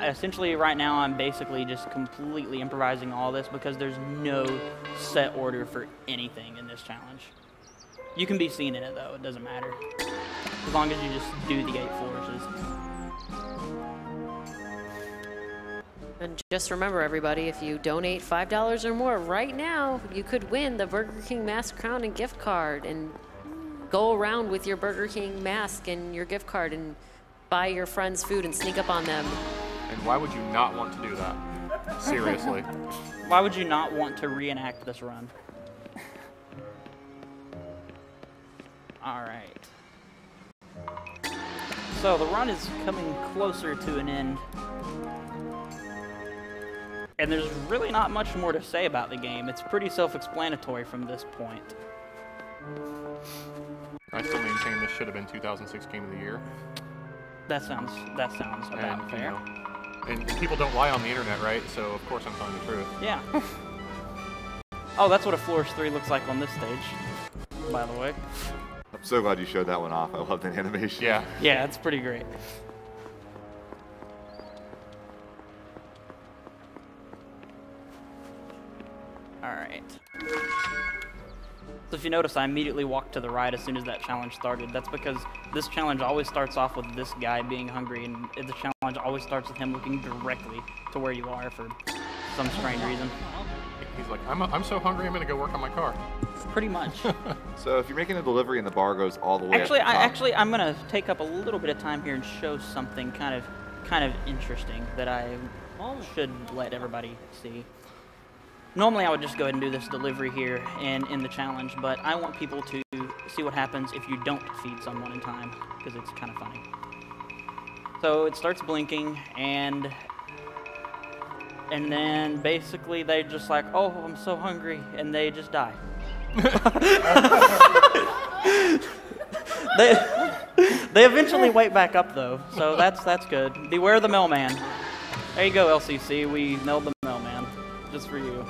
P: Essentially, right now, I'm basically just completely improvising all this because there's no set order for anything in this challenge. You can be seen in it, though. It doesn't matter. As long as you just do the 8 flourishes.
D: And just remember, everybody, if you donate $5 or more right now, you could win the Burger King mask, crown, and gift card, and go around with your Burger King mask and your gift card and buy your friends food and sneak up on them.
M: And why would you not want to do that? Seriously.
P: Why would you not want to reenact this run? All right. So the run is coming closer to an end. And there's really not much more to say about the game. It's pretty self-explanatory from this point.
M: I still maintain this should have been 2006 Game of the Year.
P: That sounds about fair.
M: You know, and people don't lie on the internet, right? So of course I'm telling the truth.
P: Yeah. Oh, that's what a Flourish 3 looks like on this stage, by the way.
S: I'm so glad you showed that one off. I love that animation.
M: Yeah.
P: Yeah, it's pretty great. Alright. So if you notice, I immediately walked to the right as soon as that challenge started. That's because this challenge always starts off with this guy being hungry, and the challenge always starts with him looking directly to where you are for some strange reason.
M: He's like, I'm so hungry, I'm gonna go work on my car.
P: Pretty much.
S: So if you're making a delivery and the bar goes all the way
P: Actually,
S: up the top,
P: I'm gonna take up a little bit of time here and show something kind of interesting that I should let everybody see. Normally, I would just go ahead and do this delivery here and in the challenge, but I want people to see what happens if you don't feed someone in time, because it's kind of funny. So it starts blinking, and then basically they just like, oh, I'm so hungry, and they just die. They eventually wake back up though, so that's good. Beware the mailman. There you go, LCC. We mailed the mailman just for you.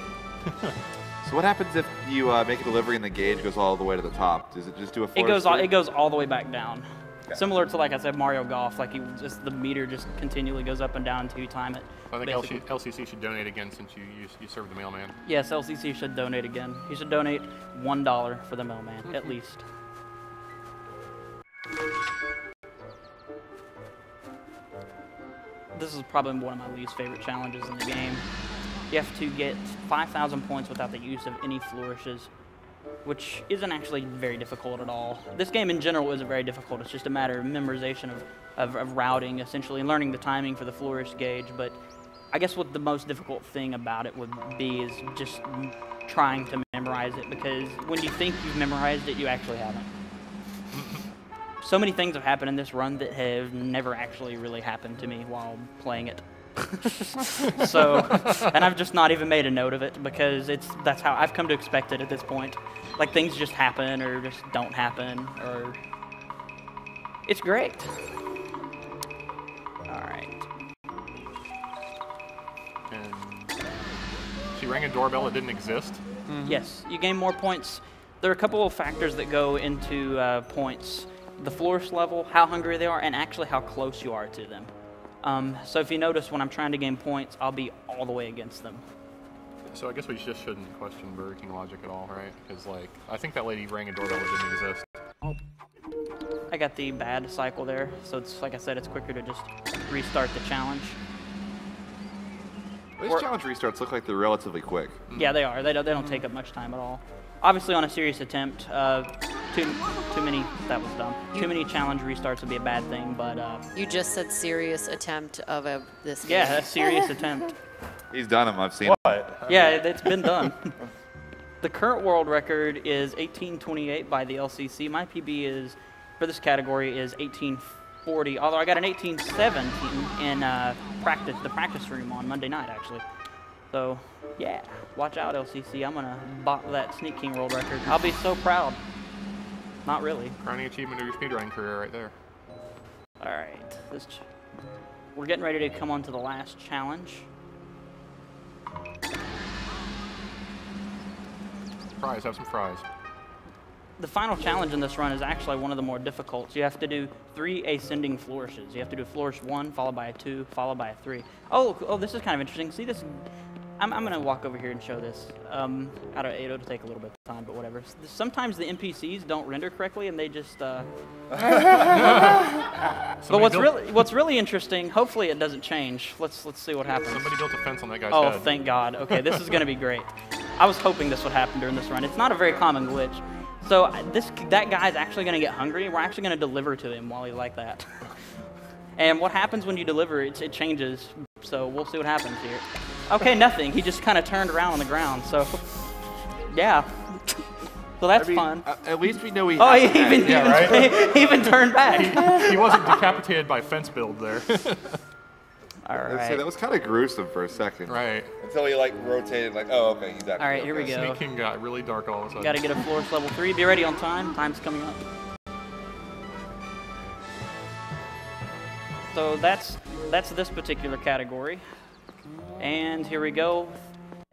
S: So what happens if you make a delivery and the gauge goes all the way to the top? Does it just do a
P: It goes all the way back down. Okay. Similar to, like I said, Mario Golf. Like the meter just continually goes up and down until you time it.
M: I think LCC should donate again since you served the mailman.
P: Yes, LCC should donate again. He should donate $1 for the mailman, at least. This is probably one of my least favorite challenges in the game. You have to get 5,000 points without the use of any flourishes, which isn't actually very difficult at all. This game in general isn't very difficult. It's just a matter of memorization of routing, essentially, and learning the timing for the flourish gauge. But I guess what the most difficult thing about it would be is just trying to memorize it, because when you think you've memorized it, you actually haven't. So many things have happened in this run that have never actually really happened to me while playing it. So, and I've just not even made a note of it, because that's how I've come to expect it at this point. Like, things just happen or just don't happen, or it's great. All right.
M: you rang a doorbell that didn't exist?
P: Yes, you gain more points. There are a couple of factors that go into points. The flourish level, how hungry they are, and actually how close you are to them. So if you notice, when I'm trying to gain points, I'll be all the way against them.
M: So I guess we just shouldn't question Burger King logic at all, right? Because, like, I think that lady rang a doorbell that didn't exist.
P: I got the bad cycle there, so it's like I said, it's quicker to just restart the challenge.
S: These challenge restarts look like they're relatively quick.
P: Yeah, they are. They don't take up much time at all. Obviously, on a serious attempt, too many. That was dumb. Too many challenge restarts would be a bad thing, but.
D: You just said serious attempt of this game.
P: Yeah, a serious attempt.
S: He's done them. I've seen them.
P: Yeah, it's been done. The current world record is 1828 by the LCC. My PB is, for this category, is 1840. Although I got an 1817 in the practice room on Monday night, actually. So, yeah, watch out, LCC. I'm gonna bot that Sneak King world record. I'll be so proud. Not really.
M: Crowning achievement of your speedrunning career right there.
P: All right, we're getting ready to come on to the last challenge.
M: Fries, have some fries.
P: The final challenge in this run is actually one of the more difficult. You have to do 3 ascending flourishes. You have to do a flourish 1, followed by a 2, followed by a 3. Oh, this is kind of interesting. See this? I'm going to walk over here and show this. It'll take a little bit of time, but whatever. Sometimes the NPCs don't render correctly, and they just. But what's really interesting? Hopefully, it doesn't change. Let's see what happens.
M: Somebody built a fence on that guy's
P: head.
M: head.
P: Oh, thank God. Okay, this is going to be great. I was hoping this would happen during this run. It's not a very common glitch. So that guy's actually going to get hungry. We're actually going to deliver to him while he's like that. And what happens when you deliver, it changes. So we'll see what happens here. Okay, nothing. He just kind of turned around on the ground. So, yeah. So that's fun.
S: At least we know he.
P: Oh, he even turned back.
M: He wasn't decapitated by fence build there.
P: All right.
S: Say, that was kind of gruesome for a second.
M: Right.
S: Until he like rotated, like, oh, okay, he's actually.
P: All right, here we go.
M: Sneak King got really dark all of a sudden.
P: Got to get a flourish level 3. Be ready on time. Time's coming up. So that's this particular category. And here we go.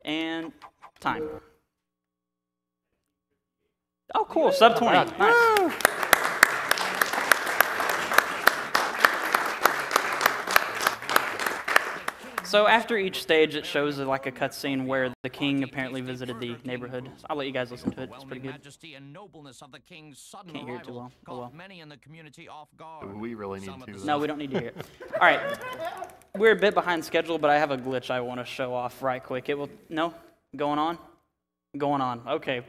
P: And time. Oh, cool. Sub 20. Nice. So after each stage, it shows like a cutscene where the king apparently visited the neighborhood. So I'll let you guys listen to it. It's pretty good. Can't hear it too well. Oh well.
M: We really need to.
P: No, we don't need to hear it. All right. We're a bit behind schedule, but I have a glitch I want to show off right quick. It will. No? Going on? Going on. Okay.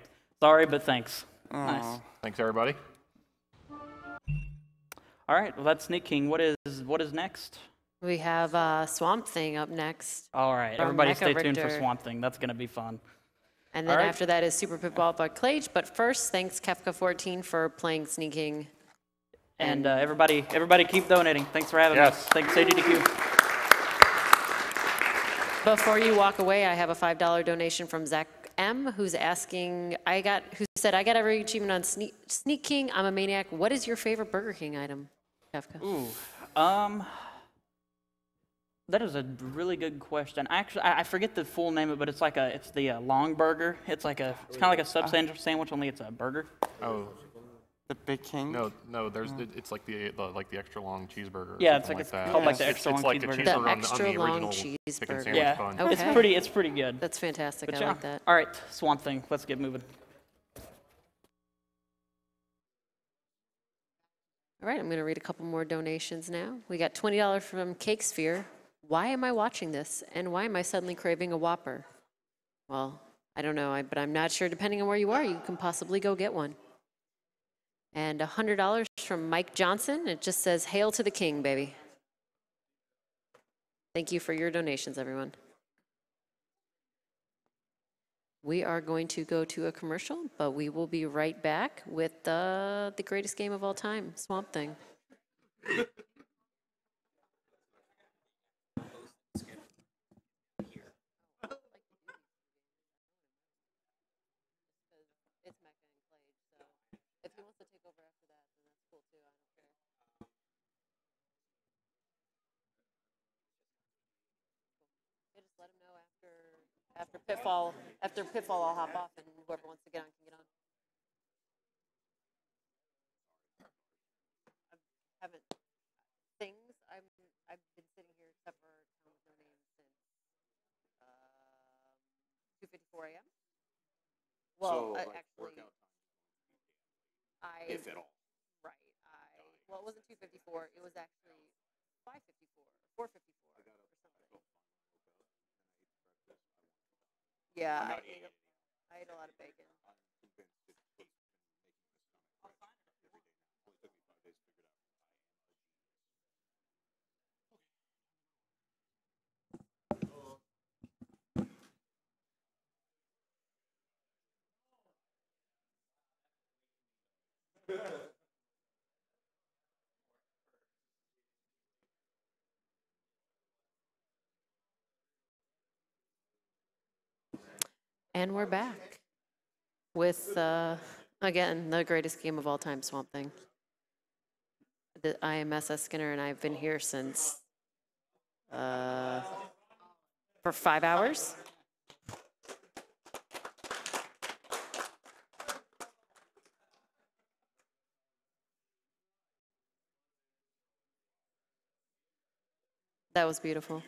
P: Sorry, but thanks. Nice.
M: Thanks, everybody.
P: All right. Well, that's Sneak King. What is next?
D: We have Swamp Thing up next.
P: All right, everybody stay tuned for Swamp Thing. That's going to be fun.
D: And then after that is Super Pitfall by Klaige. But first, thanks Kefka14 for playing Sneaking.
P: And everybody keep donating. Thanks for having us. Thanks AGDQ.
D: Before you walk away, I have a $5 donation from Zach M, who's asking, who said, I got every achievement on Sneak King. I'm a maniac. What is your favorite Burger King item, Kefka?
P: Ooh, that is a really good question. Actually, I forget the full name of it, but it's the long burger. It's kind of like a sub sandwich, only it's a burger.
M: Oh,
W: the Big King.
M: No. It's like the extra long cheeseburger.
P: Yeah, it's called like the extra long
M: cheeseburger.
P: cheeseburger.
M: The extra long
D: cheeseburger.
P: Yeah,
M: bun.
P: It's pretty good.
D: That's fantastic.
P: But
D: I like that.
P: All right, Swamp Thing. Let's get moving.
D: All right, I'm going to read a couple more donations now. We got $20 from Cake Sphere. Why am I watching this? And why am I suddenly craving a Whopper? Well, I don't know, but I'm not sure. Depending on where you are, you can possibly go get one. And $100 from Mike Johnson. It just says, "Hail to the King, baby." Thank you for your donations, everyone. We are going to go to a commercial, but we will be right back with the greatest game of all time, Swamp Thing. Let him know after After Pitfall, I'll hop off, and whoever wants to get on can get on. I haven't things. I've been sitting here except for Town with No Name since 2:54 a.m. Well,
L: so, like,
D: actually,
L: if at all.
D: Right. Well, it wasn't 2:54. It was actually 5:54 or 4:54 or something. Yeah, I ate a lot of bacon. And we're back with, again, the greatest game of all time, Swamp Thing. I am SaintConnor, and I've been here since, for 5 hours. That was beautiful.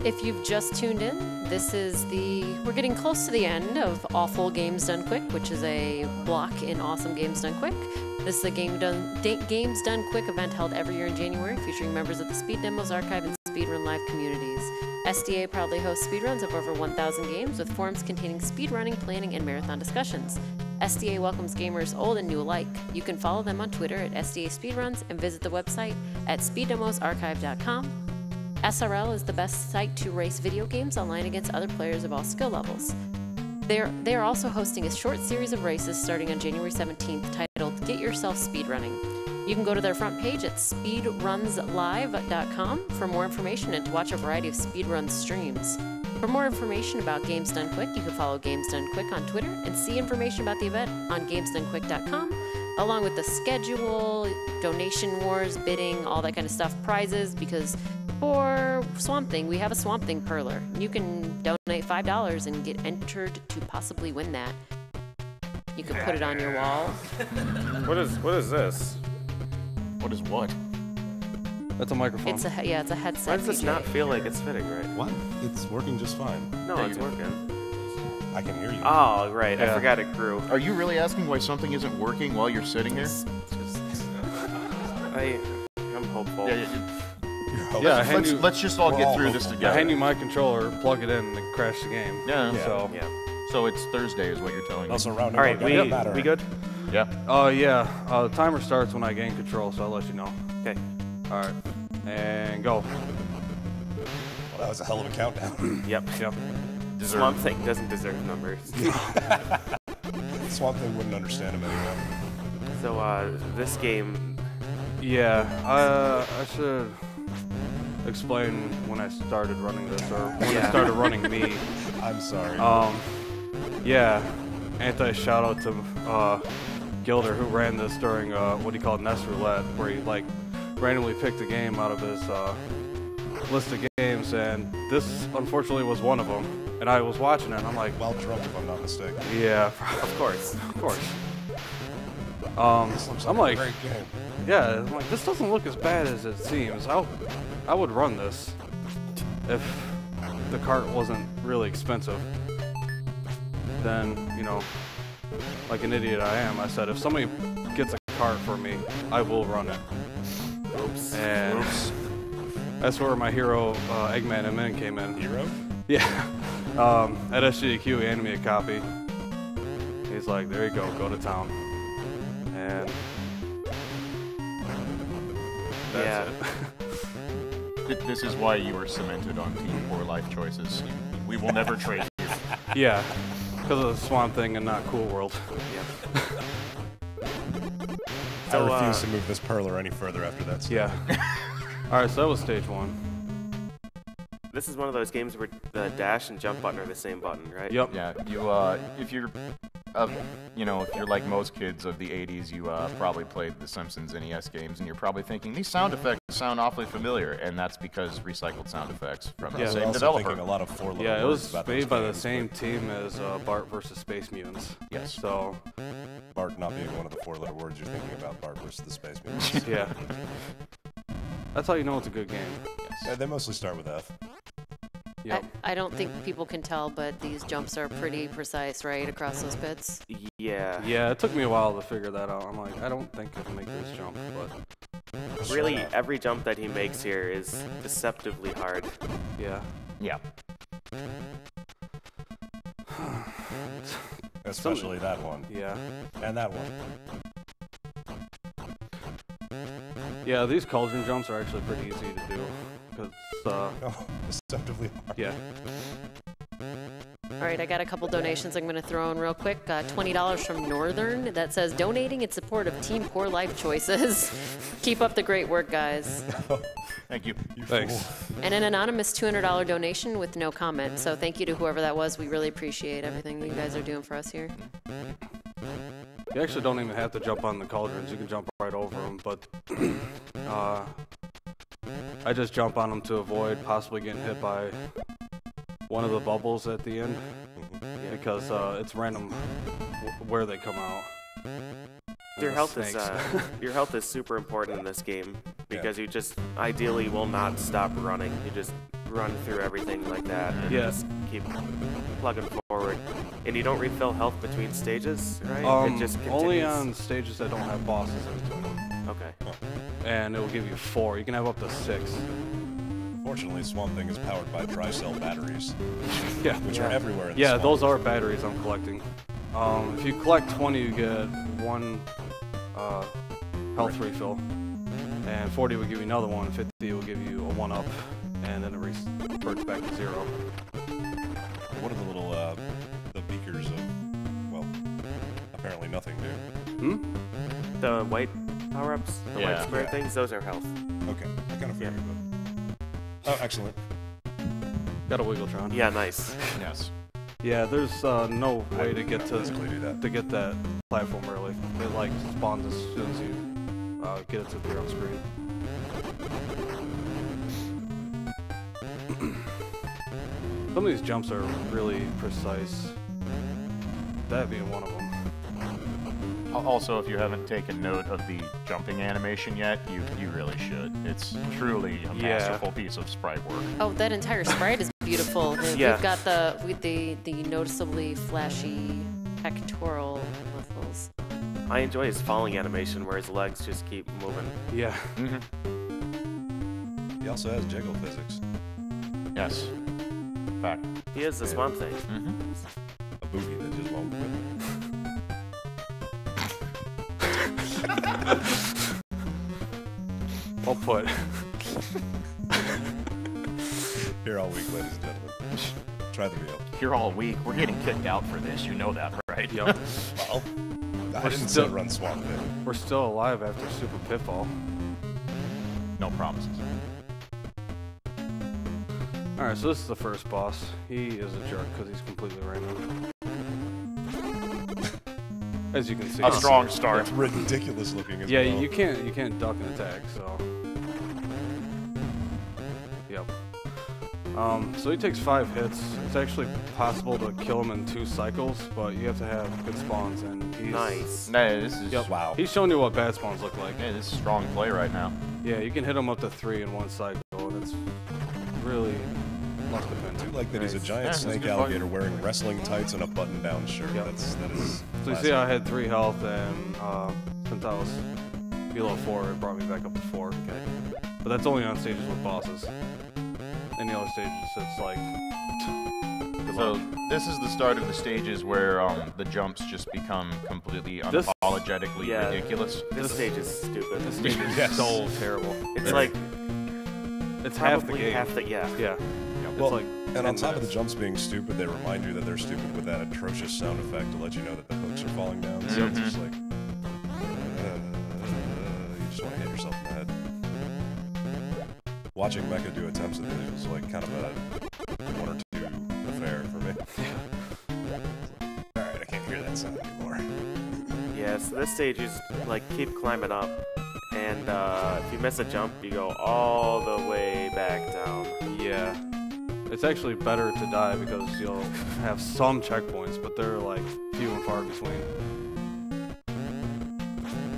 D: If you've just tuned in, this is we're getting close to the end of Awful Games Done Quick, which is a block in Awesome Games Done Quick. This is a Games Done Quick event held every year in January, featuring members of the Speed Demos Archive and Speedrun Live communities. SDA proudly hosts speedruns of over 1,000 games with forums containing speedrunning, planning, and marathon discussions. SDA welcomes gamers old and new alike. You can follow them on Twitter at SDA Speedruns and visit the website at speeddemosarchive.com. SRL is the best site to race video games online against other players of all skill levels. They are also hosting a short series of races starting on January 17th titled Get Yourself Speedrunning. You can go to their front page at speedrunslive.com for more information and to watch a variety of speedrun streams. For more information about Games Done Quick, you can follow Games Done Quick on Twitter and see information about the event on gamesdonequick.com, along with the schedule, donation wars, bidding, all that kind of stuff, prizes, because for Swamp Thing, we have a Swamp Thing Perler. You can donate $5 and get entered to possibly win that. You can put it on your wall.
U: What is this?
L: What is what?
U: That's a microphone.
D: It's a headset.
R: Why does this
D: DJ.
R: not feel like it's fitting right?
T: What? It's working just fine.
R: No, it's working.
T: I can hear you.
R: Oh, right. I forgot it grew.
L: Are you really asking why something isn't working while you're sitting here?
R: I'm hopeful.
L: Let's just all get through this together.
U: I hand you my controller, plug it in, and crash the game.
L: Yeah.
U: So
L: it's Thursday is what you're telling me.
T: Also round
R: all right, we good?
L: Yeah.
U: The timer starts when I gain control, so I'll let you know.
R: Okay.
U: All right. And go.
T: Well, that was a hell of a countdown.
R: Yep. Swamp Thing doesn't deserve numbers.
T: Swamp Thing wouldn't understand him anyway.
R: So, this game...
U: Yeah, I should explain when I started running this, or when I started running me.
T: I'm sorry.
U: Anti-shout out to Gilder, who ran this during what he called Nest Roulette, where he randomly picked a game out of his list of games, and this unfortunately was one of them. And I was watching it, and I'm like,
T: well drunk if I'm not mistaken.
U: Yeah,
R: of course.
U: I'm like,
T: great game.
U: Yeah, I'm like, this doesn't look as bad as it seems. I would run this if the cart wasn't really expensive. Then, like an idiot I am, I said, if somebody gets a cart for me, I will run it.
R: Oops.
U: And that's where my hero, Eggman MN came in.
T: Hero?
U: Yeah. At SGDQ, he handed me a copy. He's like, there you go to town. And that's it.
L: This is why you were cemented on Team Poor Life Choices. We will never trade you.
U: Yeah, because of the Swamp Thing and not Cool World.
T: I refuse to move this Perler any further after that.
U: Yeah. All right, so that was stage 1.
R: This is one of those games where the dash and jump button are the same button, right?
U: Yep.
L: Yeah, if you're, you know, if you're like most kids of the 80s, you probably played the Simpsons NES games, and you're probably thinking, these sound effects sound awfully familiar, and that's because recycled sound effects from the same developer.
T: A lot of four-letter
U: Yeah, it was
T: words
U: made
T: about
U: by
T: those
U: the
T: games,
U: same team as Bart versus Space Mutants.
L: Yes.
U: So,
T: Bart not being one of the four-letter words you're thinking about, Bart versus the Space Mutants.
U: yeah. That's how you know it's a good game.
L: Yes.
T: Yeah, they mostly start with F.
U: Yep.
D: I don't think people can tell, but these jumps are pretty precise, right, across those pits?
R: Yeah.
U: Yeah, it took me a while to figure that out. I'm like, I don't think I can make this jump, but...
R: Really, every jump that he makes here is deceptively hard.
U: Yeah.
L: Yeah.
T: Especially that one.
U: Yeah.
T: And that one.
U: Yeah, these cauldron jumps are actually pretty easy to do. Because,
T: deceptively hard.
U: Yeah.
D: All right, I got a couple donations I'm going to throw in real quick. $20 from Northern that says, donating in support of Team Poor Life Choices. Keep up the great work, guys.
L: Thank you.
U: Thanks.
D: And an anonymous $200 donation with no comment. So thank you to whoever that was. We really appreciate everything you guys are doing for us here.
U: You actually don't even have to jump on the cauldrons. You can jump right over them, but I just jump on them to avoid possibly getting hit by one of the bubbles at the end because it's random where they come out.
R: Your health is super important in this game because you just ideally will not stop running. You just run through everything like that and just keep plugging forward. And you don't refill health between stages, right? It just continues.
U: Only on stages that don't have bosses in between.
R: Okay.
U: And it will give you 4. You can have up to 6.
T: Fortunately, Swamp Thing is powered by tri-cell batteries.
U: Yeah.
T: Which are everywhere in the
U: Yeah,
T: swamp.
U: those are batteries I'm collecting. If you collect 20, you get 1 health refill. And 40 will give you another one. 50 will give you a 1-up. And then it reverts back to 0.
T: What are the little the beakers of, well, apparently nothing new?
R: The white power-ups, the white square things, those are health.
T: Okay, I kind of figured, but... Oh, excellent.
U: Got a Wiggletron.
R: Yeah, nice.
L: Yes.
U: Yeah, there's no way to get that platform early. It like spawns as soon as you get it to appear on screen. Some of these jumps are really precise. That being one of them.
L: Also, if you haven't taken note of the jumping animation yet, you really should. It's truly a masterful piece of sprite work.
D: Oh, that entire sprite is beautiful.
L: Yeah.
D: We've got the noticeably flashy pectoral muscles.
R: I enjoy his falling animation where his legs just keep moving.
U: Yeah.
T: He also has jiggle physics.
L: Yes. In fact.
R: He is the Swamp Thing.
T: A booty that just won't quit.
U: Well put.
T: Here all week, ladies and gentlemen. Try the meal.
L: Here all week. We're getting kicked out for this. You know that, right?
U: Yep.
T: Well, I didn't say run Swamp Thing.
U: We're still alive after Super Pitfall.
L: No promises.
U: Alright, so this is the first boss. He is a jerk because he's completely random. As you can see.
L: A strong start.
T: It's ridiculous looking as
U: yeah,
T: well.
U: you can't duck and attack, so. Yep. So he takes 5 hits. It's actually possible to kill him in 2 cycles, but you have to have good spawns, and he's...
R: Nice.
L: No, this is...
T: Wow.
U: He's showing you what bad spawns look like.
L: Yeah, this is strong play right now.
U: Yeah, you can hit him up to 3 in 1 cycle, and it's really must have been.
T: I do like that he's a giant snake alligator wearing wrestling tights and a button-down shirt.
U: Yep.
T: That is
U: So you see I had 3 health, and since I was below 4, it brought me back up to 4. Okay. But that's only on stages with bosses. In the other stages, it's like...
L: So this is the start of the stages where the jumps just become completely unapologetically ridiculous.
R: This stage is stupid.
U: This stage is so terrible.
R: It's like...
U: It's half the game.
R: Yeah.
T: Well,
U: like
T: and on top of the jumps being stupid, they remind you that they're stupid with that atrocious sound effect to let you know that the hooks are falling down. So it's just like, you just want to hit yourself in the head. Watching Mecha do attempts at this was like kind of a 1 or 2 affair for me. Alright, I can't hear that sound anymore.
R: Yeah, so this stage is like keep climbing up, and if you miss a jump, you go all the way back down.
U: Yeah. It's actually better to die because you'll have some checkpoints, but they're like few and far between.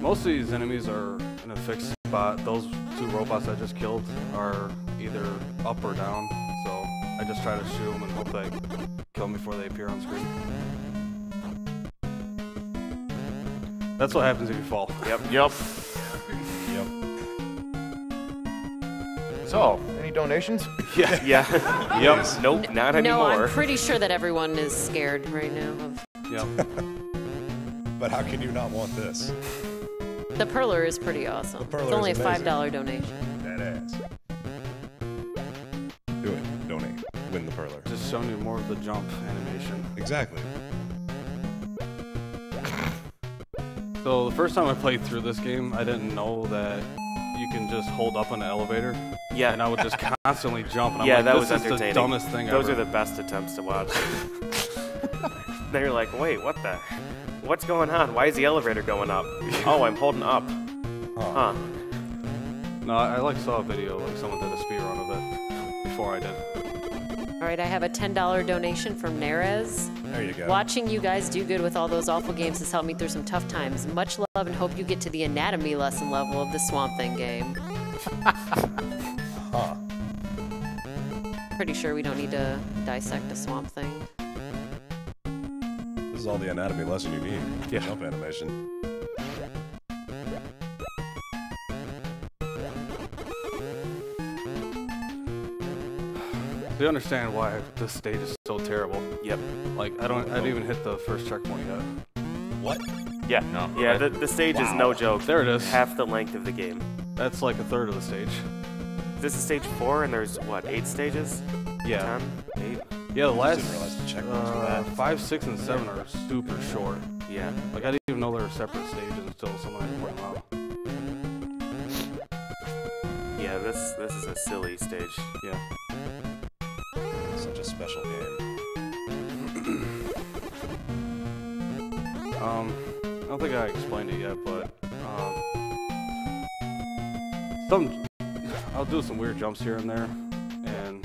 U: Most of these enemies are in a fixed spot. Those 2 robots I just killed are either up or down, so I just try to shoot them and hope they kill me before they appear on screen. That's what happens if you fall.
L: Yep. Yep. So, any donations?
U: Yeah.
R: Yeah.
L: Yep.
R: Nope, not
D: No,
R: anymore.
D: I'm pretty sure that everyone is scared right now of...
U: Yep.
T: But how can you not want this?
D: The Perler is pretty awesome.
T: Perler
D: It's only a
T: is amazing.
D: $5 donation.
T: Badass. Do it. Donate. Win the Perler.
U: Just showing you more of the jump animation.
T: Exactly.
U: So the first time I played through this game, I didn't know that you can just hold up on the elevator.
R: Yeah.
U: And I would just constantly jump. And I'm
R: Yeah,
U: like,
R: that
U: this
R: was
U: is
R: entertaining.
U: the dumbest thing
R: Those
U: ever.
R: are the best attempts to watch. They're like, wait, what the? What's going on? Why is the elevator going up? Oh, I'm holding up. Huh.
U: No, I like saw a video, like someone did a speed run of it before I did.
D: All right, I have a $10 donation from Nerez.
T: There you go.
D: Watching you guys do good with all those awful games has helped me through some tough times. Much love and hope you get to the anatomy lesson level of the Swamp Thing game.
T: Huh.
D: Pretty sure we don't need to dissect a Swamp Thing.
T: This is all the anatomy lesson you need.
U: Yeah.
T: Jump animation.
U: Do you understand why this stage is so terrible?
R: Yep.
U: Like, I didn't even hit the first checkpoint yet.
T: What?
L: Yeah, no.
R: Yeah, the stage is no joke.
U: There it is.
R: Half the length of the game.
U: That's like a third of the stage.
R: This is stage 4, and there's, what, 8 stages?
U: Yeah.
R: 10? 8?
U: Yeah, the last
T: Didn't realize the checkpoints were that.
U: 5, 6, and 7 are super short.
R: Yeah.
U: Like, I didn't even know they were separate stages until someone had to point them out.
R: Yeah, this is a silly stage.
U: Yeah.
T: Such a special game.
U: I don't think I explained it yet, but I'll do some weird jumps here and there, and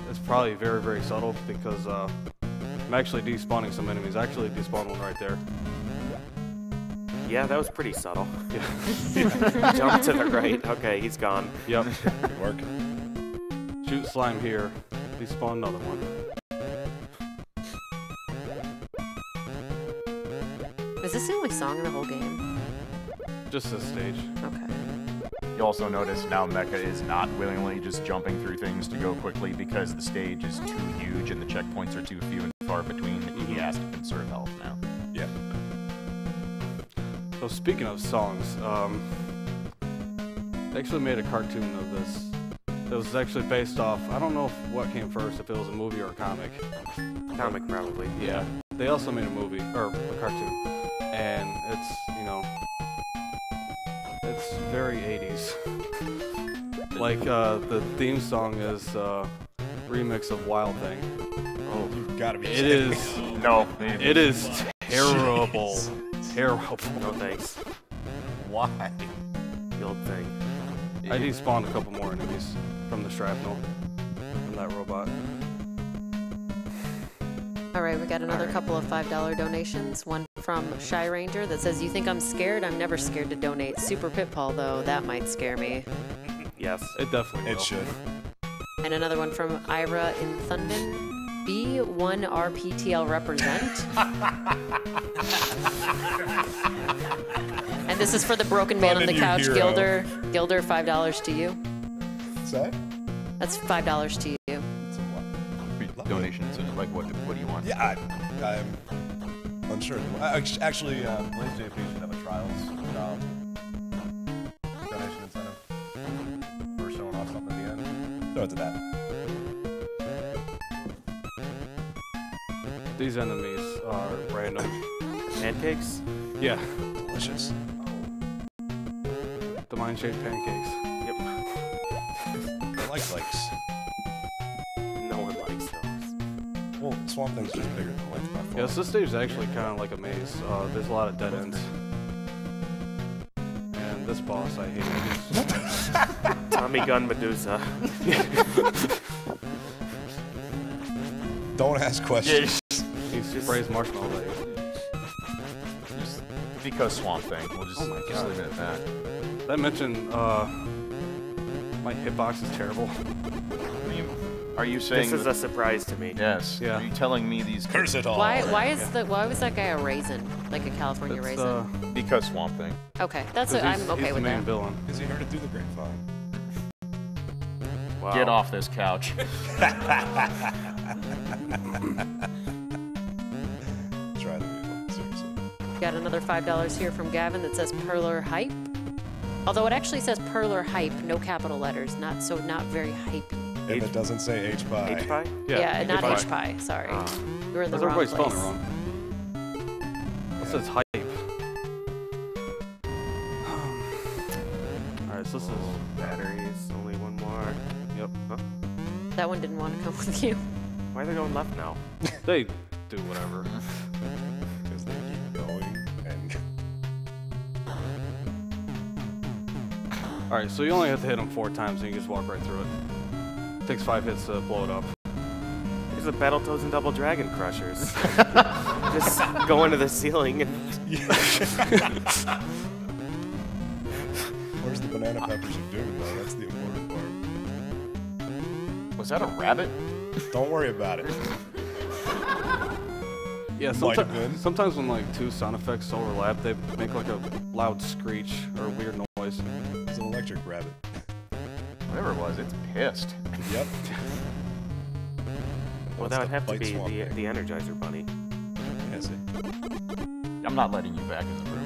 U: it's probably very, very subtle because I'm actually despawning some enemies. I actually despawned one right there.
R: Yeah, that was pretty subtle.
U: Yeah.
R: Jump to the right. Okay, he's gone.
U: Yep.
T: Good work.
U: Shoot slime here. Despawn another one.
D: Is this the only song in the whole game?
U: Just this stage.
D: Okay.
L: You also notice now Mecha is not willingly just jumping through things to go quickly because the stage is too huge and the checkpoints are too few and far between that he has to conserve health now.
T: Yeah.
U: So speaking of songs, they actually made a cartoon of this. It was actually based off, I don't know what came first, if it was a movie or a comic.
R: Comic, probably.
U: Yeah. They also made a movie, or a cartoon. And it's, you know, it's very 80s. Like, the theme song is a remix of Wild Thing.
T: Oh, you've got to be
U: It
T: kidding
U: is,
T: me.
L: No.
U: it is terrible. Terrible.
R: No thanks.
L: Why?
R: The old thing.
U: I despawned a couple more enemies from the shrapnel from that robot.
D: All right, we got another couple of $5 donations. One from Shy Ranger that says, "You think I'm scared? I'm never scared to donate. Super Pitfall, though, that might scare me."
R: Yes.
U: It definitely will.
T: It should.
D: And another one from Ira in Thunden. B1RPTL represent. And this is for the Broken Man on the Couch,
T: hero.
D: Gilder. Gilder, $5 to you.
T: What's that?
D: That's $5 to you.
L: Donations, like what do you want?
T: Yeah, I'm unsure. Actually, Blaze JP should have a trials donation incentive for showing off something at the end. Throw it to that.
C: enemies are random.
R: Pancakes?
C: Yeah.
T: Delicious.
C: The mind-shaped pancakes.
R: Yep.
T: I like lakes.
R: No one likes those.
T: Well, Swamp Thing's just bigger than Lake by far.
C: Yes, this stage is actually kind of like a maze. There's a lot of dead ends. And this boss, I hate.
R: Tommy Gun Medusa.
T: Don't ask questions.
C: He sprays marshmallow at you.
L: Because Swamp Thing. We'll just,
C: Oh my
L: just
C: God.
L: leave it at that.
C: Did I mention my hitbox is terrible?
L: I mean, are you saying
R: This is a surprise to me.
L: Yes.
C: Yeah.
L: Are you telling me these?
T: Curse it all.
D: Why was that guy a raisin? Like a California raisin?
L: Because Swamp Thing.
D: Okay, that's what I'm okay
C: he's
D: with
C: the main
D: that.
C: villain.
T: Because he heard it through the grapevine.
R: Wow.
L: Get off this couch.
T: Try the music, seriously.
D: Got another $5 here from Gavin that says Perler Hype. Although it actually says Perler Hype, no capital letters, not very hypey.
T: And it doesn't say H-Pie.
R: H-Pie?
D: Yeah, not H-Pie, sorry. You were in the wrong place.
C: Everybody's spelling it wrong. It says hype. Alright, so this is
R: Batteries, only one more.
C: Yep.
R: Huh?
D: That one didn't want to come with you.
R: Why are they going left now?
C: They do whatever.
T: Because they keep going and...
C: Alright, so you only have to hit them 4 times and you can just walk right through it. Takes 5 hits to blow it up.
R: There's the Battletoads and Double Dragon Crushers. Just go into the ceiling and...
T: Where's the banana peppers of doom, though? That's the important part.
L: Was that a rabbit?
T: Don't worry about it.
C: Yeah,
T: Might have been.
C: sometimes when like 2 sound effects overlap, they make like a loud screech or a weird noise.
T: It's an electric rabbit.
L: Whatever it was, it's pissed.
T: Yep.
R: Well, that would have to be the Energizer Bunny.
T: Yeah, see.
L: I'm not letting you back in the room.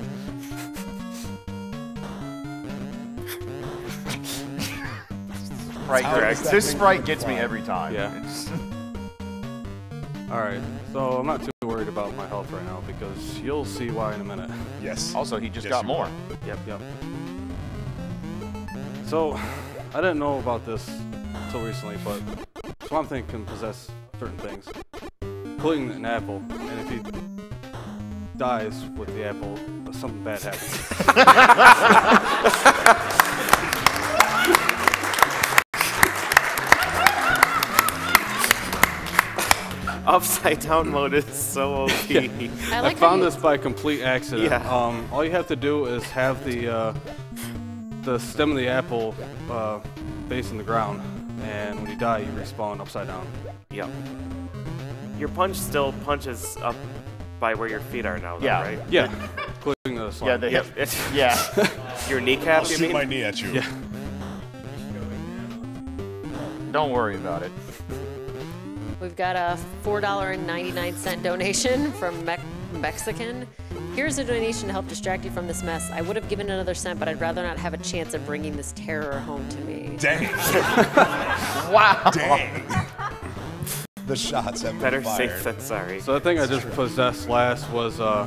L: This sprite gets me every time.
C: Yeah. Alright, so I'm not too worried about my health right now because you'll see why in a minute.
T: Yes.
L: Also, he just got more.
C: Yep. So, I didn't know about this until recently, but Swamp Thing can possess certain things, including an apple, and if he dies with the apple, something bad happens.
R: Upside down mode is so OP.
C: Yeah. I found this by complete accident.
R: Yeah.
C: All you have to do is have the stem of the apple facing the ground, and when you die, you respawn upside down.
R: Yep. Your punch still punches up by where your feet are now, though,
L: Yeah.
R: right?
C: Yeah, including the slide.
L: Yeah, the hip. Yeah.
R: Your kneecap,
T: I'll
R: you
T: shoot
R: mean?
T: my knee at you.
C: Yeah.
L: Don't worry about it.
D: We've got a $4.99 donation from Mexican. Here's a donation to help distract you from this mess. I would have given another cent, but I'd rather not have a chance of bringing this terror home to me.
T: Dang.
L: Wow.
T: Dang. The shots have been
R: Better
T: fired.
R: safe than sorry.
C: So the thing I just possessed last was, I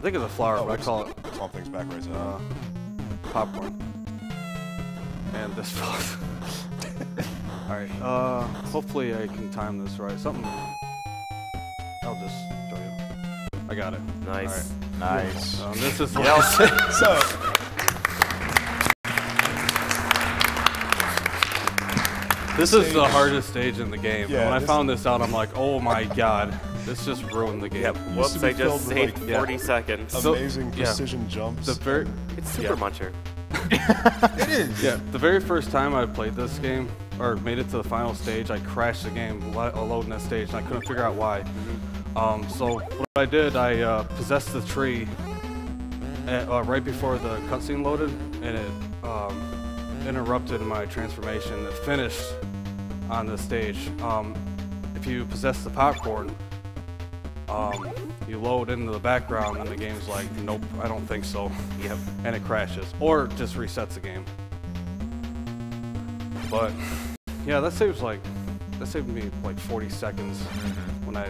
C: think it's a flower, but I call it
T: Swamp Thing's back right side.
C: popcorn. And this box. Alright, hopefully I can time this right. Something, I'll just show you. I got it.
R: Nice.
C: All right.
L: Nice.
C: This is
T: So,
C: this is the hardest stage in the game.
T: Yeah,
C: When I
T: this-
C: found this out, I'm like, oh my god, this just ruined the game.
R: Yep.
T: used to
R: Whoops,
T: be
R: I
T: filled
R: just
T: with,
R: saved
T: like,
R: 40 seconds.
C: So-
T: amazing
C: yeah.
T: precision jumps.
C: The very,
R: It's Super Muncher.
T: It is.
C: yeah, the very first time I played this game, or made it to the final stage, I crashed the game loading that stage, and I couldn't figure out why. So what I did, I possessed the tree right before the cutscene loaded, and it interrupted my transformation. It finished on the stage. If you possess the popcorn, you load into the background, and the game's like, nope, I don't think so.
R: Yep.
C: And it crashes, or just resets the game. But yeah, that saved me like 40 seconds when I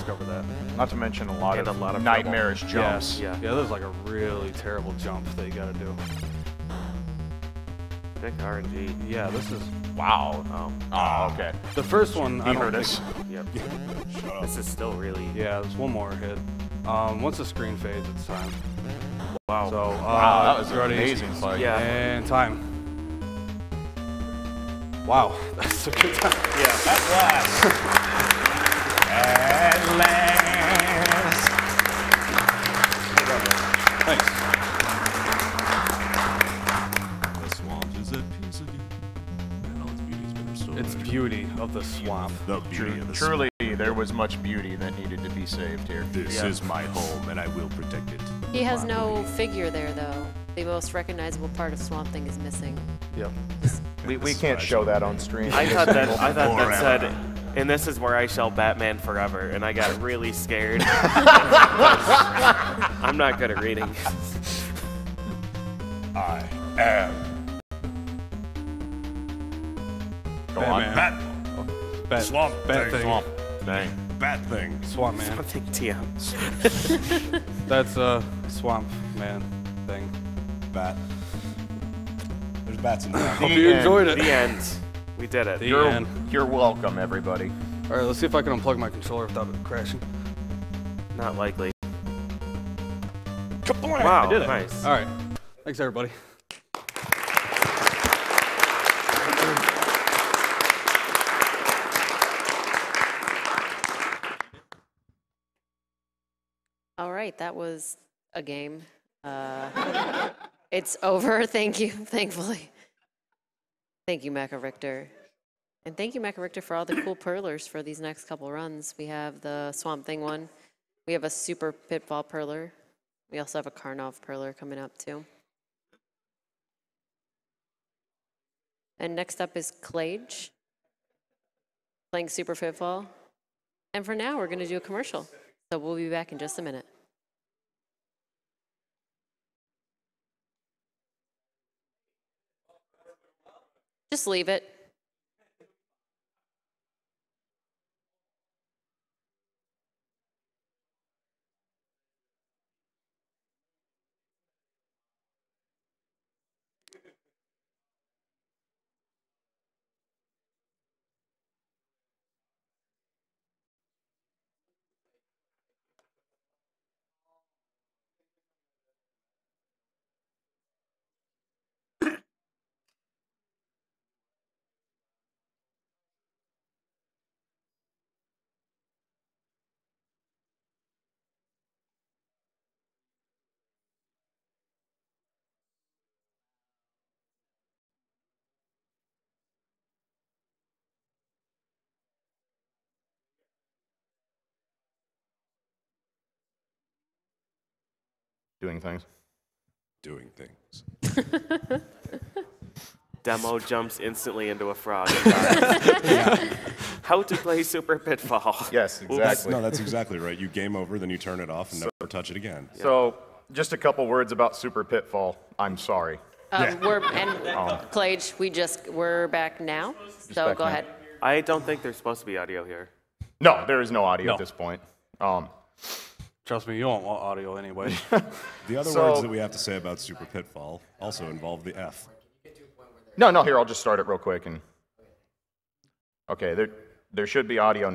C: cover that.
L: Not to mention a lot
R: And
L: of
R: a lot of
L: nightmarish
R: trouble.
L: jumps.
C: Yeah, there's like a really terrible jump that you gotta do.
R: Big RNG.
C: Yeah, this is...
L: Wow. Oh, okay.
C: The first one, I
L: He
C: don't
L: heard
C: think...
L: us.
R: Yep. This is still really...
C: Yeah, there's one more hit. Once the screen fades, it's time.
R: Wow.
C: So,
L: Wow, that was an
C: ready?
L: amazing fight.
R: Yeah.
C: And time. Wow, that's a good time.
R: Yeah.
L: At last.
C: Thanks.
T: The swamp is a piece of you. And all its beauty's been restored.
C: It's beauty of the swamp.
T: The beauty of the
L: Truly, there was much beauty that needed to be saved here.
T: This is my home, and I will protect it.
D: He has no figure there, though. The most recognizable part of Swamp Thing is missing.
C: Yep.
L: We can't show that on stream.
R: I thought that said, and this is where I shall Batman forever, and I got really scared. I'm not good at reading.
T: I am.
L: Go on.
C: Bat.
T: Swamp
C: Bat
T: thing.
C: thing.
L: Swamp thing.
T: Bat thing.
C: Swamp man.
R: Something TM.
C: That's a swamp man thing.
T: Bat. There's bats in there.
C: Hope you enjoyed it.
R: The end. We did it.
L: You're welcome, everybody.
C: All right, let's see if I can unplug my controller without it crashing.
R: Not likely.
C: Kablam!
R: Wow,
C: I did it.
R: nice.
C: All right. Thanks, everybody.
D: All right, that was a game. It's over. Thank you, thankfully. Thank you, Mecha Richter. And thank you, Mecha Richter, for all the cool perlers for these next couple runs. We have the Swamp Thing one. We have a Super Pitfall perler. We also have a Karnov perler coming up, too. And next up is Klaige, playing Super Pitfall. And for now, we're going to do a commercial. So we'll be back in just a minute. Just leave it.
L: Doing things.
T: Doing things.
R: Demo jumps instantly into a frog. How to play Super Pitfall.
L: Yes, exactly.
T: That's exactly right. You game over, then you turn it off and never touch it again.
L: So, just a couple words about Super Pitfall. I'm sorry.
D: Klaige, we're back now. So
L: back
D: go
L: now.
D: ahead.
R: I don't think there's supposed to be audio here.
L: No, there is no audio at this point.
C: Trust me, you don't want audio anyway.
T: The other words that we have to say about Super Pitfall also involve the F.
L: No, here, I'll just start it real quick. And okay, there should be audio.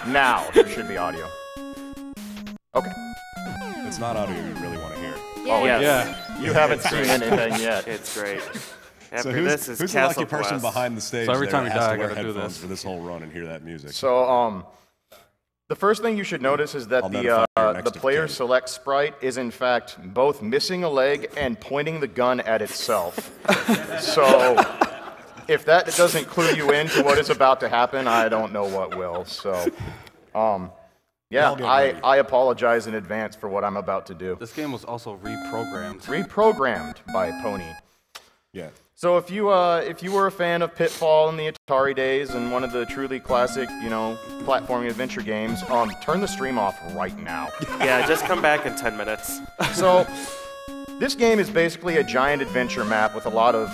L: Now, there should be audio. Okay.
T: It's not audio you really want to hear.
L: Oh,
R: yes.
L: yeah. You haven't seen anything yet.
R: It's great. After
T: So
R: this is
T: who's the
R: Castle
T: lucky person
R: Quest.
T: behind the stage
C: So every
T: there
C: time
T: that
C: you
T: has
C: die,
T: to
C: I
T: wear
C: gotta do
T: headphones
C: this.
T: for this whole run and hear that music?
L: So, the first thing you should notice is that
T: I'll notify you next
L: the
T: of
L: player
T: kin.
L: select sprite is in fact both missing a leg and pointing the gun at itself. So, if that doesn't clue you into what is about to happen, I don't know what will. So, yeah, I apologize in advance for what I'm about to do.
C: This game was also reprogrammed.
L: Reprogrammed by Pony.
T: Yeah.
L: So if you were a fan of Pitfall in the Atari days and one of the truly classic, platforming adventure games, turn the stream off right now.
R: Yeah, just come back in 10 minutes.
L: So this game is basically a giant adventure map with a lot of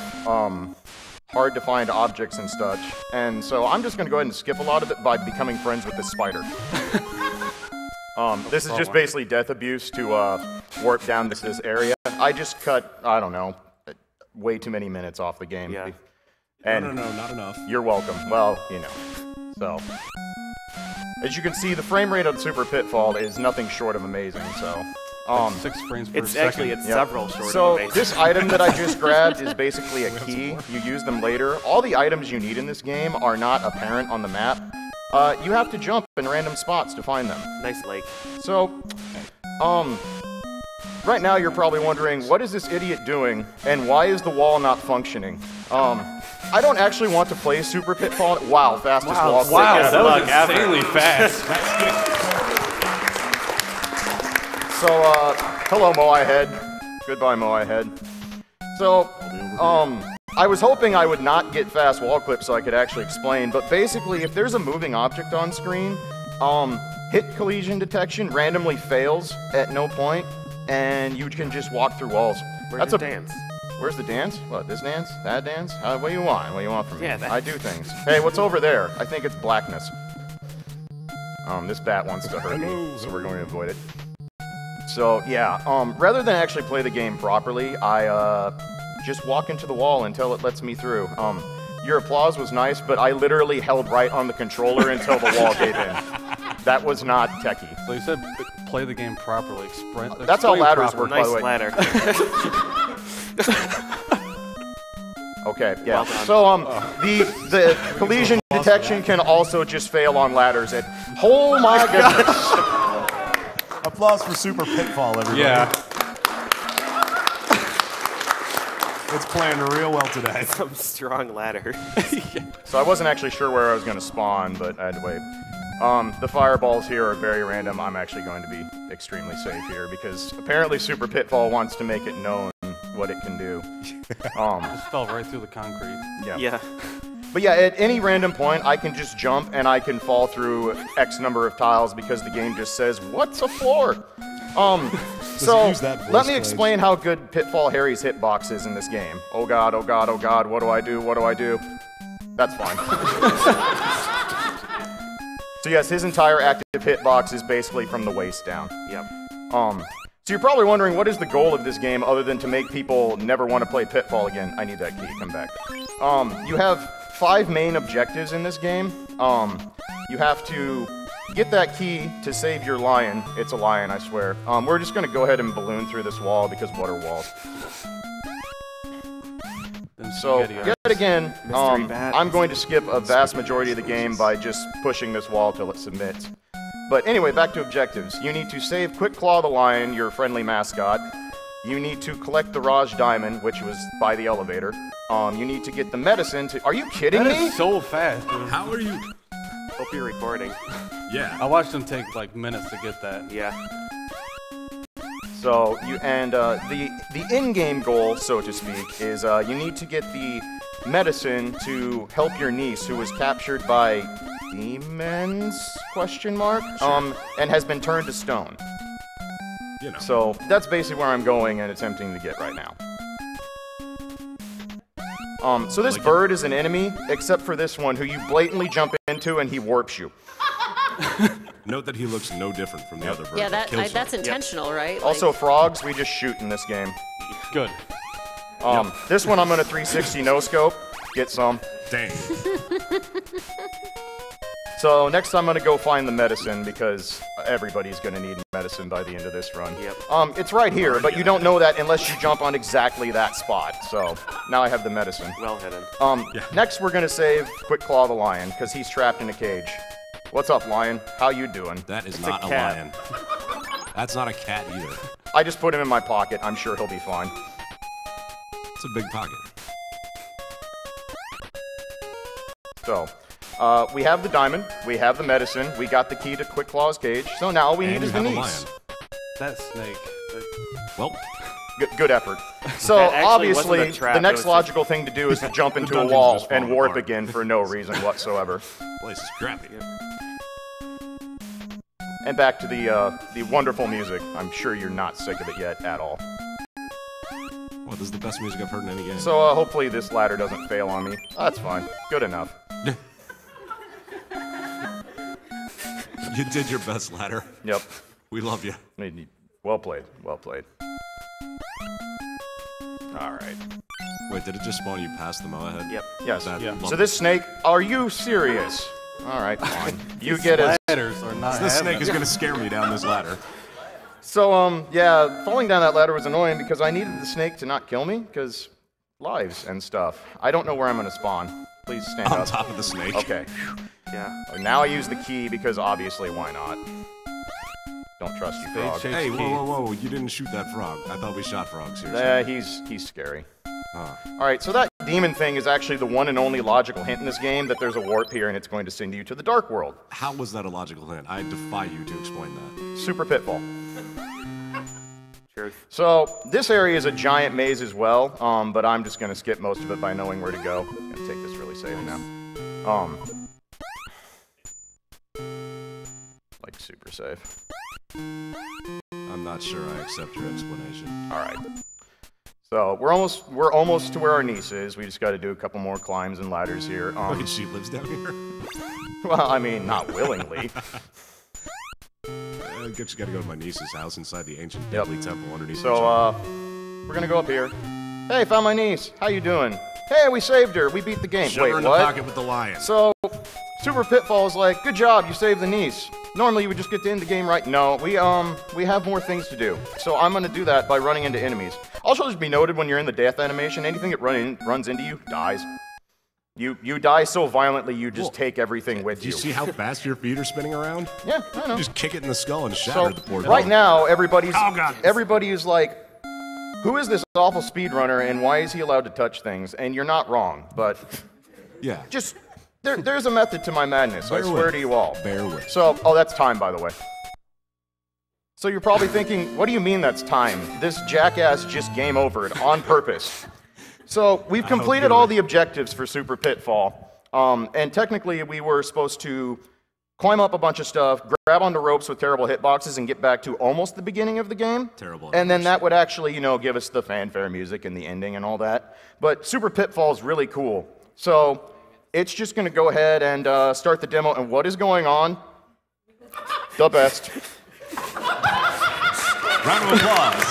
L: hard to find objects and such. And so I'm just going to go ahead and skip a lot of it by becoming friends with this spider. This is just basically death abuse to warp down this area. I just cut, I don't know, way too many minutes off the game.
R: Yeah.
L: And
T: No, not enough.
L: You're welcome. Well, you know. So, as you can see, the frame rate on Super Pitfall is nothing short of amazing. So,
C: 6 frames per
R: It's
C: second.
R: actually several short
L: So
R: of amazing.
L: this item that I just grabbed is basically a key. You use them later. All the items you need in this game are not apparent on the map. You have to jump in random spots to find them.
R: Nice lake.
L: So, right now you're probably wondering, what is this idiot doing, and why is the wall not functioning? I don't actually want to play Super Pitfall. Wow, fastest wall.
C: Wow, that was insanely fast.
L: So, hello, Moai Head. Goodbye, Moai Head. So, I was hoping I would not get fast wall clips so I could actually explain, but basically, if there's a moving object on screen, hit collision detection randomly fails at no point, and you can just walk through walls.
R: Where's the dance?
L: Where's the dance? What, this dance? That dance? What do you want? What do you want from me?
R: Yeah,
L: I do things. Hey, what's over there? I think it's blackness. This bat wants to hurt me, so we're going to avoid it. So, yeah, rather than actually play the game properly, I, just walk into the wall until it lets me through. Your applause was nice, but I literally held right on the controller until the wall gave in. That was not techie.
C: So you said play the game properly.
L: That's how ladders work, by the way.
R: Nice ladder.
L: Okay, yeah. So, the collision detection can also just fail on ladders. Oh my goodness!
T: Applause for Super Pitfall, everybody.
C: Yeah.
T: It's playing real well today.
R: Some strong ladder.
L: So I wasn't actually sure where I was going to spawn, but I had to wait. The fireballs here are very random. I'm actually going to be extremely safe here because apparently Super Pitfall wants to make it known what it can do.
C: Just fell right through the concrete.
R: Yeah.
L: But yeah, at any random point, I can just jump and I can fall through X number of tiles because the game just says, "What's a floor?" So let me explain how good Pitfall Harry's hitbox is in this game. Oh god, oh god, oh god, what do I do? What do I do? That's fine. So yes, his entire active hitbox is basically from the waist down.
R: Yep.
L: So you're probably wondering, what is the goal of this game other than to make people never want to play Pitfall again? I need that key, come back. You have 5 main objectives in this game. You have to get that key to save your lion. It's a lion, I swear. We're just gonna go ahead and balloon through this wall because what are walls? So, yet again, I'm going to skip a vast majority of the game by just pushing this wall till it submits. But anyway, back to objectives. You need to save Quick Claw the lion, your friendly mascot. You need to collect the Raj diamond, which was by the elevator. You need to get the medicine to... Are you kidding me?
C: That is so fast, dude.
T: How are you?
R: Hope you're recording.
T: Yeah.
C: I watched them take like minutes to get that.
R: Yeah.
L: So, the in-game goal, so to speak, is you need to get the medicine to help your niece, who was captured by demons, question mark, and has been turned to stone.
T: You know.
L: So, that's basically where I'm going and attempting to get right now. So this bird is an enemy, except for this one, who you blatantly jump into and he warps you.
T: Note that he looks no different from the other bird.
D: Yeah, that's intentional, right?
L: Also, frogs, we just shoot in this game.
C: Good.
L: This one I'm gonna 360 no scope. Get some.
T: Dang.
L: So next I'm gonna go find the medicine because everybody's gonna need medicine by the end of this run.
R: Yep.
L: It's right here, but you don't know that unless you jump on exactly that spot. So now I have the medicine.
R: Well hidden.
L: Next we're gonna save Quick Claw the lion because he's trapped in a cage. What's up, lion? How you doing?
T: That is not a lion. That's not a cat either.
L: I just put him in my pocket. I'm sure he'll be fine.
T: It's a big pocket.
L: So, we have the diamond, we have the medicine, we got the key to Quick Claw's cage, so now all we need is the niece.
C: That snake.
T: Well,
L: good effort. So, obviously, the next logical thing to do is to jump into a wall and warp again for no reason whatsoever.
T: Place is crappy.
L: And back to the wonderful music. I'm sure you're not sick of it yet at all.
T: Well, this is the best music I've heard in any game.
L: So hopefully this ladder doesn't fail on me. That's fine. Good enough.
T: You did your best, ladder.
L: Yep.
T: We love you.
L: Well played. Well played. All right.
T: Wait, did it just spawn you past the Moa head?
L: Yep. Yes.
T: Yeah.
L: So this snake, are you serious? All right, fine. You get it.
C: Ladders are not
T: This snake is going to scare me down this ladder.
L: So, yeah, falling down that ladder was annoying because I needed the snake to not kill me, because lives and stuff. I don't know where I'm going to spawn. Please stand up.
T: On top of the snake.
L: Okay. Yeah. Now I use the key because obviously why not? Don't trust you, frog.
T: Hey, whoa. You didn't shoot that frog. I thought we shot frogs here.
L: He's scary. Alright, so that demon thing is actually the one and only logical hint in this game that there's a warp here and it's going to send you to the dark world.
T: How was that a logical hint? I defy you to explain that.
L: Super Pitfall. Truth. So, this area is a giant maze as well, but I'm just going to skip most of it by knowing where to go. I'm going to take this really safe now. Like super safe.
T: I'm not sure I accept your explanation.
L: Alright. So, we're almost to where our niece is. We just got to do a couple more climbs and ladders here.
T: Wait, she lives down here?
L: Well, I mean, not willingly.
T: I guess you got to go to my niece's house inside the ancient deadly temple underneath.
L: So, we're gonna go up here. Hey, found my niece. How you doing? Hey, we saved her. We beat the game.
T: Shove
L: Wait,
T: her in
L: what?
T: the pocket with the lion.
L: So, Super Pitfall is like, good job, you saved the niece. Normally, you would just get to end the game right. No, we have more things to do. So I'm gonna do that by running into enemies. Also, just be noted when you're in the death animation, anything that runs into you dies. You die so violently, you just take everything with you.
T: Do you see how fast your feet are spinning around?
L: Yeah, I know.
T: You just kick it in the skull and shatter the poor
L: right
T: dog.
L: now, everybody is like, who is this awful speedrunner and why is he allowed to touch things? And you're not wrong, but
T: yeah,
L: just there's a method to my madness. I
T: Bear
L: swear
T: with.
L: to you all.
T: Bear with.
L: So, that's time, by the way. So you're probably thinking, what do you mean that's time? This jackass just game overed on purpose. So we've completed all the objectives for Super Pitfall, and technically we were supposed to climb up a bunch of stuff, grab onto ropes with terrible hitboxes, and get back to almost the beginning of the game.
T: Terrible.
L: And then that would actually, give us the fanfare music and the ending and all that. But Super Pitfall is really cool. So it's just going to go ahead and start the demo. And what is going on? The best.
T: Round of applause.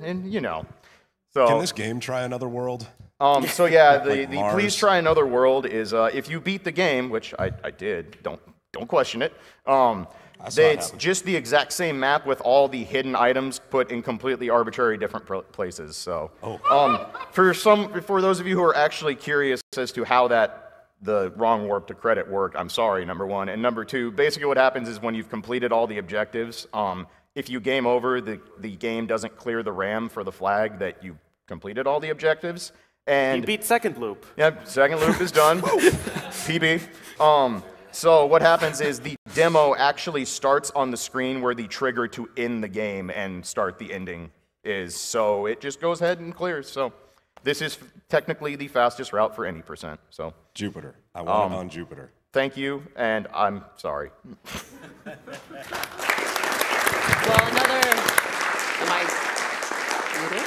L: And so
T: Can this game try another world?
L: So yeah, the
T: Like Mars?
L: Please Try Another World is if you beat the game, which I did, don't question it. It's just the exact same map with all the hidden items put in completely arbitrary different places. So for those of you who are actually curious as to how the wrong warp to credit work, I'm sorry, number one. And number two, basically what happens is when you've completed all the objectives, if you game over, the game doesn't clear the RAM for the flag that you completed all the objectives. And
R: you beat second loop.
L: Yep, second loop is done. PB. So what happens is the demo actually starts on the screen where the trigger to end the game and start the ending is. So it just goes ahead and clears. So this is technically the fastest route for any %. So
T: Jupiter. I want it on Jupiter.
L: Thank you, and I'm sorry.
D: Well, am I muted?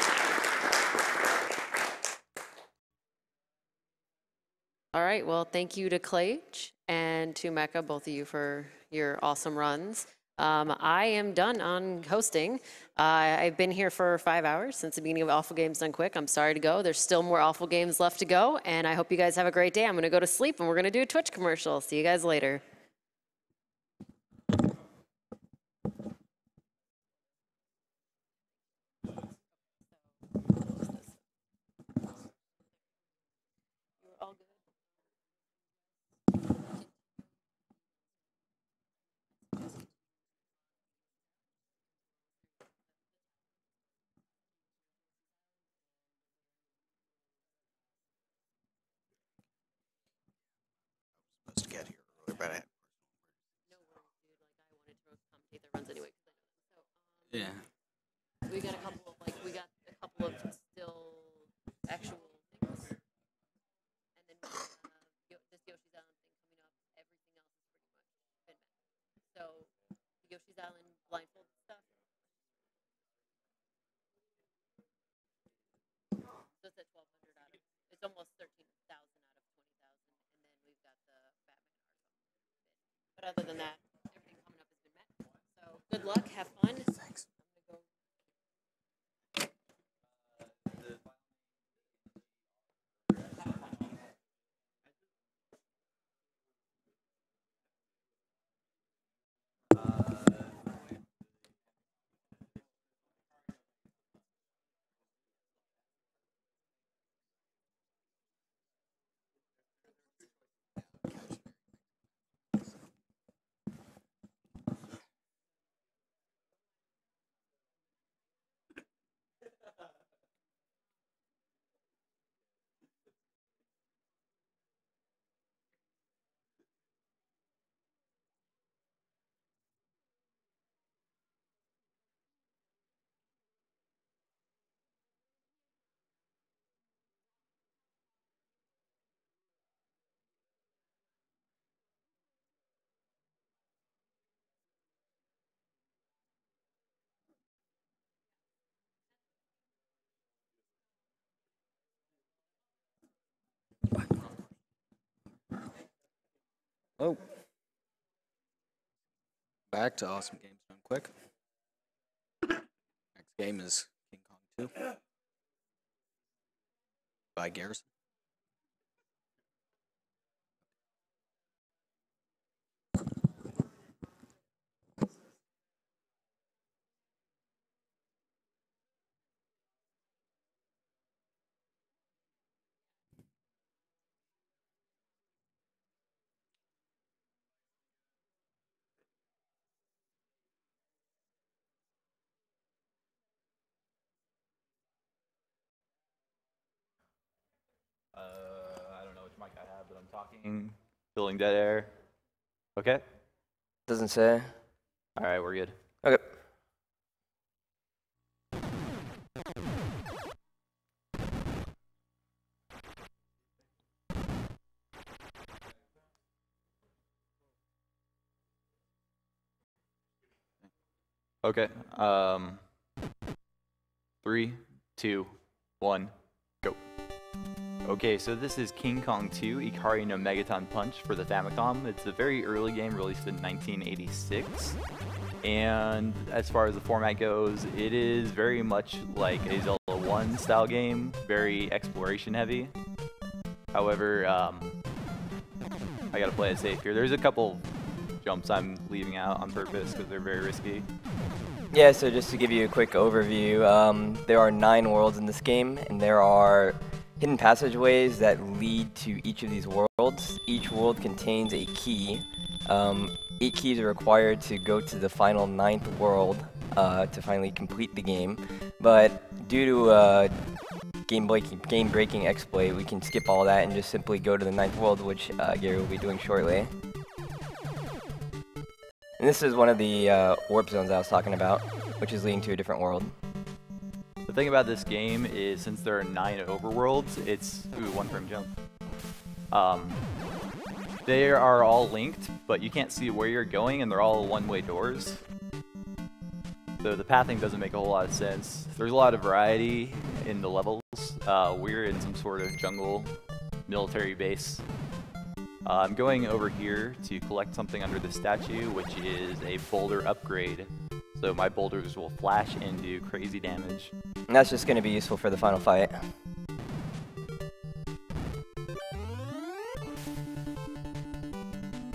D: All right, well, thank you to Klaige and to Mecha, both of you, for your awesome runs. I am done on hosting. I've been here for 5 hours since the beginning of Awful Games Done Quick. I'm sorry to go. There's still more awful games left to go, and I hope you guys have a great day. I'm going to go to sleep, and we're going to do a Twitch commercial. See you guys later.
E: To get here earlier, but I had
Q: Yeah.
D: We got a couple of still actual things, and then this Yoshi's Island thing coming up. Everything else.
H: Oh. Back to Awesome Games Done Quick. Next game is King Kong 2 by Garrison.
B: I don't know which mic I have, but I'm talking. Filling dead air. Okay?
I: Doesn't say.
B: All right, we're good.
I: Okay.
B: Okay. 3, 2, 1, go. Okay, so this is King Kong 2, Ikari no Megaton Punch for the Famicom. It's a very early game, released in 1986. And as far as the format goes, it is very much like a Zelda 1 style game, very exploration heavy. However, I gotta play it safe here. There's a couple jumps I'm leaving out on purpose because they're very risky.
I: Yeah, so just to give you a quick overview, there are 9 worlds in this game, and there are hidden passageways that lead to each of these worlds. Each world contains a key. 8 keys are required to go to the final 9th world to finally complete the game. But due to game-breaking exploit, we can skip all that and just simply go to the 9th world, which Gary will be doing shortly. And this is one of the warp zones I was talking about, which is leading to a different world.
B: The thing about this game is, since there are 9 overworlds, it's... Ooh, 1-frame jump. They are all linked, but you can't see where you're going, and they're all one-way doors. So the pathing doesn't make a whole lot of sense. There's a lot of variety in the levels. We're in some sort of jungle military base. I'm going over here to collect something under the statue, which is a boulder upgrade. So my boulders will flash and do crazy damage.
I: And that's just going to be useful for the final fight.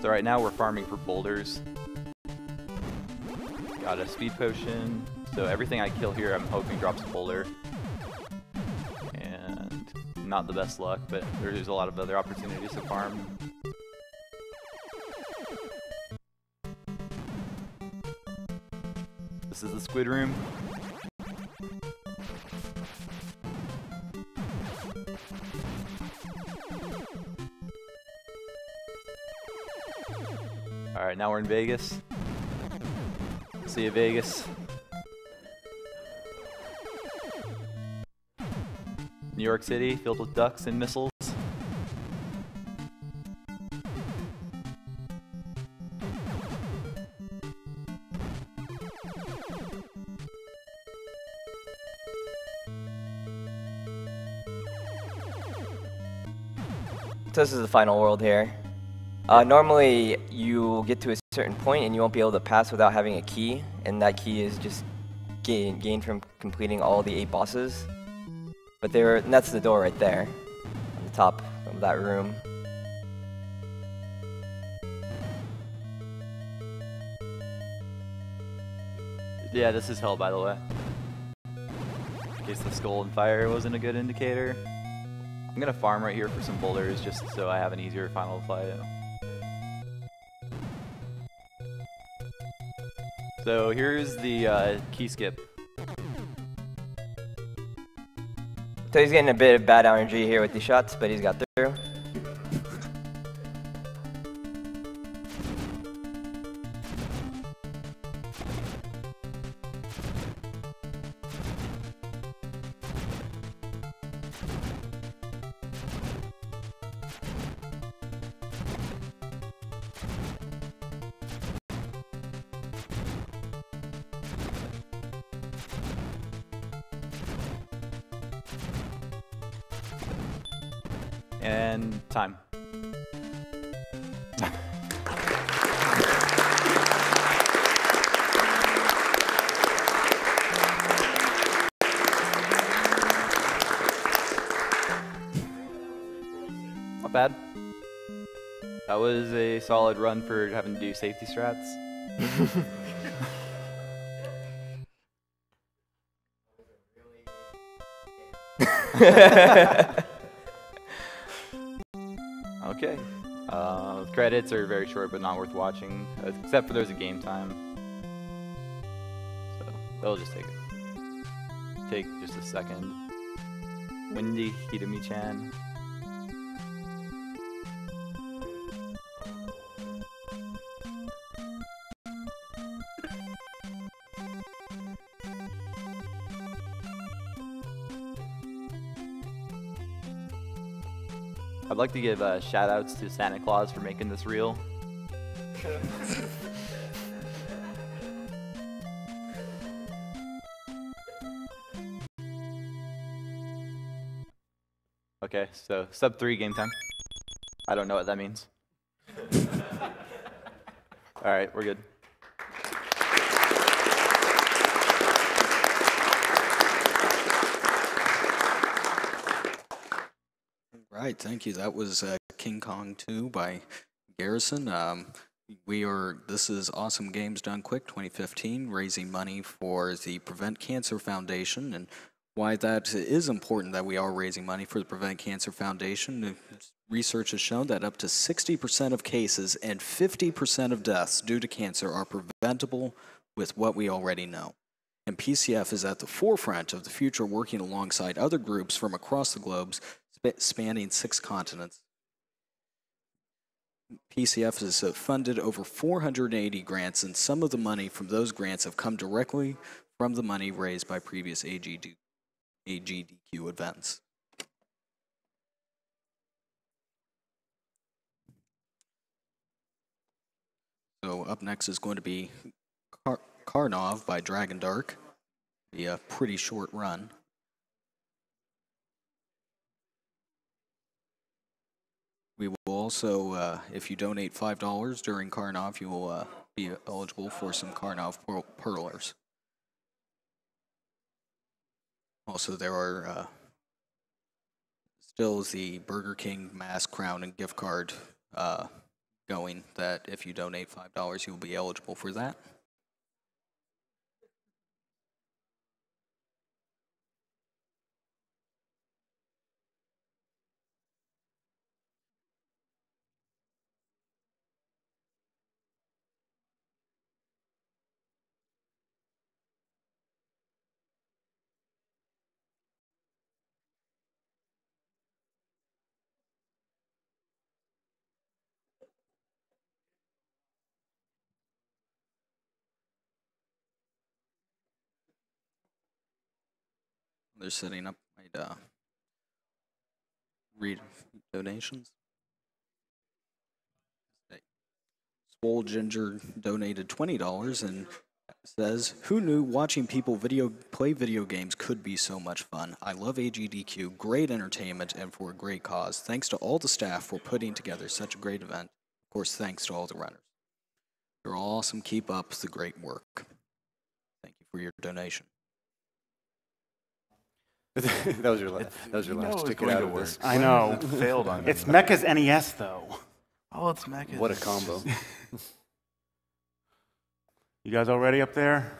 B: So right now we're farming for boulders. Got a speed potion. So everything I kill here I'm hoping drops a boulder. And not the best luck, but there's a lot of other opportunities to farm. This is the squid room. Alright, now we're in Vegas. See you, Vegas. New York City, filled with ducks and missiles.
I: So this is the final world here. Normally, you get to a certain point and you won't be able to pass without having a key, and that key is just gained from completing all the 8 bosses. But and that's the door right there, on the top of that room.
B: Yeah, this is hell, by the way. In case the skull and fire wasn't a good indicator. I'm gonna farm right here for some boulders just so I have an easier final fight. So here's the key skip.
I: So he's getting a bit of bad energy here with these shots, but he's got through.
B: And time.
A: Not bad. That was a solid run for having to do safety strats. Okay. Credits are very short but not worth watching, except for there's a game time. So they'll just take just a second. Windy Hidemi-chan. I'd like to give shout-outs to Santa Claus for making this real. Okay, so sub 3 game time. I don't know what that means. Alright, we're good.
H: Right, thank you. That was King Kong 2 by Garrison. This is Awesome Games Done Quick 2015, raising money for the Prevent Cancer Foundation. And why that is important that we are raising money for the Prevent Cancer Foundation. Research has shown that up to 60% of cases and 50% of deaths due to cancer are preventable with what we already know. And PCF is at the forefront of the future, working alongside other groups from across the globe, spanning 6 continents. PCF has funded over 480 grants, and some of the money from those grants have come directly from the money raised by previous AGDQ events. So up next is going to be Karnov by Dragondarch. Be a pretty short run. We will also, if you donate $5 during Karnov, you will be eligible for some Karnov Pearlers. Also, there are still the Burger King mask, crown, and gift card going, that if you donate $5, you will be eligible for that. They're setting up read donations. Swole Ginger donated $20 and says, "Who knew watching people play video games could be so much fun? I love AGDQ, great entertainment, and for a great cause. Thanks to all the staff for putting together such a great event. Of course, thanks to all the runners. You're awesome. Keep up the great work." Thank you for your donation.
K: That was your last ticket out of this.
V: I know.
K: Failed on
V: It's Mecha's NES, though.
K: Oh, it's Mecha. What a combo.
V: You guys all ready up there?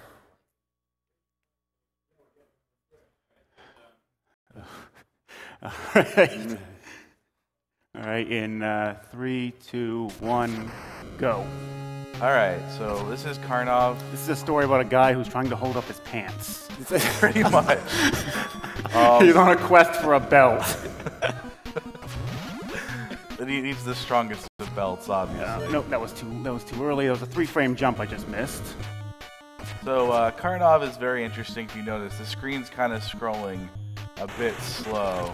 V: All right. All right, in 3, 2, 1, go.
L: All right, so this is Karnov.
V: This is a story about a guy who's trying to hold up his pants.
L: Pretty much.
V: He's on a quest for a belt.
L: He needs the strongest of belts, obviously.
V: No, that was too early. That was a 3-frame jump I just missed.
L: So Karnov is very interesting. If you notice, the screen's kind of scrolling a bit slow.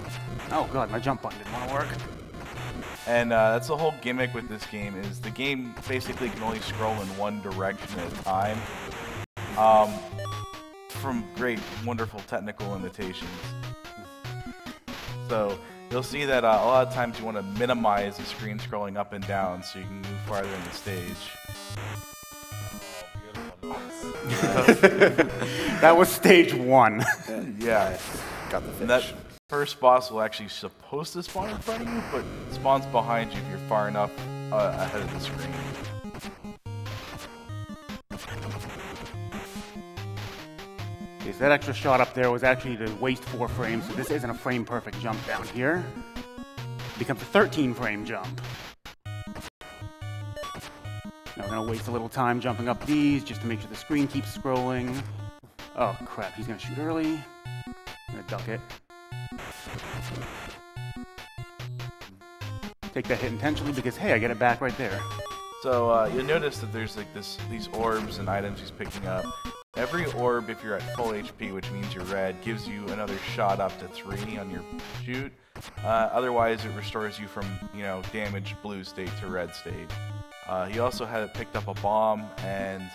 V: Oh god, my jump button didn't want to work.
L: And that's the whole gimmick with this game, is the game basically can only scroll in one direction at a time. From great, wonderful technical limitations. So you'll see that a lot of times you want to minimize the screen scrolling up and down so you can move farther in the stage.
V: That was stage 1.
L: Yeah.
K: Got the finish.
L: That first boss will actually supposed to spawn in front of you, but spawns behind you if you're far enough ahead of the screen.
V: Okay, so that extra shot up there was actually to waste 4 frames, so this isn't a frame-perfect jump down here. It becomes a 13-frame jump. Now we're going to waste a little time jumping up these just to make sure the screen keeps scrolling. Oh, crap, he's going to shoot early. I'm going to duck it. Take that hit intentionally because, hey, I get it back right there.
L: So you'll notice that there's like these orbs and items he's picking up. Every orb, if you're at full HP, which means you're red, gives you another shot up to 3 on your shoot. Otherwise, it restores you from, damaged blue state to red state. He also had picked up a bomb, and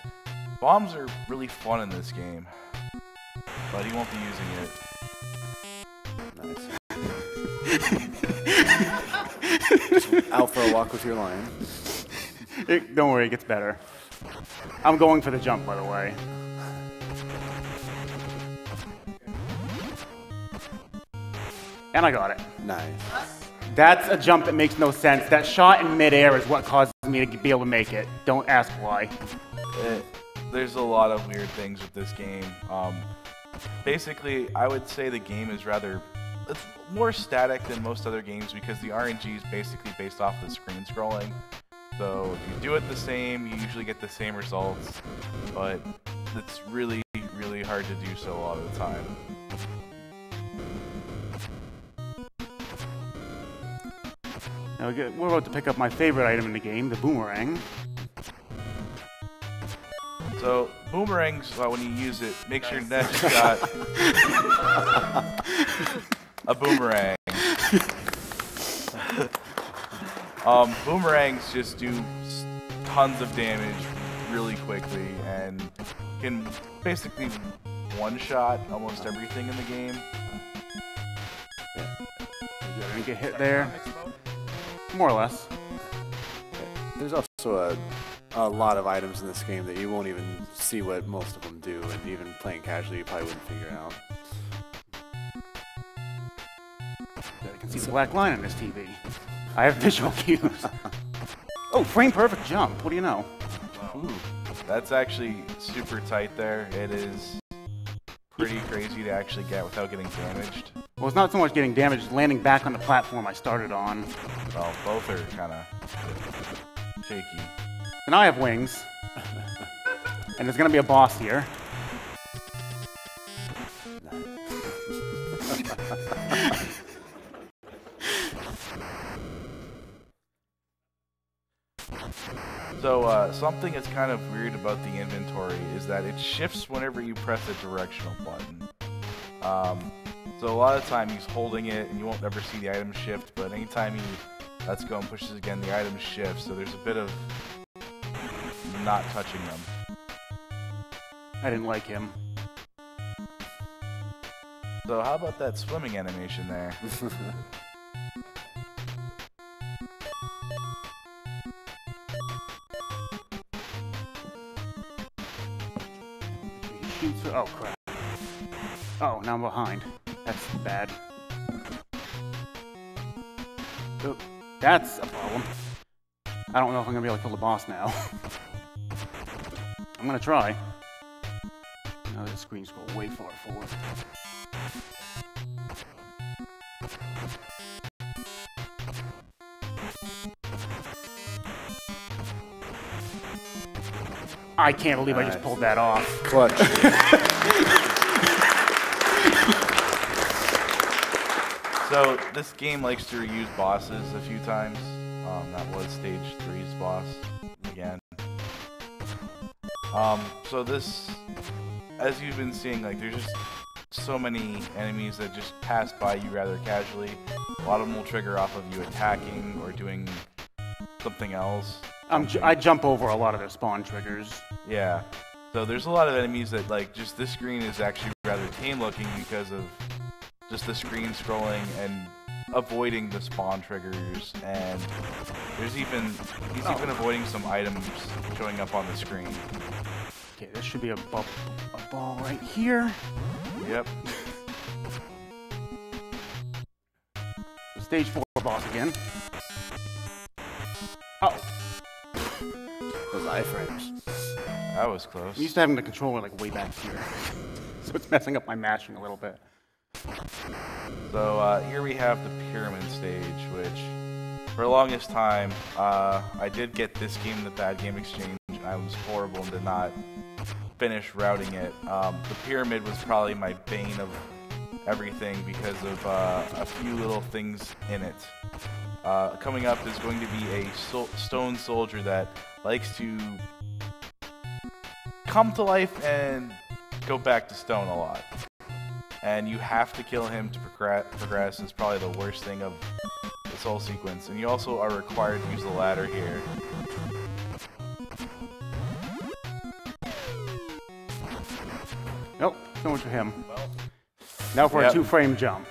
L: bombs are really fun in this game, but he won't be using it.
K: Nice. Out for a walk with your lion.
V: Don't worry, it gets better. I'm going for the jump, by the way. And I got it.
K: Nice.
V: That's a jump that makes no sense. That shot in midair is what causes me to be able to make it. Don't ask why.
L: There's a lot of weird things with this game. Basically, I would say the game is it's more static than most other games because the RNG is basically based off the screen scrolling. So if you do it the same, you usually get the same results, but it's really, really hard to do so a lot of the time.
V: Now we're about to pick up my favorite item in the game, the boomerang.
L: So boomerangs, when you use it, make sure Ned's got a boomerang. Boomerangs just do tons of damage really quickly and can basically one-shot almost everything in the game.
V: You're gonna get hit there. More or less.
K: There's also a lot of items in this game that you won't even see what most of them do, and even playing casually you probably wouldn't figure out.
V: I can see the black line on this TV. I have visual cues. Oh, frame perfect jump. What do you know?
L: Ooh, that's actually super tight there. It is pretty crazy to actually get without getting damaged.
V: Well, it's not so much getting damaged, it's landing back on the platform I started on.
L: Well, both are kind of shaky.
V: And I have wings. And there's going to be a boss here.
L: So something that's kind of weird about the inventory is that it shifts whenever you press a directional button. So a lot of time he's holding it and you won't ever see the item shift, but anytime he lets go and pushes again, the item shifts, so there's a bit of not touching them.
V: I didn't like him.
L: So how about that swimming animation there?
V: Oh, crap. Oh, now I'm behind. That's bad. Oh, that's a problem. I don't know if I'm going to be able to kill the boss now. I'm going to try. Now the screen scroll way far forward. I can't believe I just pulled that off.
K: Clutch.
L: So this game likes to reuse bosses a few times. That was stage 3's boss again. So this, as you've been seeing, like there's just so many enemies that just pass by you rather casually. A lot of them will trigger off of you attacking or doing something else.
V: I jump over a lot of their spawn triggers.
L: Yeah. So there's a lot of enemies that like just this screen is actually rather tame looking because of just the screen scrolling and avoiding the spawn triggers, and he's even avoiding some items showing up on the screen.
V: Okay, there should be a ball right here.
L: Yep.
V: Stage 4 boss again. Oh.
K: Those iframes.
L: That was close.
V: I'm used to having the controller like way back here. So it's messing up my mashing a little bit.
G: So here we have the pyramid stage, which for the longest time, I did get this game in the Bad Game Exchange, and I was horrible and did not finish routing it. The pyramid was probably my bane of everything because of a few little things in it. Coming up is going to be a stone soldier that likes to come to life and go back to stone a lot. And you have to kill him to progress. It's probably the worst thing of this whole sequence. And you also are required to use the ladder here.
V: Nope, so much for him. Now for a 2-frame jump.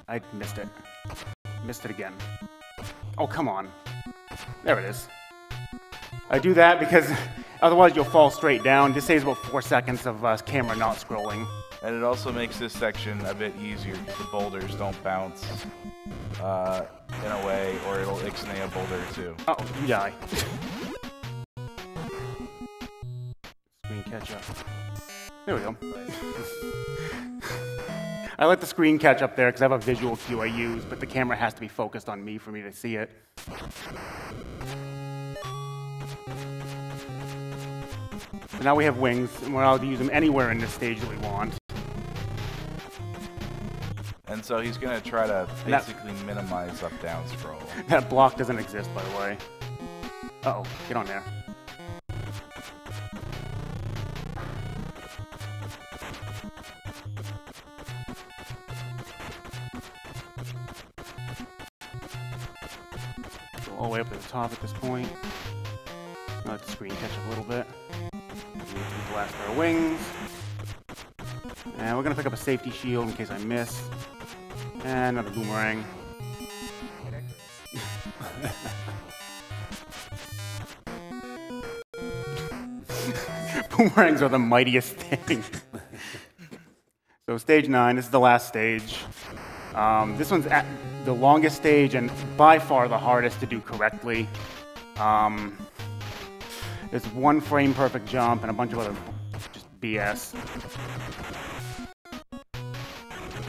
V: I missed it. Missed it again. Oh, come on. There it is. I do that because otherwise you'll fall straight down. This saves about 4 seconds of camera not scrolling.
G: And it also makes this section a bit easier because the boulders don't bounce in a way, or it'll ixnay a boulder too.
V: Oh, you die. Screen catch up. There we go. I let the screen catch up there because I have a visual cue I use, but the camera has to be focused on me for me to see it. So now we have wings, and we're allowed to use them anywhere in this stage that we want.
G: And so he's going to try to basically minimize up-down scroll.
V: That block doesn't exist, by the way. Uh-oh, get on there. Go all the way up to the top at this point. Let the screen catch up a little bit. We blast our wings. And we're going to pick up a safety shield in case I miss. And another boomerang. Boomerangs are the mightiest thing. So stage 9, this is the last stage. This one's at the longest stage and by far the hardest to do correctly. There's 1 frame perfect jump and a bunch of other just BS.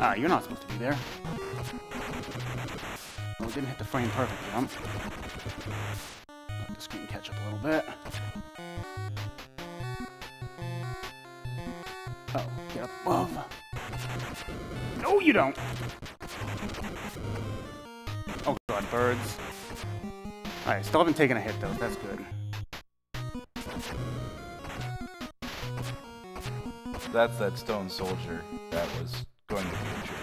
V: Ah, you're not supposed to be there. Well, it didn't hit the frame perfect jump. Let the screen catch up a little bit. Oh, get up above. No, you don't. Oh god, birds. Alright, still haven't taken a hit though, that's good.
G: That's that stone soldier that was going to be injured.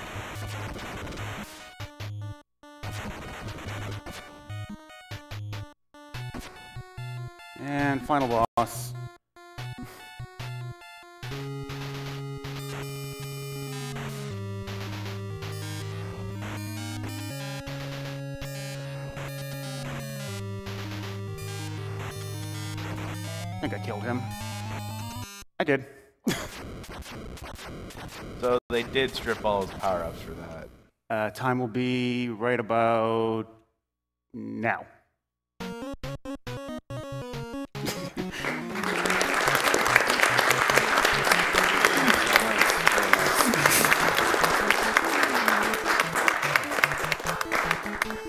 V: And final boss. I think I killed him. I did.
G: So they did strip all his power-ups for that.
V: Time will be right about now.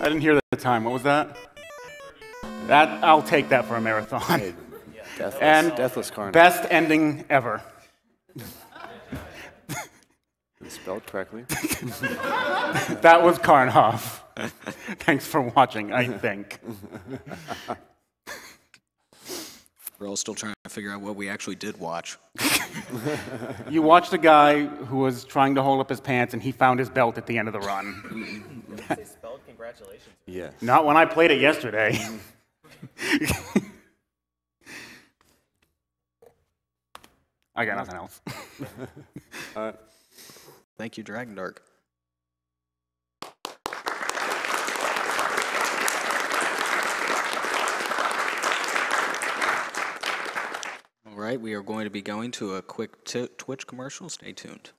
V: I didn't hear the time. What was that? I'll take that for a marathon.
K: Hey, deathless Karnov.
V: Best ending ever.
K: It's spelled correctly.
V: That was Karnov. Thanks for watching, I think.
H: We're all still trying to figure out what we actually did watch.
V: You watched a guy who was trying to hold up his pants and he found his belt at the end of the run.
R: They spelled congratulations.
K: Yeah.
V: Not when I played it yesterday. I got nothing else.
H: Thank you, Dragondarch. All right, we are going to be going to a quick Twitch commercial. Stay tuned.